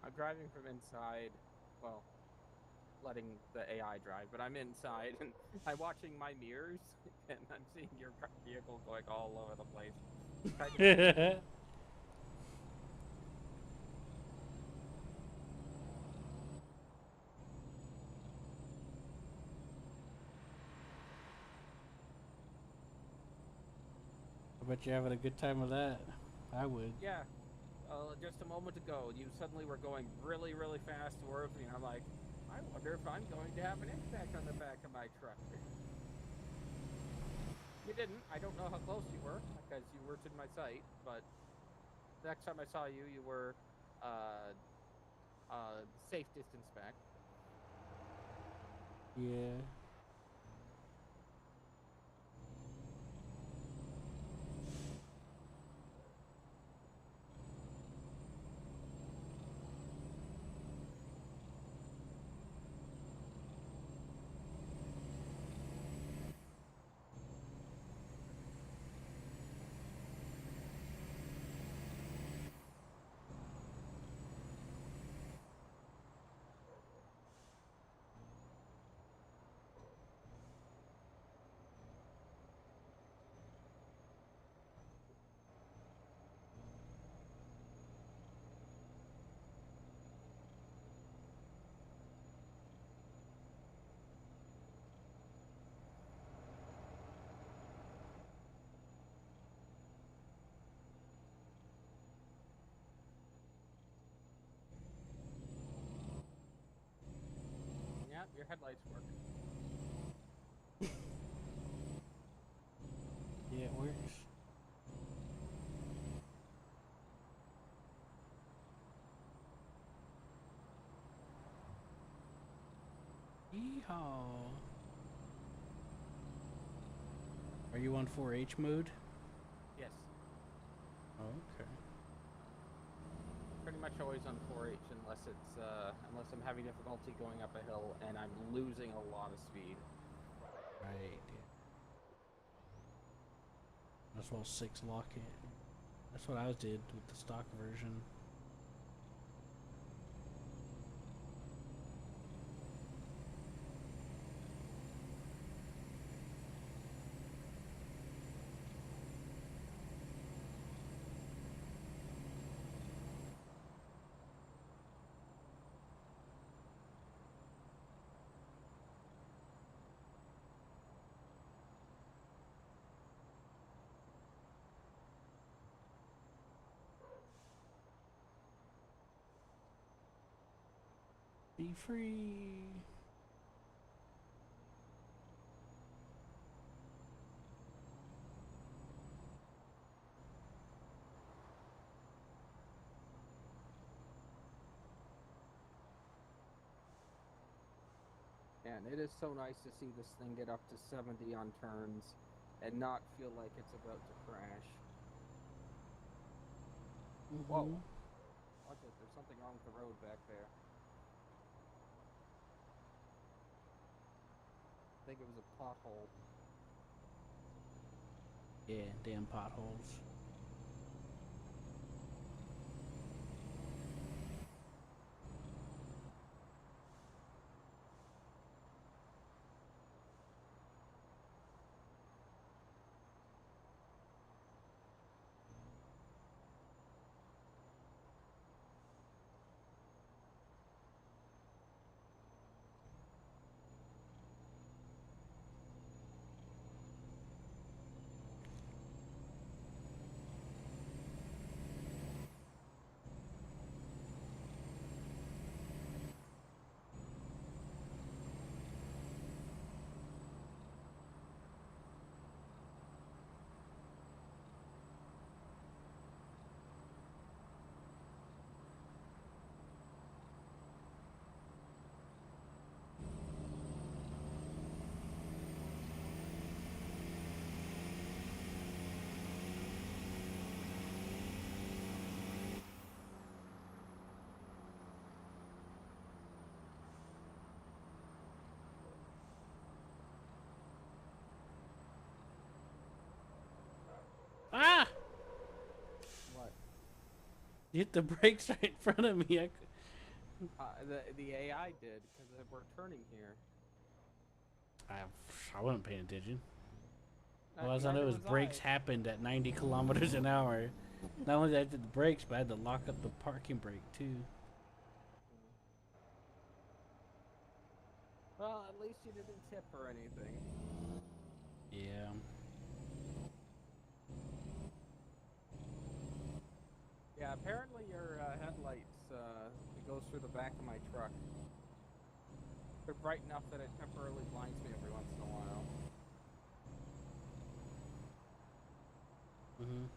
I'm driving from inside. Well, letting the AI drive, but I'm inside and I'm watching my mirrors and I'm seeing your vehicle going all over the place. Trying to I bet you're having a good time with that. I would. Yeah. Just a moment ago, you suddenly were going really, really fast towards me, and I'm like, I wonder if I'm going to have an impact on the back of my truck. You didn't. I don't know how close you were, because you weren't in my sight, but the next time I saw you, you were safe distance back. Yeah. Yeah, your headlights work. Yeah, it works. Yeehaw. Are you on 4H mode? Yes. Oh, okay. Pretty much always on 4H unless I'm having difficulty going up a hill and I'm losing a lot of speed. Right. As well 6 lock it. That's what I did with the stock version. Be free. And it is so nice to see this thing get up to 70 on turns and not feel like it's about to crash. Whoa. Watch it, there's something wrong with the road back there. I think it was a pothole. Yeah, damn potholes. You hit the brakes right in front of me. The AI did because we're turning here. I wasn't paying attention. All I know Neither is was brakes I. happened at 90 kilometers an hour. Not only did I hit the brakes, but I had to lock up the parking brake too. Well, at least you didn't tip or anything. Yeah. Yeah, apparently your headlights, it goes through the back of my truck. They're bright enough that it temporarily blinds me every once in a while. Mhm.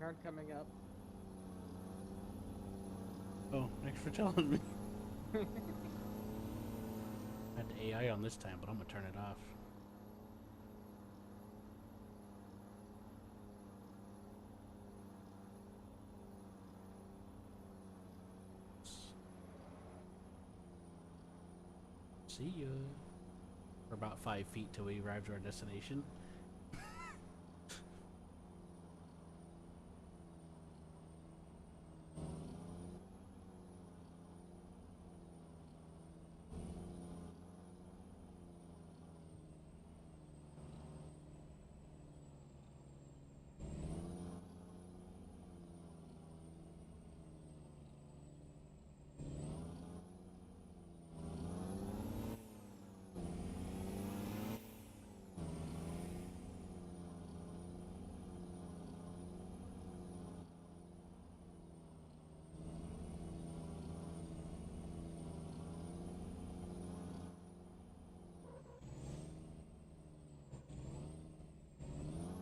Turn coming up. Oh, thanks for telling me. I had the AI on this time, but I'm gonna turn it off. See ya. We're about 5 feet till we arrive to our destination.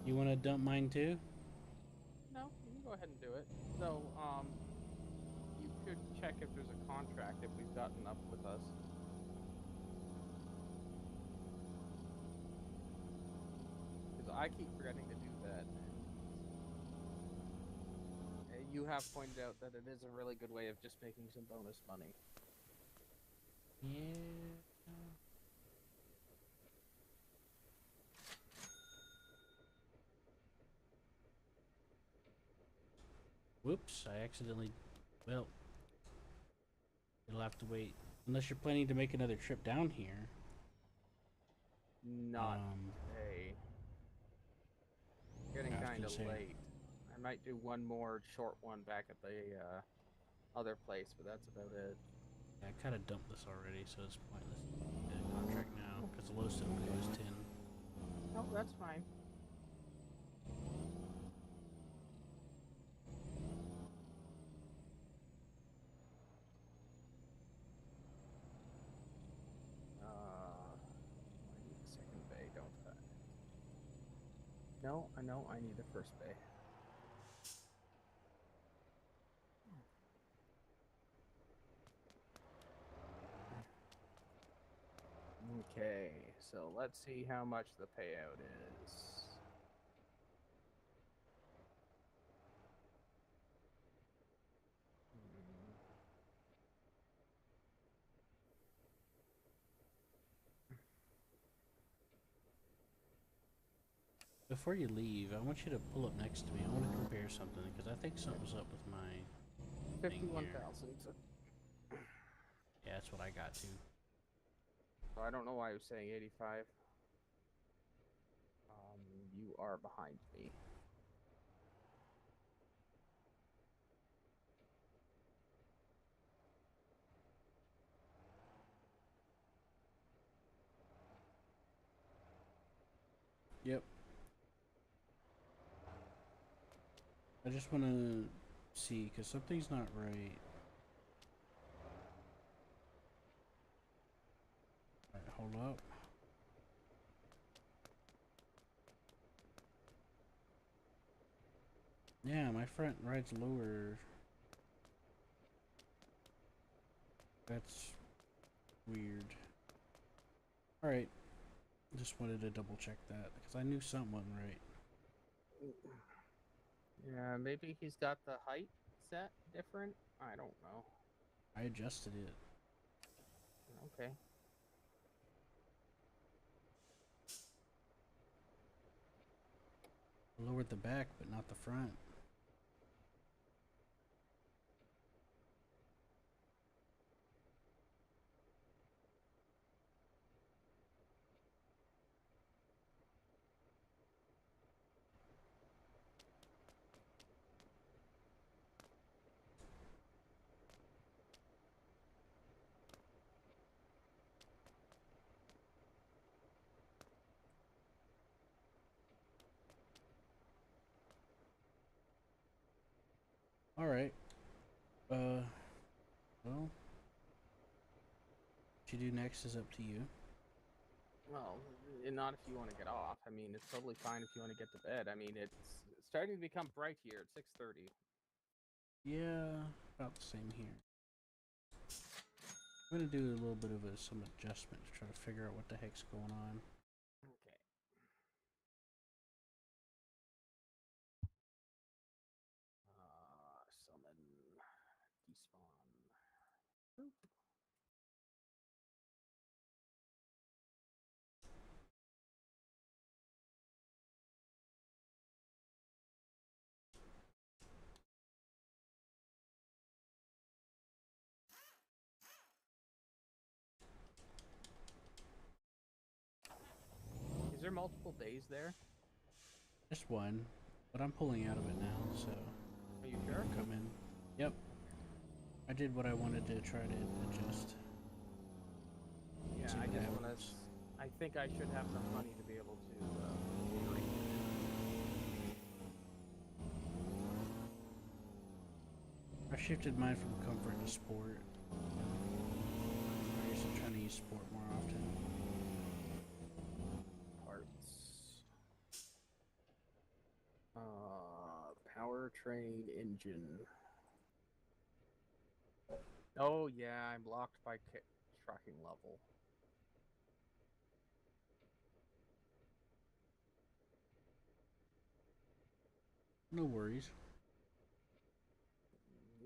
You want to dump mine too? No, you can go ahead and do it. So, you could check if there's a contract if we've gotten up with us. Because I keep forgetting to do that. And you have pointed out that it is a really good way of just making some bonus money. Yeah. Whoops, I accidentally. Well, you'll have to wait. Unless you're planning to make another trip down here. Not today. Getting I was kind gonna of say. late. I might do one more short one back at the other place, but that's about it. Yeah, I kind of dumped this already, so it's pointless to get a contract now because the lowest it'll go is 10. No, that's fine. know, I need a first bay. Okay, so let's see how much the payout is. Before you leave, I want you to pull up next to me. I want to compare something because I think something's up with my thing here. 51,000. Yeah, that's what I got too. So I don't know why I was saying 85. You are behind me. Yep. I just want to see because something's not right. Alright, hold up. Yeah, my front right's lower. That's weird. Alright. Just wanted to double check that because I knew something wasn't right. Yeah, maybe he's got the height set different. I don't know. I adjusted it. Okay. I lowered the back, but not the front. Alright. Well, what you do next is up to you. Well, not if you want to get off. I mean, it's totally fine if you want to get to bed. I mean, it's starting to become bright here at 6:30. Yeah, about the same here. I'm gonna do a little bit of some adjustment to try to figure out what the heck's going on. Okay. Summon, despawn. Boop. Is there multiple bays there? Just one, but I'm pulling out of it now, so Are you sure? come in. Yep. I did what I wanted to try to adjust. Yeah, See I what just want to. happens. I think I should have enough money to be able to. I shifted mine from comfort to sport. I guess I'm trying to use sport more often. Parts. Powertrain engine. Oh yeah, I'm locked by tracking level. No worries.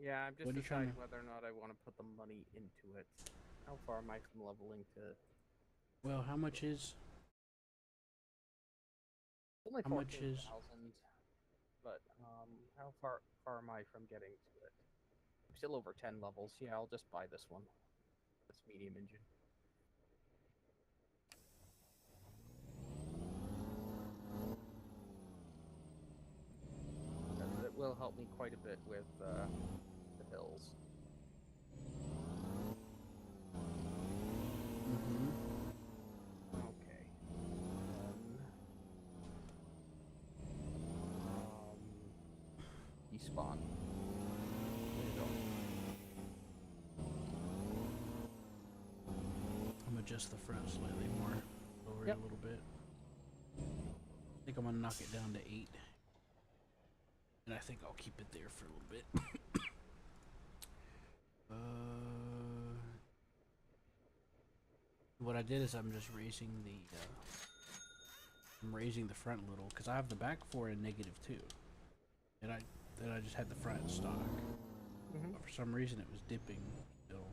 Yeah, I'm just What are you trying deciding to- whether or not I want to put the money into it. How far am I from leveling to? Well, how much is? Only How much is- 14,000. But how far am I from getting to it? I'm still over 10 levels. Yeah, I'll just buy this one. This medium engine. It will help me quite a bit with the hills. Mm-hmm. Okay. Despawn. There you go. I'm gonna adjust the front slightly more, lower Yep. it a little bit. think I'm gonna knock it down to 8. And I think I'll keep it there for a little bit. What I did is I'm just raising the I'm raising the front a little because I have the back 4 in -2, and I just had the front in stock. Mhm. But for some reason it was dipping still.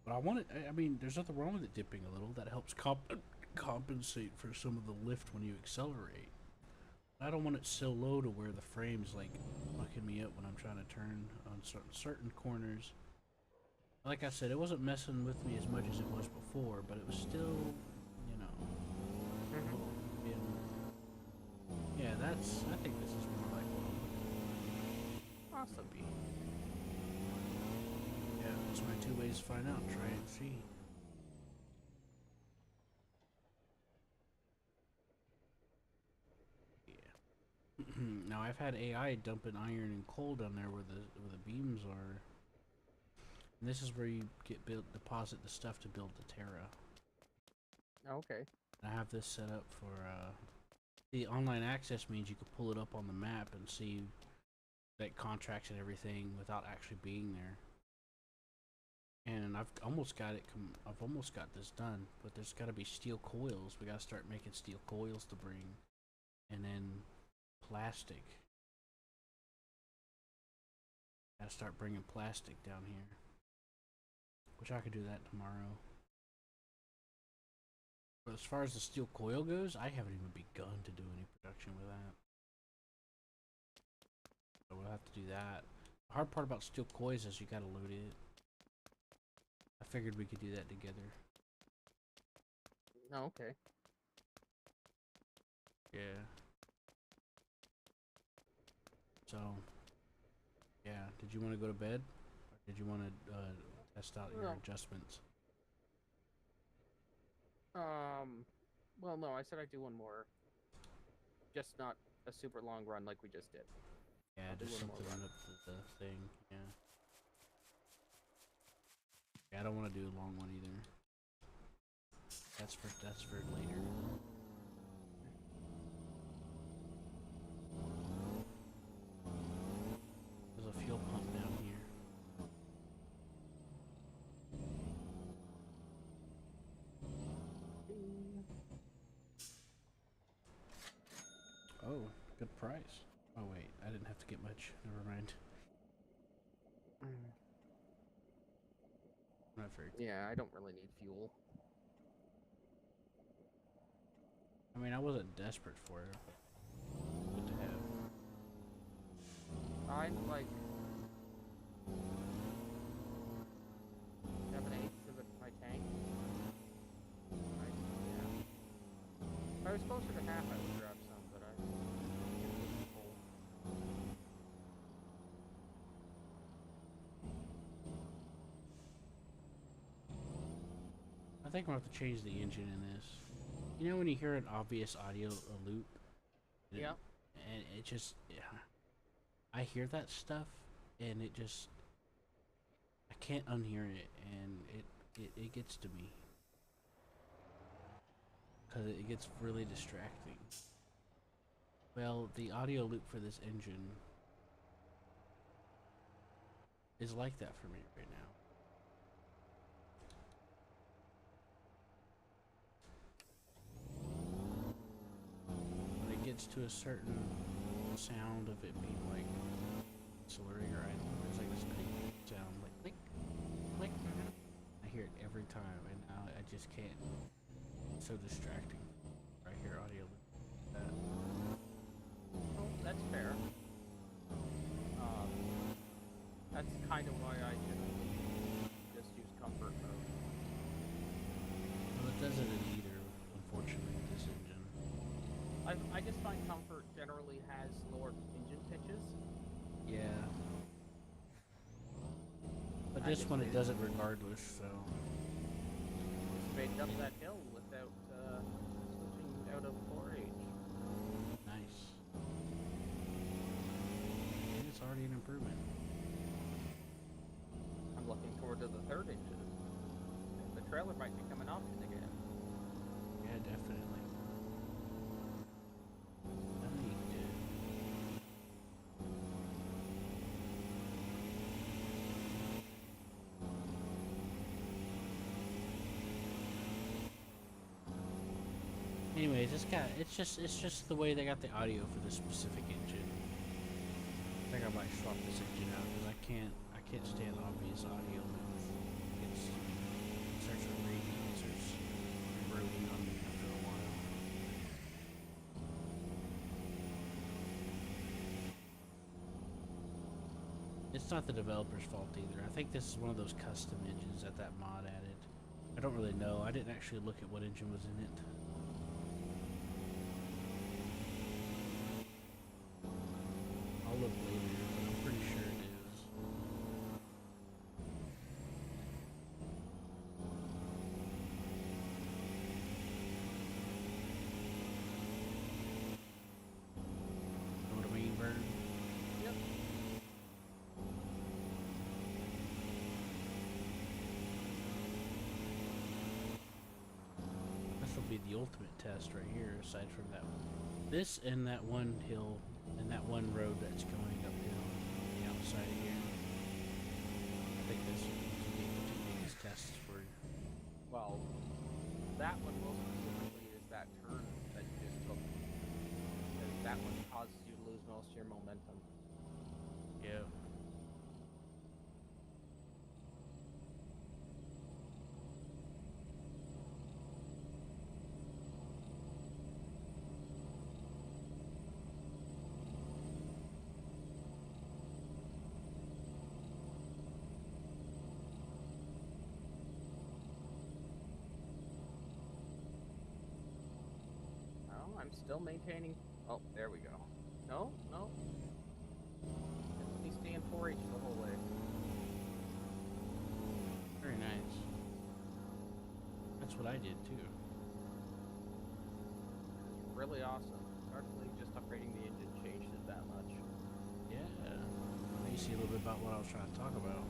But I want it. I mean, there's nothing wrong with it dipping a little. That helps compensate for some of the lift when you accelerate. I don't want it so low to where the frame's like fucking me up when I'm trying to turn on certain corners. Like I said, it wasn't messing with me as much as it was before, but it was still, you know. Yeah, that's. I think this is more like what I'm looking for. Awesome. Yeah, that's my 2 ways to find out. Try and see. Now I've had AI dumping iron and coal down there where the beams are. And this is where you deposit the stuff to build the Terra. Okay. And I have this set up for the online access means you can pull it up on the map and see like contracts and everything without actually being there. And I've almost got it. I've almost got this done, but there's got to be steel coils. We got to start making steel coils to bring, and then plastic. Gotta start bringing plastic down here, which I could do that tomorrow. But as far as the steel coil goes, I haven't even begun to do any production with that. So we'll have to do that. The hard part about steel coils is you gotta load it. I figured we could do that together. Oh, okay. Yeah. So, yeah. Did you want to go to bed? Or did you want to test out your No. adjustments? Well, no, I said I'd do one more. Just not a super long run like we just did. Yeah, I'll do just one more something run. up to the thing. Yeah. Yeah, I don't want to do a long one either. That's for later. There's a fuel pump down here. Oh, good price. Oh wait, I didn't have to get much. Never mind. Not very. Yeah, I don't really need fuel. I mean, I wasn't desperate for it, but good to have. I'm like 7/8 of my tank. Yeah. If I was closer to half, I would grab some, but I. I think I'm gonna have to change the engine in this. You know when you hear an obvious audio loop? Yeah. And it just, yeah. I hear that stuff, and it just, I can't unhear it, and it gets to me. Because it gets really distracting. Well, the audio loop for this engine is like that for me right now. When it gets to a certain sound of it being like slurring or idle, there's like this big sound like click, click. I hear it every time, and now I just can't. It's so distracting. I hear audio like that. Well, that's fair. That's kind of why I just use comfort mode. Well, it doesn't in either, unfortunately, with this engine. I just find comfort generally has lower engine pitches. Yeah. But I this just one, did. it does it regardless, so. Straight up that hill without switching out of 4H. Nice. And it's already an improvement. I'm looking forward to the 3rd engine. The trailer might become an option again. Yeah, definitely. Anyways, it's just the way they got the audio for this specific engine. I think I might swap this engine out because I can't stand obvious audio. It starts reading, it starts eroding on me after a while. It's not the developer's fault either. I think this is one of those custom engines that mod added. I don't really know. I didn't actually look at what engine was in it. I'll look later, but I'm pretty sure it is. Know what I mean, Vern? Yep. This will be the ultimate test right here, aside from that one. This and that one hill, and that one road that's going uphill on the outside of here. I think this will be the two biggest tests for you. Well, that one most specifically is that turn that you just took. Because that one causes you to lose most of your momentum. Yeah. No, I'm still maintaining. Oh, there we go. No, no. Let me stay in 4H the whole way. Very nice. That's what I did too. It's really awesome. It's hard to believe just upgrading the engine changed it that much. Yeah. Now you see a little bit about what I was trying to talk about.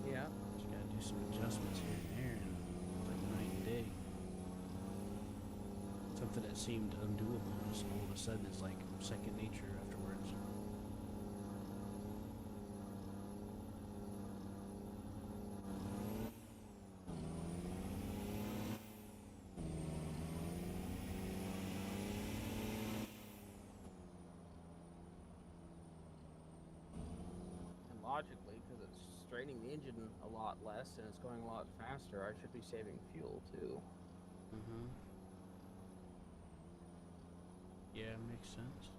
Yeah. Just gotta do some adjustments here and there, and it's like night and day. Something that seemed undoable, just all of a sudden it's like second nature afterwards. And logically, because it's straining the engine a lot less and it's going a lot faster, I should be saving fuel too. Mm-hmm. Yeah, makes sense.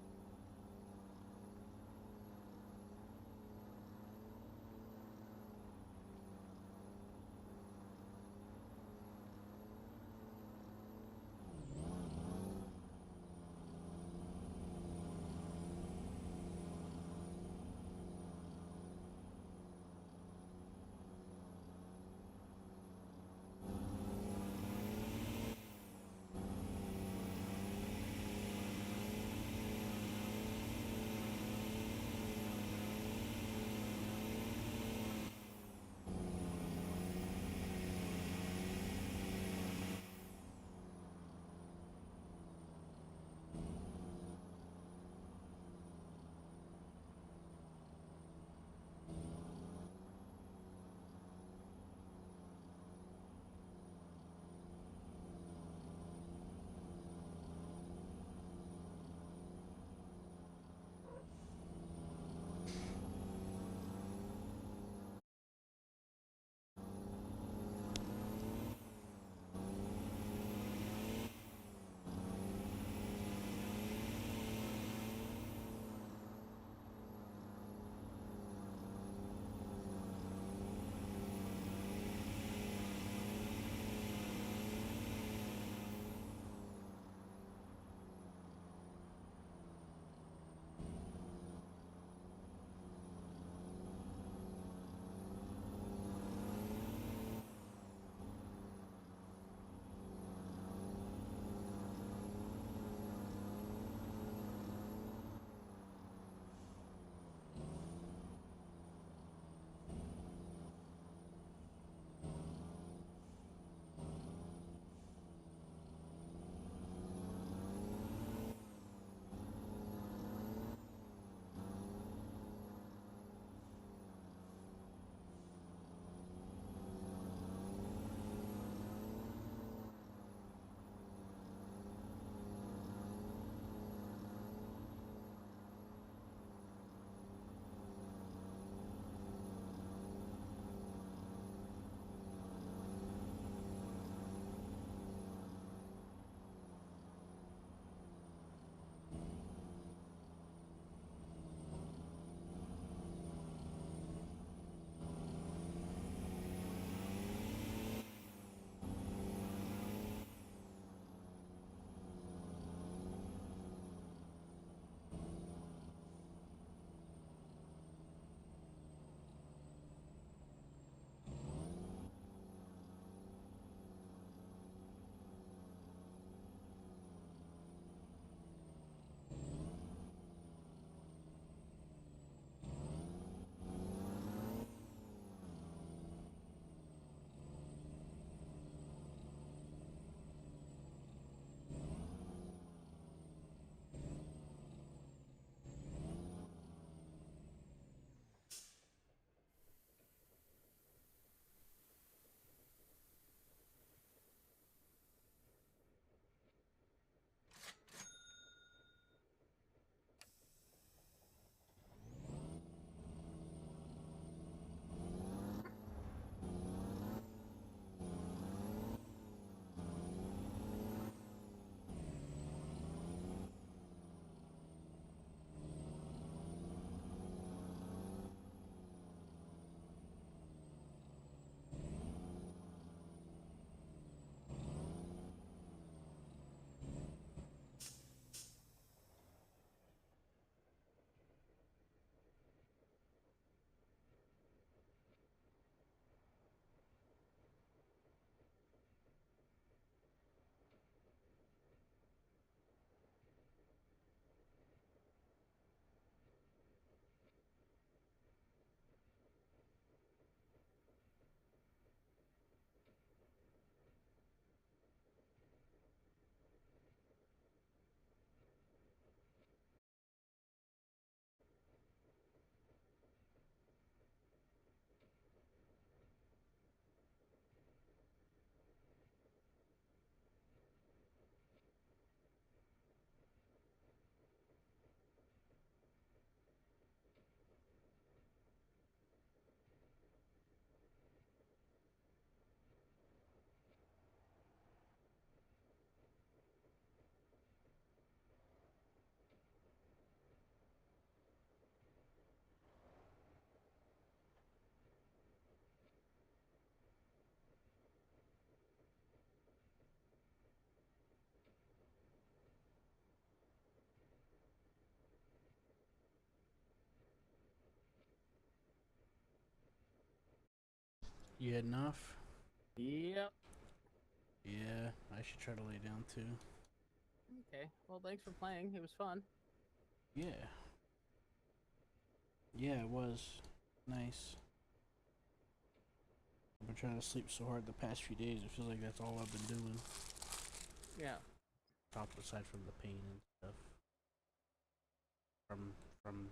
You heading off? Yep. Yeah, I should try to lay down too. Okay. Well, thanks for playing. It was fun. Yeah. Yeah, it was. Nice. I've been trying to sleep so hard the past few days, it feels like that's all I've been doing. Yeah. Aside from the pain and stuff. From